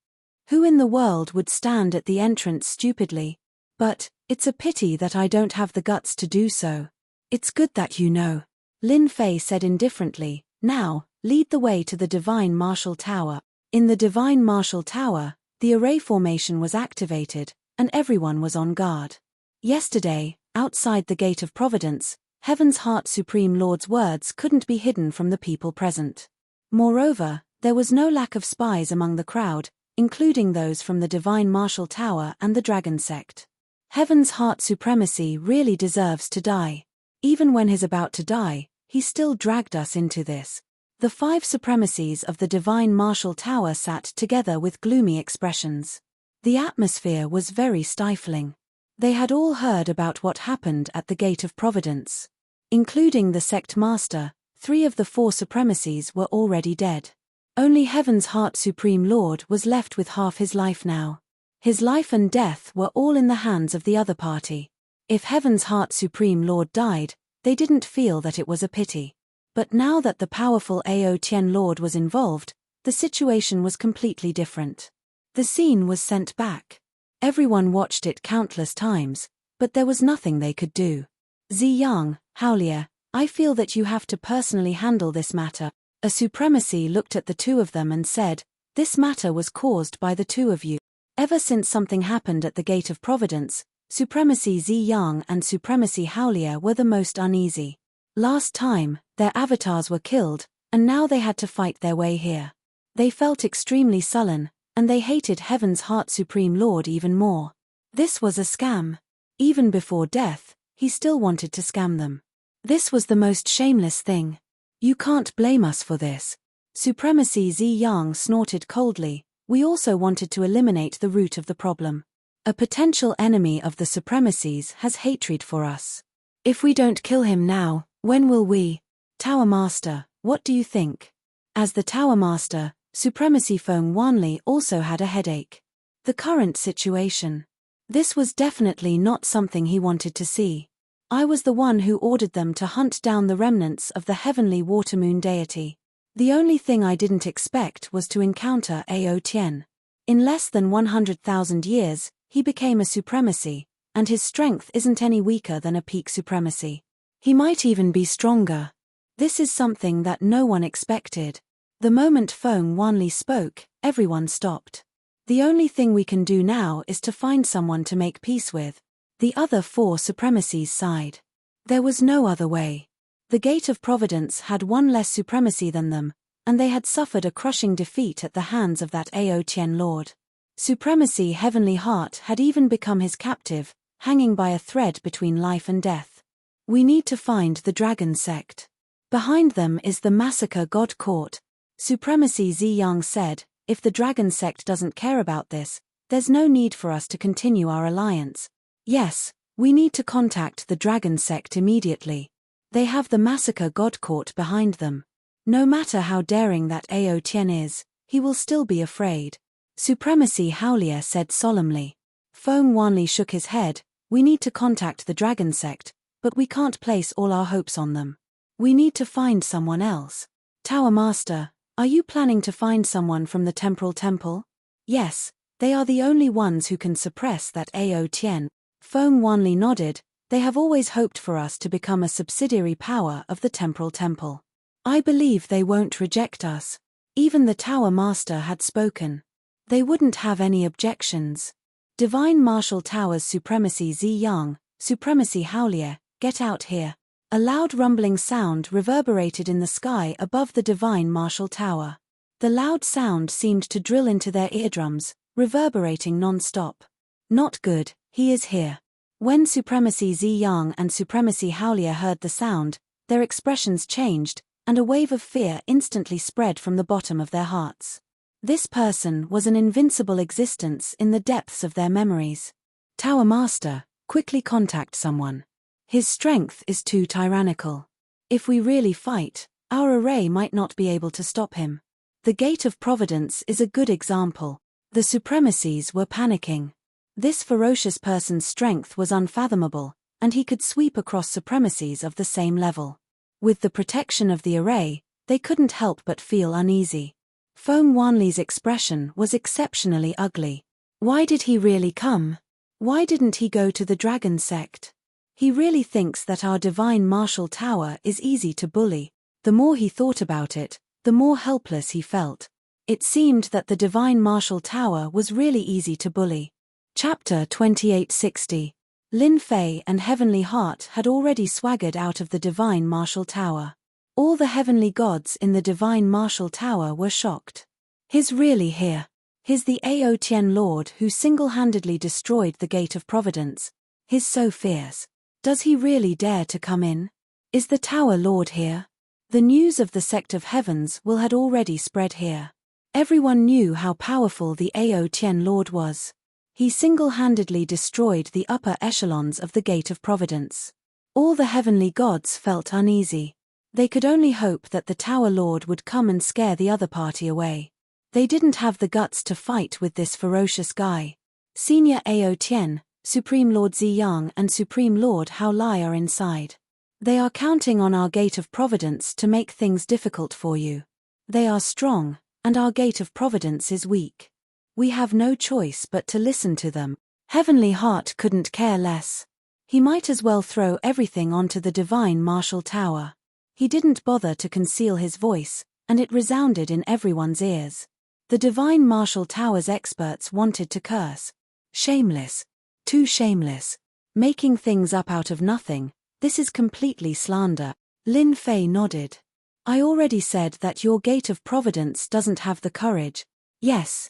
Who in the world would stand at the entrance stupidly? But, it's a pity that I don't have the guts to do so. It's good that you know. Lin Fei said indifferently, now, lead the way to the Divine Martial Tower. In the Divine Martial Tower, the array formation was activated, and everyone was on guard. Yesterday, outside the Gate of Providence, Heaven's Heart Supreme Lord's words couldn't be hidden from the people present. Moreover, there was no lack of spies among the crowd, including those from the Divine Martial Tower and the Dragon Sect. Heaven's Heart Supremacy really deserves to die. Even when he's about to die, he still dragged us into this. The 5 supremacies of the Divine Martial Tower sat together with gloomy expressions. The atmosphere was very stifling. They had all heard about what happened at the Gate of Providence. Including the sect master, 3 of the 4 supremacies were already dead. Only Heaven's Heart Supreme Lord was left with half his life now. His life and death were all in the hands of the other party. If Heaven's Heart Supreme Lord died, they didn't feel that it was a pity. But now that the powerful Ao Tien Lord was involved, the situation was completely different. The scene was sent back. Everyone watched it countless times, but there was nothing they could do. Ziyang, Haolia, I feel that you have to personally handle this matter. A supremacy looked at the 2 of them and said, this matter was caused by the 2 of you. Ever since something happened at the Gate of Providence, Supremacy Ziyang and Supremacy Haolia were the most uneasy. Last time, their avatars were killed, and now they had to fight their way here. They felt extremely sullen, and they hated Heaven's Heart Supreme Lord even more. This was a scam. Even before death, he still wanted to scam them. This was the most shameless thing. You can't blame us for this. Supremacy Ziyang snorted coldly. We also wanted to eliminate the root of the problem. A potential enemy of the supremacies has hatred for us. If we don't kill him now, when will we? Tower Master, what do you think? As the Tower Master, Supremacy Feng Wanli also had a headache. The current situation. This was definitely not something he wanted to see. I was the one who ordered them to hunt down the remnants of the heavenly watermoon deity. The only thing I didn't expect was to encounter Ao Tien. In less than 100,000 years, he became a supremacy, and his strength isn't any weaker than a peak supremacy. He might even be stronger. This is something that no one expected. The moment Feng Wanli spoke, everyone stopped. The only thing we can do now is to find someone to make peace with. The other 4 supremacies sighed. There was no other way. The Gate of Providence had 1 less supremacy than them, and they had suffered a crushing defeat at the hands of that Ao Tien Lord. Supremacy Heavenly Heart had even become his captive, hanging by a thread between life and death. We need to find the Dragon Sect. Behind them is the Massacre God Court. Supremacy Ziyang said, if the Dragon Sect doesn't care about this, there's no need for us to continue our alliance. Yes, we need to contact the Dragon Sect immediately. They have the Massacre God Court behind them. No matter how daring that Ao Tien is, he will still be afraid. Supremacy Haolia said solemnly. Feng Wanli shook his head, we need to contact the Dragon Sect, but we can't place all our hopes on them. We need to find someone else. Tower Master, are you planning to find someone from the Temporal Temple? Yes, they are the only ones who can suppress that Ao Tien. Feng Wanli nodded, they have always hoped for us to become a subsidiary power of the Temporal Temple. I believe they won't reject us. Even the Tower Master had spoken. They wouldn't have any objections. Divine Martial Tower's Supremacy Ziyang, Supremacy Haolia, get out here. A loud rumbling sound reverberated in the sky above the Divine Martial Tower. The loud sound seemed to drill into their eardrums, reverberating non-stop. Not good, he is here. When Supremacy Ziyang and Supremacy Haolia heard the sound, their expressions changed, and a wave of fear instantly spread from the bottom of their hearts. This person was an invincible existence in the depths of their memories. Tower Master, quickly contact someone. His strength is too tyrannical. If we really fight, our array might not be able to stop him. The Gate of Providence is a good example. The Supremacies were panicking. This ferocious person's strength was unfathomable, and he could sweep across supremacies of the same level. With the protection of the array, they couldn't help but feel uneasy. Feng Wanli's expression was exceptionally ugly. Why did he really come? Why didn't he go to the Dragon Sect? He really thinks that our Divine Martial Tower is easy to bully. The more he thought about it, the more helpless he felt. It seemed that the Divine Martial Tower was really easy to bully. Chapter 2860. Lin Fei and Heavenly Heart had already swaggered out of the Divine Martial Tower. All the heavenly gods in the Divine Martial Tower were shocked. He's really here. He's the Ao Tian Lord who single-handedly destroyed the Gate of Providence. He's so fierce. Does he really dare to come in? Is the Tower Lord here? The news of the Sect of Heavens had already spread here. Everyone knew how powerful the Ao Tian Lord was. He single-handedly destroyed the upper echelons of the Gate of Providence. All the heavenly gods felt uneasy. They could only hope that the Tower Lord would come and scare the other party away. They didn't have the guts to fight with this ferocious guy. Senior Ao Tian, Supreme Lord Ziyang and Supreme Lord Hao Lai are inside. They are counting on our Gate of Providence to make things difficult for you. They are strong, and our Gate of Providence is weak. We have no choice but to listen to them. Heavenly Heart couldn't care less. He might as well throw everything onto the Divine Martial Tower. He didn't bother to conceal his voice, and it resounded in everyone's ears. The Divine Martial Tower's experts wanted to curse. Shameless. Too shameless. Making things up out of nothing. This is completely slander. Lin Fei nodded. I already said that your Gate of Providence doesn't have the courage. Yes.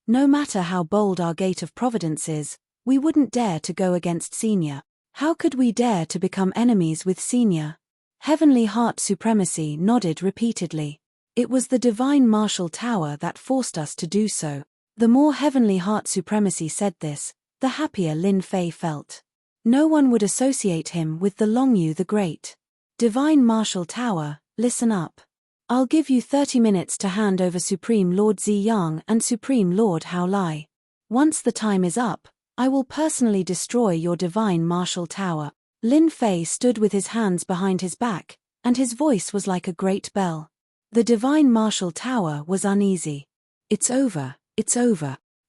No matter how bold our Gate of Providence is, we wouldn't dare to go against Senior. How could we dare to become enemies with Senior? Heavenly Heart Supremacy nodded repeatedly. It was the Divine Martial Tower that forced us to do so. The more Heavenly Heart Supremacy said this, the happier Lin Fei felt. No one would associate him with the Longyu the Great. Divine Martial Tower, listen up. I'll give you 30 minutes to hand over Supreme Lord Ziyang and Supreme Lord Hao Lai. Once the time is up, I will personally destroy your Divine Martial Tower. Lin Fei stood with his hands behind his back, and his voice was like a great bell. The Divine Martial Tower was uneasy. It's over.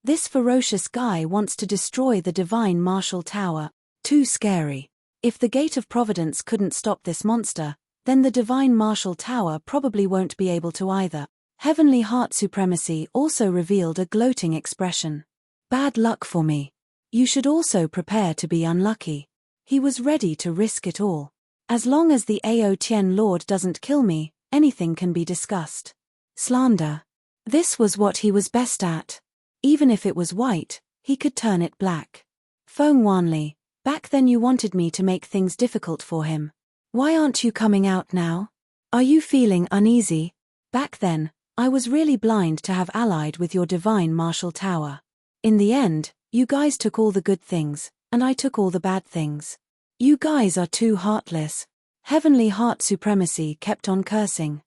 This ferocious guy wants to destroy the Divine Martial Tower. Too scary. If the Gate of Providence couldn't stop this monster, then the Divine Martial Tower probably won't be able to either. Heavenly Heart Supremacy also revealed a gloating expression. Bad luck for me. You should also prepare to be unlucky. He was ready to risk it all. As long as the Ao Tian Lord doesn't kill me, anything can be discussed. Slander. This was what he was best at. Even if it was white, he could turn it black. Feng Wanli, back then you wanted me to make things difficult for him. Why aren't you coming out now? Are you feeling uneasy? Back then, I was really blind to have allied with your Divine Martial Tower. In the end, you guys took all the good things, and I took all the bad things. You guys are too heartless. Heavenly Heart Supremacy kept on cursing.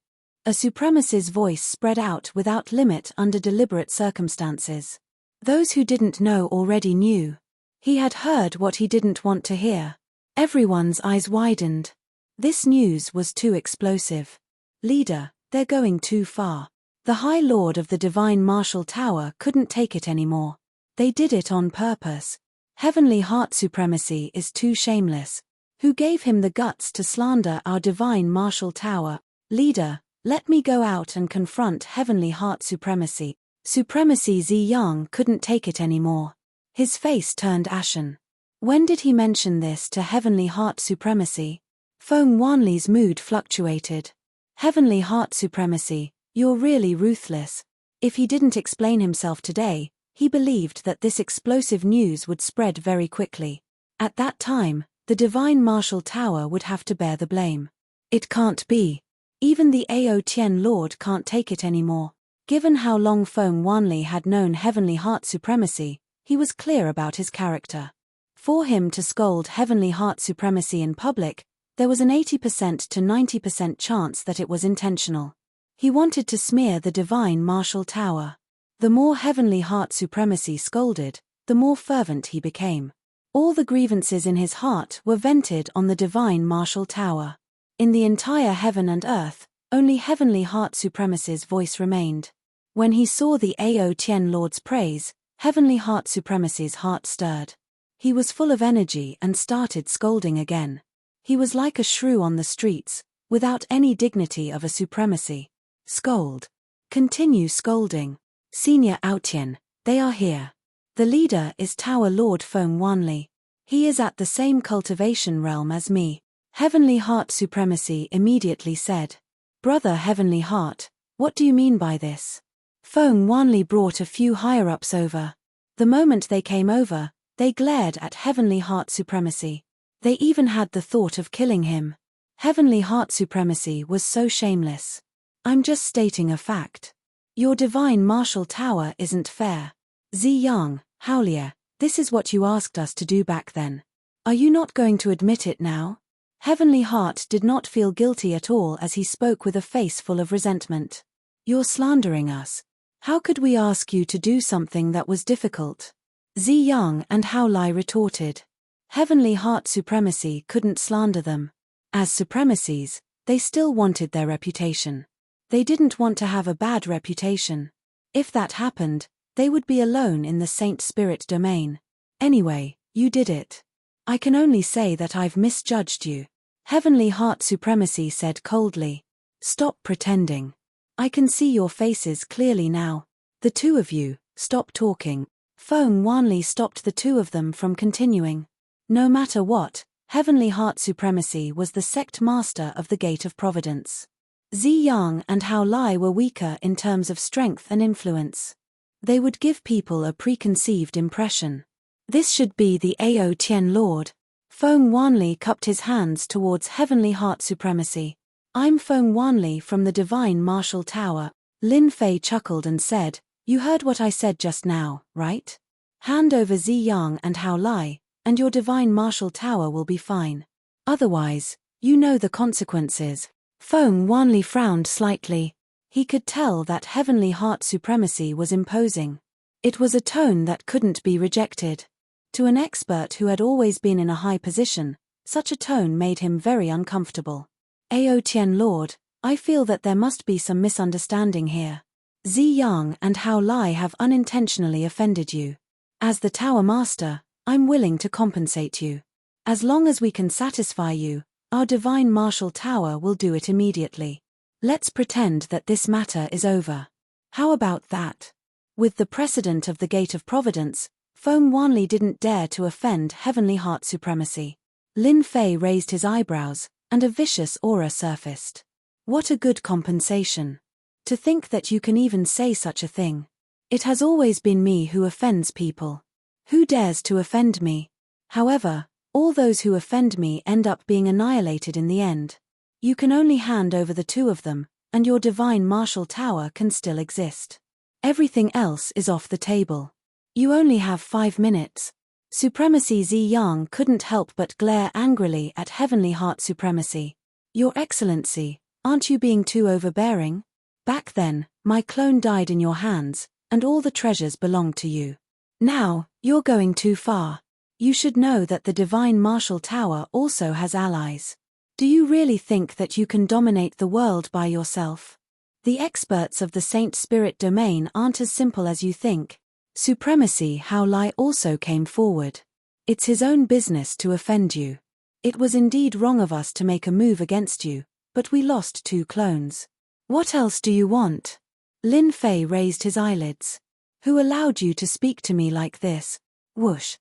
A supremacist's voice spread out without limit under deliberate circumstances. Those who didn't know already knew. He had heard what he didn't want to hear. Everyone's eyes widened. This news was too explosive. Leader, they're going too far. The High Lord of the Divine Martial Tower couldn't take it anymore. They did it on purpose. Heavenly Heart Supremacy is too shameless. Who gave him the guts to slander our Divine Martial Tower? Leader, let me go out and confront Heavenly Heart Supremacy. Supremacy Ziyang couldn't take it anymore. His face turned ashen. When did he mention this to Heavenly Heart Supremacy? Feng Wanli's mood fluctuated. Heavenly Heart Supremacy, you're really ruthless. If he didn't explain himself today, He believed that this explosive news would spread very quickly. At that time, the Divine Martial Tower would have to bear the blame. It can't be. Even the Ao Tien Lord can't take it anymore. Given how long Feng Wanli had known Heavenly Heart Supremacy, he was clear about his character. For him to scold Heavenly Heart Supremacy in public, there was an 80% to 90% chance that it was intentional. He wanted to smear the Divine Martial Tower. The more Heavenly Heart Supremacy scolded, the more fervent he became. All the grievances in his heart were vented on the Divine Martial Tower. In the entire heaven and earth, only Heavenly Heart Supremacy's voice remained. When he saw the Ao Tien Lord's praise, Heavenly Heart Supremacy's heart stirred. He was full of energy and started scolding again. He was like a shrew on the streets, without any dignity of a supremacy. Scold. Continue scolding. Senior Aotian, they are here. The leader is Tower Lord Feng Wanli. He is at the same cultivation realm as me. Heavenly Heart Supremacy immediately said. Brother Heavenly Heart, what do you mean by this? Feng Wanli brought a few higher-ups over. The moment they came over, they glared at Heavenly Heart Supremacy. They even had the thought of killing him. Heavenly Heart Supremacy was so shameless. I'm just stating a fact. Your Divine Martial Tower isn't fair. Ziyang, Haolia, this is what you asked us to do back then. Are you not going to admit it now? Heavenly Heart did not feel guilty at all as he spoke with a face full of resentment. You're slandering us. How could we ask you to do something that was difficult? Ziyang and Haolai retorted. Heavenly Heart Supremacy couldn't slander them. As supremacies, they still wanted their reputation. They didn't want to have a bad reputation. If that happened, they would be alone in the Saint Spirit domain. Anyway, you did it. I can only say that I've misjudged you. Heavenly Heart Supremacy said coldly. Stop pretending. I can see your faces clearly now. The two of you, stop talking. Feng Wanli stopped the two of them from continuing. No matter what, Heavenly Heart Supremacy was the sect master of the Gate of Providence. Ziyang and Haolai were weaker in terms of strength and influence. They would give people a preconceived impression. This should be the Ao Tien Lord. Feng Wanli cupped his hands towards Heavenly Heart Supremacy. I'm Feng Wanli from the Divine Martial Tower. Lin Fei chuckled and said, You heard what I said just now, right? Hand over Ziyang and Haolai, and your Divine Martial Tower will be fine. Otherwise, you know the consequences. Feng Wanli frowned slightly. He could tell that Heavenly Heart Supremacy was imposing. It was a tone that couldn't be rejected. To an expert who had always been in a high position, such a tone made him very uncomfortable. Ao Tien Lord, I feel that there must be some misunderstanding here. Ziyang and Haolai have unintentionally offended you. As the Tower Master, I'm willing to compensate you. As long as we can satisfy you, our Divine Martial Tower will do it immediately. Let's pretend that this matter is over. How about that? With the precedent of the Gate of Providence, Feng Wanli didn't dare to offend Heavenly Heart Supremacy. Lin Fei raised his eyebrows, and a vicious aura surfaced. What a good compensation. To think that you can even say such a thing. It has always been me who offends people. Who dares to offend me? However, all those who offend me end up being annihilated in the end. You can only hand over the two of them, and your Divine Martial Tower can still exist. Everything else is off the table. You only have 5 minutes. Supremacy Ziyang couldn't help but glare angrily at Heavenly Heart Supremacy. Your Excellency, aren't you being too overbearing? Back then, my clone died in your hands, and all the treasures belonged to you. Now, you're going too far. You should know that the Divine Martial Tower also has allies. Do you really think that you can dominate the world by yourself? The experts of the Saint Spirit domain aren't as simple as you think. Supremacy Haolai also came forward. It's his own business to offend you. It was indeed wrong of us to make a move against you, but we lost 2 clones. What else do you want? Lin Fei raised his eyelids. Who allowed you to speak to me like this? Whoosh.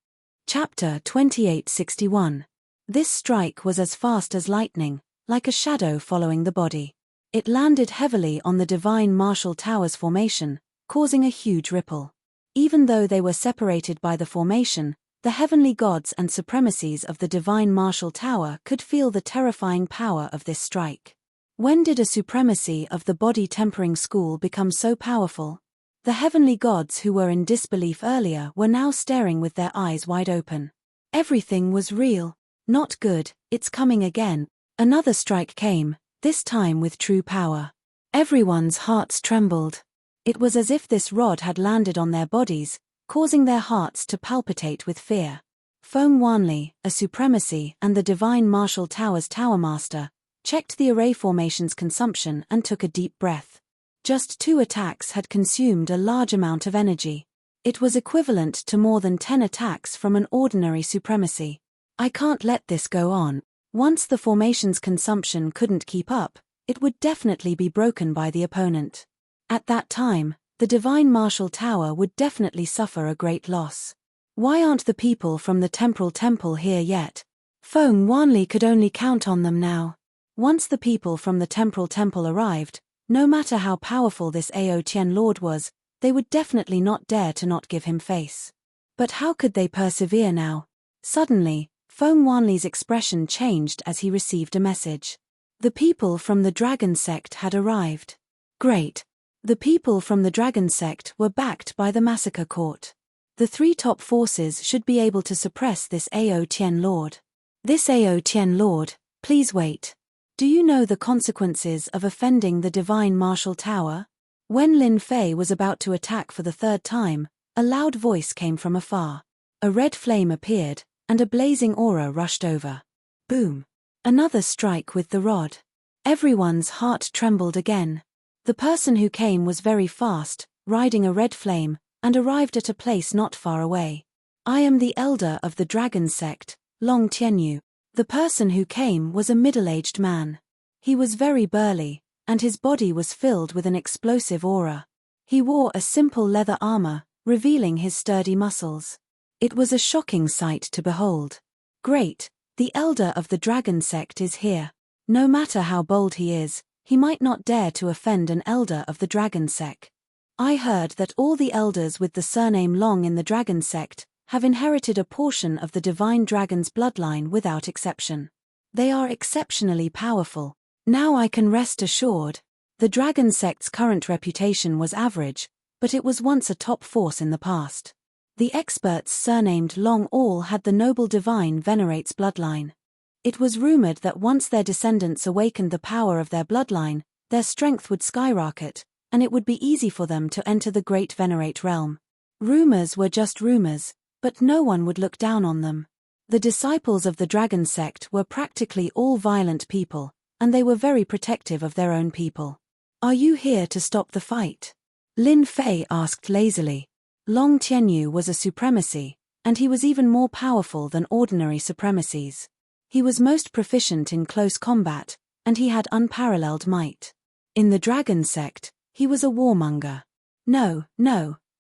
Chapter 2861. This strike was as fast as lightning, like a shadow following the body. It landed heavily on the Divine Martial Tower's formation, causing a huge ripple. Even though they were separated by the formation, the heavenly gods and supremacies of the divine martial tower could feel the terrifying power of this strike. When did a supremacy of the body-tempering school become so powerful? The heavenly gods who were in disbelief earlier were now staring with their eyes wide open. Everything was real. Not good, it's coming again. Another strike came, this time with true power. Everyone's hearts trembled. It was as if this rod had landed on their bodies, causing their hearts to palpitate with fear. Feng Wanli, a supremacy and the divine martial tower's tower master, checked the array formation's consumption and took a deep breath. Just 2 attacks had consumed a large amount of energy. It was equivalent to more than 10 attacks from an ordinary supremacy. I can't let this go on. Once the formation's consumption couldn't keep up, it would definitely be broken by the opponent. At that time, the divine martial tower would definitely suffer a great loss. Why aren't the people from the temporal temple here yet? Feng Wanli could only count on them now. Once the people from the temporal temple arrived, no matter how powerful this Ao Tian Lord was, they would definitely not dare to not give him face. But how could they persevere now? Suddenly, Feng Wanli's expression changed as he received a message. The people from the dragon sect had arrived. Great. The people from the dragon sect were backed by the massacre court. The 3 top forces should be able to suppress this Ao Tian Lord. This Ao Tian Lord, please wait. Do you know the consequences of offending the divine martial tower? When Lin Fei was about to attack for the 3rd time, a loud voice came from afar. A red flame appeared, and a blazing aura rushed over. Boom! Another strike with the rod. Everyone's heart trembled again. The person who came was very fast, riding a red flame, and arrived at a place not far away. I am the elder of the dragon sect, Long Tianyu. The person who came was a middle-aged man. He was very burly, and his body was filled with an explosive aura. He wore a simple leather armor, revealing his sturdy muscles. It was a shocking sight to behold. Great, the elder of the dragon sect is here. No matter how bold he is, he might not dare to offend an elder of the dragon sect. I heard that all the elders with the surname Long in the dragon sect have inherited a portion of the divine dragon's bloodline without exception. They are exceptionally powerful. Now I can rest assured. The dragon sect's current reputation was average, but it was once a top force in the past. The experts surnamed Long all had the noble divine venerate's bloodline. It was rumored that once their descendants awakened the power of their bloodline, their strength would skyrocket, and it would be easy for them to enter the great venerate realm. Rumors were just rumors, but no one would look down on them. The disciples of the dragon sect were practically all violent people, and they were very protective of their own people. Are you here to stop the fight? Lin Fei asked lazily. Long Tianyu was a supremacy, and he was even more powerful than ordinary supremacies. He was most proficient in close combat, and he had unparalleled might. In the dragon sect, he was a warmonger. No,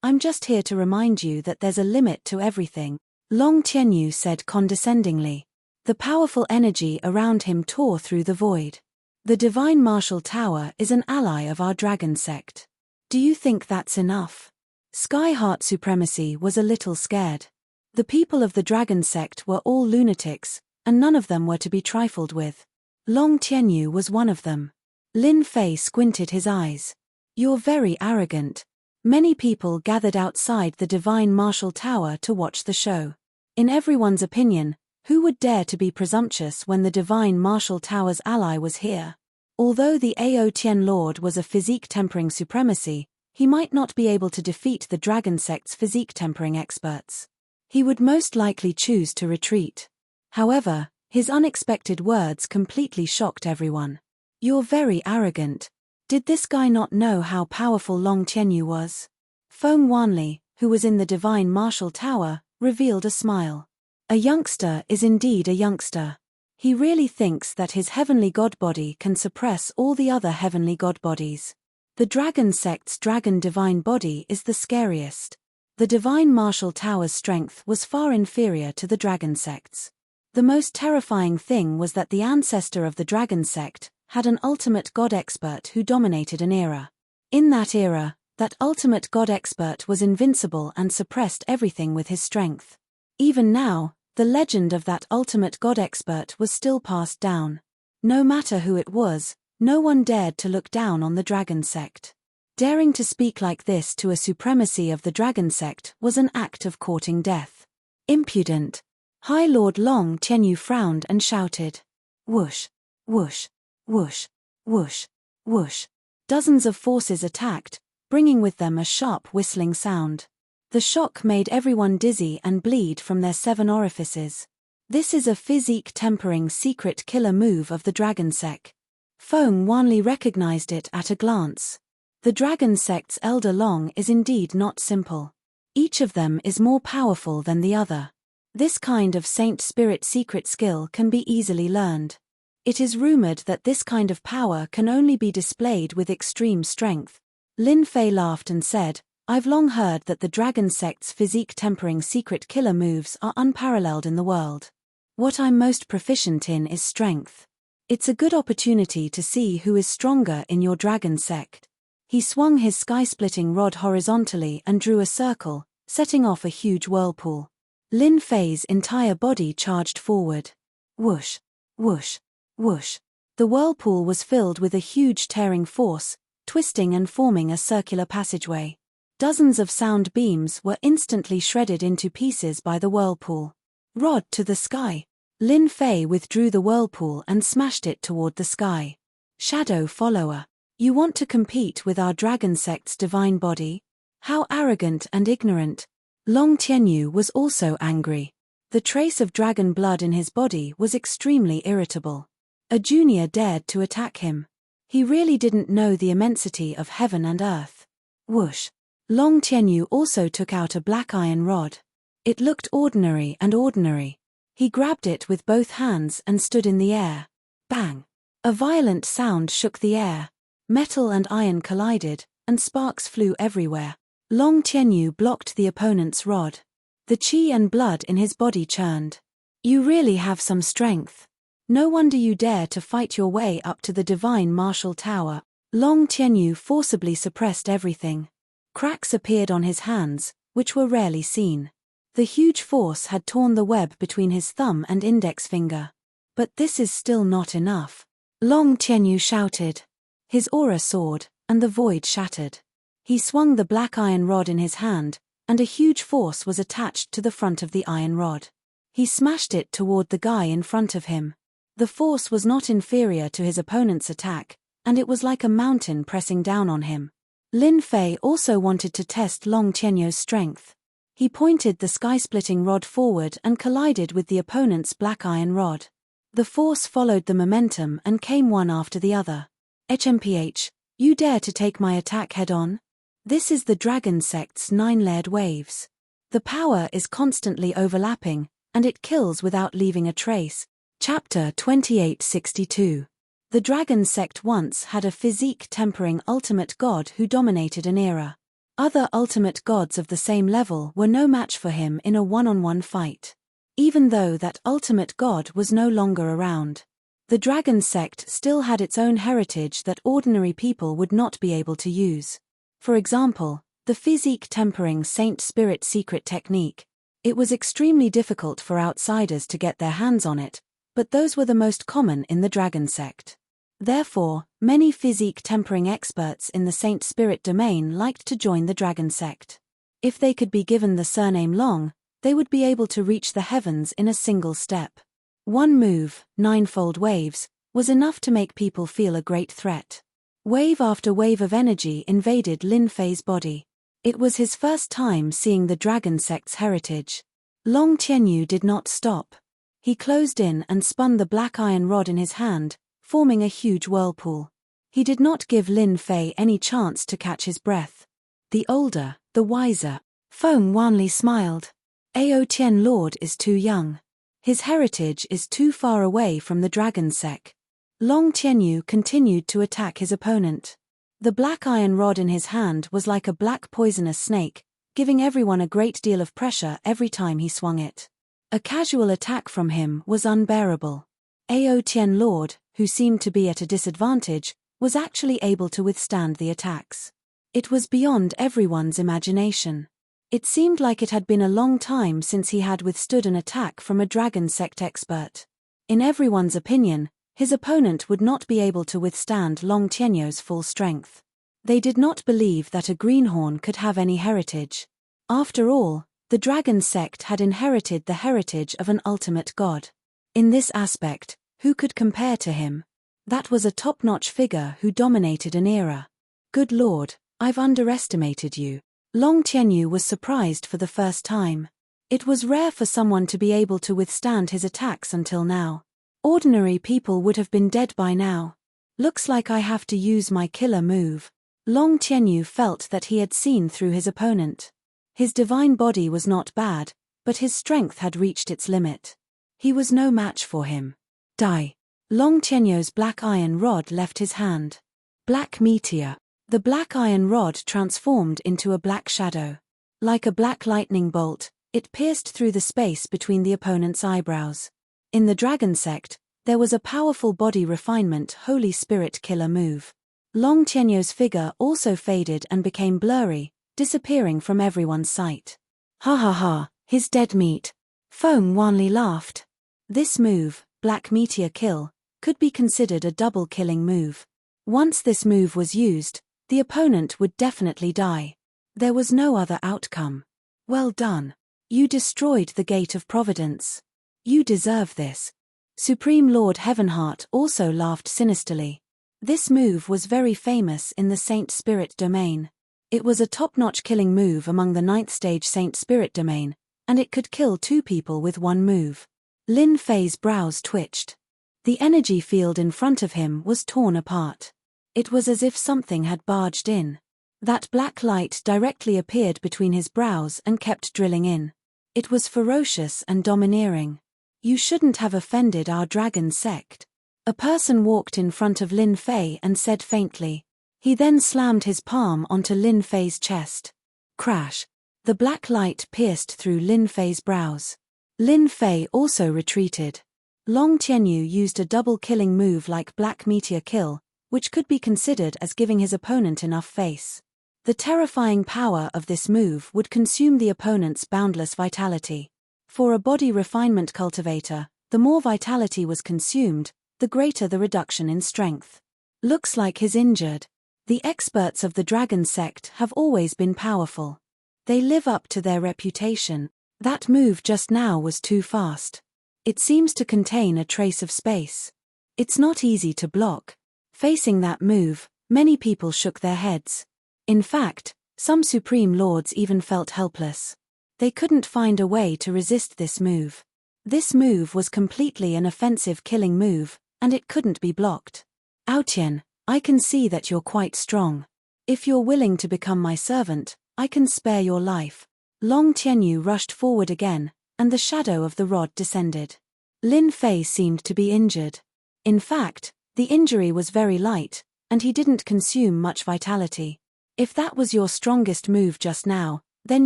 I'm just here to remind you that there's a limit to everything, Long Tianyu said condescendingly. The powerful energy around him tore through the void. The divine martial tower is an ally of our dragon sect. Do you think that's enough? Skyheart supremacy was a little scared. The people of the dragon sect were all lunatics, and none of them were to be trifled with. Long Tianyu was one of them. Lin Fei squinted his eyes. You're very arrogant. Many people gathered outside the divine martial tower to watch the show. In everyone's opinion, who would dare to be presumptuous when the divine martial tower's ally was here? Although the Ao Tian Lord was a physique-tempering supremacy, he might not be able to defeat the dragon sect's physique-tempering experts. He would most likely choose to retreat. However, his unexpected words completely shocked everyone. You're very arrogant. Did this guy not know how powerful Long Tianyu was? Feng Wanli, who was in the divine martial tower, revealed a smile. A youngster is indeed a youngster. He really thinks that his heavenly god body can suppress all the other heavenly god bodies. The dragon sect's dragon divine body is the scariest. The divine martial tower's strength was far inferior to the dragon sect's. The most terrifying thing was that the ancestor of the dragon sect had an ultimate god expert who dominated an era. In that era, That ultimate god expert was invincible and suppressed everything with his strength. Even now, the legend of that ultimate god expert was still passed down. No matter who it was, no one dared to look down on the dragon sect. Daring to speak like this to a supremacy of the dragon sect was an act of courting death. Impudent. High Lord Long Tianyu frowned and shouted. Whoosh, whoosh, whoosh, whoosh, whoosh. Dozens of forces attacked, bringing with them a sharp whistling sound. The shock made everyone dizzy and bleed from their 7 orifices. This is a physique-tempering secret killer move of the dragon sect. Feng Wanli recognized it at a glance. The dragon sect's elder Long is indeed not simple. Each of them is more powerful than the other. This kind of saint spirit secret skill can be easily learned. It is rumored that this kind of power can only be displayed with extreme strength. Lin Fei laughed and said, I've long heard that the dragon sect's physique-tempering secret killer moves are unparalleled in the world. What I'm most proficient in is strength. It's a good opportunity to see who is stronger in your dragon sect. He swung his sky-splitting rod horizontally and drew a circle, setting off a huge whirlpool. Lin Fei's entire body charged forward. Whoosh, whoosh, whoosh. The whirlpool was filled with a huge tearing force, twisting and forming a circular passageway. Dozens of sound beams were instantly shredded into pieces by the whirlpool. Rod to the sky. Lin Fei withdrew the whirlpool and smashed it toward the sky. Shadow follower. You want to compete with our dragon sect's divine body? How arrogant and ignorant. Long Tianyu was also angry. The trace of dragon blood in his body was extremely irritable. A junior dared to attack him. He really didn't know the immensity of heaven and earth. Whoosh. Long Tianyu also took out a black iron rod. It looked ordinary and ordinary. He grabbed it with both hands and stood in the air. Bang! A violent sound shook the air. Metal and iron collided, and sparks flew everywhere. Long Tianyu blocked the opponent's rod. The qi and blood in his body churned. You really have some strength. No wonder you dare to fight your way up to the divine martial tower. Long Tianyu forcibly suppressed everything. Cracks appeared on his hands, which were rarely seen. The huge force had torn the web between his thumb and index finger. But this is still not enough. Long Tianyu shouted. His aura soared, and the void shattered. He swung the black iron rod in his hand, and a huge force was attached to the front of the iron rod. He smashed it toward the guy in front of him. The force was not inferior to his opponent's attack, and it was like a mountain pressing down on him. Lin Fei also wanted to test Long Tianyu's strength. He pointed the sky-splitting rod forward and collided with the opponent's black iron rod. The force followed the momentum and came one after the other. HMPH, you dare to take my attack head-on? This is the dragon sect's 9-layered waves. The power is constantly overlapping, and it kills without leaving a trace. Chapter 2862. The dragon sect once had a physique-tempering ultimate god who dominated an era. Other ultimate gods of the same level were no match for him in a one-on-one fight. Even though that ultimate god was no longer around, the dragon sect still had its own heritage that ordinary people would not be able to use. For example, the physique-tempering saint spirit secret technique. It was extremely difficult for outsiders to get their hands on it, but those were the most common in the dragon sect. Therefore, many physique-tempering experts in the saint spirit domain liked to join the dragon sect. If they could be given the surname Long, they would be able to reach the heavens in a single step. One move, 9-fold waves, was enough to make people feel a great threat. Wave after wave of energy invaded Lin Fei's body. It was his first time seeing the dragon sect's heritage. Long Tianyu did not stop. He closed in and spun the black iron rod in his hand, forming a huge whirlpool. He did not give Lin Fei any chance to catch his breath. The older, the wiser. Feng Wanli smiled. Ao Tian Lord is too young. His heritage is too far away from the dragon sect. Long Tianyu continued to attack his opponent. The black iron rod in his hand was like a black poisonous snake, giving everyone a great deal of pressure every time he swung it. A casual attack from him was unbearable. Ao Tian Lord, who seemed to be at a disadvantage, was actually able to withstand the attacks. It was beyond everyone's imagination. It seemed like it had been a long time since he had withstood an attack from a dragon sect expert. In everyone's opinion, his opponent would not be able to withstand Long Tianyou's full strength. They did not believe that a greenhorn could have any heritage. After all, the dragon sect had inherited the heritage of an ultimate god. In this aspect, who could compare to him? That was a top-notch figure who dominated an era. Good Lord, I've underestimated you. Long Tianyou was surprised for the first time. It was rare for someone to be able to withstand his attacks until now. Ordinary people would have been dead by now. Looks like I have to use my killer move. Long Tianyou felt that he had seen through his opponent. His divine body was not bad, but his strength had reached its limit. He was no match for him. Die. Long Tianyou's black iron rod left his hand. Black meteor. The black iron rod transformed into a black shadow. Like a black lightning bolt, it pierced through the space between the opponent's eyebrows. In the dragon sect, there was a powerful body refinement Holy Spirit killer move. Long Tianyou's figure also faded and became blurry, disappearing from everyone's sight. Ha ha ha, he's dead meat. Feng Wanli laughed. This move, Black Meteor Kill, could be considered a double killing move. Once this move was used, the opponent would definitely die. There was no other outcome. Well done. You destroyed the Gate of Providence. You deserve this. Supreme Lord Heavenheart also laughed sinisterly. This move was very famous in the Saint Spirit domain. It was a top-notch killing move among the 9th stage Saint Spirit domain, and it could kill 2 people with one move. Lin Fei's brows twitched. The energy field in front of him was torn apart. It was as if something had barged in. That black light directly appeared between his brows and kept drilling in. It was ferocious and domineering. You shouldn't have offended our dragon sect. A person walked in front of Lin Fei and said faintly. He then slammed his palm onto Lin Fei's chest. Crash. The black light pierced through Lin Fei's brows. Lin Fei also retreated. Long Tianyou used a double killing move like Black Meteor Kill, which could be considered as giving his opponent enough face. The terrifying power of this move would consume the opponent's boundless vitality. For a body refinement cultivator, the more vitality was consumed, the greater the reduction in strength. Looks like he's injured. The experts of the dragon sect have always been powerful. They live up to their reputation. That move just now was too fast. It seems to contain a trace of space. It's not easy to block. Facing that move, many people shook their heads. In fact, some Supreme Lords even felt helpless. They couldn't find a way to resist this move. This move was completely an offensive killing move, and it couldn't be blocked. Aotian, I can see that you're quite strong. If you're willing to become my servant, I can spare your life. Long Tianyou rushed forward again, and the shadow of the rod descended. Lin Fei seemed to be injured. In fact, the injury was very light, and he didn't consume much vitality. If that was your strongest move just now, then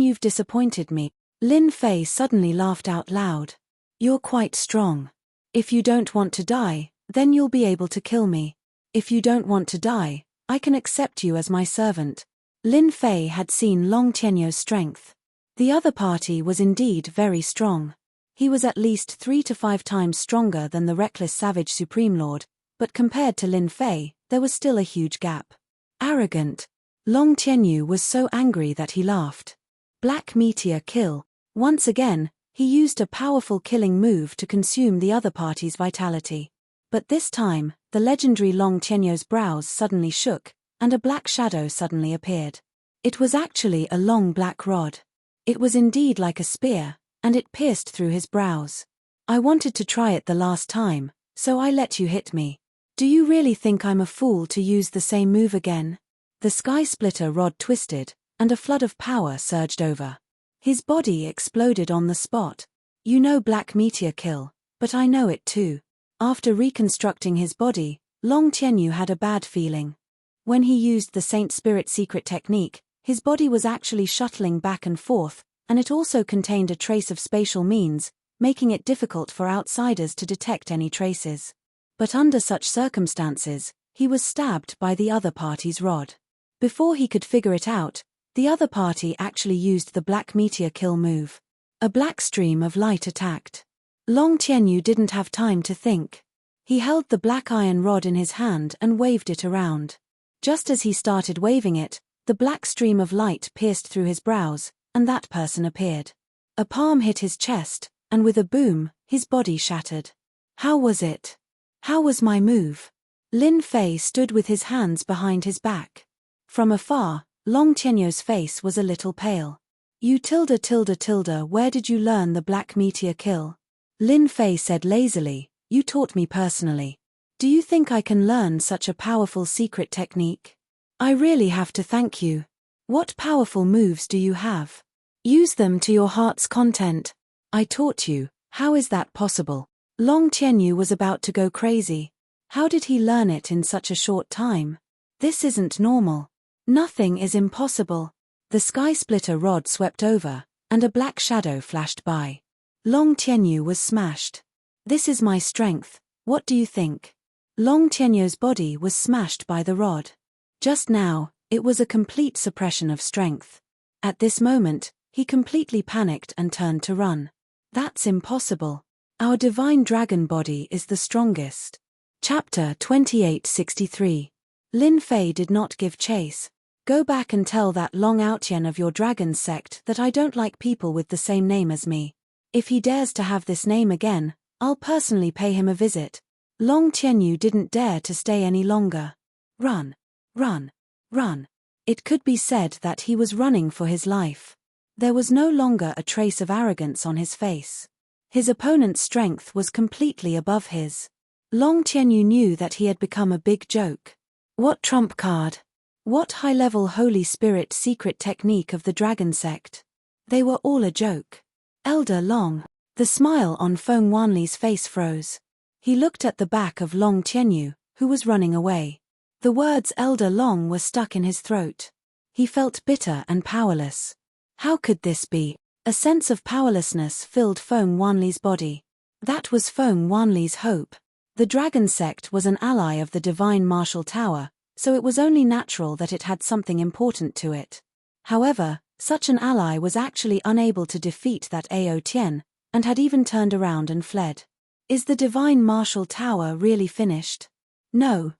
you've disappointed me. Lin Fei suddenly laughed out loud. You're quite strong. If you don't want to die, then you'll be able to kill me. If you don't want to die, I can accept you as my servant. Lin Fei had seen Long Tianyou's strength. The other party was indeed very strong. He was at least 3 to 5 times stronger than the reckless savage Supreme Lord, but compared to Lin Fei, there was still a huge gap. Arrogant. Long Tianyou was so angry that he laughed. Black Meteor Kill. Once again, he used a powerful killing move to consume the other party's vitality. But this time, the legendary Long Tianyou's brows suddenly shook, and a black shadow suddenly appeared. It was actually a long black rod. It was indeed like a spear, and it pierced through his brows. I wanted to try it the last time, so I let you hit me. Do you really think I'm a fool to use the same move again? The sky splitter rod twisted, and a flood of power surged over. His body exploded on the spot. You know Black Meteor Kill, but I know it too. After reconstructing his body, Long Tianyou had a bad feeling. When he used the Saint Spirit secret technique, his body was actually shuttling back and forth, and it also contained a trace of spatial means, making it difficult for outsiders to detect any traces. But under such circumstances, he was stabbed by the other party's rod. Before he could figure it out, the other party actually used the black meteor kill move. A black stream of light attacked. Long Tianyu didn't have time to think. He held the black iron rod in his hand and waved it around. Just as he started waving it, the black stream of light pierced through his brows, and that person appeared. A palm hit his chest, and with a boom, his body shattered. How was it? How was my move? Lin Fei stood with his hands behind his back. From afar, Long Tianyu's face was a little pale. You where did you learn the black meteor kill? Lin Fei said lazily, you taught me personally. Do you think I can learn such a powerful secret technique? I really have to thank you. What powerful moves do you have? Use them to your heart's content. I taught you, how is that possible? Long Tianyu was about to go crazy. How did he learn it in such a short time? This isn't normal. Nothing is impossible. The sky splitter rod swept over, and a black shadow flashed by. Long Tianyu was smashed. This is my strength, what do you think? Long Tianyu's body was smashed by the rod. Just now, it was a complete suppression of strength. At this moment, he completely panicked and turned to run. That's impossible. Our divine dragon body is the strongest. Chapter 2863. Lin Fei did not give chase. Go back and tell that Long Outyen of your dragon sect that I don't like people with the same name as me. If he dares to have this name again, I'll personally pay him a visit. Long Tianyu didn't dare to stay any longer. Run. Run. Run. It could be said that he was running for his life. There was no longer a trace of arrogance on his face. His opponent's strength was completely above his. Long Tianyu knew that he had become a big joke. What trump card? What high-level Holy Spirit secret technique of the dragon sect? They were all a joke. Elder Long. The smile on Feng Wanli's face froze. He looked at the back of Long Tianyu, who was running away. The words Elder Long were stuck in his throat. He felt bitter and powerless. How could this be? A sense of powerlessness filled Feng Wanli's body. That was Feng Wanli's hope. The dragon sect was an ally of the divine martial tower, so it was only natural that it had something important to it. However, such an ally was actually unable to defeat that Ao Tian, and had even turned around and fled. Is the divine martial tower really finished? No,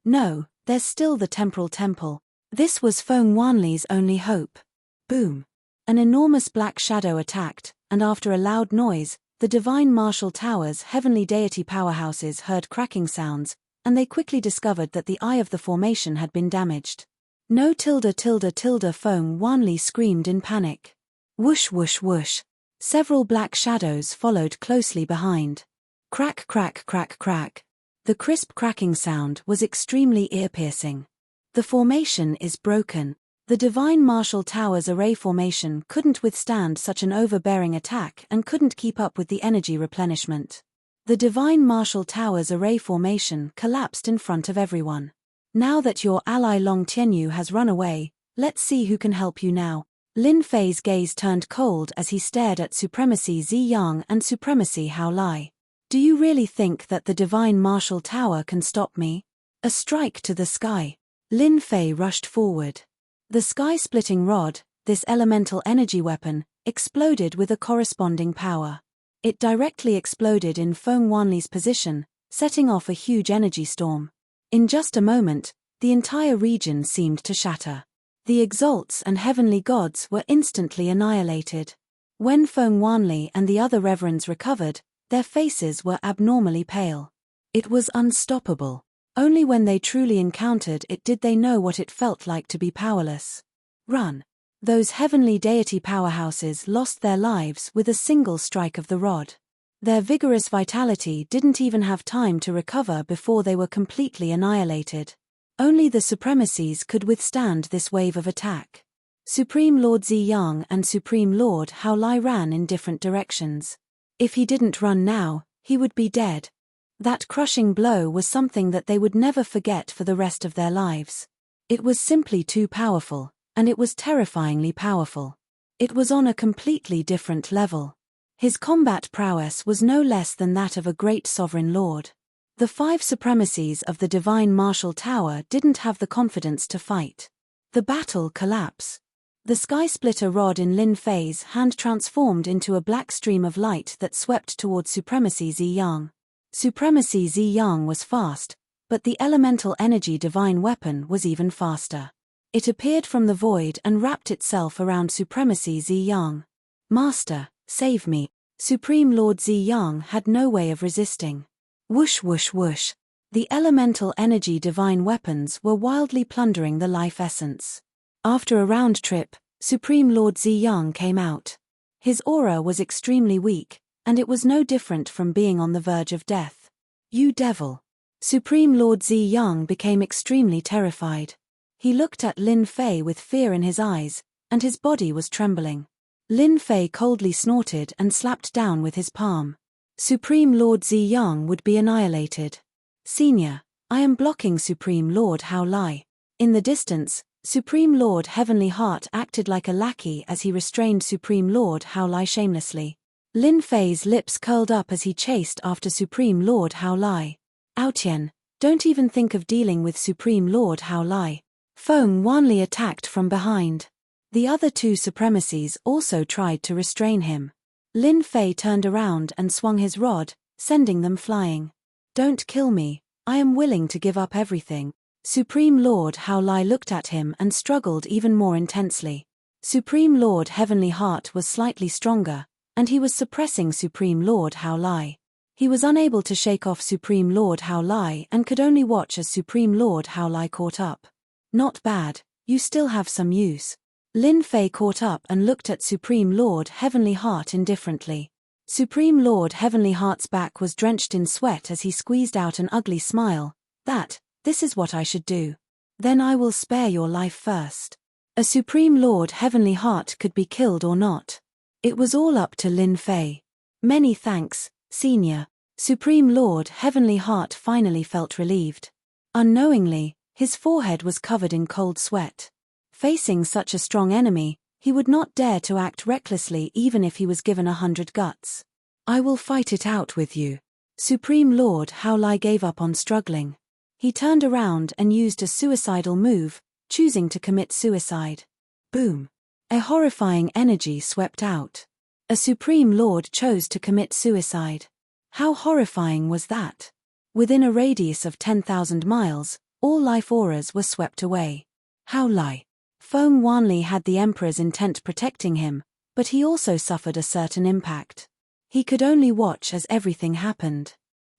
there's still the temporal temple. This was Feng Wanli's only hope. Boom. An enormous black shadow attacked, and after a loud noise, the divine martial tower's heavenly deity powerhouses heard cracking sounds, and they quickly discovered that the eye of the formation had been damaged. No Feng Wanli screamed in panic. Whoosh whoosh whoosh. Several black shadows followed closely behind. Crack crack crack crack. The crisp cracking sound was extremely ear-piercing. The formation is broken. The divine martial tower's array formation couldn't withstand such an overbearing attack and couldn't keep up with the energy replenishment. The divine martial tower's array formation collapsed in front of everyone. Now that your ally Long Tianyu has run away, let's see who can help you now. Lin Fei's gaze turned cold as he stared at Supremacy Zi Yang and Supremacy Hao Lai. Do you really think that the divine martial tower can stop me? A strike to the sky. Lin Fei rushed forward. The sky-splitting rod, this elemental energy weapon, exploded with a corresponding power. It directly exploded in Feng Wanli's position, setting off a huge energy storm. In just a moment, the entire region seemed to shatter. The exalts and heavenly gods were instantly annihilated. When Feng Wanli and the other reverends recovered, their faces were abnormally pale. It was unstoppable. Only when they truly encountered it did they know what it felt like to be powerless. Run. Those heavenly deity powerhouses lost their lives with a single strike of the rod. Their vigorous vitality didn't even have time to recover before they were completely annihilated. Only the supremacies could withstand this wave of attack. Supreme Lord Zi Yang and Supreme Lord Hao Lai ran in different directions. If he didn't run now, he would be dead. That crushing blow was something that they would never forget for the rest of their lives. It was simply too powerful, and it was terrifyingly powerful. It was on a completely different level. His combat prowess was no less than that of a great sovereign lord. The 5 supremacies of the divine martial tower didn't have the confidence to fight. The battle collapse. The sky splitter rod in Lin Fei's hand transformed into a black stream of light that swept toward Supremacy Ziyang. Supremacy Ziyang was fast, but the elemental energy divine weapon was even faster. It appeared from the void and wrapped itself around Supremacy Ziyang. Master, save me. Supreme Lord Ziyang had no way of resisting. Whoosh whoosh whoosh. The elemental energy divine weapons were wildly plundering the life essence. After a round trip, Supreme Lord Ziyang came out. His aura was extremely weak, and it was no different from being on the verge of death. You devil! Supreme Lord Ziyang became extremely terrified. He looked at Lin Fei with fear in his eyes, and his body was trembling. Lin Fei coldly snorted and slapped down with his palm. Supreme Lord Ziyang would be annihilated. Senior, I am blocking Supreme Lord Hao Lai. In the distance, Supreme Lord Heavenly Heart acted like a lackey as he restrained Supreme Lord Hao Lai shamelessly. Lin Fei's lips curled up as he chased after Supreme Lord Hao Lai. Aotian, don't even think of dealing with Supreme Lord Hao Lai. Feng Wanli attacked from behind. The other two supremacies also tried to restrain him. Lin Fei turned around and swung his rod, sending them flying. Don't kill me, I am willing to give up everything. Supreme Lord Hao Lai looked at him and struggled even more intensely. Supreme Lord Heavenly Heart was slightly stronger, and he was suppressing Supreme Lord Hao Lai. He was unable to shake off Supreme Lord Hao Lai and could only watch as Supreme Lord Hao Lai caught up. Not bad, you still have some use. Lin Fei caught up and looked at Supreme Lord Heavenly Heart indifferently. Supreme Lord Heavenly Heart's back was drenched in sweat as he squeezed out an ugly smile. This is what I should do. Then I will spare your life first. A Supreme Lord Heavenly Heart could be killed or not. It was all up to Lin Fei. Many thanks, Senior. Supreme Lord Heavenly Heart finally felt relieved. Unknowingly, his forehead was covered in cold sweat. Facing such a strong enemy, he would not dare to act recklessly even if he was given 100 guts. I will fight it out with you. Supreme Lord Hao Lai gave up on struggling. He turned around and used a suicidal move, choosing to commit suicide. Boom! A horrifying energy swept out. A Supreme Lord chose to commit suicide. How horrifying was that? Within a radius of 10,000 miles, all life auras were swept away. Hao Lai. Feng Wanli had the Emperor's intent protecting him, but he also suffered a certain impact. He could only watch as everything happened.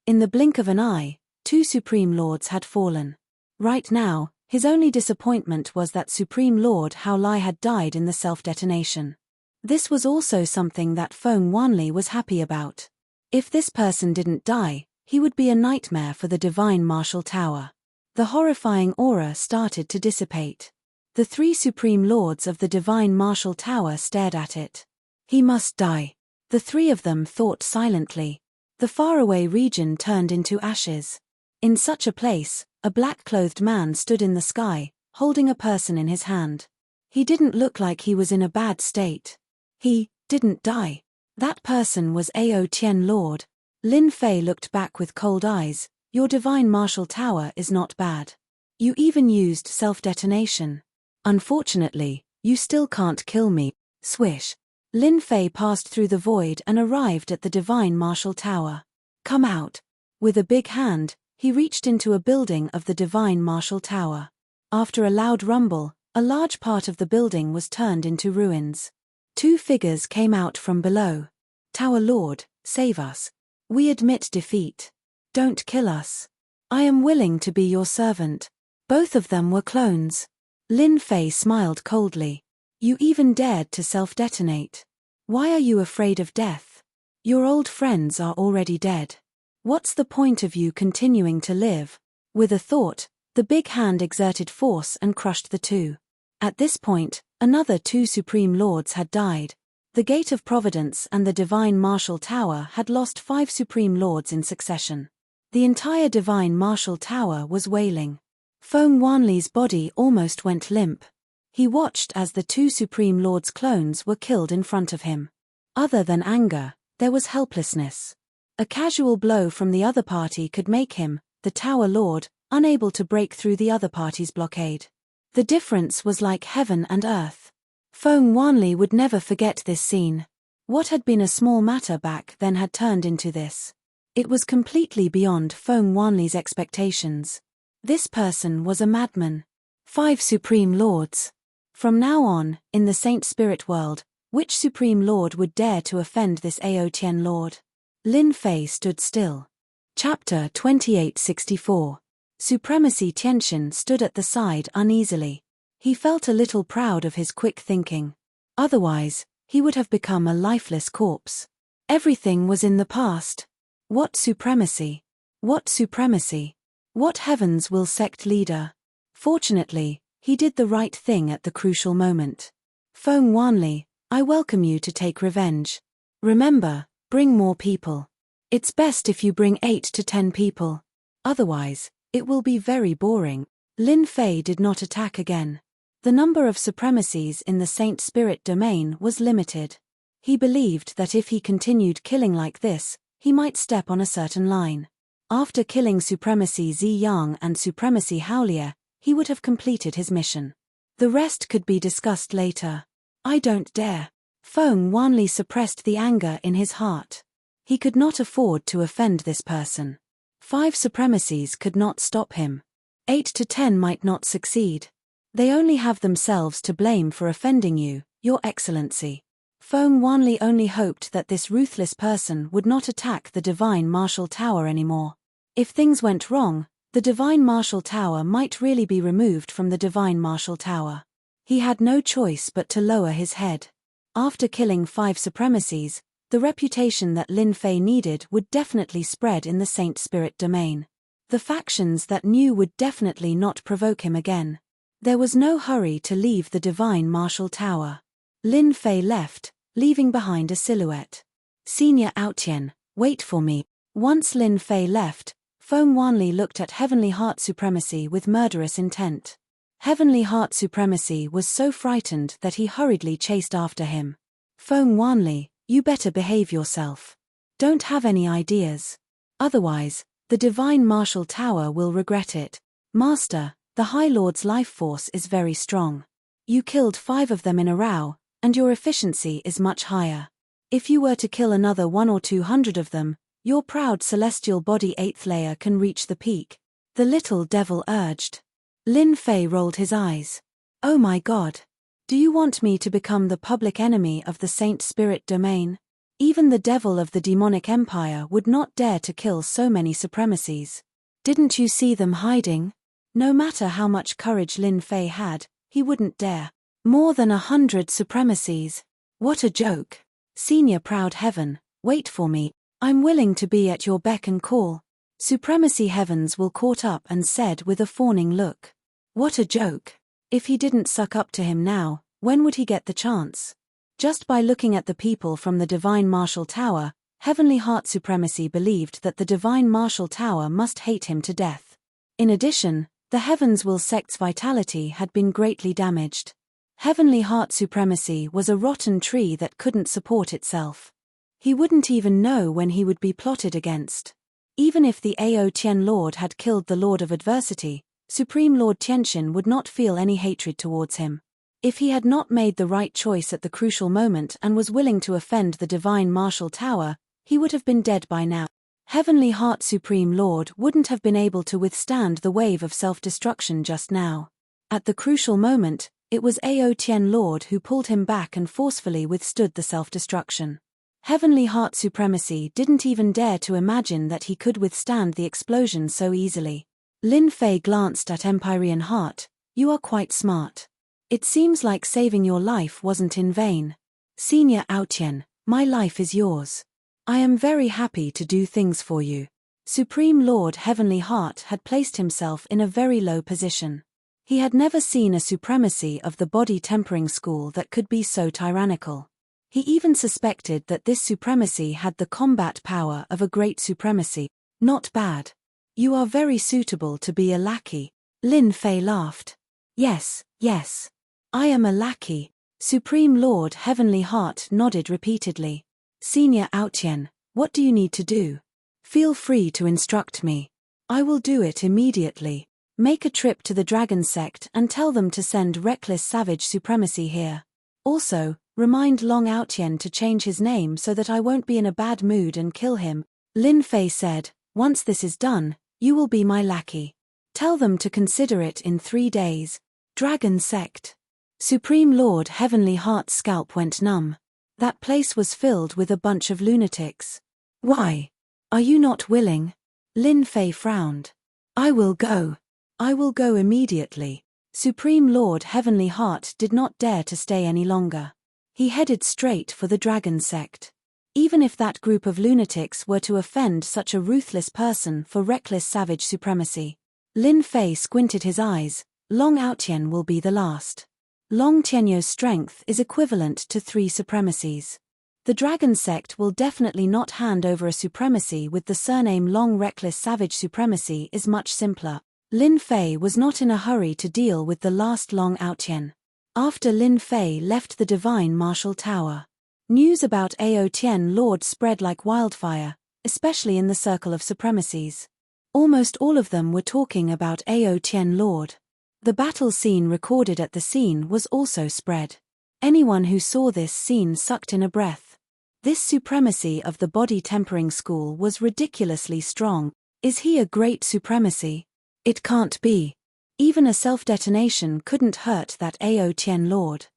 In the blink of an eye, 2 Supreme Lords had fallen. Right now, his only disappointment was that Supreme Lord Hao Lai had died in the self-detonation. This was also something that Feng Wanli was happy about. If this person didn't die, he would be a nightmare for the Divine Martial Tower. The horrifying aura started to dissipate. The 3 Supreme Lords of the Divine Martial Tower stared at it. He must die. The 3 of them thought silently. The faraway region turned into ashes. In such a place, a black-clothed man stood in the sky, holding a person in his hand. He didn't look like he was in a bad state. He didn't die. That person was Ao Tian Lord. Lin Fei looked back with cold eyes. Your Divine Martial Tower is not bad. You even used self-detonation. Unfortunately, you still can't kill me. Swish. Lin Fei passed through the void and arrived at the Divine Martial Tower. Come out. With a big hand, he reached into a building of the Divine Martial Tower. After a loud rumble, a large part of the building was turned into ruins. 2 figures came out from below. Tower Lord, save us. We admit defeat. Don't kill us. I am willing to be your servant. Both of them were clones. Lin Fei smiled coldly. You even dared to self-detonate. Why are you afraid of death? Your old friends are already dead. What's the point of you continuing to live? With a thought, the big hand exerted force and crushed the 2. At this point, another 2 Supreme Lords had died. The Gate of Providence and the Divine Martial Tower had lost 5 Supreme Lords in succession. The entire Divine Martial Tower was wailing. Feng Wanli's body almost went limp. He watched as the 2 Supreme Lords' clones were killed in front of him. Other than anger, there was helplessness. A casual blow from the other party could make him, the Tower Lord, unable to break through the other party's blockade. The difference was like heaven and earth. Feng Wanli would never forget this scene. What had been a small matter back then had turned into this. It was completely beyond Feng Wanli's expectations. This person was a madman. 5 Supreme Lords. From now on, in the Saint Spirit world, which Supreme Lord would dare to offend this Ao Tian Lord? Lin Fei stood still. Chapter 2864. Supremacy. Tianxian stood at the side uneasily. He felt a little proud of his quick thinking. Otherwise, he would have become a lifeless corpse. Everything was in the past. What supremacy? What supremacy? What heavens will sect leader? Fortunately, he did the right thing at the crucial moment. Feng Wanli, I welcome you to take revenge. Remember, bring more people. It's best if you bring 8 to 10 people. Otherwise, it will be very boring. Lin Fei did not attack again. The number of supremacies in the Saint Spirit domain was limited. He believed that if he continued killing like this, he might step on a certain line. After killing Supremacy Zi Yang and Supremacy Haolia, he would have completed his mission. The rest could be discussed later. I don't dare. Feng Wanli suppressed the anger in his heart. He could not afford to offend this person. 5 supremacies could not stop him. 8 to 10 might not succeed. They only have themselves to blame for offending you, Your Excellency. Feng Wanli only hoped that this ruthless person would not attack the Divine Martial Tower anymore. If things went wrong, the Divine Martial Tower might really be removed from the Divine Martial Tower. He had no choice but to lower his head. After killing 5 supremacies, the reputation that Lin Fei needed would definitely spread in the Saint Spirit domain. The factions that knew would definitely not provoke him again. There was no hurry to leave the Divine Martial Tower. Lin Fei left, leaving behind a silhouette. Senior Aotian, wait for me. Once Lin Fei left, Feng Wanli looked at Heavenly Heart Supremacy with murderous intent. Heavenly Heart Supremacy was so frightened that he hurriedly chased after him. Feng Wanli, you better behave yourself. Don't have any ideas. Otherwise, the Divine Martial Tower will regret it. Master, the High Lord's life force is very strong. You killed 5 of them in a row, and your efficiency is much higher. If you were to kill another 100 or 200 of them, your proud celestial body 8th layer can reach the peak. The little devil urged. Lin Fei rolled his eyes. Oh my God. Do you want me to become the public enemy of the Saint Spirit domain? Even the devil of the demonic empire would not dare to kill so many supremacies. Didn't you see them hiding? No matter how much courage Lin Fei had, he wouldn't dare. More than 100 supremacies. What a joke. Senior Proud Heaven, wait for me. I'm willing to be at your beck and call. Supremacy Heavens will caught up and said with a fawning look. What a joke. If he didn't suck up to him now, when would he get the chance? Just by looking at the people from the Divine Martial Tower, Heavenly Heart Supremacy believed that the Divine Martial Tower must hate him to death. In addition, the Heavens Will sect's vitality had been greatly damaged. Heavenly Heart Supremacy was a rotten tree that couldn't support itself. He wouldn't even know when he would be plotted against. Even if the Ao Tian Lord had killed the Lord of Adversity, Supreme Lord Tianxian would not feel any hatred towards him. If he had not made the right choice at the crucial moment and was willing to offend the Divine Martial Tower, he would have been dead by now. Heavenly Heart Supreme Lord wouldn't have been able to withstand the wave of self-destruction just now. At the crucial moment, it was Ao Tian Lord who pulled him back and forcefully withstood the self-destruction. Heavenly Heart Supremacy didn't even dare to imagine that he could withstand the explosion so easily. Lin Fei glanced at Empyrean Heart. You are quite smart. It seems like saving your life wasn't in vain. Senior Aotian, my life is yours. I am very happy to do things for you. Supreme Lord Heavenly Heart had placed himself in a very low position. He had never seen a supremacy of the body tempering school that could be so tyrannical. He even suspected that this supremacy had the combat power of a great supremacy. Not bad. You are very suitable to be a lackey. Lin Fei laughed. Yes, yes. I am a lackey. Supreme Lord Heavenly Heart nodded repeatedly. Senior Aotian, what do you need to do? Feel free to instruct me. I will do it immediately. Make a trip to the Dragon Sect and tell them to send Reckless Savage Supremacy here. Also, remind Long Outyen to change his name so that I won't be in a bad mood and kill him." Lin Fei said, "Once this is done, you will be my lackey. Tell them to consider it in 3 days. Dragon Sect." Supreme Lord Heavenly Heart's scalp went numb. That place was filled with a bunch of lunatics. "Why? Are you not willing?" Lin Fei frowned. "I will go. I will go immediately." Supreme Lord Heavenly Heart did not dare to stay any longer. He headed straight for the Dragon Sect. Even if that group of lunatics were to offend such a ruthless person for reckless savage supremacy. Lin Fei squinted his eyes. Long Outyen will be the last. Long Tianyo's strength is equivalent to 3 supremacies. The Dragon Sect will definitely not hand over a supremacy with the surname Long. Reckless Savage Supremacy is much simpler. Lin Fei was not in a hurry to deal with the last Long Outyen. After Lin Fei left the Divine Martial Tower, news about Ao Tien Lord spread like wildfire, especially in the circle of supremacies. Almost all of them were talking about Ao Tien Lord. The battle scene recorded at the scene was also spread. Anyone who saw this scene sucked in a breath. This supremacy of the body tempering school was ridiculously strong. Is he a great supremacy? It can't be. Even a self-detonation couldn't hurt that Ao Tien Lord.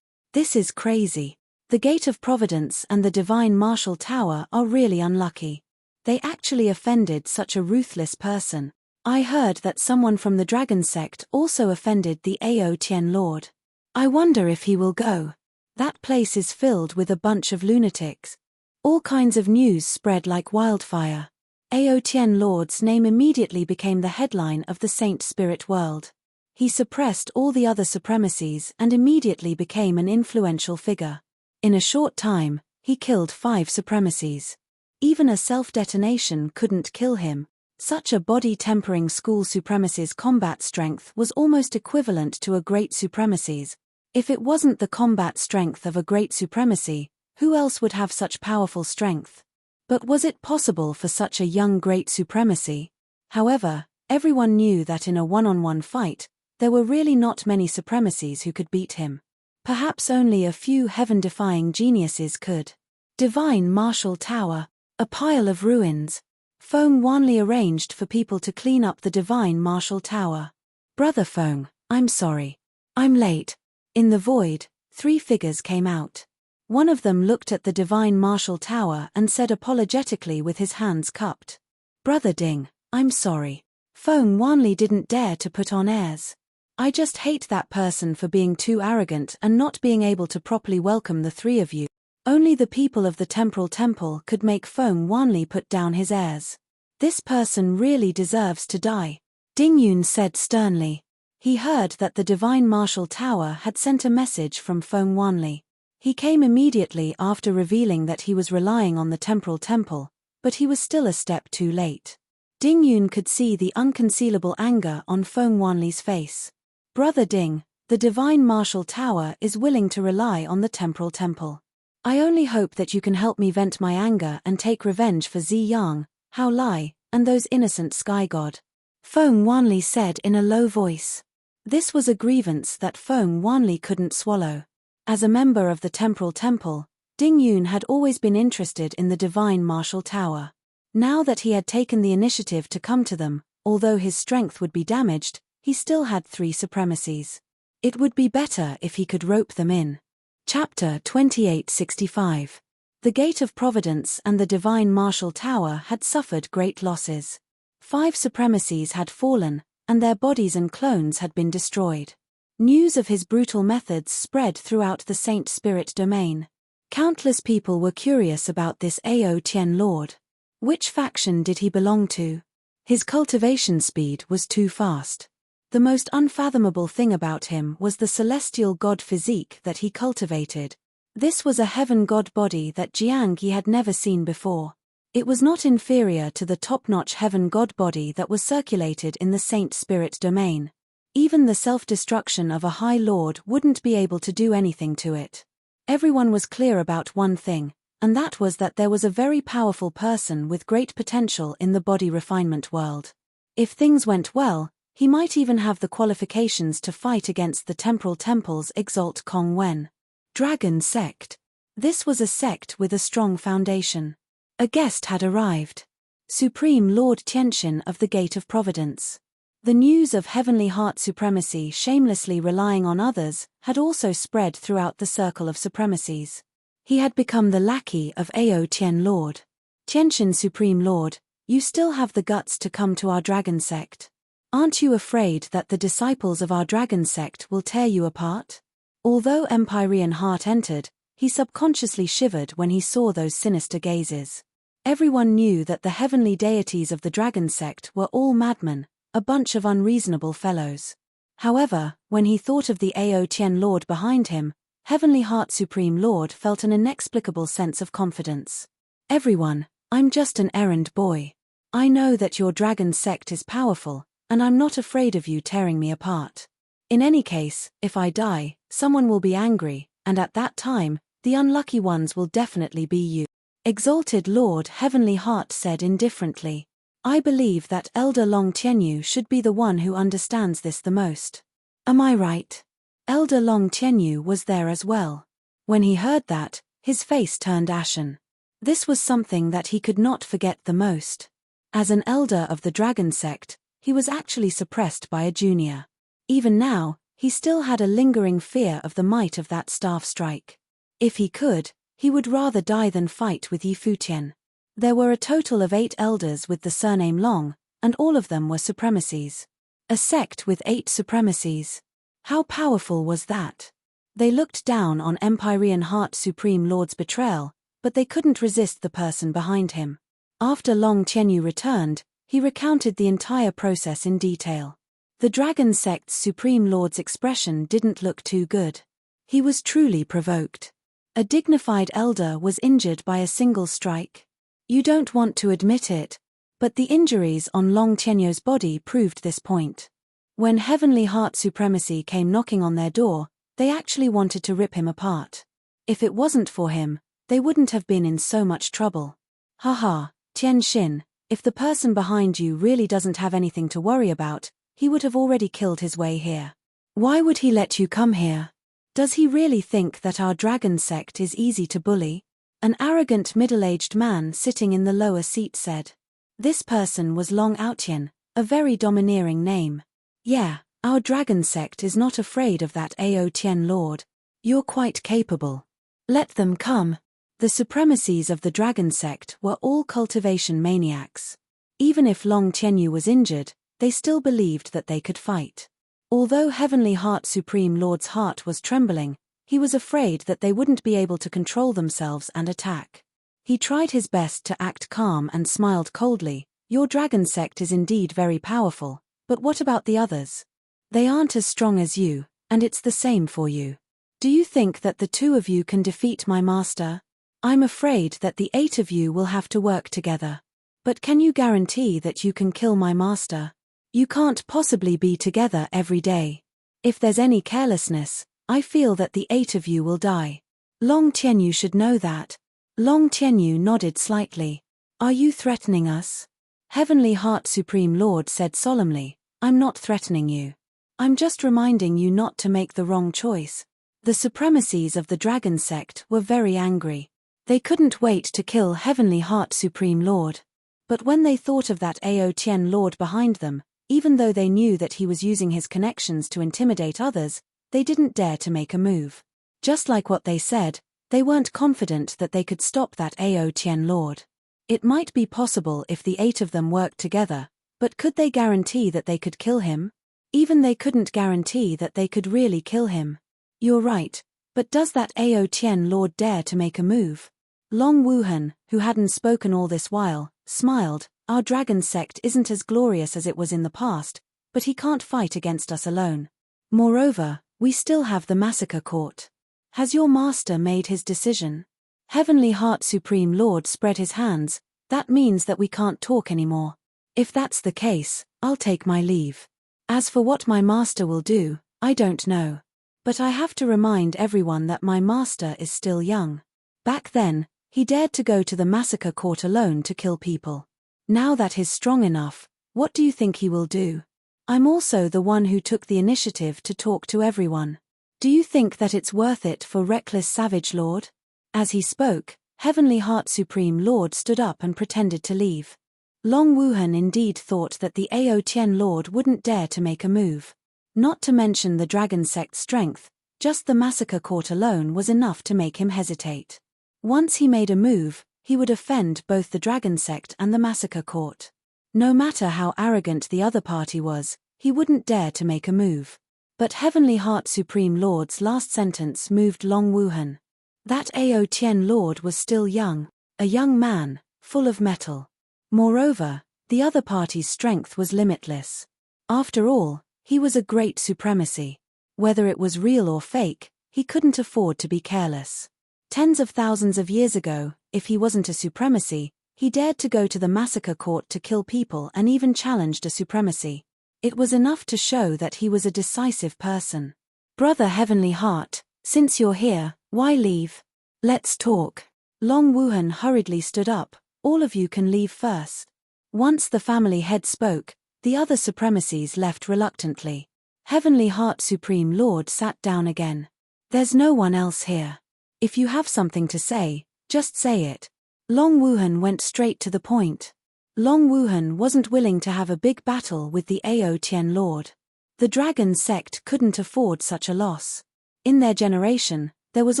This is crazy. The Gate of Providence and the Divine Martial Tower are really unlucky. They actually offended such a ruthless person. I heard that someone from the Dragon Sect also offended the Ao Tien Lord. I wonder if he will go. That place is filled with a bunch of lunatics. All kinds of news spread like wildfire. Ao Tien Lord's name immediately became the headline of the Saint Spirit world. He suppressed all the other supremacies and immediately became an influential figure. In a short time, he killed 5 supremacies. Even a self-detonation couldn't kill him. Such a body-tempering school supremacy's combat strength was almost equivalent to a great supremacy's. If it wasn't the combat strength of a great supremacy, who else would have such powerful strength? But was it possible for such a young great supremacy? However, everyone knew that in a one-on-one fight, there were really not many supremacies who could beat him. Perhaps only a few heaven-defying geniuses could. Divine Martial Tower, a pile of ruins. Feng Wanli arranged for people to clean up the Divine Martial Tower. "Brother Feng, I'm sorry. I'm late." In the void, 3 figures came out. One of them looked at the Divine Martial Tower and said apologetically with his hands cupped, "Brother Ding, I'm sorry. Feng Wanli didn't dare to put on airs. I just hate that person for being too arrogant and not being able to properly welcome the 3 of you. Only the people of the Temporal Temple could make Feng Wanli put down his airs. This person really deserves to die," Ding Yun said sternly. He heard that the Divine Martial Tower had sent a message from Feng Wanli. He came immediately after revealing that he was relying on the Temporal Temple, but he was still a step too late. Ding Yun could see the unconcealable anger on Feng Wanli's face. "Brother Ding, the Divine Martial Tower is willing to rely on the Temporal Temple. I only hope that you can help me vent my anger and take revenge for Zi Yang, Hao Lai, and those innocent sky god," Feng Wanli said in a low voice. This was a grievance that Feng Wanli couldn't swallow. As a member of the Temporal Temple, Ding Yun had always been interested in the Divine Martial Tower. Now that he had taken the initiative to come to them, although his strength would be damaged, he still had 3 supremacies. It would be better if he could rope them in. Chapter 2865. The Gate of Providence and the Divine Martial Tower had suffered great losses. 5 supremacies had fallen, and their bodies and clones had been destroyed. News of his brutal methods spread throughout the Saint Spirit domain. Countless people were curious about this Ao Tien Lord. Which faction did he belong to? His cultivation speed was too fast. The most unfathomable thing about him was the celestial god physique that he cultivated. This was a heaven god body that Jiang Yi had never seen before. It was not inferior to the top-notch heaven god body that was circulated in the Saint Spirit domain. Even the self-destruction of a High Lord wouldn't be able to do anything to it. Everyone was clear about one thing, and that was that there was a very powerful person with great potential in the body refinement world. If things went well, He might even have the qualifications to fight against the temporal temples Exalt Kong Wen. Dragon Sect. This was a sect with a strong foundation. A guest had arrived. Supreme Lord Tianxin of the Gate of Providence. The news of Heavenly Heart supremacy shamelessly relying on others had also spread throughout the circle of supremacies. He had become the lackey of Ao Tian Lord. Tianxin Supreme Lord, you still have the guts to come to our dragon sect. Aren't you afraid that the disciples of our dragon sect will tear you apart? Although Empyrean Heart entered, he subconsciously shivered when he saw those sinister gazes. Everyone knew that the heavenly deities of the dragon sect were all madmen, a bunch of unreasonable fellows. However, when he thought of the Ao Tian Lord behind him, Heavenly Heart Supreme Lord felt an inexplicable sense of confidence. Everyone, I'm just an errand boy. I know that your dragon sect is powerful, and I'm not afraid of you tearing me apart. In any case, if I die, someone will be angry, and at that time, the unlucky ones will definitely be you. Exalted Lord Heavenly Heart said indifferently. I believe that Elder Long Tianyu should be the one who understands this the most. Am I right? Elder Long Tianyu was there as well. When he heard that, his face turned ashen. This was something that he could not forget the most. As an elder of the dragon sect, he was actually suppressed by a junior. Even now, he still had a lingering fear of the might of that staff strike. If he could, he would rather die than fight with Yi Futian. There were a total of 8 elders with the surname Long, and all of them were supremacies. A sect with 8 supremacies. How powerful was that? They looked down on Empyrean Heart Supreme Lord's betrayal, but they couldn't resist the person behind him. After Long Tianyu returned, he recounted the entire process in detail. The dragon sect's Supreme Lord's expression didn't look too good. He was truly provoked. A dignified elder was injured by a single strike. You don't want to admit it, but the injuries on Long Tianyu's body proved this point. When Heavenly Heart Supremacy came knocking on their door, they actually wanted to rip him apart. If it wasn't for him, they wouldn't have been in so much trouble. Haha, Tianxin, if the person behind you really doesn't have anything to worry about, he would have already killed his way here. Why would he let you come here? Does he really think that our dragon sect is easy to bully? An arrogant middle-aged man sitting in the lower seat said. This person was Long Aotian, a very domineering name. Yeah, our dragon sect is not afraid of that Ao Tian Lord. You're quite capable. Let them come. The supremacies of the dragon sect were all cultivation maniacs. Even if Long Tianyu was injured, they still believed that they could fight. Although Heavenly Heart Supreme Lord's heart was trembling, he was afraid that they wouldn't be able to control themselves and attack. He tried his best to act calm and smiled coldly. Your dragon sect is indeed very powerful, but what about the others? They aren't as strong as you, and it's the same for you. Do you think that the 2 of you can defeat my master? I'm afraid that the 8 of you will have to work together. But can you guarantee that you can kill my master? You can't possibly be together every day. If there's any carelessness, I feel that the 8 of you will die. Long Tianyu should know that. Long Tianyu nodded slightly. Are you threatening us? Heavenly Heart Supreme Lord said solemnly, I'm not threatening you. I'm just reminding you not to make the wrong choice. The supremacies of the dragon sect were very angry. They couldn't wait to kill Heavenly Heart Supreme Lord. But when they thought of that Ao Tian Lord behind them, even though they knew that he was using his connections to intimidate others, they didn't dare to make a move. Just like what they said, they weren't confident that they could stop that Ao Tian Lord. It might be possible if the 8 of them worked together, but could they guarantee that they could kill him? Even they couldn't guarantee that they could really kill him. You're right, but does that Ao Tian Lord dare to make a move? Long Wuhan, who hadn't spoken all this while, smiled. Our dragon sect isn't as glorious as it was in the past, but he can't fight against us alone. Moreover, we still have the massacre court. Has your master made his decision? Heavenly Heart Supreme Lord spread his hands. That means that we can't talk anymore. If that's the case, I'll take my leave. As for what my master will do, I don't know. But I have to remind everyone that my master is still young. Back then, he dared to go to the massacre court alone to kill people. Now that he's strong enough, what do you think he will do? I'm also the one who took the initiative to talk to everyone. Do you think that it's worth it for Reckless Savage Lord? As he spoke, Heavenly Heart Supreme Lord stood up and pretended to leave. Long Wuhan indeed thought that the Ao Tien Lord wouldn't dare to make a move. Not to mention the dragon sect's strength, just the massacre court alone was enough to make him hesitate. Once he made a move, he would offend both the dragon sect and the massacre court. No matter how arrogant the other party was, he wouldn't dare to make a move. But Heavenly Heart Supreme Lord's last sentence moved Long Wuhan. That Ao Tien Lord was still young, a young man, full of mettle. Moreover, the other party's strength was limitless. After all, he was a great supremacy. Whether it was real or fake, he couldn't afford to be careless. Tens of thousands of years ago, if he wasn't a supremacy, he dared to go to the massacre court to kill people and even challenged a supremacy. It was enough to show that he was a decisive person. Brother Heavenly Heart, since you're here, why leave? Let's talk. Long Wuhan hurriedly stood up. All of you can leave first. Once the family head spoke, the other supremacies left reluctantly. Heavenly Heart Supreme Lord sat down again. There's no one else here. If you have something to say, just say it. Long Wuhan went straight to the point. Long Wuhan wasn't willing to have a big battle with the Ao Tien Lord. The dragon sect couldn't afford such a loss. In their generation, there was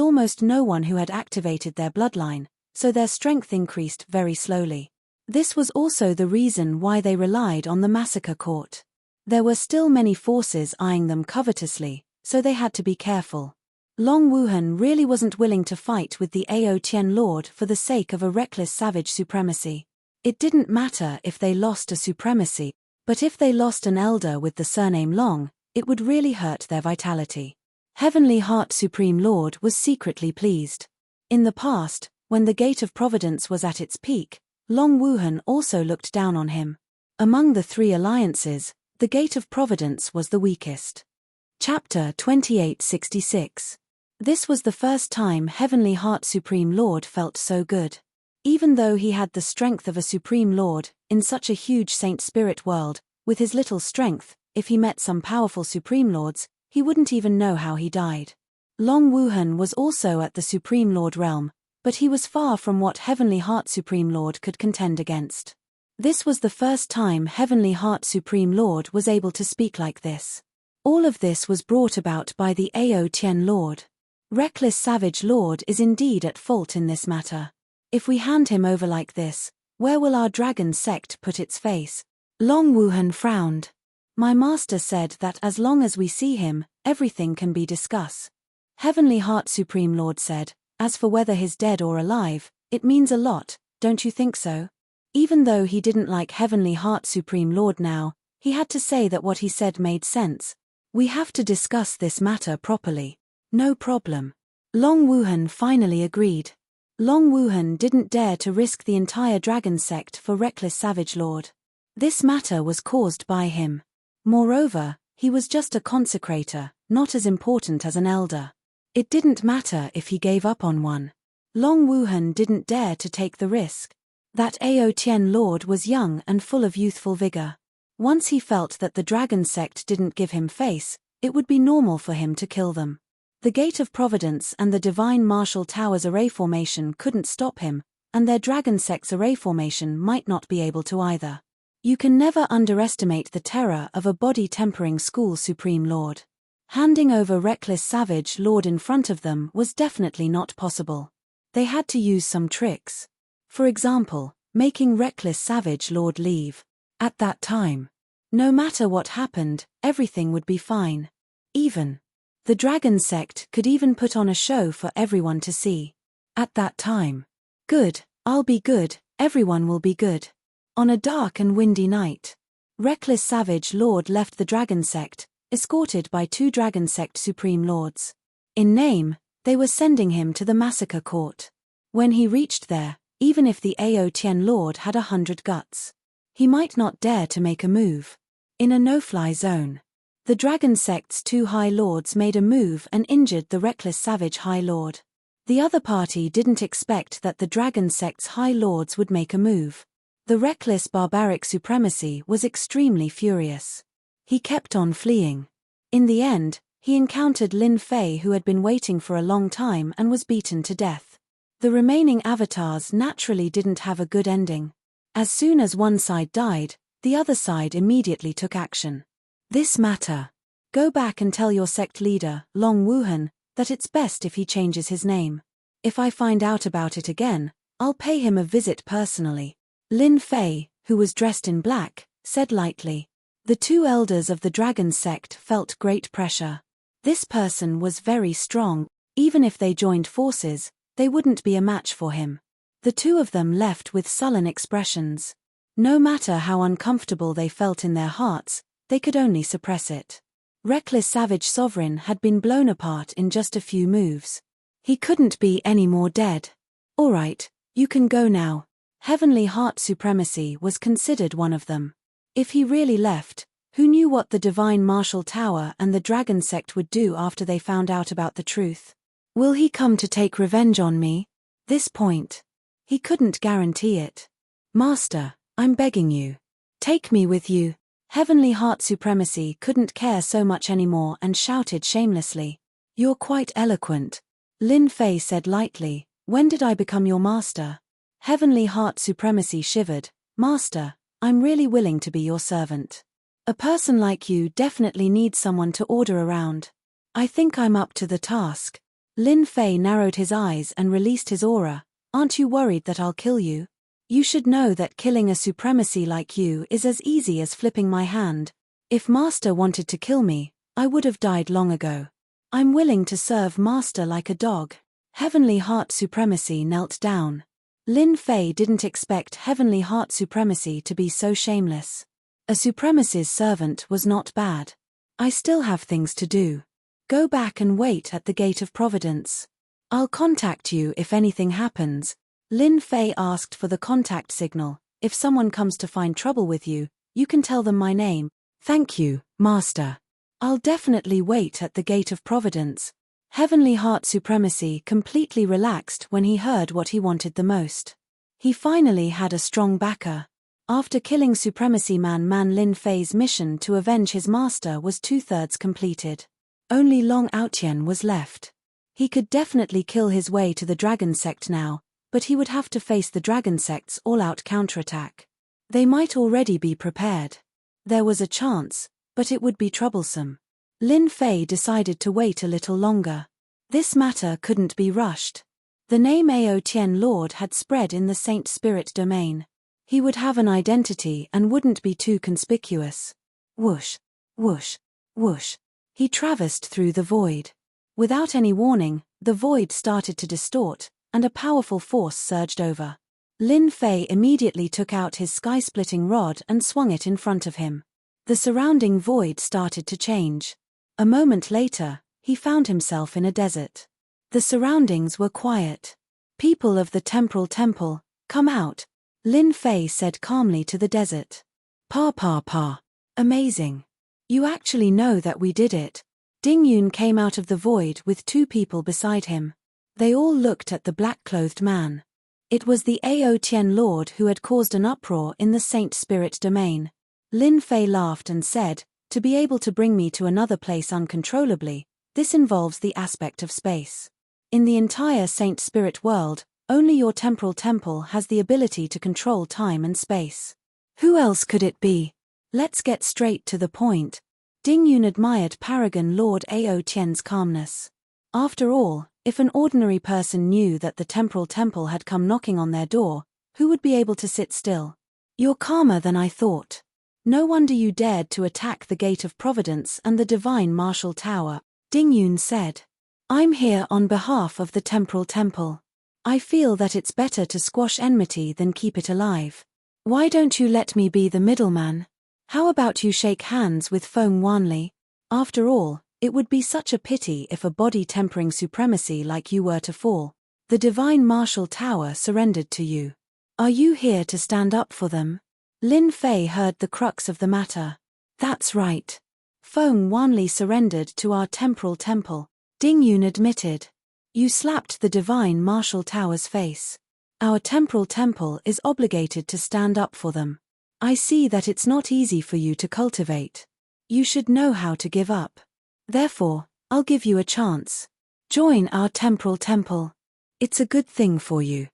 almost no one who had activated their bloodline, so their strength increased very slowly. This was also the reason why they relied on the massacre court. There were still many forces eyeing them covetously, so they had to be careful. Long Wuhan really wasn't willing to fight with the Ao Tien Lord for the sake of a reckless savage supremacy. It didn't matter if they lost a supremacy, but if they lost an elder with the surname Long, it would really hurt their vitality. Heavenly Heart Supreme Lord was secretly pleased. In the past, when the Gate of Providence was at its peak, Long Wuhan also looked down on him. Among the three alliances, the Gate of Providence was the weakest. Chapter 2866. This was the first time Heavenly Heart Supreme Lord felt so good. Even though he had the strength of a Supreme Lord, in such a huge Saint Spirit world, with his little strength, if he met some powerful Supreme Lords, he wouldn't even know how he died. Long Wuhan was also at the Supreme Lord realm, but he was far from what Heavenly Heart Supreme Lord could contend against. This was the first time Heavenly Heart Supreme Lord was able to speak like this. All of this was brought about by the Ao Tien Lord. Reckless Savage Lord is indeed at fault in this matter. If we hand him over like this, where will our dragon sect put its face? Long Wuhan frowned. My master said that as long as we see him, everything can be discussed. Heavenly Heart Supreme Lord said, as for whether he's dead or alive, it means a lot, don't you think so? Even though he didn't like Heavenly Heart Supreme Lord now, he had to say that what he said made sense. We have to discuss this matter properly. No problem. Long Wuhan finally agreed. Long Wuhan didn't dare to risk the entire dragon sect for Reckless Savage Lord. This matter was caused by him. Moreover, he was just a consecrator, not as important as an elder. It didn't matter if he gave up on one. Long Wuhan didn't dare to take the risk. That Ao Tien Lord was young and full of youthful vigor. Once he felt that the dragon sect didn't give him face, it would be normal for him to kill them. The Gate of Providence and the Divine Martial Tower's array formation couldn't stop him, and their dragon sect's array formation might not be able to either. You can never underestimate the terror of a body-tempering school Supreme Lord. Handing over Reckless Savage Lord in front of them was definitely not possible. They had to use some tricks. For example, making Reckless Savage Lord leave. At that time, no matter what happened, everything would be fine. Even the dragon sect could even put on a show for everyone to see. At that time. Good, I'll be good, everyone will be good. On a dark and windy night, Reckless Savage Lord left the dragon sect, escorted by two dragon sect supreme lords. In name, they were sending him to the massacre court. When he reached there, even if the Ao Tien Lord had 100 guts, he might not dare to make a move. In a no-fly zone, the dragon sect's two high lords made a move and injured the Reckless Savage High Lord. The other party didn't expect that the dragon sect's high lords would make a move. The reckless barbaric supremacy was extremely furious. He kept on fleeing. In the end, he encountered Lin Fei, who had been waiting for a long time and was beaten to death. The remaining avatars naturally didn't have a good ending. As soon as one side died, the other side immediately took action. This matter. Go back and tell your sect leader, Long Wuhan, that it's best if he changes his name. If I find out about it again, I'll pay him a visit personally. Lin Fei, who was dressed in black, said lightly. The two elders of the dragon sect felt great pressure. This person was very strong. Even if they joined forces, they wouldn't be a match for him. The two of them left with sullen expressions. No matter how uncomfortable they felt in their hearts, they could only suppress it. Reckless Savage Sovereign had been blown apart in just a few moves. He couldn't be any more dead. All right, you can go now. Heavenly Heart Supremacy was considered one of them. If he really left, who knew what the Divine Martial Tower and the Dragon Sect would do after they found out about the truth? Will he come to take revenge on me? This point. He couldn't guarantee it. Master, I'm begging you. Take me with you. Heavenly Heart Supremacy couldn't care so much anymore and shouted shamelessly. You're quite eloquent. Lin Fei said lightly, when did I become your master? Heavenly Heart Supremacy shivered. Master, I'm really willing to be your servant. A person like you definitely needs someone to order around. I think I'm up to the task. Lin Fei narrowed his eyes and released his aura. Aren't you worried that I'll kill you? You should know that killing a supremacy like you is as easy as flipping my hand. If Master wanted to kill me, I would have died long ago. I'm willing to serve Master like a dog. Heavenly Heart Supremacy knelt down. Lin Fei didn't expect Heavenly Heart Supremacy to be so shameless. A supremacist's servant was not bad. I still have things to do. Go back and wait at the Gate of Providence. I'll contact you if anything happens. Lin Fei asked for the contact signal. If someone comes to find trouble with you, you can tell them my name. Thank you, Master. I'll definitely wait at the Gate of Providence. Heavenly Heart Supremacy completely relaxed when he heard what he wanted the most. He finally had a strong backer. After killing Supremacy Man Lin Fei's mission to avenge his master was 2/3 completed. Only Long Outian was left. He could definitely kill his way to the Dragon Sect now, but he would have to face the Dragon Sect's all-out counterattack. They might already be prepared. There was a chance, but it would be troublesome. Lin Fei decided to wait a little longer. This matter couldn't be rushed. The name Ao Tien Lord had spread in the Saint Spirit domain. He would have an identity and wouldn't be too conspicuous. Whoosh, whoosh, whoosh. He traversed through the void. Without any warning, the void started to distort, and a powerful force surged over. Lin Fei immediately took out his sky-splitting rod and swung it in front of him. The surrounding void started to change. A moment later, he found himself in a desert. The surroundings were quiet. People of the Temporal Temple, come out, Lin Fei said calmly to the desert. Pa. Amazing. You actually know that we did it. Ding Yun came out of the void with two people beside him. They all looked at the black-clothed man. It was the Ao Tien Lord who had caused an uproar in the Saint Spirit domain. Lin Fei laughed and said, to be able to bring me to another place uncontrollably, this involves the aspect of space. In the entire Saint Spirit world, only your temporal temple has the ability to control time and space. Who else could it be? Let's get straight to the point. Ding Yun admired Paragon Lord Ao Tien's calmness. After all, if an ordinary person knew that the temporal temple had come knocking on their door, who would be able to sit still? You're calmer than I thought. No wonder you dared to attack the Gate of Providence and the Divine Martial Tower, Ding Yun said. I'm here on behalf of the temporal temple. I feel that it's better to squash enmity than keep it alive. Why don't you let me be the middleman? How about you shake hands with Feng Wanli? After all, it would be such a pity if a body-tempering supremacy like you were to fall. The Divine Martial Tower surrendered to you. Are you here to stand up for them? Lin Fei heard the crux of the matter. That's right. Feng Wanli surrendered to our temporal temple, Ding Yun admitted. You slapped the Divine Martial Tower's face. Our temporal temple is obligated to stand up for them. I see that it's not easy for you to cultivate. You should know how to give up. Therefore, I'll give you a chance. Join our temporal temple. It's a good thing for you.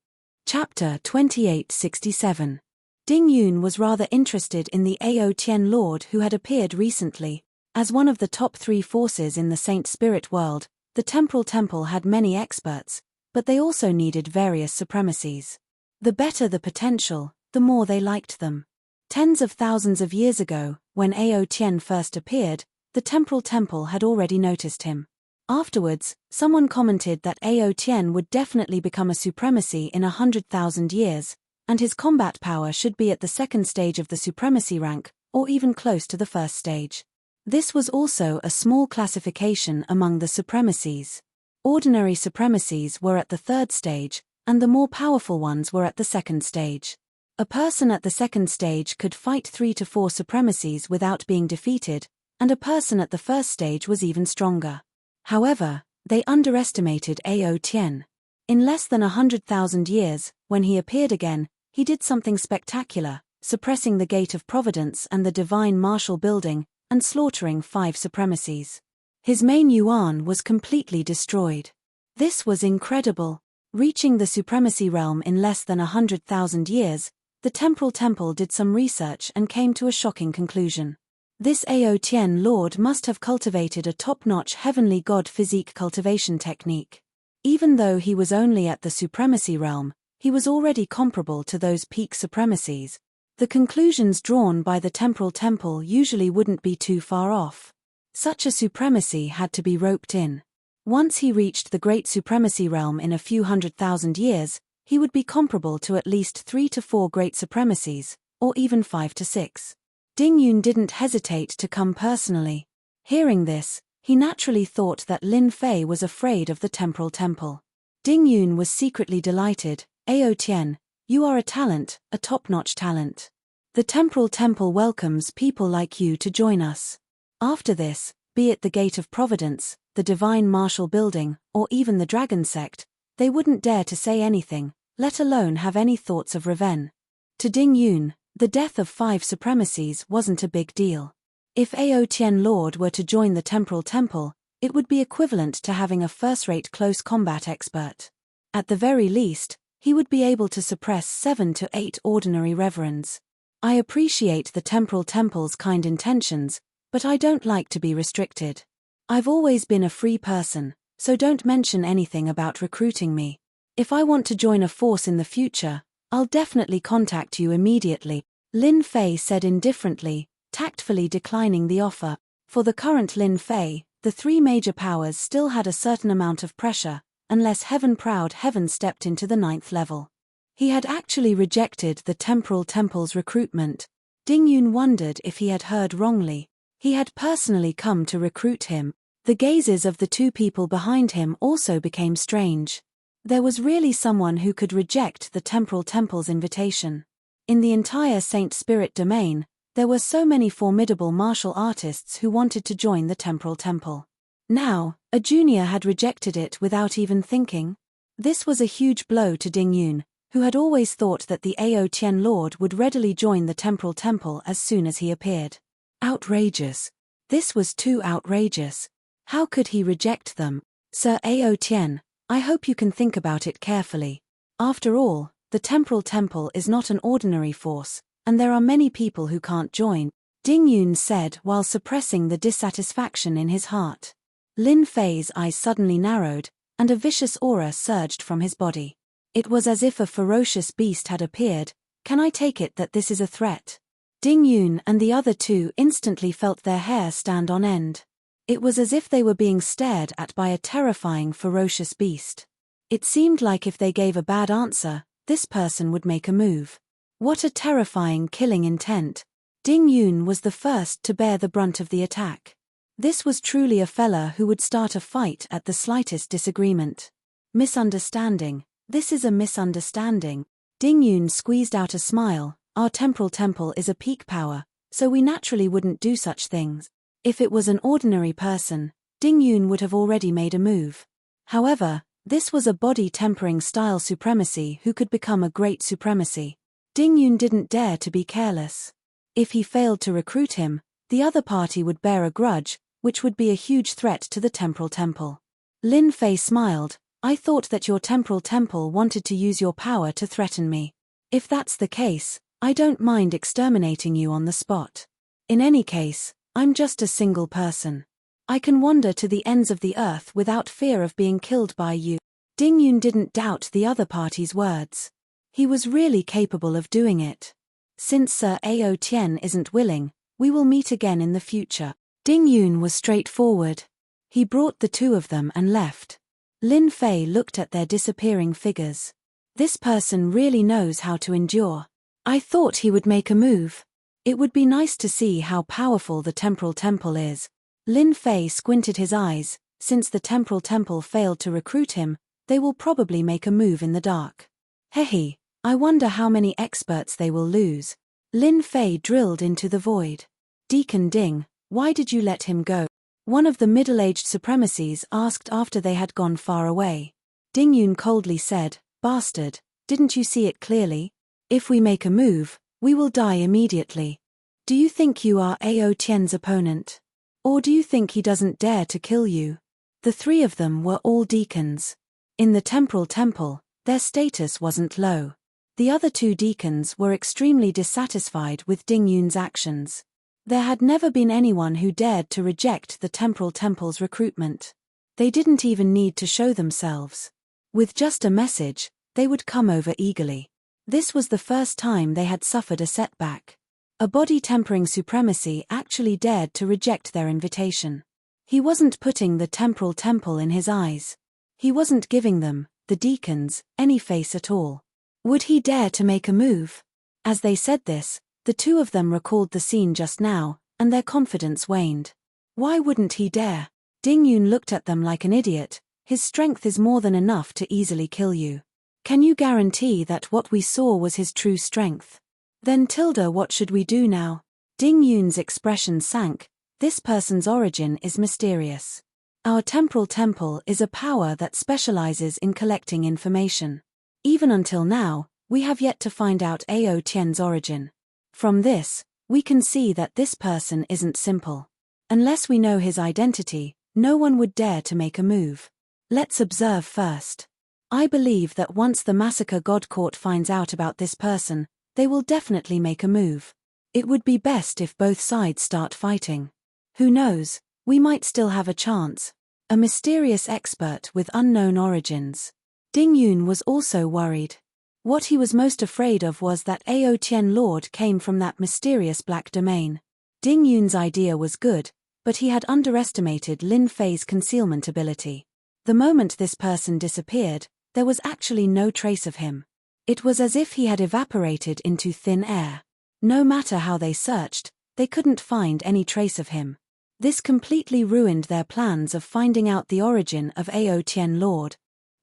Chapter 2867. Ding Yun was rather interested in the Ao Tian Lord who had appeared recently. As one of the top 3 forces in the Saint Spirit world, the temporal temple had many experts, but they also needed various supremacies. The better the potential, the more they liked them. Tens of thousands of years ago, when Ao Tian first appeared, the temporal temple had already noticed him. Afterwards, someone commented that Ao Tian would definitely become a supremacy in 100,000 years, and his combat power should be at the 2nd stage of the supremacy rank, or even close to the 1st stage. This was also a small classification among the supremacies. Ordinary supremacies were at the 3rd stage, and the more powerful ones were at the 2nd stage. A person at the 2nd stage could fight 3 to 4 supremacies without being defeated, and a person at the 1st stage was even stronger. However, they underestimated Ao Tian. In less than 100,000 years, when he appeared again, he did something spectacular, suppressing the Gate of Providence and the Divine Martial Building, and slaughtering 5 supremacies. His main yuan was completely destroyed. This was incredible. Reaching the supremacy realm in less than 100,000 years, the temporal temple did some research and came to a shocking conclusion. This Ao Tian Lord must have cultivated a top-notch heavenly god physique cultivation technique. Even though he was only at the supremacy realm, he was already comparable to those peak supremacies. The conclusions drawn by the temporal temple usually wouldn't be too far off. Such a supremacy had to be roped in. Once he reached the great supremacy realm in a few 100,000 years, he would be comparable to at least 3 to 4 great supremacies, or even 5 to 6. Ding Yun didn't hesitate to come personally. Hearing this, he naturally thought that Lin Fei was afraid of the temporal temple. Ding Yun was secretly delighted. Ao Tian, you are a talent, a top-notch talent. The temporal temple welcomes people like you to join us. After this, be it the Gate of Providence, the Divine Martial Building, or even the Dragon Sect, they wouldn't dare to say anything, let alone have any thoughts of revenge. To Ding Yun, the death of 5 supremacies wasn't a big deal. If Ao Tian Lord were to join the temporal temple, it would be equivalent to having a first-rate close combat expert. At the very least, he would be able to suppress 7 to 8 ordinary reverends. I appreciate the temporal temple's kind intentions, but I don't like to be restricted. I've always been a free person, so don't mention anything about recruiting me. If I want to join a force in the future, I'll definitely contact you immediately, Lin Fei said indifferently, tactfully declining the offer. For the current Lin Fei, the 3 major powers still had a certain amount of pressure, unless heaven-proud heaven stepped into the 9th level. He had actually rejected the temporal temple's recruitment. Ding Yun wondered if he had heard wrongly. He had personally come to recruit him. The gazes of the 2 people behind him also became strange. There was really someone who could reject the temporal temple's invitation. In the entire Saint Spirit domain, there were so many formidable martial artists who wanted to join the temporal temple. Now, a junior had rejected it without even thinking. This was a huge blow to Ding Yun, who had always thought that the Ao Tian Lord would readily join the temporal temple as soon as he appeared. Outrageous. This was too outrageous. How could he reject them? Sir Ao Tian, I hope you can think about it carefully. After all, the temporal temple is not an ordinary force, and there are many people who can't join, Ding Yun said while suppressing the dissatisfaction in his heart. Lin Fei's eyes suddenly narrowed, and a vicious aura surged from his body. It was as if a ferocious beast had appeared. Can I take it that this is a threat? Ding Yun and the other 2 instantly felt their hair stand on end. It was as if they were being stared at by a terrifying, ferocious beast. It seemed like if they gave a bad answer, this person would make a move. What a terrifying killing intent. Ding Yun was the first to bear the brunt of the attack. This was truly a fella who would start a fight at the slightest disagreement. Misunderstanding. This is a misunderstanding. Ding Yun squeezed out a smile. Our temporal temple is a peak power, so we naturally wouldn't do such things. If it was an ordinary person, Ding Yun would have already made a move. However, this was a body-tempering style supremacy who could become a great supremacy. Ding Yun didn't dare to be careless. If he failed to recruit him, The other party would bear a grudge, which would be a huge threat to the temporal temple. Lin Fei smiled. I thought that your temporal temple wanted to use your power to threaten me. If that's the case, I don't mind exterminating you on the spot. In any case, I'm just a single person. I can wander to the ends of the earth without fear of being killed by you. Ding Yun didn't doubt the other party's words. He was really capable of doing it. Since Sir Ao Tian isn't willing, we will meet again in the future. Ding Yun was straightforward. He brought the two of them and left. Lin Fei looked at their disappearing figures. This person really knows how to endure. I thought he would make a move. It would be nice to see how powerful the temporal temple is. Lin Fei squinted his eyes. Since the temporal temple failed to recruit him, they will probably make a move in the dark. Hehe, I wonder how many experts they will lose. Lin Fei drilled into the void. Deacon Ding, why did you let him go? One of the middle-aged supremacies asked after they had gone far away. Ding Yun coldly said, Bastard, didn't you see it clearly? If we make a move, we will die immediately. Do you think you are Ao Tian's opponent? Or do you think he doesn't dare to kill you? The three of them were all deacons. In the temporal temple, their status wasn't low. The other two deacons were extremely dissatisfied with Ding Yun's actions. There had never been anyone who dared to reject the temporal temple's recruitment. They didn't even need to show themselves. With just a message, they would come over eagerly. This was the first time they had suffered a setback. A body-tempering supremacy actually dared to reject their invitation. He wasn't putting the temporal temple in his eyes. He wasn't giving them, the deacons, any face at all. Would he dare to make a move? As they said this, the two of them recalled the scene just now, and their confidence waned. Why wouldn't he dare? Ding Yun looked at them like an idiot. His strength is more than enough to easily kill you. Can you guarantee that what we saw was his true strength? Then what should we do now? Ding Yun's expression sank. This person's origin is mysterious. Our temporal temple is a power that specializes in collecting information. Even until now, we have yet to find out Ao Tian's origin. From this, we can see that this person isn't simple. Unless we know his identity, no one would dare to make a move. Let's observe first. I believe that once the Massacre God Court finds out about this person, they will definitely make a move. It would be best if both sides start fighting. Who knows, we might still have a chance. A mysterious expert with unknown origins. Ding Yun was also worried. What he was most afraid of was that Ao Tian Lord came from that mysterious black domain. Ding Yun's idea was good, but he had underestimated Lin Fei's concealment ability. The moment this person disappeared, there was actually no trace of him. It was as if he had evaporated into thin air. No matter how they searched, they couldn't find any trace of him. This completely ruined their plans of finding out the origin of Ao Tian Lord.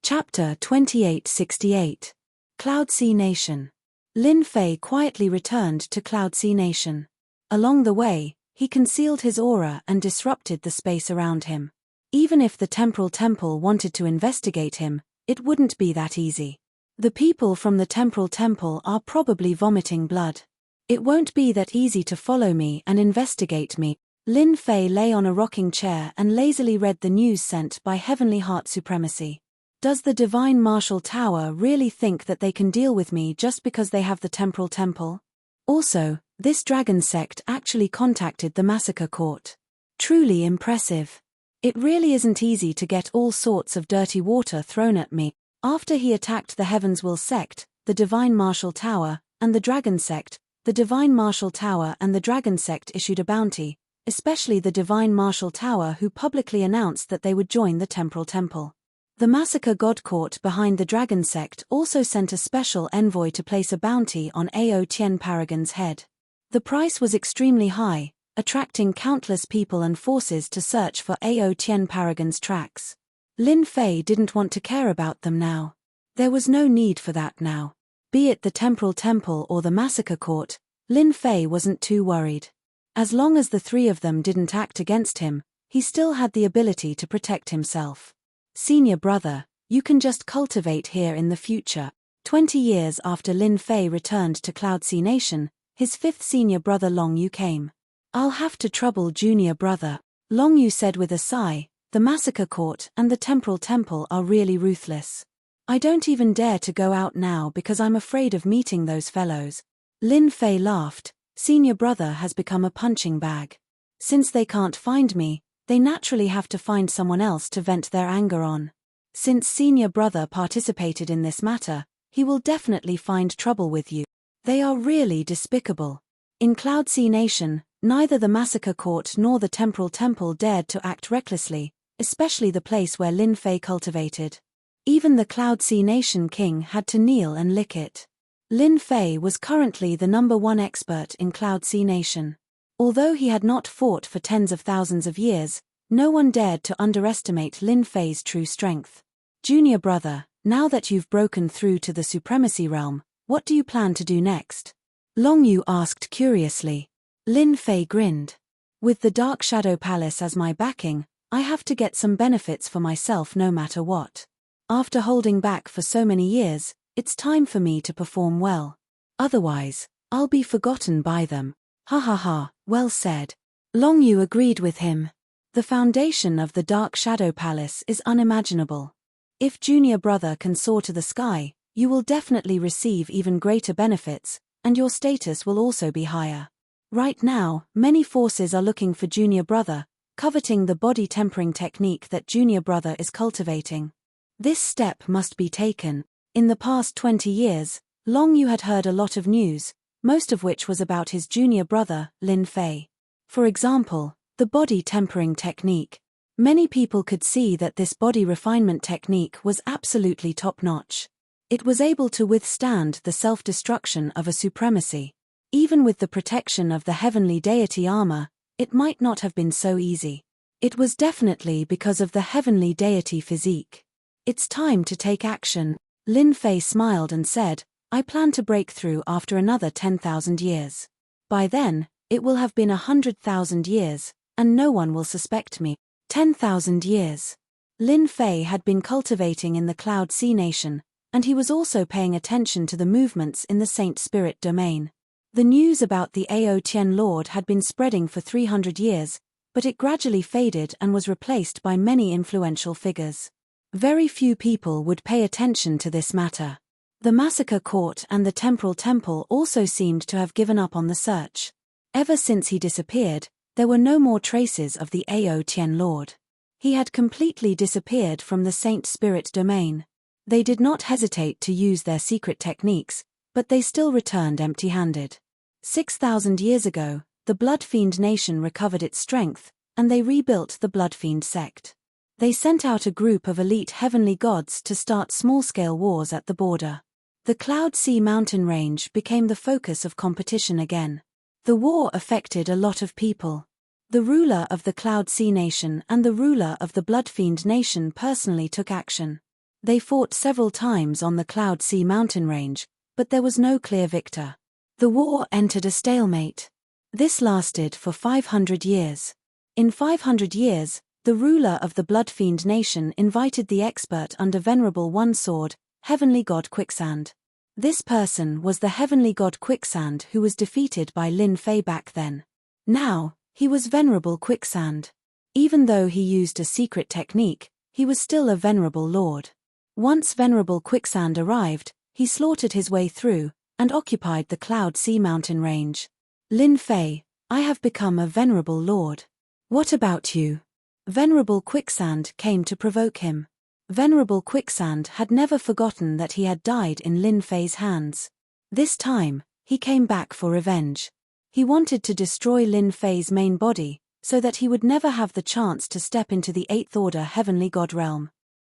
Chapter 2868. Cloud Sea Nation. Lin Fei quietly returned to Cloud Sea Nation. Along the way, he concealed his aura and disrupted the space around him. Even if the temporal temple wanted to investigate him, it wouldn't be that easy. The people from the temporal temple are probably vomiting blood. It won't be that easy to follow me and investigate me. Lin Fei lay on a rocking chair and lazily read the news sent by Heavenly Heart Supremacy. Does the Divine Martial Tower really think that they can deal with me just because they have the temporal temple? Also, this dragon sect actually contacted the Massacre Court. Truly impressive. It really isn't easy to get all sorts of dirty water thrown at me. After he attacked the Heaven's Will sect, the Divine Martial Tower, and the Dragon sect, the Divine Martial Tower and the Dragon sect issued a bounty, especially the Divine Martial Tower, who publicly announced that they would join the Temporal Temple. The Massacre God Court behind the Dragon sect also sent a special envoy to place a bounty on Ao Tian Paragon's head. The price was extremely high, attracting countless people and forces to search for Ao Tian Paragon's tracks. Lin Fei didn't want to care about them now. There was no need for that now. Be it the Temporal Temple or the Massacre Court, Lin Fei wasn't too worried. As long as the three of them didn't act against him, he still had the ability to protect himself. Senior brother, you can just cultivate here in the future. 20 years after Lin Fei returned to Cloud Sea Nation, his fifth senior brother Long Yu came. I'll have to trouble junior brother. Long Yu said with a sigh, the massacre court and the temporal temple are really ruthless. I don't even dare to go out now because I'm afraid of meeting those fellows. Lin Fei laughed. Senior brother has become a punching bag. Since they can't find me, they naturally have to find someone else to vent their anger on. Since senior brother participated in this matter, he will definitely find trouble with you. They are really despicable. In Cloud Sea Nation, neither the massacre court nor the temporal temple dared to act recklessly, especially the place where Lin Fei cultivated. Even the Cloud Sea Nation king had to kneel and lick it. Lin Fei was currently the #1 expert in Cloud Sea Nation. Although he had not fought for tens of thousands of years, no one dared to underestimate Lin Fei's true strength. Junior brother, now that you've broken through to the supremacy realm, what do you plan to do next? Long Yu asked curiously. Lin Fei grinned. With the Dark Shadow Palace as my backing, I have to get some benefits for myself no matter what. After holding back for so many years, it's time for me to perform well. Otherwise, I'll be forgotten by them. Ha ha ha, well said. Long Yu agreed with him. The foundation of the Dark Shadow Palace is unimaginable. If junior brother can soar to the sky, you will definitely receive even greater benefits, and your status will also be higher. Right now, many forces are looking for junior brother, coveting the body tempering technique that junior brother is cultivating. This step must be taken. In the past 20 years, Long Yu had heard a lot of news, most of which was about his junior brother, Lin Fei. For example, the body tempering technique. Many people could see that this body refinement technique was absolutely top-notch. It was able to withstand the self-destruction of a supremacy. Even with the protection of the heavenly deity armor, it might not have been so easy. It was definitely because of the heavenly deity physique. It's time to take action. Lin Fei smiled and said, I plan to break through after another 10,000 years. By then, it will have been 100,000 years, and no one will suspect me. 10,000 years. Lin Fei had been cultivating in the Cloud Sea Nation, and he was also paying attention to the movements in the Saint Spirit domain. The news about the Ao Tian Lord had been spreading for 300 years, but it gradually faded and was replaced by many influential figures. Very few people would pay attention to this matter. The massacre court and the temporal temple also seemed to have given up on the search. Ever since he disappeared, there were no more traces of the Ao Tian Lord. He had completely disappeared from the Saint Spirit domain. They did not hesitate to use their secret techniques, but they still returned empty-handed. 6,000 years ago, the Blood Fiend nation recovered its strength, and they rebuilt the Blood Fiend sect. They sent out a group of elite heavenly gods to start small-scale wars at the border. The Cloud Sea mountain range became the focus of competition again. The war affected a lot of people. The ruler of the Cloud Sea Nation and the ruler of the Blood Fiend Nation personally took action. They fought several times on the Cloud Sea mountain range, but there was no clear victor. The war entered a stalemate. This lasted for 500 years. In 500 years, the ruler of the Blood Fiend Nation invited the expert under Venerable One Sword, Heavenly God Quicksand. This person was the Heavenly God Quicksand who was defeated by Lin Fei back then. Now, he was Venerable Quicksand. Even though he used a secret technique, he was still a venerable lord. Once Venerable Quicksand arrived, he slaughtered his way through, and occupied the Cloud Sea mountain range. Lin Fei, I have become a venerable lord. What about you? Venerable Quicksand came to provoke him. Venerable Quicksand had never forgotten that he had died in Lin Fei's hands. This time, he came back for revenge. He wanted to destroy Lin Fei's main body, so that he would never have the chance to step into the Eighth Order Heavenly God realm.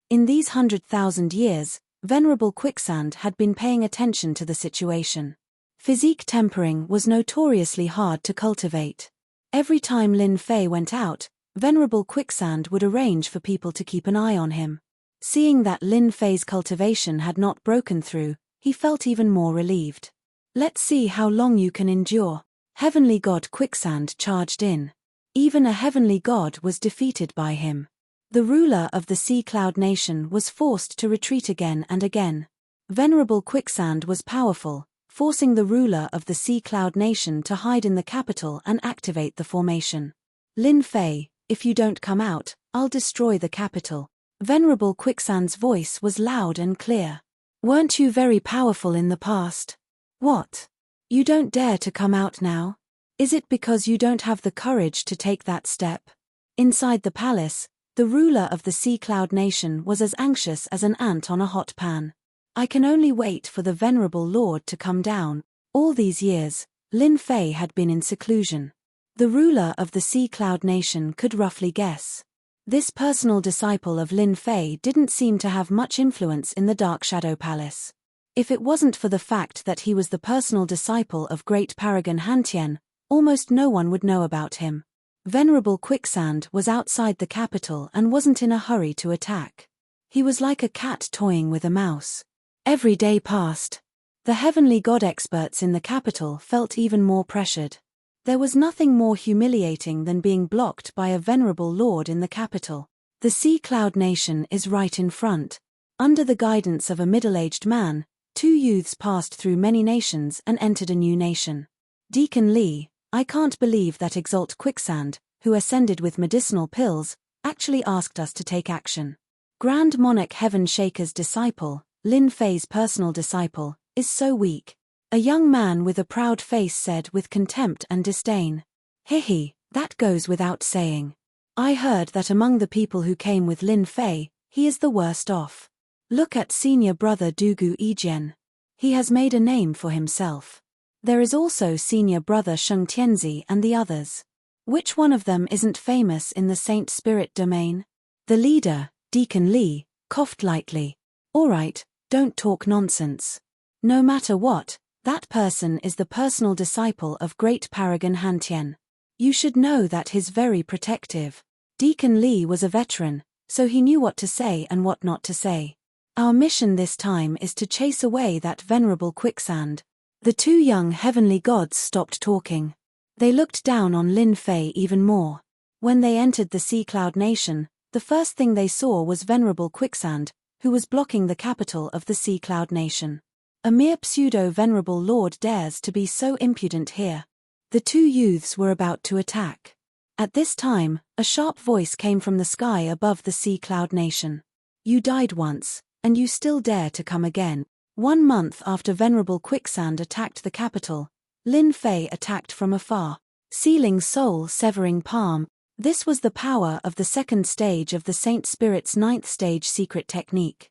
In these 100,000 years, Venerable Quicksand had been paying attention to the situation. Physique tempering was notoriously hard to cultivate. Every time Lin Fei went out, Venerable Quicksand would arrange for people to keep an eye on him. Seeing that Lin Fei's cultivation had not broken through, he felt even more relieved. Let's see how long you can endure. Heavenly God Quicksand charged in. Even a heavenly god was defeated by him. The ruler of the Sea Cloud Nation was forced to retreat again and again. Venerable Quicksand was powerful, forcing the ruler of the Sea Cloud Nation to hide in the capital and activate the formation. Lin Fei, if you don't come out, I'll destroy the capital. Venerable Quicksand's voice was loud and clear. Weren't you very powerful in the past? What? You don't dare to come out now? Is it because you don't have the courage to take that step? Inside the palace, the ruler of the Sea Cloud Nation was as anxious as an ant on a hot pan. I can only wait for the venerable lord to come down. All these years, Lin Fei had been in seclusion. The ruler of the Sea Cloud Nation could roughly guess. This personal disciple of Lin Fei didn't seem to have much influence in the Dark Shadow Palace. If it wasn't for the fact that he was the personal disciple of great Paragon Hantian, almost no one would know about him. Venerable Quicksand was outside the capital and wasn't in a hurry to attack. He was like a cat toying with a mouse. Every day passed. The heavenly god experts in the capital felt even more pressured. There was nothing more humiliating than being blocked by a venerable lord in the capital. The Sea Cloud Nation is right in front. Under the guidance of a middle-aged man, 2 youths passed through many nations and entered a new nation. Deacon Li, I can't believe that Exalt Quicksand, who ascended with medicinal pills, actually asked us to take action. Grand Monarch Heaven Shaker's disciple, Lin Fei's personal disciple, is so weak. A young man with a proud face said with contempt and disdain. Hihi, that goes without saying. I heard that among the people who came with Lin Fei, he is the worst off. Look at senior brother Dugu Yijian. He has made a name for himself. There is also senior brother Sheng Tianzi and the others. Which one of them isn't famous in the Saint Spirit domain? The leader, Deacon Li, coughed lightly. All right, don't talk nonsense. No matter what, that person is the personal disciple of great Paragon Hantian. You should know that he's very protective. Deacon Li was a veteran, so he knew what to say and what not to say. Our mission this time is to chase away that venerable Quicksand. The 2 young heavenly gods stopped talking. They looked down on Lin Fei even more. When they entered the Sea Cloud Nation, the first thing they saw was venerable Quicksand, who was blocking the capital of the Sea Cloud Nation. A mere pseudo-venerable lord dares to be so impudent here. The 2 youths were about to attack. At this time, a sharp voice came from the sky above the Sea Cloud Nation. You died once, and you still dare to come again. 1 month after venerable Quicksand attacked the capital, Lin Fei attacked from afar. Sealing soul severing palm. This was the power of the 2nd stage of the Saint Spirit's 9th stage secret technique.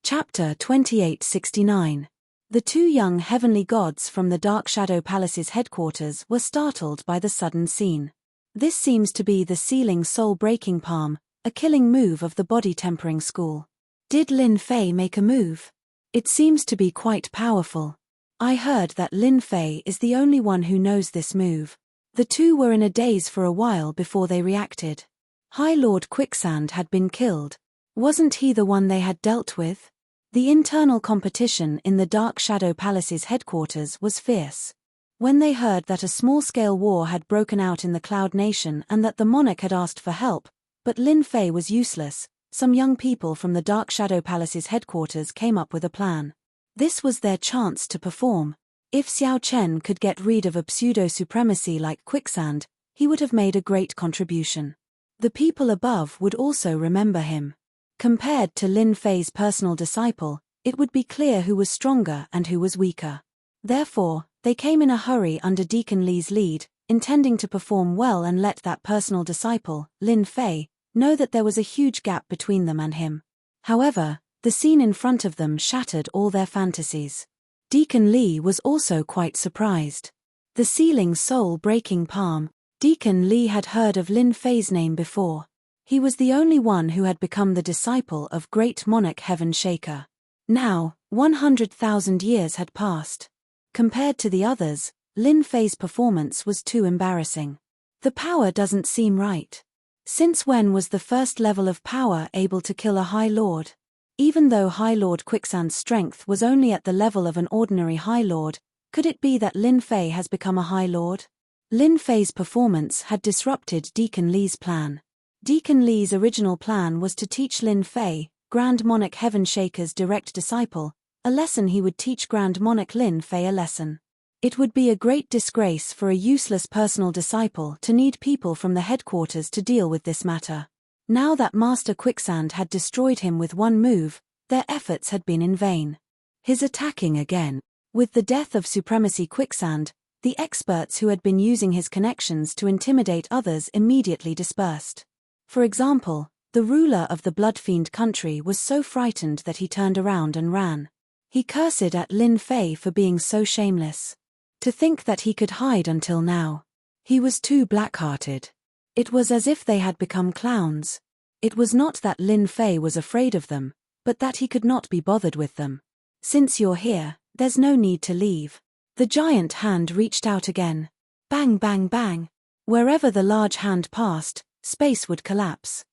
Chapter 2869. The 2 young heavenly gods from the Dark Shadow Palace's headquarters were startled by the sudden scene. This seems to be the sealing soul breaking palm, a killing move of the body tempering school. Did Lin Fei make a move? It seems to be quite powerful. I heard that Lin Fei is the only one who knows this move. The 2 were in a daze for a while before they reacted. High Lord Quicksand had been killed. Wasn't he the one they had dealt with? The internal competition in the Dark Shadow Palace's headquarters was fierce. When they heard that a small-scale war had broken out in the Cloud Nation and that the monarch had asked for help, but Lin Fei was useless, some young people from the Dark Shadow Palace's headquarters came up with a plan. This was their chance to perform. If Xiao Chen could get rid of a pseudo-supremacy like Quicksand, he would have made a great contribution. The people above would also remember him. Compared to Lin Fei's personal disciple, it would be clear who was stronger and who was weaker. Therefore, they came in a hurry under Deacon Li's lead, intending to perform well and let that personal disciple, Lin Fei, know that there was a huge gap between them and him. However, the scene in front of them shattered all their fantasies. Deacon Li was also quite surprised. The sealing soul-breaking palm. Deacon Li had heard of Lin Fei's name before. He was the only one who had become the disciple of great monarch Heaven Shaker. Now, 100,000 years had passed. Compared to the others, Lin Fei's performance was too embarrassing. The power doesn't seem right. Since when was the first level of power able to kill a High Lord? Even though High Lord Quicksand's strength was only at the level of an ordinary High Lord, could it be that Lin Fei has become a High Lord? Lin Fei's performance had disrupted Deacon Li's plan. Deacon Li's original plan was to teach Lin Fei, Grand Monarch Heaven Shaker's direct disciple, a lesson he would teach Grand Monarch Lin Fei a lesson. It would be a great disgrace for a useless personal disciple to need people from the headquarters to deal with this matter. Now that Master Quicksand had destroyed him with one move, their efforts had been in vain. His attacking again. With the death of Supremacy Quicksand, the experts who had been using his connections to intimidate others immediately dispersed. For example, the ruler of the Blood Fiend country was so frightened that he turned around and ran. He cursed at Lin Fei for being so shameless. To think that he could hide until now. He was too black-hearted. It was as if they had become clowns. It was not that Lin Fei was afraid of them, but that he could not be bothered with them. Since you're here, there's no need to leave. The giant hand reached out again. Bang bang bang. Wherever the large hand passed, space would collapse.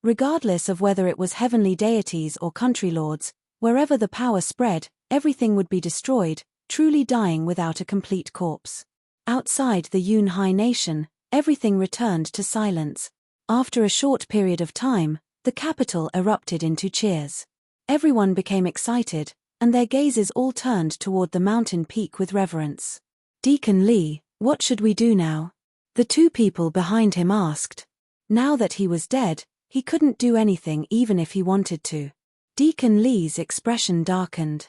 Regardless of whether it was heavenly deities or country lords, wherever the power spread, everything would be destroyed, truly dying without a complete corpse. Outside the Yunhai nation, everything returned to silence. After a short period of time, the capital erupted into cheers. Everyone became excited, and their gazes all turned toward the mountain peak with reverence. Deacon Li, what should we do now? The two people behind him asked. Now that he was dead, he couldn't do anything even if he wanted to. Deacon Li's expression darkened.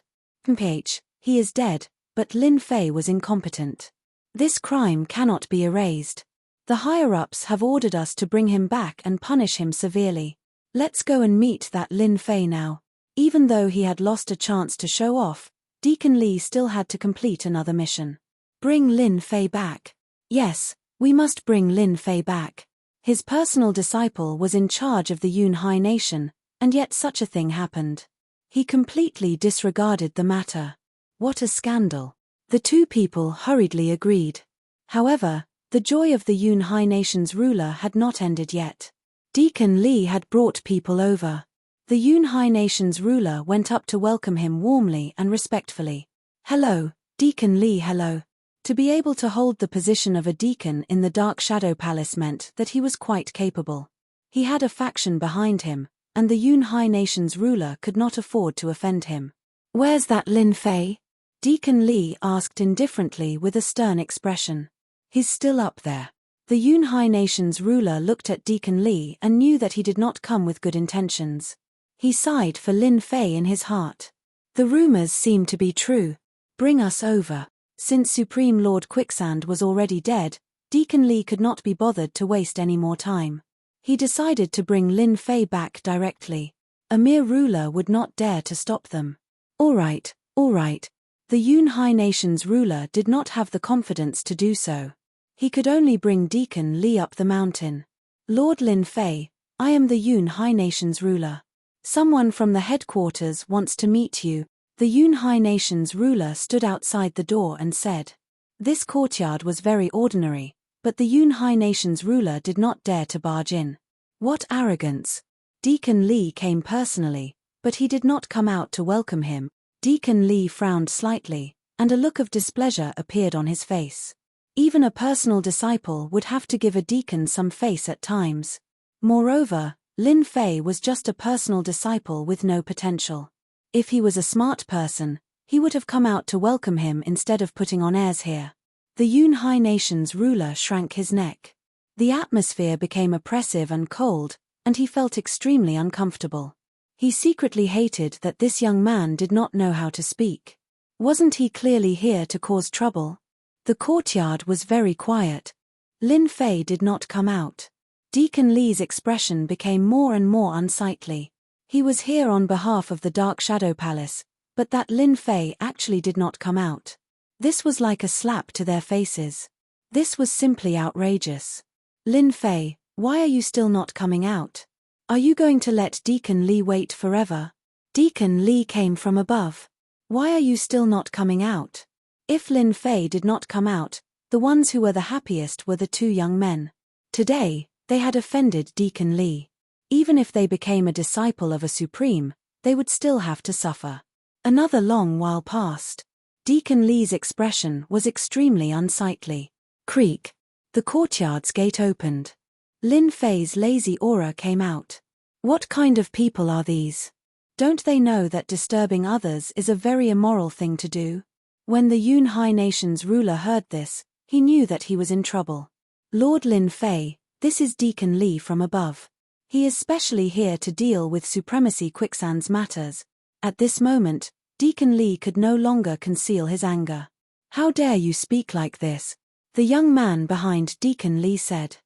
He is dead, but Lin Fei was incompetent. This crime cannot be erased. The higher-ups have ordered us to bring him back and punish him severely. Let's go and meet that Lin Fei now. Even though he had lost a chance to show off, Deacon Li still had to complete another mission. Bring Lin Fei back. Yes, we must bring Lin Fei back. His personal disciple was in charge of the Yunhai nation, and yet such a thing happened. He completely disregarded the matter. What a scandal. The two people hurriedly agreed. However, the joy of the Yunhai nation's ruler had not ended yet. Deacon Li had brought people over. The Yunhai nation's ruler went up to welcome him warmly and respectfully. Hello, Deacon Li, hello. To be able to hold the position of a deacon in the Dark Shadow Palace meant that he was quite capable. He had a faction behind him, and the Yunhai nation's ruler could not afford to offend him. Where's that Lin Fei? Deacon Li asked indifferently with a stern expression. He's still up there. The Yunhai nation's ruler looked at Deacon Li and knew that he did not come with good intentions. He sighed for Lin Fei in his heart. The rumors seemed to be true. Bring us over. Since Supreme Lord Quicksand was already dead, Deacon Li could not be bothered to waste any more time. He decided to bring Lin Fei back directly. A mere ruler would not dare to stop them. All right. The Yunhai nation's ruler did not have the confidence to do so. He could only bring Deacon Li up the mountain. Lord Lin Fei, I am the Yunhai nation's ruler. Someone from the headquarters wants to meet you. The Yunhai nation's ruler stood outside the door and said. This courtyard was very ordinary, but the Yunhai nation's ruler did not dare to barge in. What arrogance! Deacon Li came personally, but he did not come out to welcome him. Deacon Li frowned slightly, and a look of displeasure appeared on his face. Even a personal disciple would have to give a deacon some face at times. Moreover, Lin Fei was just a personal disciple with no potential. If he was a smart person, he would have come out to welcome him instead of putting on airs here. The Yunhai nation's ruler shrank his neck. The atmosphere became oppressive and cold, and he felt extremely uncomfortable. He secretly hated that this young man did not know how to speak. Wasn't he clearly here to cause trouble? The courtyard was very quiet. Lin Fei did not come out. Deacon Li's expression became more and more unsightly. He was here on behalf of the Dark Shadow Palace, but that Lin Fei actually did not come out. This was like a slap to their faces. This was simply outrageous. Lin Fei, why are you still not coming out? Are you going to let Deacon Li wait forever? Deacon Li came from above. Why are you still not coming out? If Lin Fei did not come out, the ones who were the happiest were the two young men. Today, they had offended Deacon Li. Even if they became a disciple of a supreme, they would still have to suffer. Another long while passed. Deacon Li's expression was extremely unsightly. Creak. The courtyard's gate opened. Lin Fei's lazy aura came out. What kind of people are these? Don't they know that disturbing others is a very immoral thing to do? When the Yun Hai Nation's ruler heard this, he knew that he was in trouble. Lord Lin Fei, this is Deacon Li from above. He is specially here to deal with Supremacy Quicksand's matters. At this moment, Deacon Li could no longer conceal his anger. How dare you speak like this? The young man behind Deacon Li said.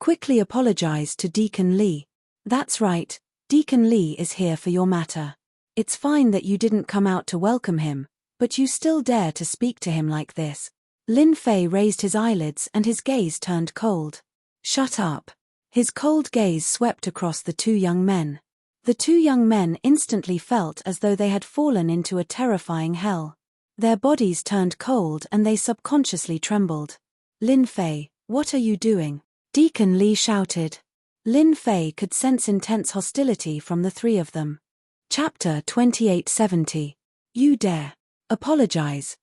Quickly apologize to Deacon Li. That's right, Deacon Li is here for your matter. It's fine that you didn't come out to welcome him, but you still dare to speak to him like this. Lin Fei raised his eyelids and his gaze turned cold. Shut up. His cold gaze swept across the two young men. The two young men instantly felt as though they had fallen into a terrifying hell. Their bodies turned cold and they subconsciously trembled. Lin Fei, what are you doing? Deacon Li shouted. Lin Fei could sense intense hostility from the three of them. Chapter 2870. You dare. Apologize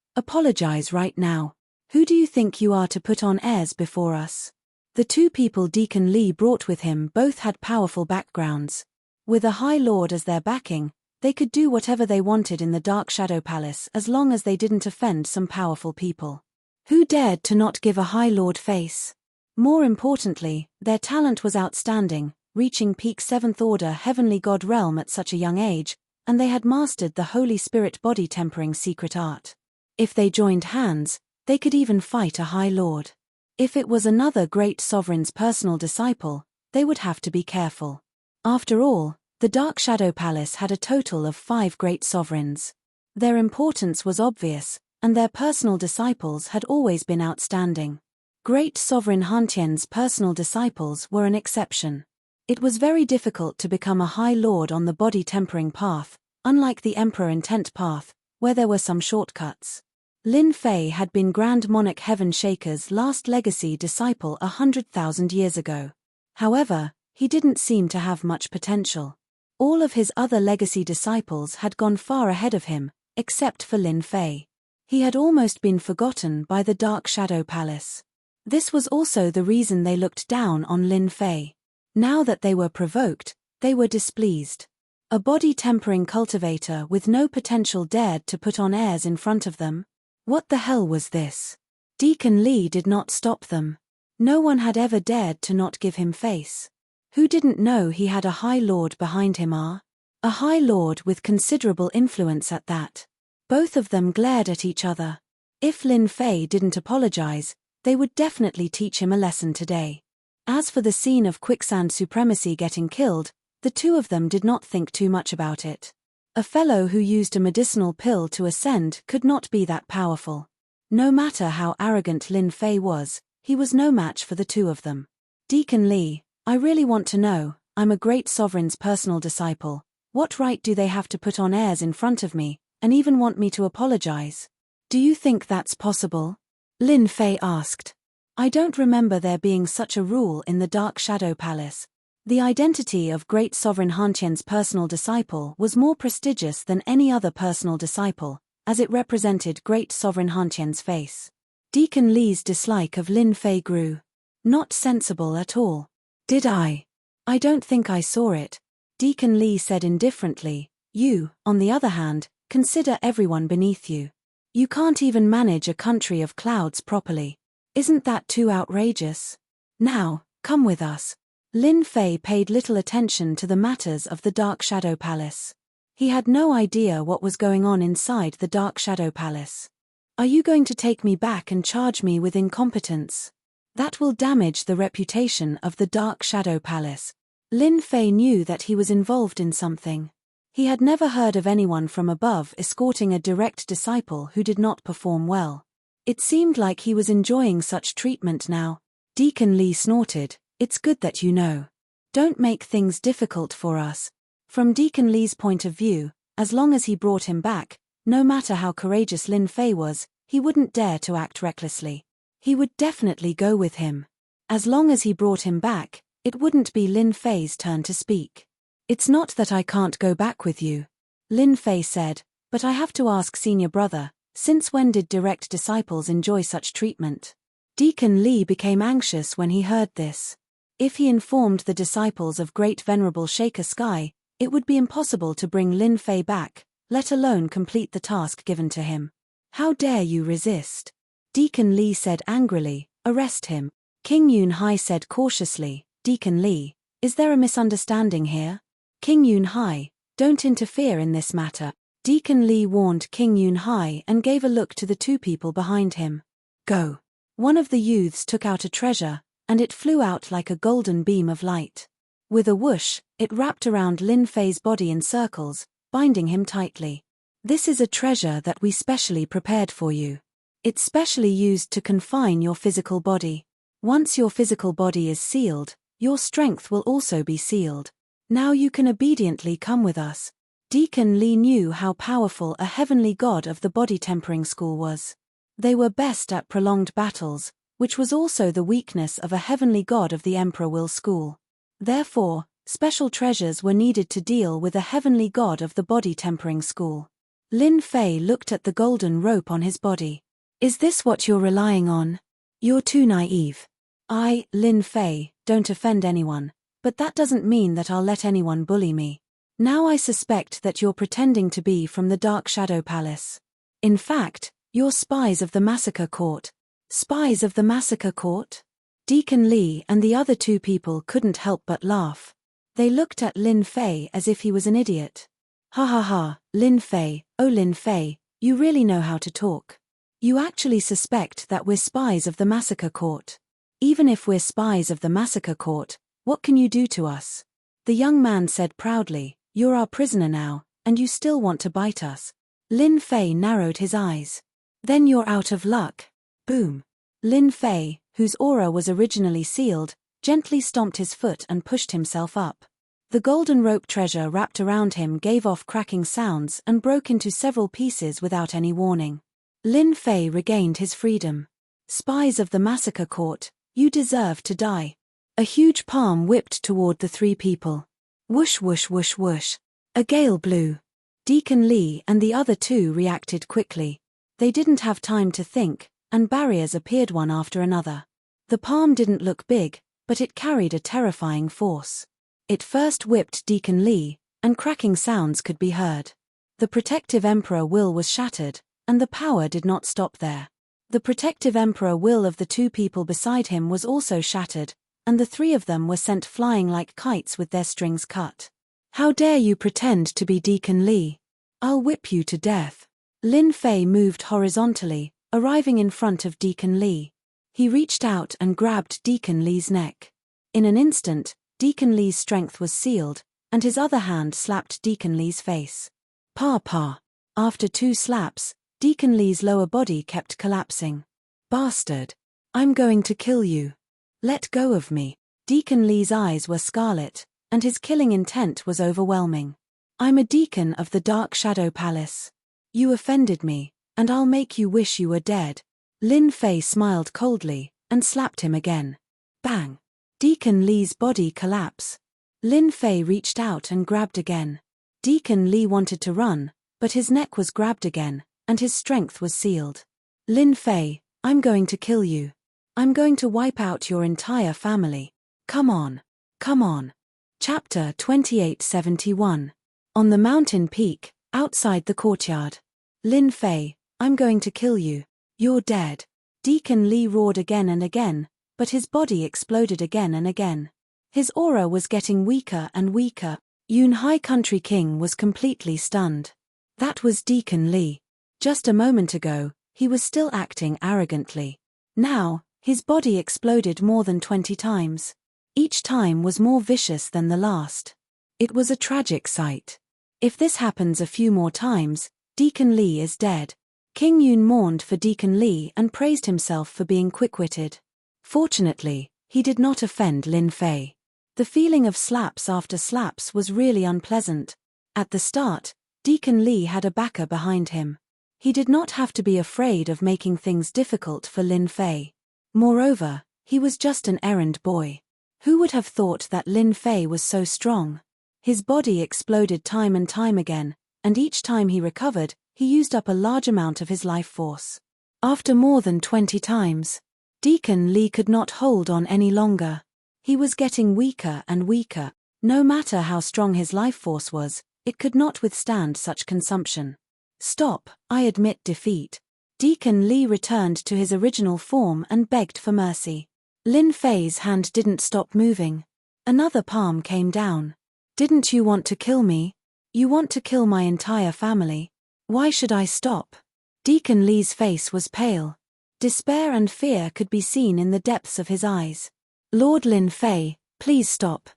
right now. Who do you think you are to put on airs before us? The two people Deacon Li brought with him both had powerful backgrounds. With a High Lord as their backing, they could do whatever they wanted in the Dark Shadow Palace as long as they didn't offend some powerful people. Who dared to not give a High Lord face? More importantly, their talent was outstanding, reaching peak 7th Order Heavenly God realm at such a young age, and they had mastered the Holy Spirit body tempering secret art. If they joined hands, they could even fight a High Lord. If it was another great sovereign's personal disciple, they would have to be careful. After all, the Dark Shadow Palace had a total of 5 great sovereigns. Their importance was obvious, and their personal disciples had always been outstanding. Great Sovereign Hantian's personal disciples were an exception. It was very difficult to become a High Lord on the body tempering path, unlike the Emperor Intent path, where there were some shortcuts. Lin Fei had been Grand Monarch Heaven Shaker's last legacy disciple 100,000 years ago. However, he didn't seem to have much potential. All of his other legacy disciples had gone far ahead of him, except for Lin Fei. He had almost been forgotten by the Dark Shadow Palace. This was also the reason they looked down on Lin Fei. Now that they were provoked, they were displeased. A body-tempering cultivator with no potential dared to put on airs in front of them? What the hell was this? Deacon Li did not stop them. No one had ever dared to not give him face. Who didn't know he had a High Lord behind him? A High Lord with considerable influence at that. Both of them glared at each other. If Lin Fei didn't apologize, they would definitely teach him a lesson today. As for the scene of Quicksand Supremacy getting killed, the two of them did not think too much about it. A fellow who used a medicinal pill to ascend could not be that powerful. No matter how arrogant Lin Fei was, he was no match for the two of them. Deacon Li, I really want to know, I'm a great sovereign's personal disciple. What right do they have to put on airs in front of me, and even want me to apologize? Do you think that's possible? Lin Fei asked. I don't remember there being such a rule in the Dark Shadow Palace. The identity of Great Sovereign Hantian's personal disciple was more prestigious than any other personal disciple, as it represented Great Sovereign Hantian's face. Deacon Li's dislike of Lin Fei grew. Not sensible at all. Did I? I don't think I saw it. Deacon Li said indifferently. You, on the other hand, consider everyone beneath you. You can't even manage a country of clouds properly. Isn't that too outrageous? Now, come with us. Lin Fei paid little attention to the matters of the Dark Shadow Palace. He had no idea what was going on inside the Dark Shadow Palace. Are you going to take me back and charge me with incompetence? That will damage the reputation of the Dark Shadow Palace. Lin Fei knew that he was involved in something. He had never heard of anyone from above escorting a direct disciple who did not perform well. It seemed like he was enjoying such treatment now. Deacon Li snorted. It's good that you know. Don't make things difficult for us. From Deacon Li's point of view, as long as he brought him back, no matter how courageous Lin Fei was, he wouldn't dare to act recklessly. He would definitely go with him. As long as he brought him back, it wouldn't be Lin Fei's turn to speak. It's not that I can't go back with you, Lin Fei said, but I have to ask senior brother, since when did direct disciples enjoy such treatment? Deacon Li became anxious when he heard this. If he informed the disciples of Great Venerable Shaker Sky, It would be impossible to bring Lin Fei back, let alone complete the task given to him. How dare you resist? Deacon Li said angrily, arrest him. King Yunhai said cautiously, Deacon Li, is there a misunderstanding here? King Yunhai, don't interfere in this matter. Deacon Li warned King Yunhai and gave a look to the two people behind him. Go. One of the youths took out a treasure, and it flew out like a golden beam of light. With a whoosh, it wrapped around Lin Fei's body in circles, binding him tightly. This is a treasure that we specially prepared for you. It's specially used to confine your physical body. Once your physical body is sealed, your strength will also be sealed. Now you can obediently come with us. Deacon Li knew how powerful a heavenly god of the body tempering school was. They were best at prolonged battles, which was also the weakness of a heavenly god of the Emperor Will school. Therefore, special treasures were needed to deal with a heavenly god of the body tempering school. Lin Fei looked at the golden rope on his body. Is this what you're relying on? You're too naive. I, Lin Fei, don't offend anyone, but that doesn't mean that I'll let anyone bully me. Now I suspect that you're pretending to be from the Dark Shadow Palace. In fact, you're spies of the Massacre Court. Spies of the Massacre Court? Deacon Li and the other two people couldn't help but laugh. They looked at Lin Fei as if he was an idiot. Ha ha ha, Lin Fei, oh Lin Fei, you really know how to talk. You actually suspect that we're spies of the Massacre Court. Even if we're spies of the Massacre Court, what can you do to us? The young man said proudly, you're our prisoner now, and you still want to bite us. Lin Fei narrowed his eyes. Then you're out of luck. Boom. Lin Fei, whose aura was originally sealed, gently stomped his foot and pushed himself up. The golden rope treasure wrapped around him gave off cracking sounds and broke into several pieces without any warning. Lin Fei regained his freedom. Spies of the Massacre Court, you deserve to die. A huge palm whipped toward the three people. Whoosh whoosh whoosh whoosh. A gale blew. Deacon Li and the other two reacted quickly. They didn't have time to think, and barriers appeared one after another. The palm didn't look big, but it carried a terrifying force. It first whipped Deacon Li, and cracking sounds could be heard. The protective Emperor Will was shattered, and the power did not stop there. The protective Emperor Will of the two people beside him was also shattered, and the three of them were sent flying like kites with their strings cut. How dare you pretend to be Deacon Li? I'll whip you to death. Lin Fei moved horizontally, arriving in front of Deacon Li. He reached out and grabbed Deacon Li's neck. In an instant, Deacon Li's strength was sealed, and his other hand slapped Deacon Li's face. Pa pa. After two slaps, Deacon Li's lower body kept collapsing. Bastard. I'm going to kill you. Let go of me. Deacon Li's eyes were scarlet, and his killing intent was overwhelming. I'm a deacon of the Dark Shadow Palace. You offended me, and I'll make you wish you were dead. Lin Fei smiled coldly, and slapped him again. Bang. Deacon Li's body collapsed. Lin Fei reached out and grabbed again. Deacon Li wanted to run, but his neck was grabbed again, and his strength was sealed. Lin Fei, I'm going to kill you. I'm going to wipe out your entire family. Come on. Come on. Chapter 2871. On the mountain peak, outside the courtyard. Lin Fei, I'm going to kill you. You're dead. Deacon Li roared again and again, but his body exploded again and again. His aura was getting weaker and weaker. Yunhai Country King was completely stunned. That was Deacon Li. Just a moment ago, he was still acting arrogantly. Now, his body exploded more than 20 times. Each time was more vicious than the last. It was a tragic sight. If this happens a few more times, Deacon Li is dead. King Yun mourned for Deacon Li and praised himself for being quick-witted. Fortunately, he did not offend Lin Fei. The feeling of slaps after slaps was really unpleasant. At the start, Deacon Li had a backer behind him. He did not have to be afraid of making things difficult for Lin Fei. Moreover, he was just an errand boy. Who would have thought that Lin Fei was so strong? His body exploded time and time again, and each time he recovered, he used up a large amount of his life force. After more than 20 times, Deacon Li could not hold on any longer. He was getting weaker and weaker. No matter how strong his life force was, it could not withstand such consumption. Stop, I admit defeat. Deacon Li returned to his original form and begged for mercy. Lin Fei's hand didn't stop moving. Another palm came down. Didn't you want to kill me? You want to kill my entire family. Why should I stop? Deacon Li's face was pale. Despair and fear could be seen in the depths of his eyes. Lord Lin Fei, please stop.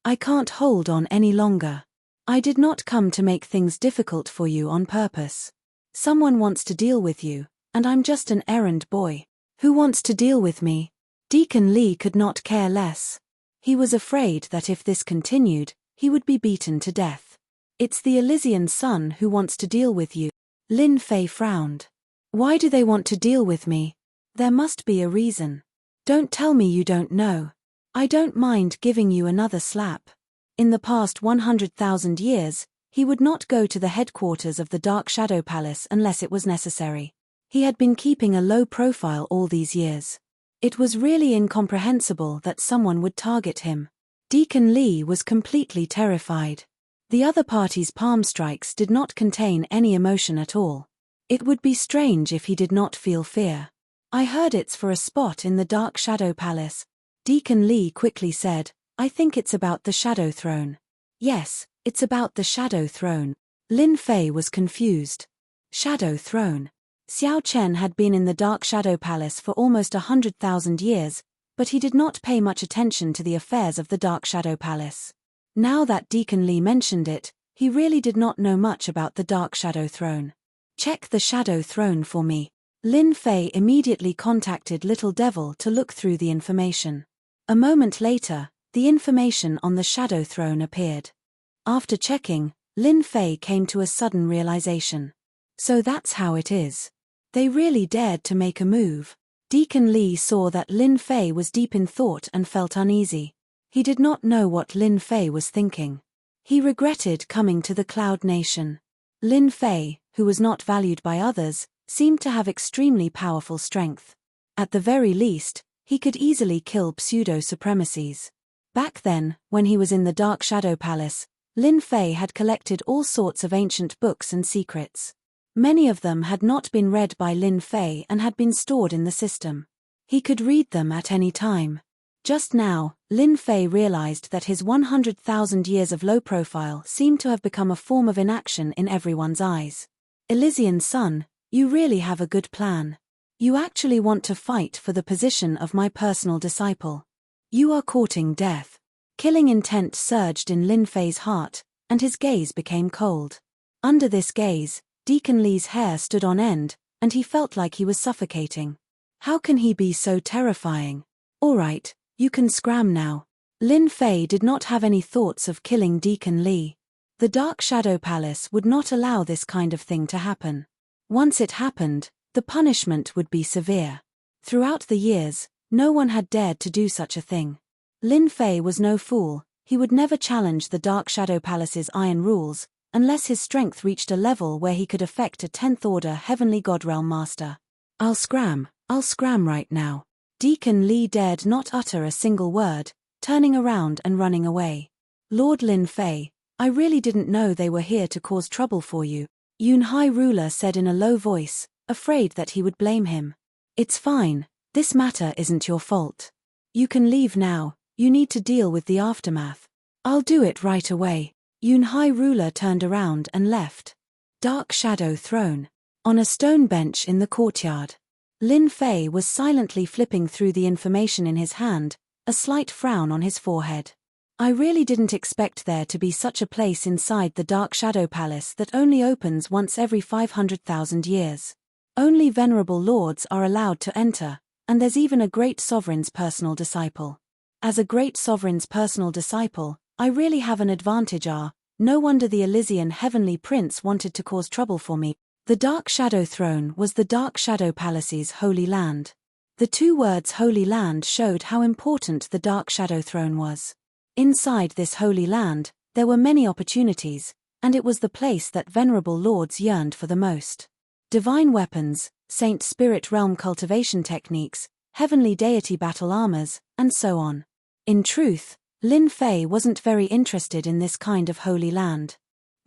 I can't hold on any longer. I did not come to make things difficult for you on purpose. Someone wants to deal with you, and I'm just an errand boy. Who wants to deal with me? Deacon Li could not care less. He was afraid that if this continued, he would be beaten to death. It's the Elysian Sun who wants to deal with you. Lin Fei frowned. Why do they want to deal with me? There must be a reason. Don't tell me you don't know. I don't mind giving you another slap. In the past 100,000 years, he would not go to the headquarters of the Dark Shadow Palace unless it was necessary. He had been keeping a low profile all these years. It was really incomprehensible that someone would target him. Deacon Li was completely terrified. The other party's palm strikes did not contain any emotion at all. It would be strange if he did not feel fear. I heard it's for a spot in the Dark Shadow Palace. Deacon Li quickly said, I think it's about the Shadow Throne. Yes, it's about the Shadow Throne. Lin Fei was confused. Shadow Throne. Xiao Chen had been in the Dark Shadow Palace for almost 100,000 years, but he did not pay much attention to the affairs of the Dark Shadow Palace. Now that Deacon Li mentioned it, he really did not know much about the Dark Shadow Throne. Check the Shadow Throne for me. Lin Fei immediately contacted Little Devil to look through the information. A moment later, the information on the Shadow Throne appeared. After checking, Lin Fei came to a sudden realization. So that's how it is. They really dared to make a move. Deacon Li saw that Lin Fei was deep in thought and felt uneasy. He did not know what Lin Fei was thinking. He regretted coming to the Cloud Nation. Lin Fei, who was not valued by others, seemed to have extremely powerful strength. At the very least, he could easily kill pseudo-supremacies. Back then, when he was in the Dark Shadow Palace, Lin Fei had collected all sorts of ancient books and secrets. Many of them had not been read by Lin Fei and had been stored in the system. He could read them at any time. Just now, Lin Fei realized that his 100,000 years of low profile seemed to have become a form of inaction in everyone's eyes. Elysian Sun, you really have a good plan. You actually want to fight for the position of my personal disciple. You are courting death. Killing intent surged in Lin Fei's heart, and his gaze became cold. Under this gaze, Deacon Li's hair stood on end, and he felt like he was suffocating. How can he be so terrifying? All right, you can scram now. Lin Fei did not have any thoughts of killing Deacon Li. The Dark Shadow Palace would not allow this kind of thing to happen. Once it happened, the punishment would be severe. Throughout the years, no one had dared to do such a thing. Lin Fei was no fool. He would never challenge the Dark Shadow Palace's iron rules, unless his strength reached a level where he could affect a 10th Order Heavenly Godrealm Master. I'll scram right now. Deacon Li dared not utter a single word, turning around and running away. Lord Lin Fei, I really didn't know they were here to cause trouble for you, Yun High Ruler said in a low voice, afraid that he would blame him. It's fine, this matter isn't your fault. You can leave now, you need to deal with the aftermath. I'll do it right away. Yun High Ruler turned around and left. Dark Shadow Throne. On a stone bench in the courtyard. Lin Fei was silently flipping through the information in his hand, a slight frown on his forehead. I really didn't expect there to be such a place inside the Dark Shadow Palace that only opens once every 500,000 years. Only venerable lords are allowed to enter, and there's even a great sovereign's personal disciple. As a great sovereign's personal disciple, I really have an advantage. No wonder the Elysian Heavenly Prince wanted to cause trouble for me. The Dark Shadow Throne was the Dark Shadow Palace's holy land. The two words holy land showed how important the Dark Shadow Throne was. Inside this holy land, there were many opportunities, and it was the place that venerable lords yearned for the most. Divine weapons, Saint Spirit Realm cultivation techniques, heavenly deity battle armors, and so on. In truth, Lin Fei wasn't very interested in this kind of holy land.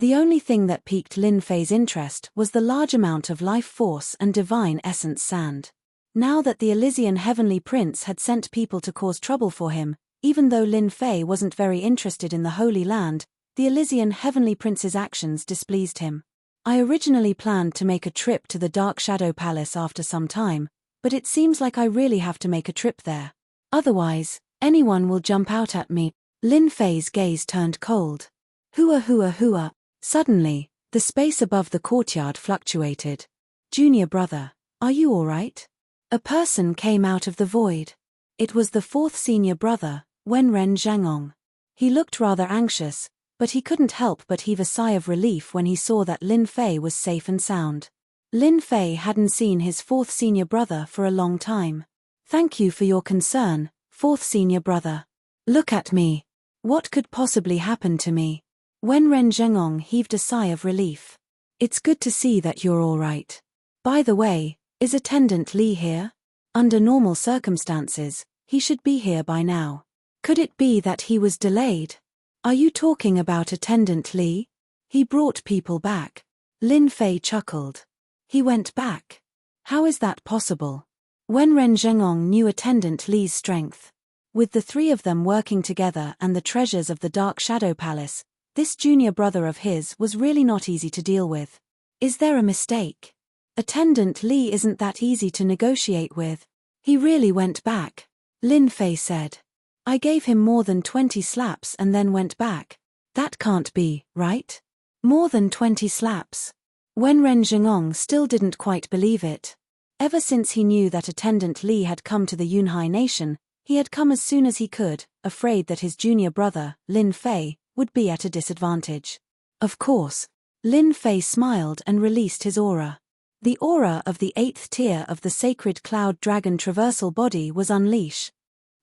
The only thing that piqued Lin Fei's interest was the large amount of life force and divine essence sand. Now that the Elysian Heavenly Prince had sent people to cause trouble for him, even though Lin Fei wasn't very interested in the Holy Land, the Elysian Heavenly Prince's actions displeased him. I originally planned to make a trip to the Dark Shadow Palace after some time, but it seems like I really have to make a trip there. Otherwise, anyone will jump out at me. Lin Fei's gaze turned cold. Hua hua hua. Suddenly, the space above the courtyard fluctuated. Junior brother, are you all right? A person came out of the void. It was the fourth senior brother, Wenren Zhangong. He looked rather anxious, but he couldn't help but heave a sigh of relief when he saw that Lin Fei was safe and sound. Lin Fei hadn't seen his fourth senior brother for a long time. Thank you for your concern, fourth senior brother. Look at me. What could possibly happen to me? Wenren Zhangong heaved a sigh of relief. It's good to see that you're all right. By the way, is Attendant Li here? Under normal circumstances, he should be here by now. Could it be that he was delayed? Are you talking about Attendant Li? He brought people back. Lin Fei chuckled. He went back. How is that possible? Wenren Zhangong knew Attendant Li's strength. With the three of them working together and the treasures of the Dark Shadow Palace, this junior brother of his was really not easy to deal with. Is there a mistake? Attendant Li isn't that easy to negotiate with. He really went back, Lin Fei said. I gave him more than 20 slaps and then went back. That can't be, right? More than 20 slaps. Wenren Zhangong still didn't quite believe it. Ever since he knew that Attendant Li had come to the Yunhai nation, he had come as soon as he could, afraid that his junior brother, Lin Fei, would be at a disadvantage. Of course. Lin Fei smiled and released his aura. The aura of the 8th tier of the Sacred Cloud Dragon Traversal Body was unleashed.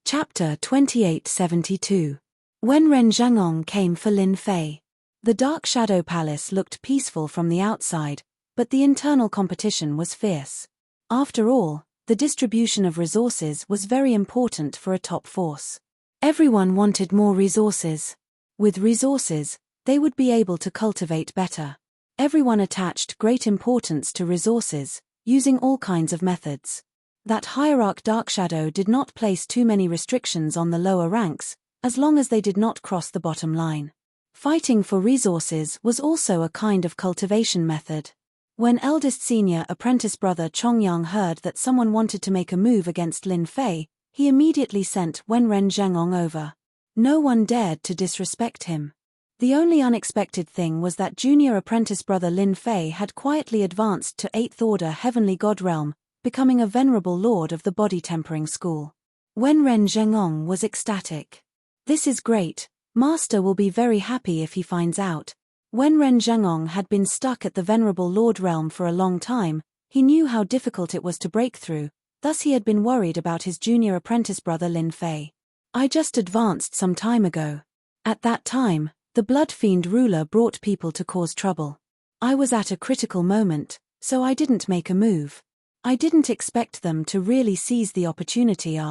Chapter 2872. Wenren Zhangong came for Lin Fei. The Dark Shadow Palace looked peaceful from the outside, but the internal competition was fierce. After all, the distribution of resources was very important for a top force. Everyone wanted more resources. With resources, they would be able to cultivate better. Everyone attached great importance to resources, using all kinds of methods. That hierarch Darkshadow did not place too many restrictions on the lower ranks, as long as they did not cross the bottom line. Fighting for resources was also a kind of cultivation method. When eldest senior apprentice brother Chongyang heard that someone wanted to make a move against Lin Fei, he immediately sent Wenren Zhangong over. No one dared to disrespect him. The only unexpected thing was that junior apprentice brother Lin Fei had quietly advanced to 8th Order Heavenly God Realm, becoming a venerable lord of the body tempering school. Wenren Zhangong was ecstatic. This is great. Master will be very happy if he finds out. Wenren Zhangong had been stuck at the venerable lord realm for a long time. He knew how difficult it was to break through, thus he had been worried about his junior apprentice brother Lin Fei. I just advanced some time ago. At that time, the Blood Fiend ruler brought people to cause trouble. I was at a critical moment, so I didn't make a move. I didn't expect them to really seize the opportunity.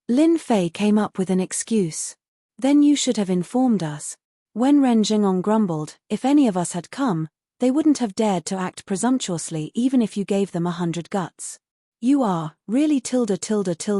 Lin Fei came up with an excuse. Then you should have informed us. Wenren Zhangong grumbled, if any of us had come, they wouldn't have dared to act presumptuously even if you gave them 100 guts. You are, really tilde.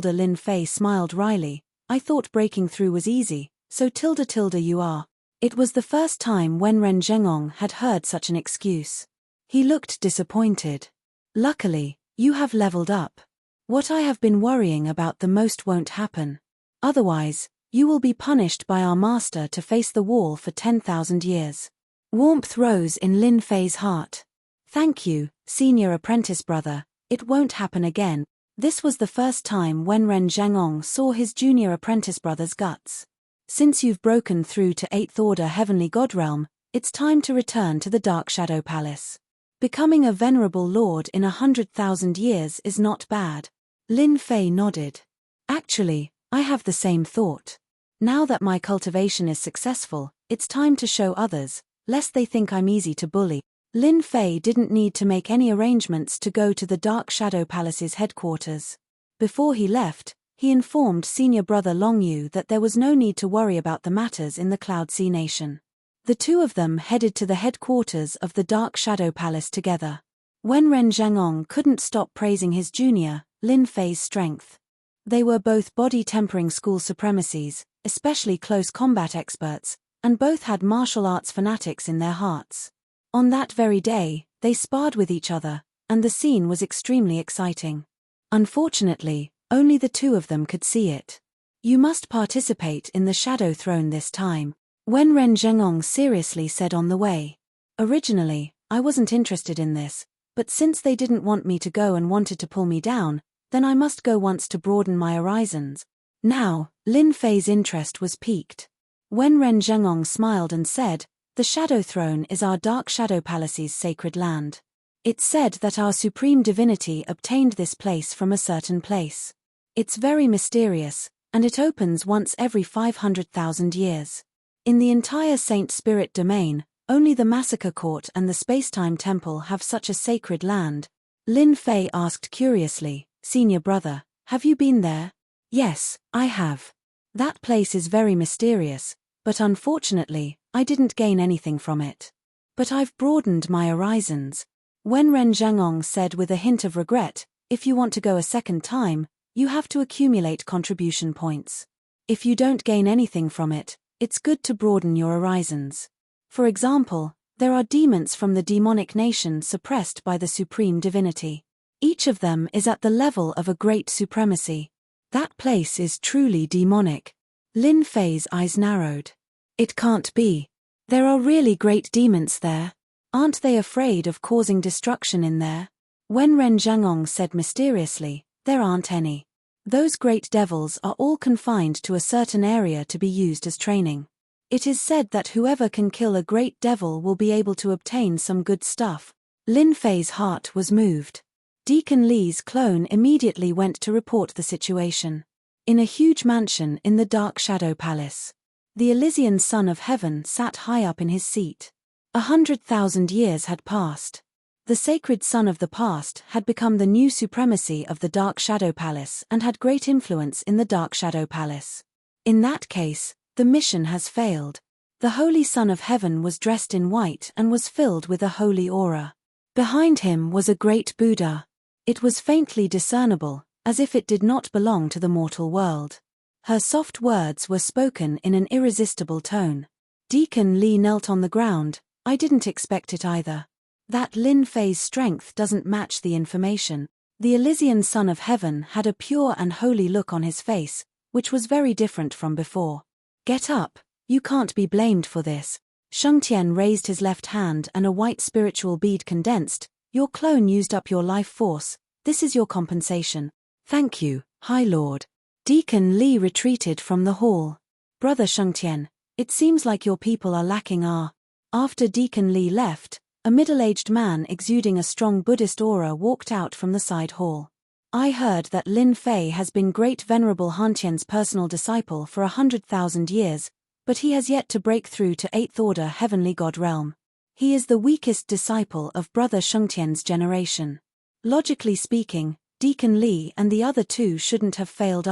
Lin Fei smiled wryly. I thought breaking through was easy, so tilde you are. It was the first time Wenren Zhangong had heard such an excuse. He looked disappointed. Luckily, you have leveled up. What I have been worrying about the most won't happen. Otherwise, you will be punished by our master to face the wall for 10,000 years. Warmth rose in Lin Fei's heart. Thank you, senior apprentice brother, it won't happen again. This was the first time Wenren Zhangong saw his junior apprentice brother's guts. Since you've broken through to 8th Order Heavenly God Realm, it's time to return to the Dark Shadow Palace. Becoming a venerable lord in 100,000 years is not bad. Lin Fei nodded. Actually, I have the same thought. Now that my cultivation is successful, it's time to show others, lest they think I'm easy to bully. Lin Fei didn't need to make any arrangements to go to the Dark Shadow Palace's headquarters. Before he left, he informed senior brother Longyu that there was no need to worry about the matters in the Cloud Sea Nation. The two of them headed to the headquarters of the Dark Shadow Palace together. Wenren Zhangong couldn't stop praising his junior, Lin Fei's strength. They were both body-tempering school supremacies, especially close combat experts, and both had martial arts fanatics in their hearts. On that very day, they sparred with each other, and the scene was extremely exciting. Unfortunately, only the two of them could see it. You must participate in the Shadow Throne this time, Wenren Zhengong seriously said on the way. Originally, I wasn't interested in this, but since they didn't want me to go and wanted to pull me down, then I must go once to broaden my horizons. Now, Lin Fei's interest was piqued. Wenren Zhengong smiled and said, "The Shadow Throne is our Dark Shadow Palace's sacred land. It's said that our supreme divinity obtained this place from a certain place. It's very mysterious, and it opens once every 500,000 years. In the entire Saint Spirit domain, only the Massacre Court and the Spacetime Temple have such a sacred land." Lin Fei asked curiously, "Senior brother, have you been there?" "Yes, I have. That place is very mysterious, but unfortunately, I didn't gain anything from it. But I've broadened my horizons," Wenren Zhangong said with a hint of regret. "If you want to go a second time, you have to accumulate contribution points. If you don't gain anything from it, it's good to broaden your horizons. For example, there are demons from the demonic nation suppressed by the supreme divinity. Each of them is at the level of a great supremacy. That place is truly demonic." Lin Fei's eyes narrowed. "It can't be. There are really great demons there. Aren't they afraid of causing destruction in there?" Wenren Zhangong said mysteriously, "There aren't any. Those great devils are all confined to a certain area to be used as training. It is said that whoever can kill a great devil will be able to obtain some good stuff." Lin Fei's heart was moved. Deacon Li's clone immediately went to report the situation. In a huge mansion in the Dark Shadow Palace, the Elysian Son of Heaven sat high up in his seat. 100,000 years had passed. The sacred son of the past had become the new supremacy of the Dark Shadow Palace and had great influence in the Dark Shadow Palace. In that case, the mission has failed. The Holy Son of Heaven was dressed in white and was filled with a holy aura. Behind him was a great Buddha. It was faintly discernible, as if it did not belong to the mortal world. Her soft words were spoken in an irresistible tone. Deacon Li knelt on the ground. "I didn't expect it either. That Lin Fei's strength doesn't match the information." The Elysian Son of Heaven had a pure and holy look on his face, which was very different from before. "Get up, you can't be blamed for this." Shengtian raised his left hand and a white spiritual bead condensed. "Your clone used up your life force. This is your compensation." "Thank you, High Lord." Deacon Li retreated from the hall. "Brother Shengtian, it seems like your people are lacking our..." After Deacon Li left, a middle-aged man exuding a strong Buddhist aura walked out from the side hall. "I heard that Lin Fei has been great Venerable Hantian's personal disciple for 100,000 years, but he has yet to break through to 8th Order Heavenly God realm. He is the weakest disciple of Brother Shengtian's generation. Logically speaking, Deacon Li and the other two shouldn't have failed."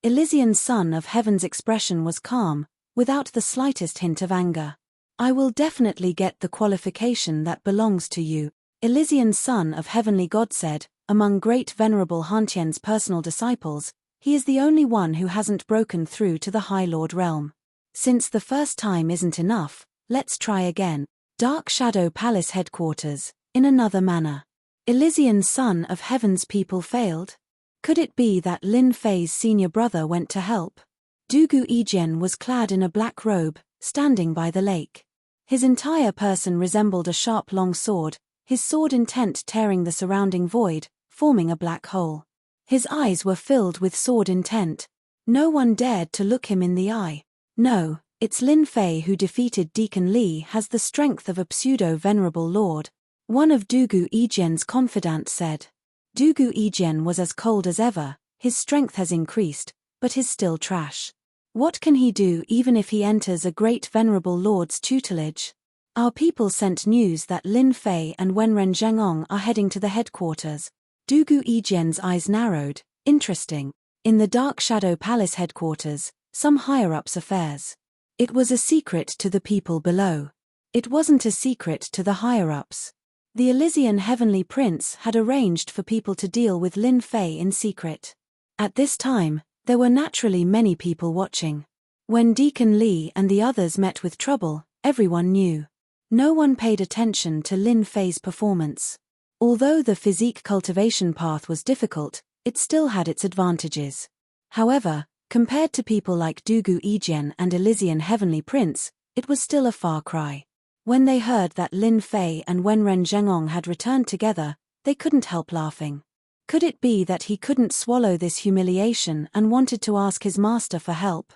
Elysian Son of Heaven's expression was calm, without the slightest hint of anger. "I will definitely get the qualification that belongs to you," Elysian Son of Heavenly God said. "Among great Venerable Hantian's personal disciples, he is the only one who hasn't broken through to the High Lord realm. Since the first time isn't enough, let's try again." Dark Shadow Palace headquarters, in another manner. Elysian Son of Heaven's people failed? Could it be that Lin Fei's senior brother went to help? Dugu Ijian was clad in a black robe, standing by the lake. His entire person resembled a sharp long sword, his sword intent tearing the surrounding void, forming a black hole. His eyes were filled with sword intent. No one dared to look him in the eye. "No, it's Lin Fei who defeated Deacon Li has the strength of a pseudo-venerable lord," one of Dugu Ijian's confidants said. Dugu Ijian was as cold as ever. His strength has increased, but he's still trash. What can he do even if he enters a great venerable lord's tutelage? "Our people sent news that Lin Fei and Wenren Zhengong are heading to the headquarters." Dugu Ijian's eyes narrowed. "Interesting. In the Dark Shadow Palace headquarters, some higher-ups' affairs. It was a secret to the people below. It wasn't a secret to the higher-ups. The Elysian Heavenly Prince had arranged for people to deal with Lin Fei in secret. At this time, there were naturally many people watching. When Deacon Li and the others met with trouble, everyone knew. No one paid attention to Lin Fei's performance. Although the physique cultivation path was difficult, it still had its advantages. However, compared to people like Dugu Yijian and Elysian Heavenly Prince, it was still a far cry. When they heard that Lin Fei and Wenren Zhengong had returned together, they couldn't help laughing. Could it be that he couldn't swallow this humiliation and wanted to ask his master for help?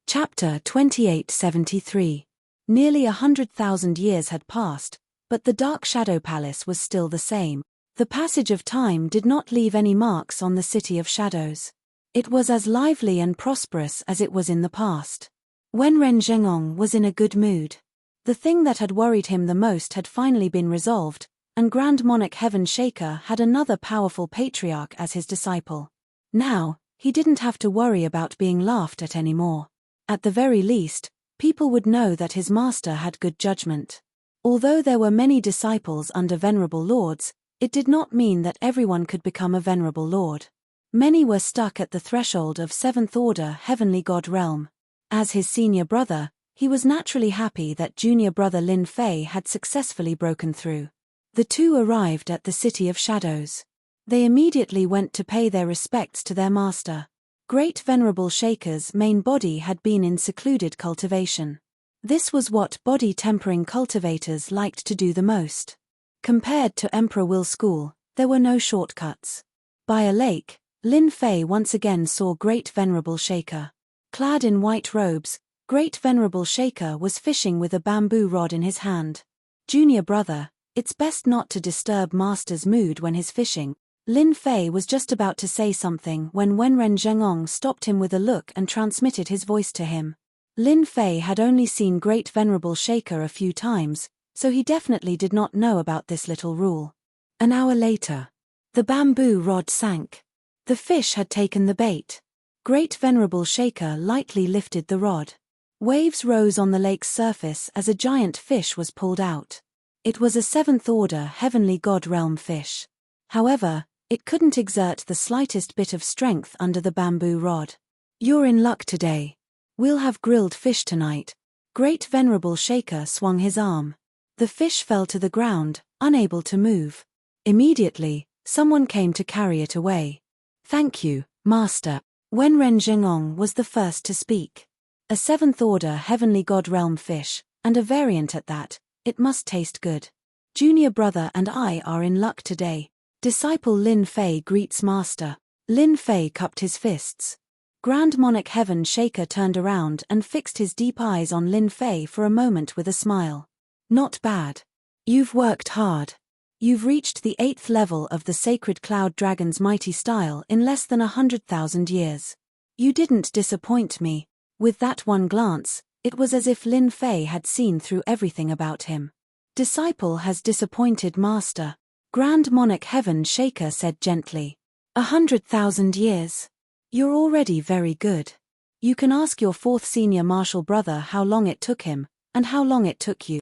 Chapter 2873. Nearly 100,000 years had passed, but the Dark Shadow Palace was still the same. The passage of time did not leave any marks on the City of Shadows. It was as lively and prosperous as it was in the past. Wenren Zhengong was in a good mood. The thing that had worried him the most had finally been resolved, and Grand Monarch Heaven Shaker had another powerful patriarch as his disciple. Now, he didn't have to worry about being laughed at anymore. At the very least, people would know that his master had good judgment. Although there were many disciples under venerable lords, it did not mean that everyone could become a venerable lord. Many were stuck at the threshold of Seventh Order Heavenly God realm. As his senior brother, he was naturally happy that junior brother Lin Fei had successfully broken through. The two arrived at the City of Shadows. They immediately went to pay their respects to their master. Great Venerable Shaker's main body had been in secluded cultivation. This was what body-tempering cultivators liked to do the most. Compared to Emperor Will School, there were no shortcuts. By a lake, Lin Fei once again saw Great Venerable Shaker. Clad in white robes, Great Venerable Shaker was fishing with a bamboo rod in his hand. Junior brother, it's best not to disturb master's mood when he's fishing. Lin Fei was just about to say something when Wenren Zhengong stopped him with a look and transmitted his voice to him. Lin Fei had only seen Great Venerable Shaker a few times, so he definitely did not know about this little rule. An hour later, the bamboo rod sank. The fish had taken the bait. Great Venerable Shaker lightly lifted the rod. Waves rose on the lake's surface as a giant fish was pulled out. It was a Seventh Order Heavenly God realm fish. However, it couldn't exert the slightest bit of strength under the bamboo rod. You're in luck today. We'll have grilled fish tonight. Great Venerable Shaker swung his arm. The fish fell to the ground, unable to move. Immediately, someone came to carry it away. Thank you, Master. Wenren Zhengong was the first to speak. A Seventh Order Heavenly God realm fish, and a variant at that, it must taste good. Junior brother and I are in luck today. Disciple Lin Fei greets master. Lin Fei cupped his fists. Grand Monarch Heaven Shaker turned around and fixed his deep eyes on Lin Fei for a moment with a smile. Not bad. You've worked hard. You've reached the 8th level of the Sacred Cloud Dragon's mighty style in less than 100,000 years. You didn't disappoint me. With that one glance, it was as if Lin Fei had seen through everything about him. Disciple has disappointed master. Grand Monarch Heaven Shaker said gently. 100,000 years. You're already very good. You can ask your 4th senior martial brother how long it took him, and how long it took you.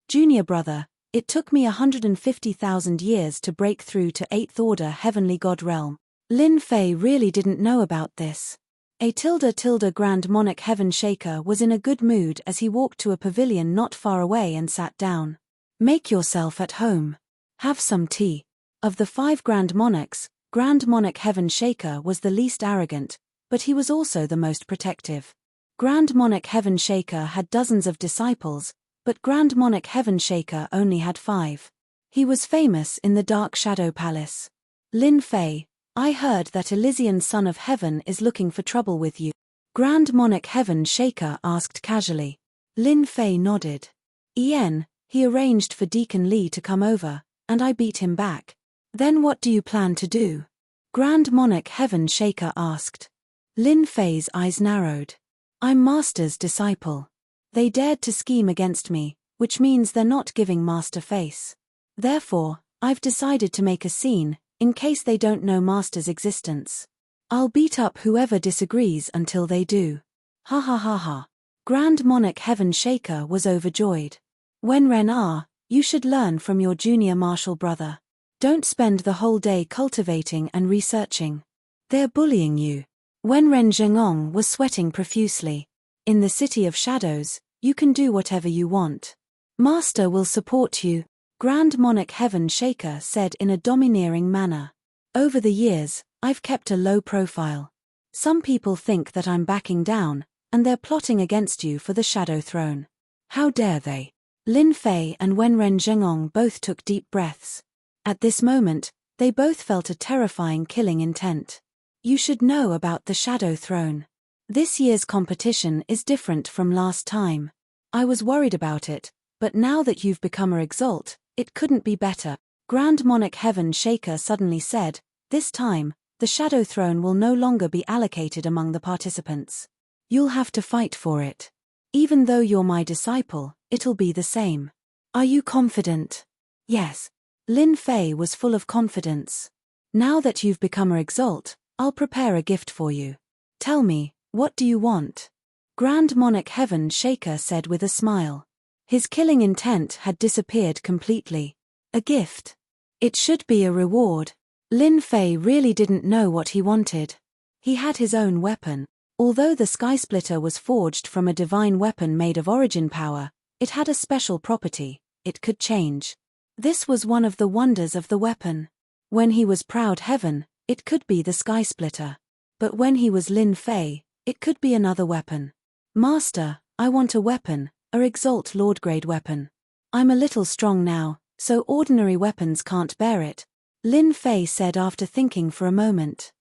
Junior brother, it took me 150,000 years to break through to 8th Order Heavenly God realm. Lin Fei really didn't know about this. Grand Monarch Heaven Shaker was in a good mood as he walked to a pavilion not far away and sat down. Make yourself at home. Have some tea. Of the 5 Grand Monarchs, Grand Monarch Heaven Shaker was the least arrogant, but he was also the most protective. Grand Monarch Heaven Shaker had dozens of disciples, but Grand Monarch Heaven Shaker only had 5. He was famous in the Dark Shadow Palace. Lin Fei, I heard that Elysian Son of Heaven is looking for trouble with you. Grand Monarch Heaven Shaker asked casually. Lin Fei nodded. He arranged for Deacon Li to come over, and I beat him back. Then what do you plan to do? Grand Monarch Heaven Shaker asked. Lin Fei's eyes narrowed. I'm Master's disciple. They dared to scheme against me, which means they're not giving Master face. Therefore, I've decided to make a scene, in case they don't know Master's existence. I'll beat up whoever disagrees until they do. Ha ha ha ha. Grand Monarch Heaven Shaker was overjoyed. Wenren, you should learn from your junior martial brother. Don't spend the whole day cultivating and researching. They're bullying you. Wenren Zhengong was sweating profusely. In the City of Shadows, you can do whatever you want. Master will support you, Grand Monarch Heaven Shaker said in a domineering manner. Over the years, I've kept a low profile. Some people think that I'm backing down, and they're plotting against you for the Shadow Throne. How dare they? Lin Fei and Wenren Zhengong both took deep breaths. At this moment, they both felt a terrifying killing intent. You should know about the Shadow Throne. This year's competition is different from last time. I was worried about it, but now that you've become a Exalt, it couldn't be better. Grand Monarch Heaven Shaker suddenly said, this time, the Shadow Throne will no longer be allocated among the participants. You'll have to fight for it. Even though you're my disciple, it'll be the same. Are you confident? Yes. Lin Fei was full of confidence. Now that you've become a Exalt, I'll prepare a gift for you. Tell me, what do you want? Grand Monarch Heaven Shaker said with a smile. His killing intent had disappeared completely. A gift. It should be a reward. Lin Fei really didn't know what he wanted. He had his own weapon. Although the Sky Splitter was forged from a divine weapon made of origin power, it had a special property: it could change. This was one of the wonders of the weapon. When he was Proud Heaven, it could be the Sky Splitter. But when he was Lin Fei, it could be another weapon. Master, I want a weapon, a Exalt Lord grade weapon. I'm a little strong now, so ordinary weapons can't bear it, Lin Fei said after thinking for a moment.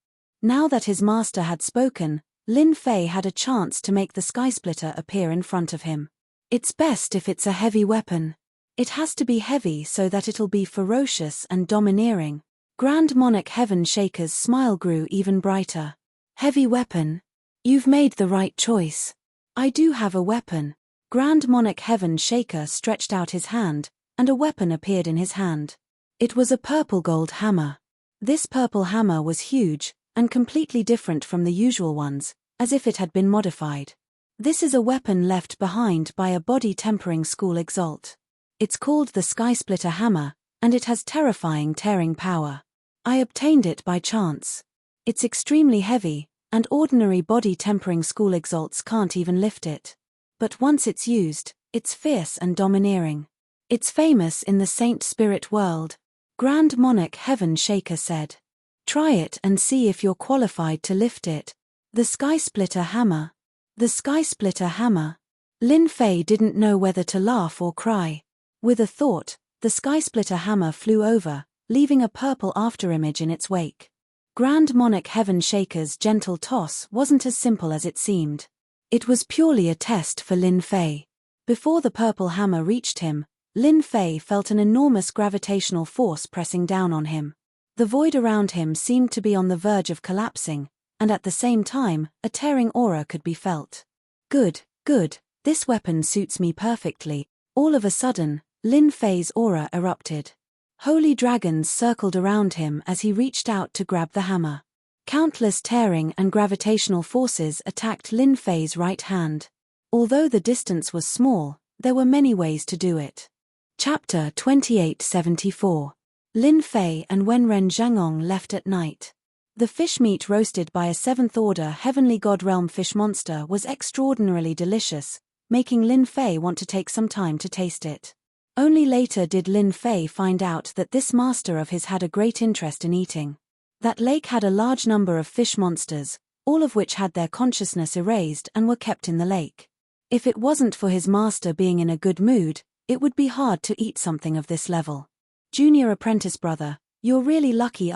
Now that his master had spoken, Lin Fei had a chance to make the Sky Splitter appear in front of him. It's best if it's a heavy weapon. It has to be heavy so that it'll be ferocious and domineering. Grand Monarch Heaven Shaker's smile grew even brighter. Heavy weapon? You've made the right choice. I do have a weapon. Grand Monarch Heaven Shaker stretched out his hand, and a weapon appeared in his hand. It was a purple gold hammer. This purple hammer was huge, and completely different from the usual ones, as if it had been modified. This is a weapon left behind by a body-tempering school Exalt. It's called the Sky Splitter Hammer, and it has terrifying tearing power. I obtained it by chance. It's extremely heavy, and ordinary body-tempering school Exalts can't even lift it. But once it's used, it's fierce and domineering. It's famous in the Saint Spirit world, Grand Monarch Heaven Shaker said. Try it and see if you're qualified to lift it. The Sky Splitter Hammer. The Sky Splitter Hammer. Lin Fei didn't know whether to laugh or cry. With a thought, the Sky Splitter Hammer flew over, leaving a purple afterimage in its wake. Grand Monarch Heaven Shaker's gentle toss wasn't as simple as it seemed. It was purely a test for Lin Fei. Before the purple hammer reached him, Lin Fei felt an enormous gravitational force pressing down on him. The void around him seemed to be on the verge of collapsing, and at the same time, a tearing aura could be felt. Good, good, this weapon suits me perfectly. All of a sudden, Lin Fei's aura erupted. Holy dragons circled around him as he reached out to grab the hammer. Countless tearing and gravitational forces attacked Lin Fei's right hand. Although the distance was small, there were many ways to do it. Chapter 2874. Lin Fei and Wenren Zhengong left at night. The fish meat roasted by a 7th Order Heavenly God Realm fish monster was extraordinarily delicious, making Lin Fei want to take some time to taste it. Only later did Lin Fei find out that this master of his had a great interest in eating. That lake had a large number of fish monsters, all of which had their consciousness erased and were kept in the lake. If it wasn't for his master being in a good mood, it would be hard to eat something of this level. Junior apprentice brother, you're really lucky.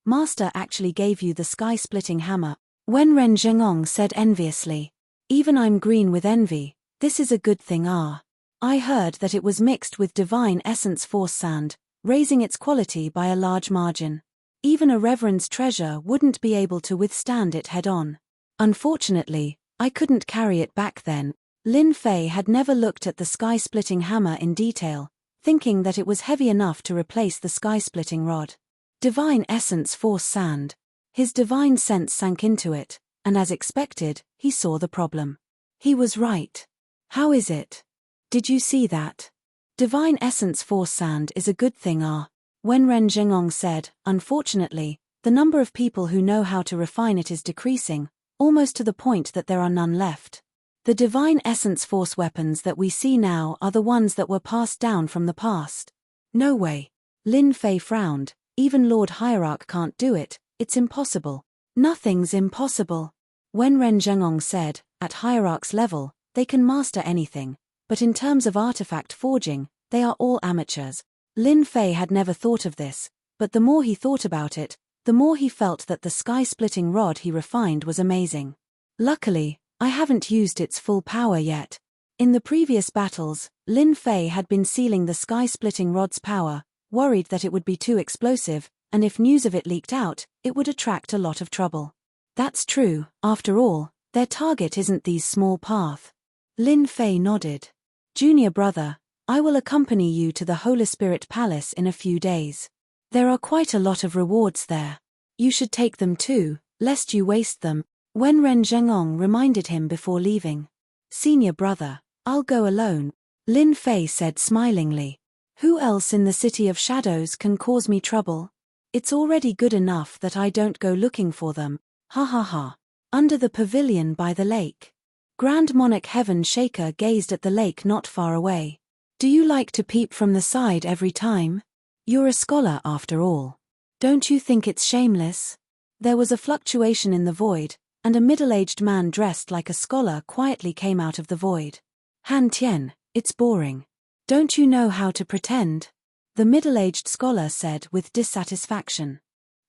Master actually gave you the sky-splitting hammer, Wenren Zhengong said enviously. Even I'm green with envy, this is a good thing. I heard that it was mixed with divine essence force sand, raising its quality by a large margin. Even a reverend's treasure wouldn't be able to withstand it head-on. Unfortunately, I couldn't carry it back then. Lin Fei had never looked at the sky-splitting hammer in detail, thinking that it was heavy enough to replace the sky-splitting rod. Divine essence force sand. His divine sense sank into it, and as expected, he saw the problem. He was right. How is it? Did you see that? Divine essence force sand is a good thing. Wenren Zhengong said, unfortunately, the number of people who know how to refine it is decreasing, almost to the point that there are none left. The divine essence force weapons that we see now are the ones that were passed down from the past. No way. Lin Fei frowned. Even Lord Hierarch can't do it, it's impossible. Nothing's impossible. Wenren Zhengong said, at Hierarch's level, they can master anything, but in terms of artifact forging, they are all amateurs. Lin Fei had never thought of this, but the more he thought about it, the more he felt that the sky-splitting rod he refined was amazing. Luckily, I haven't used its full power yet. In the previous battles, Lin Fei had been sealing the sky-splitting rod's power, worried that it would be too explosive, and if news of it leaked out, it would attract a lot of trouble. That's true, after all, their target isn't these small path. Lin Fei nodded. Junior brother, I will accompany you to the Holy Spirit Palace in a few days. There are quite a lot of rewards there. You should take them too, lest you waste them. Wenren Zhengong reminded him before leaving. Senior brother, I'll go alone, Lin Fei said smilingly. Who else in the City of Shadows can cause me trouble? It's already good enough that I don't go looking for them. Ha ha ha. Under the pavilion by the lake. Grand Monarch Heaven Shaker gazed at the lake not far away. Do you like to peep from the side every time? You're a scholar after all. Don't you think it's shameless? There was a fluctuation in the void, and a middle-aged man dressed like a scholar quietly came out of the void. Han Tian, it's boring. Don't you know how to pretend? The middle-aged scholar said with dissatisfaction.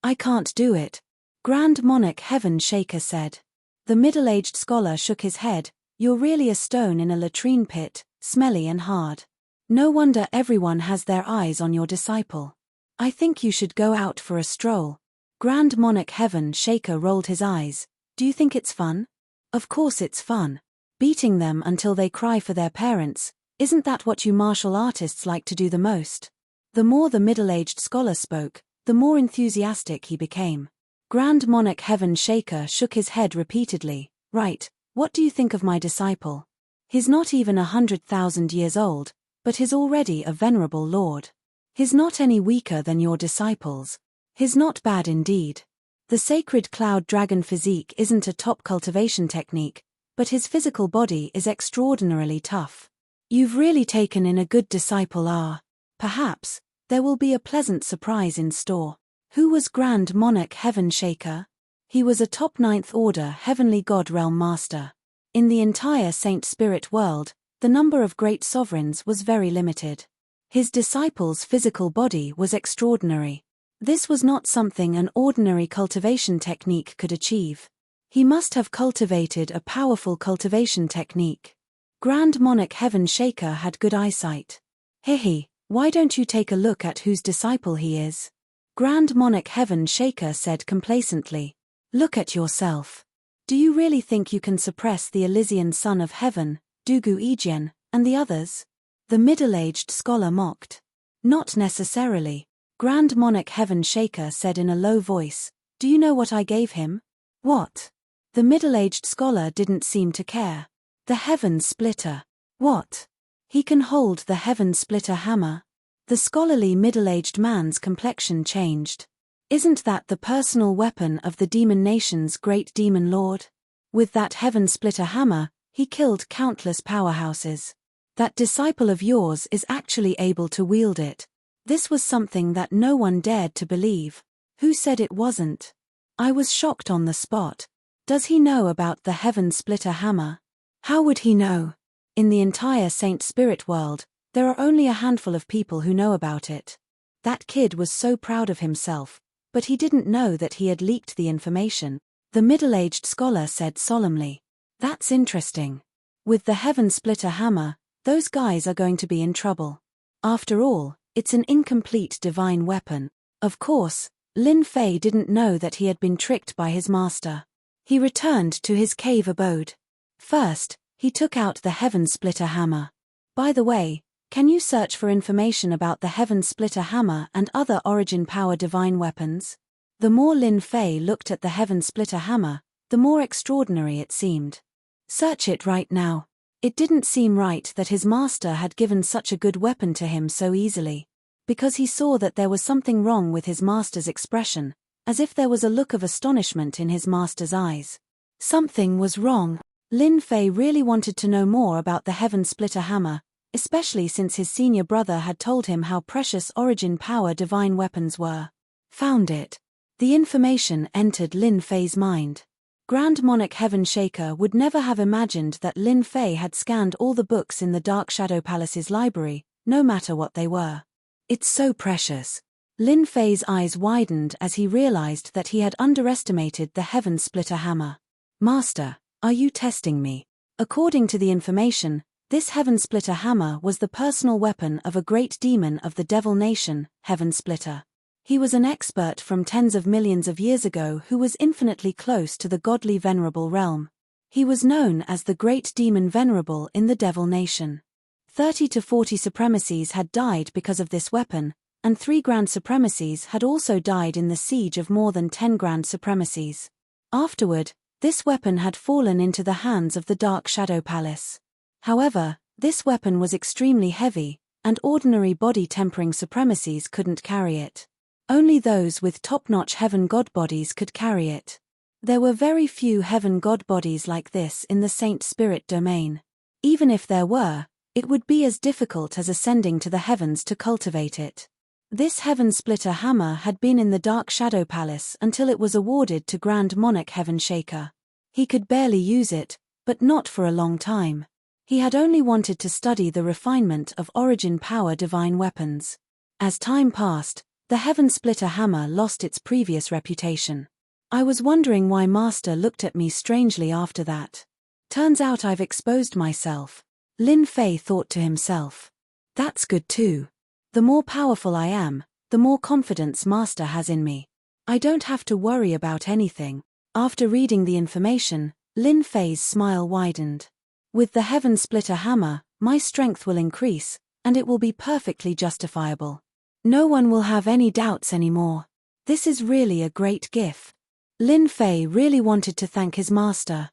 I can't do it. Grand Monarch Heaven Shaker said. The middle-aged scholar shook his head. You're really a stone in a latrine pit, smelly and hard. No wonder everyone has their eyes on your disciple. I think you should go out for a stroll. Grand Monarch Heaven Shaker rolled his eyes. Do you think it's fun? Of course it's fun. Beating them until they cry for their parents, isn't that what you martial artists like to do the most? The more the middle-aged scholar spoke, the more enthusiastic he became. Grand Monarch Heaven Shaker shook his head repeatedly. Right, what do you think of my disciple? He's not even 100,000 years old, but he's already a venerable lord. He's not any weaker than your disciples. He's not bad indeed. The sacred cloud dragon physique isn't a top cultivation technique, but his physical body is extraordinarily tough. You've really taken in a good disciple. Perhaps there will be a pleasant surprise in store. Who was Grand Monarch Heaven Shaker? He was a top 9th Order Heavenly God Realm Master. In the entire Saint Spirit world, the number of great sovereigns was very limited. His disciple's physical body was extraordinary. This was not something an ordinary cultivation technique could achieve. He must have cultivated a powerful cultivation technique. Grand Monarch Heaven Shaker had good eyesight. Hehe, why don't you take a look at whose disciple he is? Grand Monarch Heaven Shaker said complacently. Look at yourself. Do you really think you can suppress the Elysian Son of Heaven, Dugu Ijian, and the others? The middle-aged scholar mocked. Not necessarily. Grand Monarch Heaven Shaker said in a low voice. Do you know what I gave him? What? The middle-aged scholar didn't seem to care. The Heaven Splitter. What? He can hold the Heaven Splitter hammer. The scholarly middle-aged man's complexion changed. Isn't that the personal weapon of the demon nation's great demon lord? With that Heaven Splitter hammer, he killed countless powerhouses. That disciple of yours is actually able to wield it. This was something that no one dared to believe. Who said it wasn't? I was shocked on the spot. Does he know about the Heaven Splitter hammer? How would he know? In the entire Saint Spirit world, there are only a handful of people who know about it. That kid was so proud of himself, but he didn't know that he had leaked the information. The middle-aged scholar said solemnly. That's interesting. With the Heaven Splitter hammer, those guys are going to be in trouble. After all, it's an incomplete divine weapon. Of course, Lin Fei didn't know that he had been tricked by his master. He returned to his cave abode. First, he took out the Heaven Splitter hammer. By the way, can you search for information about the Heaven Splitter hammer and other origin power divine weapons? The more Lin Fei looked at the Heaven Splitter hammer, the more extraordinary it seemed. Search it right now. It didn't seem right that his master had given such a good weapon to him so easily. Because he saw that there was something wrong with his master's expression, as if there was a look of astonishment in his master's eyes. Something was wrong. Lin Fei really wanted to know more about the Heaven Splitter hammer, especially since his senior brother had told him how precious origin power divine weapons were. Found it. The information entered Lin Fei's mind. Grand Monarch Heaven Shaker would never have imagined that Lin Fei had scanned all the books in the Dark Shadow Palace's library, no matter what they were. It's so precious. Lin Fei's eyes widened as he realized that he had underestimated the Heaven Splitter hammer. Master, are you testing me? According to the information, this Heaven Splitter hammer was the personal weapon of a great demon of the Devil Nation, Heaven Splitter. He was an expert from tens of millions of years ago who was infinitely close to the godly Venerable realm. He was known as the Great Demon Venerable in the Devil Nation. 30 to 40 supremacies had died because of this weapon, and 3 grand supremacies had also died in the siege of more than 10 grand supremacies. Afterward, this weapon had fallen into the hands of the Dark Shadow Palace. However, this weapon was extremely heavy, and ordinary body-tempering supremacies couldn't carry it. Only those with top-notch heaven god bodies could carry it. There were very few heaven god bodies like this in the Saint Spirit domain. Even if there were, it would be as difficult as ascending to the heavens to cultivate it. This Heaven Splitter hammer had been in the Dark Shadow Palace until it was awarded to Grand Monarch Heaven Shaker. He could barely use it, but not for a long time. He had only wanted to study the refinement of origin power divine weapons. As time passed, the Heaven Splitter hammer lost its previous reputation. I was wondering why Master looked at me strangely after that. Turns out I've exposed myself. Lin Fei thought to himself. That's good too. The more powerful I am, the more confidence Master has in me. I don't have to worry about anything. After reading the information, Lin Fei's smile widened. With the Heaven Splitter hammer, my strength will increase, and it will be perfectly justifiable. No one will have any doubts anymore. This is really a great gift. Lin Fei really wanted to thank his master.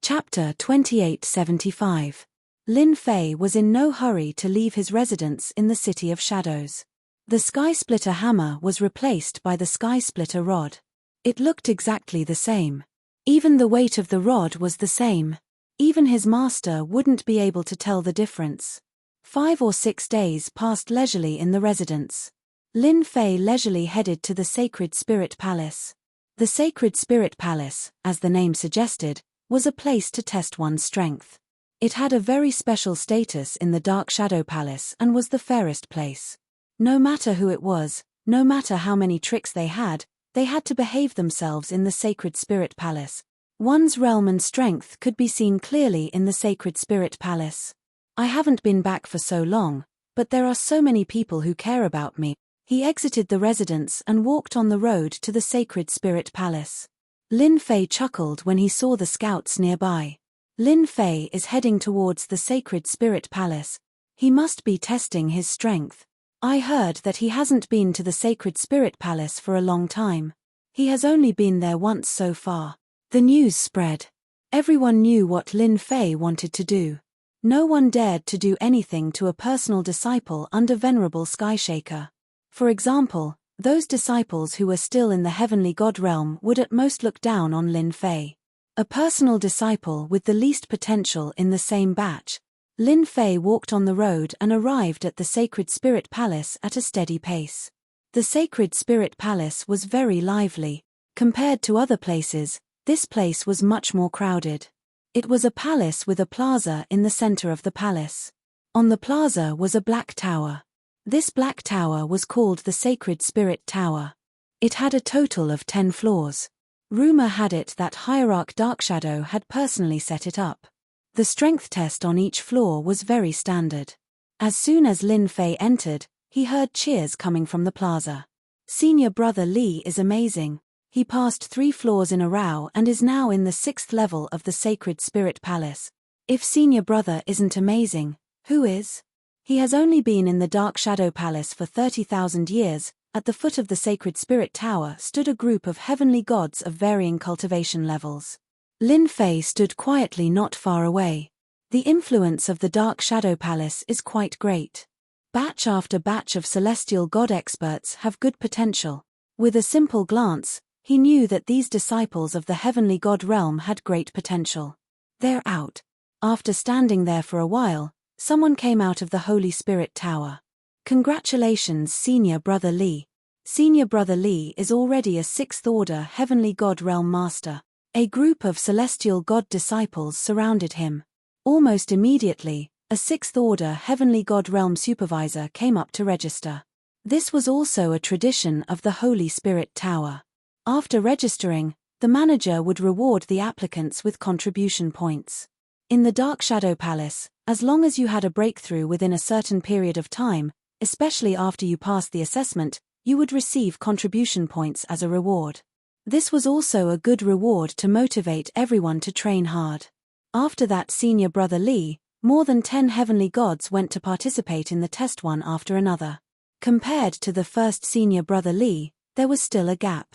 Chapter 2875. Lin Fei was in no hurry to leave his residence in the City of Shadows. The Sky Splitter hammer was replaced by the Sky Splitter rod. It looked exactly the same. Even the weight of the rod was the same. Even his master wouldn't be able to tell the difference. 5 or 6 days passed leisurely in the residence. Lin Fei leisurely headed to the Sacred Spirit Palace. The Sacred Spirit Palace, as the name suggested, was a place to test one's strength. It had a very special status in the Dark Shadow Palace and was the fairest place. No matter who it was, no matter how many tricks they had to behave themselves in the Sacred Spirit Palace. One's realm and strength could be seen clearly in the Sacred Spirit Palace. I haven't been back for so long, but there are so many people who care about me. He exited the residence and walked on the road to the Sacred Spirit Palace. Lin Fei chuckled when he saw the scouts nearby. Lin Fei is heading towards the Sacred Spirit Palace. He must be testing his strength. I heard that he hasn't been to the Sacred Spirit Palace for a long time. He has only been there once so far. The news spread. Everyone knew what Lin Fei wanted to do. No one dared to do anything to a personal disciple under Venerable Skyshaker. For example, those disciples who were still in the heavenly god realm would at most look down on Lin Fei. A personal disciple with the least potential in the same batch. Lin Fei walked on the road and arrived at the Sacred Spirit Palace at a steady pace. The Sacred Spirit Palace was very lively. Compared to other places, this place was much more crowded. It was a palace with a plaza in the center of the palace. On the plaza was a black tower. This black tower was called the Sacred Spirit Tower. It had a total of 10 floors. Rumor had it that Hierarch Darkshadow had personally set it up. The strength test on each floor was very standard. As soon as Lin Fei entered, he heard cheers coming from the plaza. Senior brother Li is amazing. He passed 3 floors in a row and is now in the 6th level of the Sacred Spirit Palace. If senior brother isn't amazing, who is? He has only been in the Dark Shadow Palace for 30,000 years, at the foot of the sacred spirit tower stood a group of heavenly gods of varying cultivation levels. Lin Fei stood quietly not far away. The influence of the Dark Shadow Palace is quite great. Batch after batch of celestial god experts have good potential. With a simple glance, he knew that these disciples of the heavenly god realm had great potential. They're out. After standing there for a while, someone came out of the Holy Spirit Tower. Congratulations, Senior Brother Li. Senior Brother Li is already a 6th Order Heavenly God Realm Master. A group of celestial god disciples surrounded him. Almost immediately, a 6th Order Heavenly God Realm Supervisor came up to register. This was also a tradition of the Holy Spirit Tower. After registering, the manager would reward the applicants with contribution points. In the Dark Shadow Palace, as long as you had a breakthrough within a certain period of time, especially after you passed the assessment, you would receive contribution points as a reward. This was also a good reward to motivate everyone to train hard. After that, Senior Brother Li, more than 10 heavenly gods went to participate in the test one after another. Compared to the first Senior Brother Li, there was still a gap.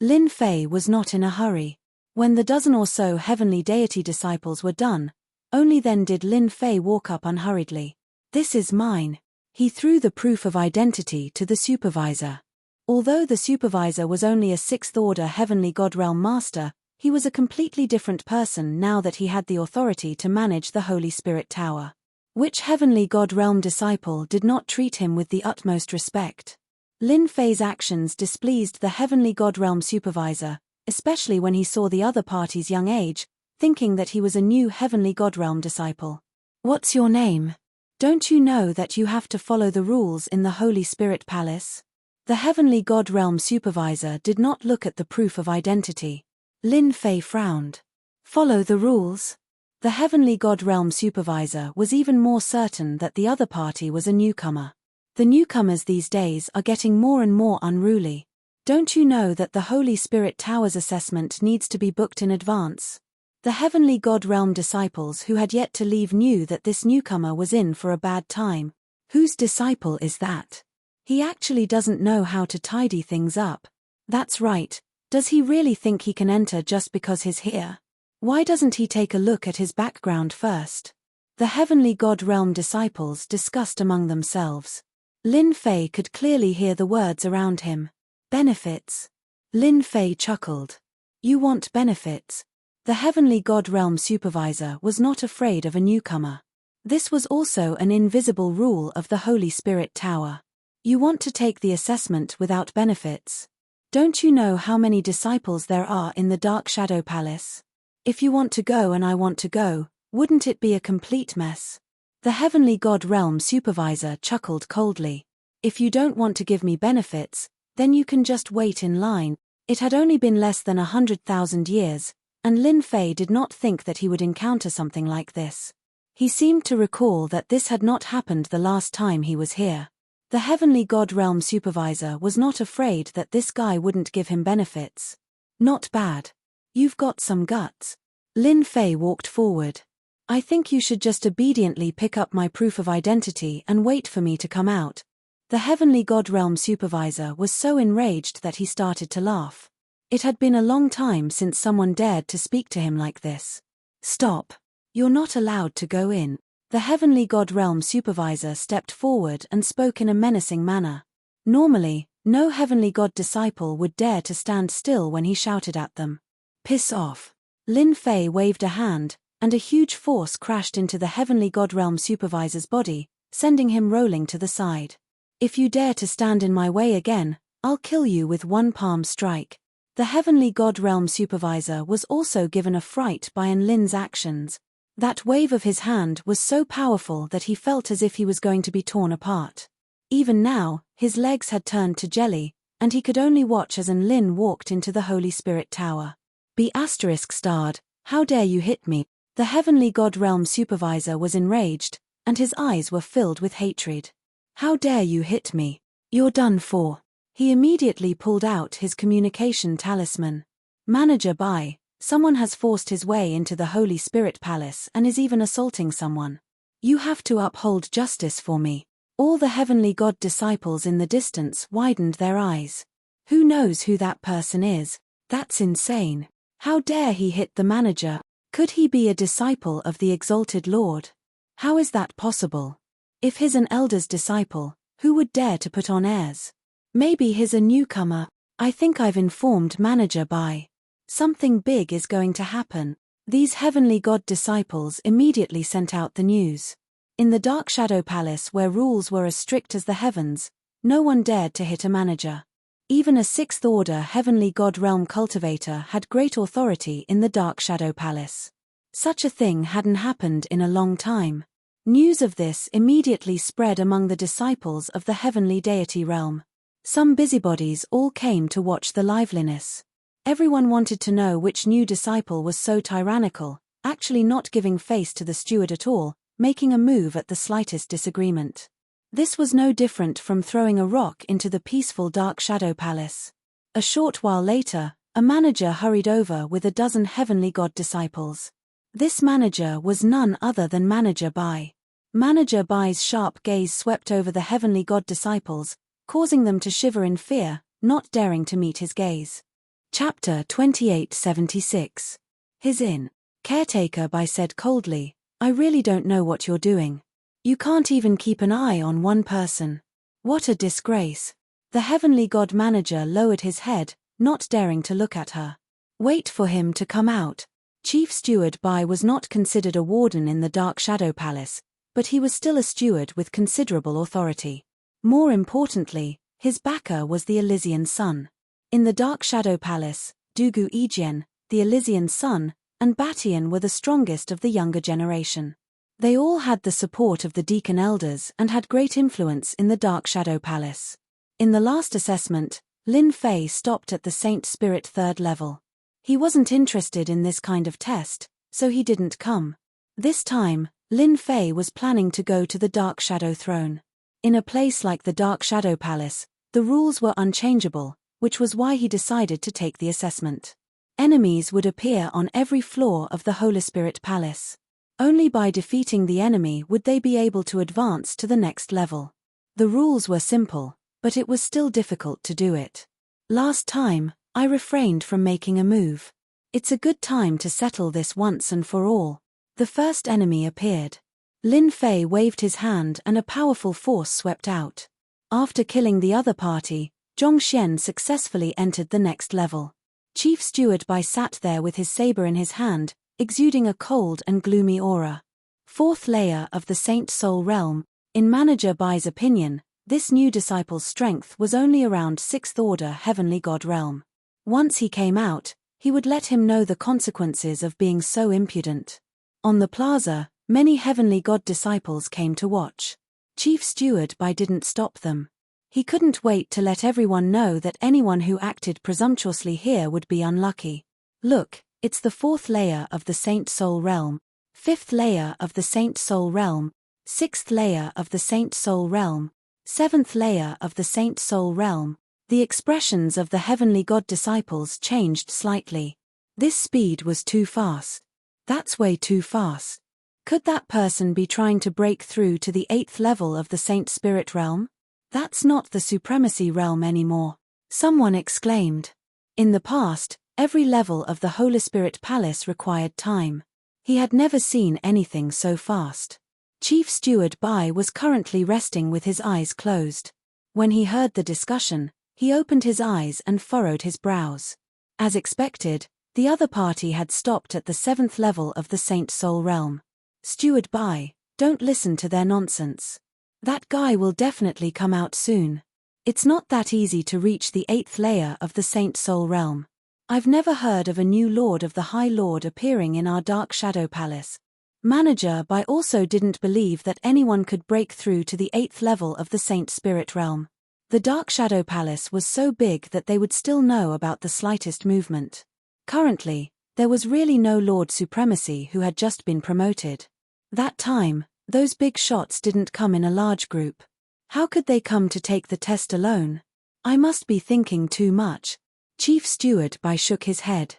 Lin Fei was not in a hurry. When the dozen or so heavenly deity disciples were done, only then did Lin Fei walk up unhurriedly. This is mine. He threw the proof of identity to the supervisor. Although the supervisor was only a 6th Order Heavenly God Realm Master, he was a completely different person now that he had the authority to manage the Holy Spirit Tower. Which Heavenly God Realm disciple did not treat him with the utmost respect? Lin Fei's actions displeased the Heavenly God Realm Supervisor, especially when he saw the other party's young age, thinking that he was a new Heavenly God Realm disciple. What's your name? Don't you know that you have to follow the rules in the Holy Spirit Palace? The Heavenly God Realm Supervisor did not look at the proof of identity. Lin Fei frowned. Follow the rules? The Heavenly God Realm Supervisor was even more certain that the other party was a newcomer. The newcomers these days are getting more and more unruly. Don't you know that the Holy Spirit Tower's assessment needs to be booked in advance? The Heavenly God Realm disciples who had yet to leave knew that this newcomer was in for a bad time. Whose disciple is that? He actually doesn't know how to tidy things up. That's right. Does he really think he can enter just because he's here? Why doesn't he take a look at his background first? The Heavenly God Realm disciples discussed among themselves. Lin Fei could clearly hear the words around him. Benefits. Lin Fei chuckled. You want benefits? The Heavenly God Realm Supervisor was not afraid of a newcomer. This was also an invisible rule of the Holy Spirit Tower. You want to take the assessment without benefits? Don't you know how many disciples there are in the Dark Shadow Palace? If you want to go and I want to go, wouldn't it be a complete mess? The Heavenly God Realm Supervisor chuckled coldly. If you don't want to give me benefits, then you can just wait in line. It had only been less than 100,000 years, and Lin Fei did not think that he would encounter something like this. He seemed to recall that this had not happened the last time he was here. The Heavenly God Realm Supervisor was not afraid that this guy wouldn't give him benefits. Not bad. You've got some guts. Lin Fei walked forward. I think you should just obediently pick up my proof of identity and wait for me to come out. The Heavenly God Realm Supervisor was so enraged that he started to laugh. It had been a long time since someone dared to speak to him like this. Stop. You're not allowed to go in. The Heavenly God Realm Supervisor stepped forward and spoke in a menacing manner. Normally, no Heavenly God disciple would dare to stand still when he shouted at them. Piss off. Lin Fei waved a hand, and a huge force crashed into the Heavenly God Realm Supervisor's body, sending him rolling to the side. If you dare to stand in my way again, I'll kill you with one palm strike. The Heavenly God Realm Supervisor was also given a fright by Lin's actions. That wave of his hand was so powerful that he felt as if he was going to be torn apart. Even now, his legs had turned to jelly, and he could only watch as Lin walked into the Holy Spirit Tower. Be ****, how dare you hit me? The Heavenly God Realm Supervisor was enraged, and his eyes were filled with hatred. How dare you hit me? You're done for. He immediately pulled out his communication talisman. Manager Bai. Someone has forced his way into the Holy Spirit Palace and is even assaulting someone. You have to uphold justice for me. All the heavenly god disciples in the distance widened their eyes. Who knows who that person is? That's insane. How dare he hit the manager? Could he be a disciple of the exalted Lord? How is that possible? If he's an elder's disciple, who would dare to put on airs? Maybe he's a newcomer. I think I've informed Manager Bai. Something big is going to happen. These heavenly god disciples immediately sent out the news. In the Dark Shadow Palace, where rules were as strict as the heavens, no one dared to hit a manager. Even a sixth-order heavenly god realm cultivator had great authority in the Dark Shadow Palace. Such a thing hadn't happened in a long time. News of this immediately spread among the disciples of the heavenly deity realm. Some busybodies all came to watch the liveliness. Everyone wanted to know which new disciple was so tyrannical, actually not giving face to the steward at all, making a move at the slightest disagreement. This was no different from throwing a rock into the peaceful Dark Shadow Palace. A short while later, a manager hurried over with a dozen heavenly god disciples. This manager was none other than Manager Bai. Manager Bai's sharp gaze swept over the heavenly god disciples, causing them to shiver in fear, not daring to meet his gaze. Chapter 2876. His inn. Caretaker Bai said coldly, I really don't know what you're doing. You can't even keep an eye on one person. What a disgrace. The heavenly god manager lowered his head, not daring to look at her. Wait for him to come out. Chief Steward Bai was not considered a warden in the Dark Shadow Palace, but he was still a steward with considerable authority. More importantly, his backer was the Elysian Sun. In the Dark Shadow Palace, Dugu Ejian, the Elysian Sun, and Batian were the strongest of the younger generation. They all had the support of the deacon elders and had great influence in the Dark Shadow Palace. In the last assessment, Lin Fei stopped at the Saint Spirit 3rd level. He wasn't interested in this kind of test, so he didn't come. This time, Lin Fei was planning to go to the Dark Shadow Throne. In a place like the Dark Shadow Palace, the rules were unchangeable, which was why he decided to take the assessment. Enemies would appear on every floor of the Holy Spirit Palace. Only by defeating the enemy would they be able to advance to the next level. The rules were simple, but it was still difficult to do it. Last time, I refrained from making a move. It's a good time to settle this once and for all. The first enemy appeared. Lin Fei waved his hand and a powerful force swept out. After killing the other party, Zhongxian successfully entered the next level. Chief Steward Bai sat there with his saber in his hand, exuding a cold and gloomy aura. 4th layer of the Saint Soul Realm. In Manager Bai's opinion, this new disciple's strength was only around 6th order heavenly god realm. Once he came out, he would let him know the consequences of being so impudent. On the plaza, many heavenly god disciples came to watch. Chief Steward Bai didn't stop them. He couldn't wait to let everyone know that anyone who acted presumptuously here would be unlucky. Look, it's the 4th layer of the Saint Soul Realm, 5th layer of the Saint Soul Realm, 6th layer of the Saint Soul Realm, 7th layer of the Saint Soul Realm. The expressions of the heavenly god disciples changed slightly. This speed was too fast. That's way too fast. Could that person be trying to break through to the 8th level of the Saint Spirit Realm? That's not the Supremacy Realm anymore. Someone exclaimed. In the past, every level of the Holy Spirit Palace required time. He had never seen anything so fast. Chief Steward Bai was currently resting with his eyes closed. When he heard the discussion, he opened his eyes and furrowed his brows. As expected, the other party had stopped at the 7th level of the Saint Soul Realm. Steward Bai, don't listen to their nonsense. That guy will definitely come out soon. It's not that easy to reach the 8th layer of the Saint Soul Realm. I've never heard of a new Lord of the High Lord appearing in our Dark Shadow Palace. Manager Bai also didn't believe that anyone could break through to the 8th level of the Saint Spirit Realm. The Dark Shadow Palace was so big that they would still know about the slightest movement. Currently, there was really no Lord Supremacy who had just been promoted. That time, those big shots didn't come in a large group. How could they come to take the test alone? I must be thinking too much. Chief Steward Bai shook his head.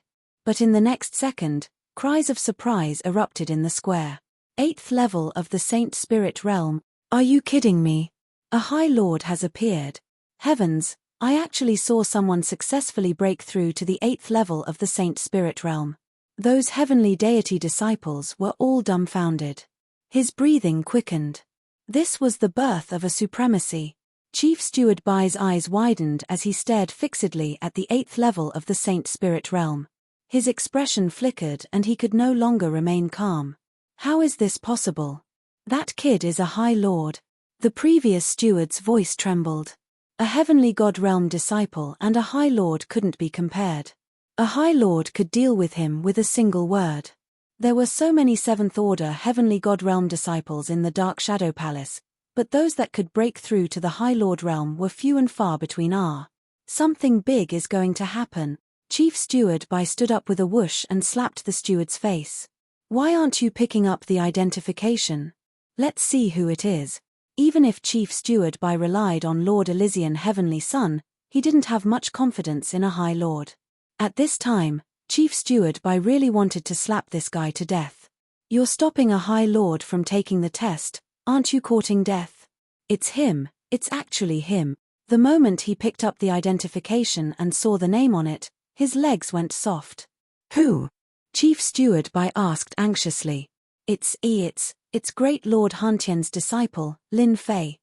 But in the next second, cries of surprise erupted in the square. 8th level of the Saint Spirit Realm. Are you kidding me? A High Lord has appeared. Heavens, I actually saw someone successfully break through to the 8th level of the Saint Spirit realm. Those heavenly deity disciples were all dumbfounded. His breathing quickened. This was the birth of a supremacy. Chief Steward Bai's eyes widened as he stared fixedly at the 8th level of the Saint Spirit realm. His expression flickered and he could no longer remain calm. How is this possible? That kid is a High Lord. The previous steward's voice trembled. A heavenly God realm disciple and a High Lord couldn't be compared. A High Lord could deal with him with a single word. There were so many 7th Order heavenly God realm disciples in the Dark Shadow Palace, but those that could break through to the High Lord realm were few and far between. Something big is going to happen. Chief Steward Bai stood up with a whoosh and slapped the steward's face. Why aren't you picking up the identification? Let's see who it is. Even if Chief Steward Bai relied on Lord Elysian Heavenly Son, he didn't have much confidence in a High Lord. At this time, Chief Steward Bai really wanted to slap this guy to death. You're stopping a High Lord from taking the test, aren't you courting death? It's him, it's actually him. The moment he picked up the identification and saw the name on it, his legs went soft. Who? Chief Steward Bai asked anxiously. It's Great Lord Hantian's disciple, Lin Fei.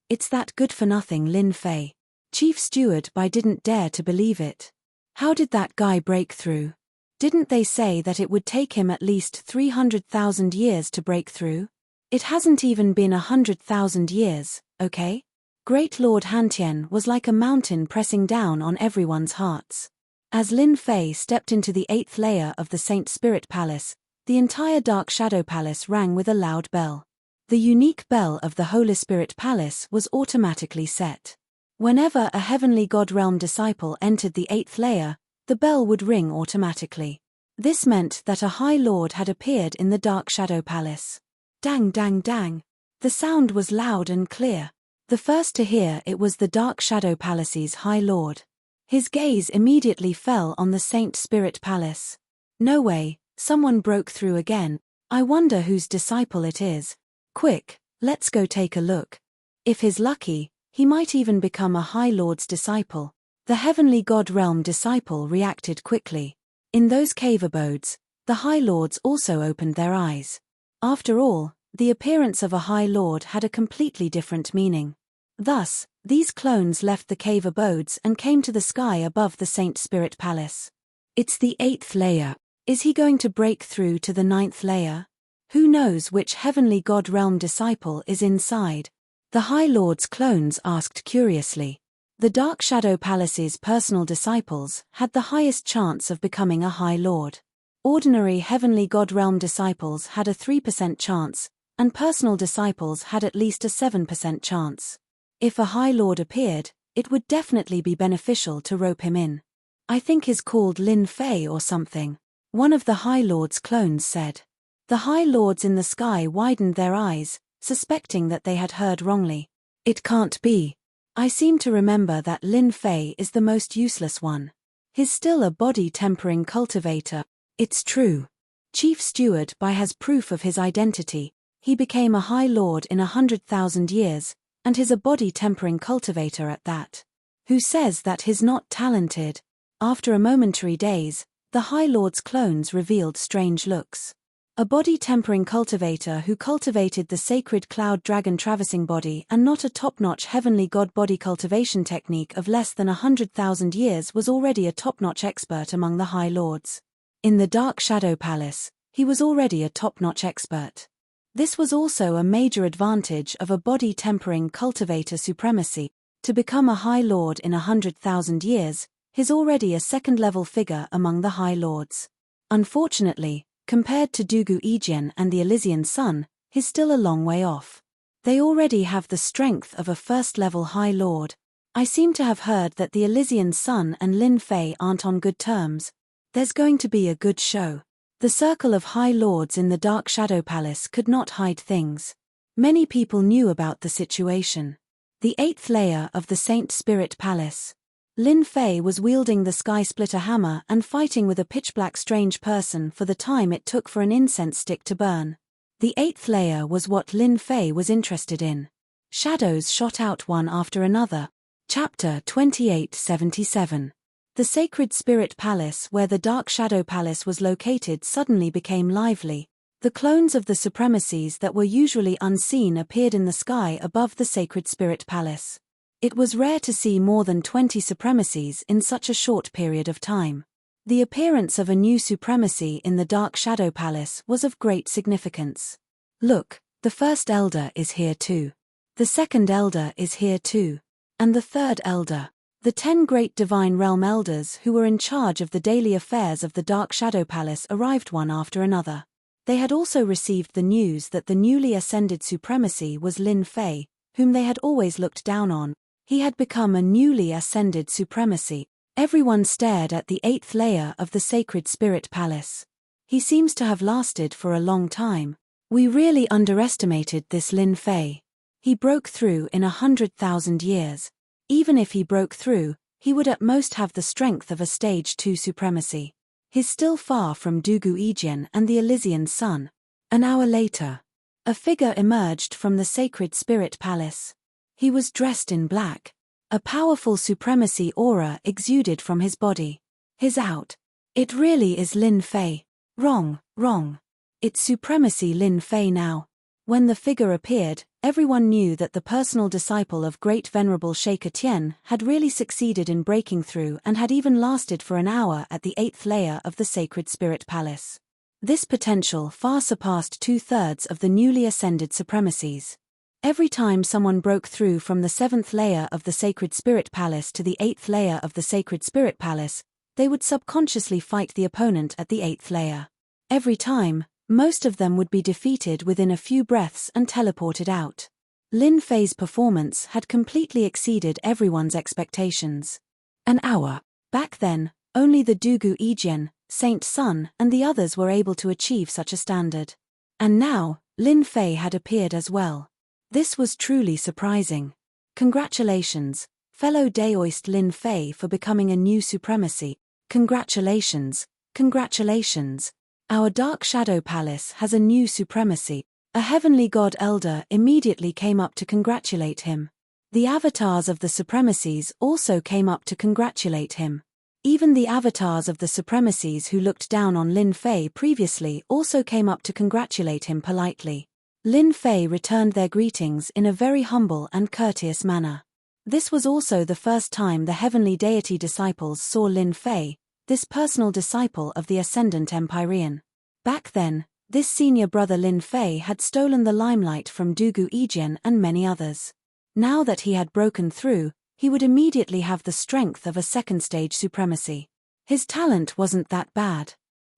It's that good-for-nothing Lin Fei. Chief Steward Bai didn't dare to believe it. How did that guy break through? Didn't they say that it would take him at least 300,000 years to break through? It hasn't even been 100,000 years, okay? Great Lord Hantian was like a mountain pressing down on everyone's hearts. As Lin Fei stepped into the 8th layer of the Saint Spirit Palace, the entire Dark Shadow Palace rang with a loud bell. The unique bell of the Holy Spirit Palace was automatically set. Whenever a heavenly God realm disciple entered the 8th layer, the bell would ring automatically. This meant that a High Lord had appeared in the Dark Shadow Palace. Dang dang dang. The sound was loud and clear. The first to hear it was the Dark Shadow Palace's High Lord. His gaze immediately fell on the Saint Spirit Palace. No way, someone broke through again. I wonder whose disciple it is. Quick, let's go take a look. If he's lucky, he might even become a High Lord's disciple. The heavenly God realm disciple reacted quickly. In those cave abodes, the High Lords also opened their eyes. After all, the appearance of a High Lord had a completely different meaning. Thus, these clones left the cave abodes and came to the sky above the Saint Spirit Palace. It's the 8th layer. Is he going to break through to the 9th layer? Who knows which heavenly God realm disciple is inside? The High Lord's clones asked curiously. The Dark Shadow Palace's personal disciples had the highest chance of becoming a High Lord. Ordinary heavenly God realm disciples had a 3% chance, and personal disciples had at least a 7% chance. If a High Lord appeared, it would definitely be beneficial to rope him in. I think he's called Lin Fei or something, one of the High Lord's clones said. The High Lords in the sky widened their eyes, suspecting that they had heard wrongly. It can't be. I seem to remember that Lin Fei is the most useless one. He's still a body-tempering cultivator. It's true. Chief Steward Bai has proof of his identity. He became a High Lord in 100,000 years, and he's a body-tempering cultivator at that. Who says that he's not talented? After a momentary daze, the High Lord's clones revealed strange looks. A body-tempering cultivator who cultivated the sacred cloud dragon traversing body and not a top-notch heavenly god body cultivation technique of less than 100,000 years was already a top-notch expert among the High Lords. In the Dark Shadow Palace, he was already a top-notch expert. This was also a major advantage of a body-tempering cultivator supremacy. To become a High Lord in 100,000 years, he's already a second-level figure among the High Lords. Unfortunately, compared to Dugu Ejian and the Elysian Sun, he's still a long way off. They already have the strength of a first-level High Lord. I seem to have heard that the Elysian Sun and Lin Fei aren't on good terms. There's going to be a good show. The circle of High Lords in the Dark Shadow Palace could not hide things. Many people knew about the situation. The 8th layer of the Saint Spirit Palace. Lin Fei was wielding the Sky Splitter hammer and fighting with a pitch-black strange person for the time it took for an incense stick to burn. The 8th layer was what Lin Fei was interested in. Shadows shot out one after another. Chapter 2877. The Sacred Spirit Palace, where the Dark Shadow Palace was located, suddenly became lively. The clones of the supremacies that were usually unseen appeared in the sky above the Sacred Spirit Palace. It was rare to see more than 20 supremacies in such a short period of time. The appearance of a new supremacy in the Dark Shadow Palace was of great significance. Look, the first elder is here too. The second elder is here too. And the third elder. The 10 great divine realm elders who were in charge of the daily affairs of the Dark Shadow Palace arrived one after another. They had also received the news that the newly ascended supremacy was Lin Fei, whom they had always looked down on. He had become a newly ascended supremacy. Everyone stared at the 8th layer of the Sacred Spirit Palace. He seems to have lasted for a long time. We really underestimated this Lin Fei. He broke through in 100,000 years. Even if he broke through, he would at most have the strength of a Stage 2 supremacy. He's still far from Dugu Ejian and the Elysian Sun. An hour later, a figure emerged from the Sacred Spirit Palace. He was dressed in black. A powerful supremacy aura exuded from his body. His out. It really is Lin Fei. Wrong. It's supremacy Lin Fei now. When the figure appeared, everyone knew that the personal disciple of Great Venerable Shaker Tian had really succeeded in breaking through and had even lasted for an hour at the 8th layer of the Sacred Spirit Palace. This potential far surpassed 2/3 of the newly ascended supremacies. Every time someone broke through from the 7th layer of the Sacred Spirit Palace to the 8th layer of the Sacred Spirit Palace, they would subconsciously fight the opponent at the 8th layer. Every time, most of them would be defeated within a few breaths and teleported out. Lin Fei's performance had completely exceeded everyone's expectations. An hour. Back then, only the Dugu Ejian, Saint Sun, and the others were able to achieve such a standard. And now, Lin Fei had appeared as well. This was truly surprising. Congratulations, fellow Daoist Lin Fei, for becoming a new supremacy. Congratulations. Our Dark Shadow Palace has a new supremacy. A heavenly god elder immediately came up to congratulate him. The avatars of the supremacies also came up to congratulate him. Even the avatars of the supremacies who looked down on Lin Fei previously also came up to congratulate him politely. Lin Fei returned their greetings in a very humble and courteous manner. This was also the first time the heavenly deity disciples saw Lin Fei, this personal disciple of the Ascendant Empyrean. Back then, this senior brother Lin Fei had stolen the limelight from Dugu Ejian and many others. Now that he had broken through, he would immediately have the strength of a second-stage supremacy. His talent wasn't that bad.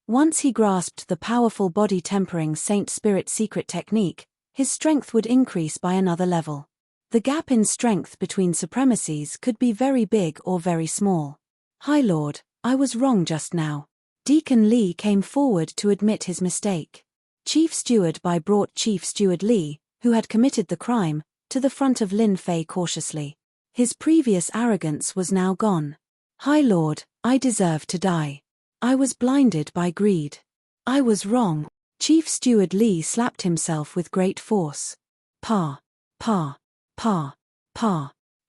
Once he grasped the powerful body-tempering Saint Spirit secret technique, his strength would increase by another level. The gap in strength between supremacies could be very big or very small. High Lord, I was wrong just now. Deacon Li came forward to admit his mistake. Chief Steward Bai brought Chief Steward Li, who had committed the crime, to the front of Lin Fei cautiously. His previous arrogance was now gone. High Lord, I deserve to die. I was blinded by greed. I was wrong. Chief Steward Li slapped himself with great force. Pa.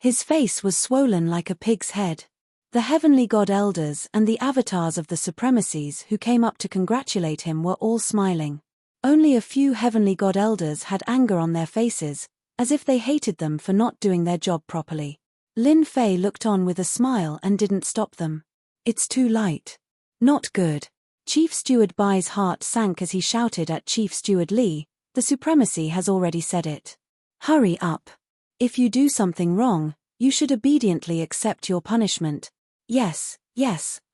His face was swollen like a pig's head. The heavenly god elders and the avatars of the supremacies who came up to congratulate him were all smiling. Only a few heavenly god elders had anger on their faces, as if they hated them for not doing their job properly. Lin Fei looked on with a smile and didn't stop them. It's too light. Not good. Chief Steward Bai's heart sank as he shouted at Chief Steward Li, the supremacy has already said it. Hurry up. If you do something wrong, you should obediently accept your punishment. Yes,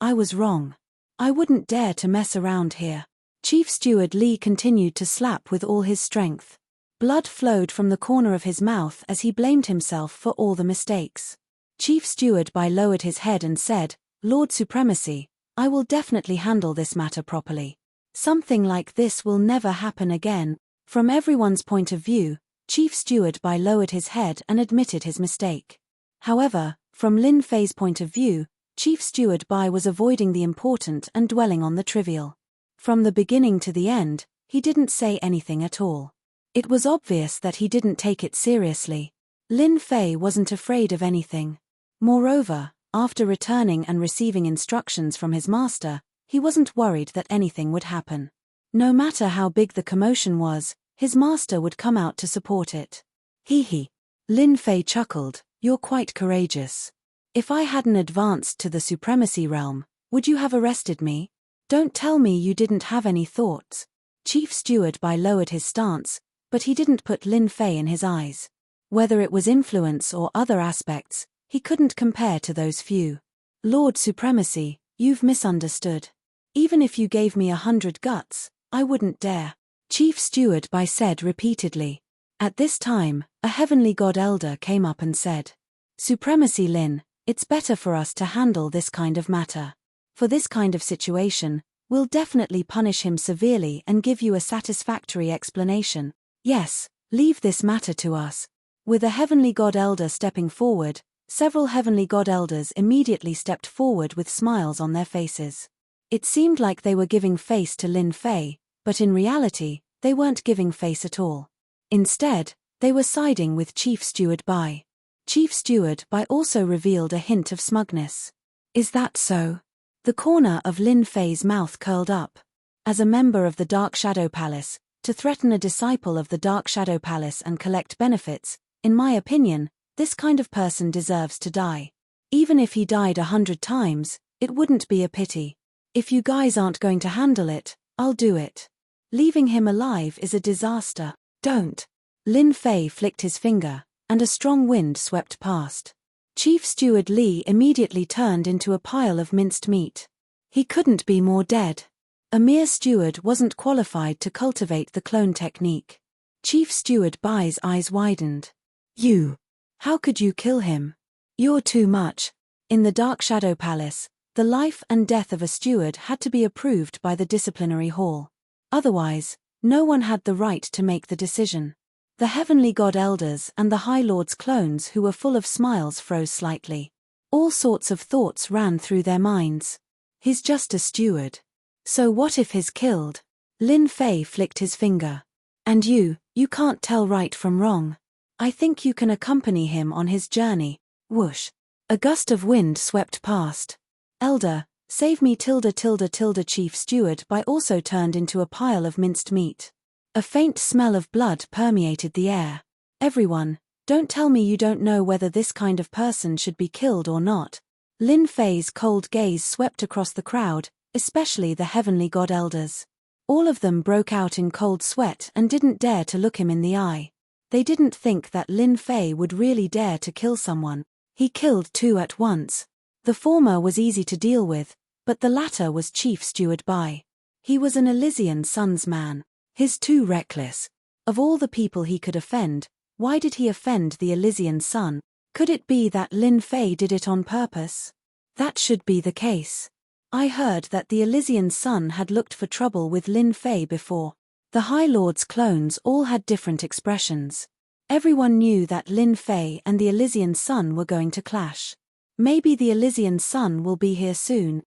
I was wrong. I wouldn't dare to mess around here. Chief Steward Li continued to slap with all his strength. Blood flowed from the corner of his mouth as he blamed himself for all the mistakes. Chief Steward Bai lowered his head and said, Lord Supremacy, I will definitely handle this matter properly. Something like this will never happen again. From everyone's point of view, Chief Steward Bai lowered his head and admitted his mistake. However, from Lin Fei's point of view, Chief Steward Bai was avoiding the important and dwelling on the trivial. From the beginning to the end, he didn't say anything at all. It was obvious that he didn't take it seriously. Lin Fei wasn't afraid of anything. Moreover, after returning and receiving instructions from his master, he wasn't worried that anything would happen. No matter how big the commotion was, his master would come out to support it. Hee. Lin Fei chuckled, "You're quite courageous. If I hadn't advanced to the supremacy realm, would you have arrested me? Don't tell me you didn't have any thoughts." Chief Steward Bai lowered his stance, but he didn't put Lin Fei in his eyes. Whether it was influence or other aspects, he couldn't compare to those few. "Lord Supremacy, you've misunderstood. Even if you gave me 100 guts, I wouldn't dare," Chief Steward Bai said repeatedly. At this time, a heavenly god elder came up and said, "Supremacy Lin, it's better for us to handle this kind of matter. For this kind of situation, we'll definitely punish him severely and give you a satisfactory explanation. Yes, leave this matter to us." With a heavenly god elder stepping forward, several heavenly god elders immediately stepped forward with smiles on their faces. It seemed like they were giving face to Lin Fei, but in reality, they weren't giving face at all. Instead, they were siding with Chief Steward Bai. Chief Steward Bai also revealed a hint of smugness. "Is that so?" The corner of Lin Fei's mouth curled up. As a member of the Dark Shadow Palace, to threaten a disciple of the Dark Shadow Palace and collect benefits, in my opinion, this kind of person deserves to die. Even if he died 100 times, it wouldn't be a pity. If you guys aren't going to handle it, I'll do it. Leaving him alive is a disaster. Don't. Lin Fei flicked his finger, and a strong wind swept past. Chief Steward Li immediately turned into a pile of minced meat. He couldn't be more dead. A mere steward wasn't qualified to cultivate the clone technique. Chief Steward Bai's eyes widened. "You. How could you kill him? You're too much." In the Dark Shadow Palace, the life and death of a steward had to be approved by the disciplinary hall. Otherwise, no one had the right to make the decision. The heavenly god elders and the High Lord's clones who were full of smiles froze slightly. All sorts of thoughts ran through their minds. He's just a steward. So what if he's killed? Lin Fei flicked his finger. "And you can't tell right from wrong. I think you can accompany him on his journey." Whoosh. A gust of wind swept past. "Elder, save me .. Chief Steward Bai also turned into a pile of minced meat. A faint smell of blood permeated the air. "Everyone, don't tell me you don't know whether this kind of person should be killed or not." Lin Fei's cold gaze swept across the crowd, especially the heavenly god elders. All of them broke out in cold sweat and didn't dare to look him in the eye. They didn't think that Lin Fei would really dare to kill someone. He killed two at once. The former was easy to deal with, but the latter was Chief Steward Bai. He was an Elysian Sun's man. He's too reckless. Of all the people he could offend, why did he offend the Elysian Sun? Could it be that Lin Fei did it on purpose? That should be the case. I heard that the Elysian Sun had looked for trouble with Lin Fei before. The High Lord's clones all had different expressions. Everyone knew that Lin Fei and the Elysian Sun were going to clash. Maybe the Elysian Sun will be here soon.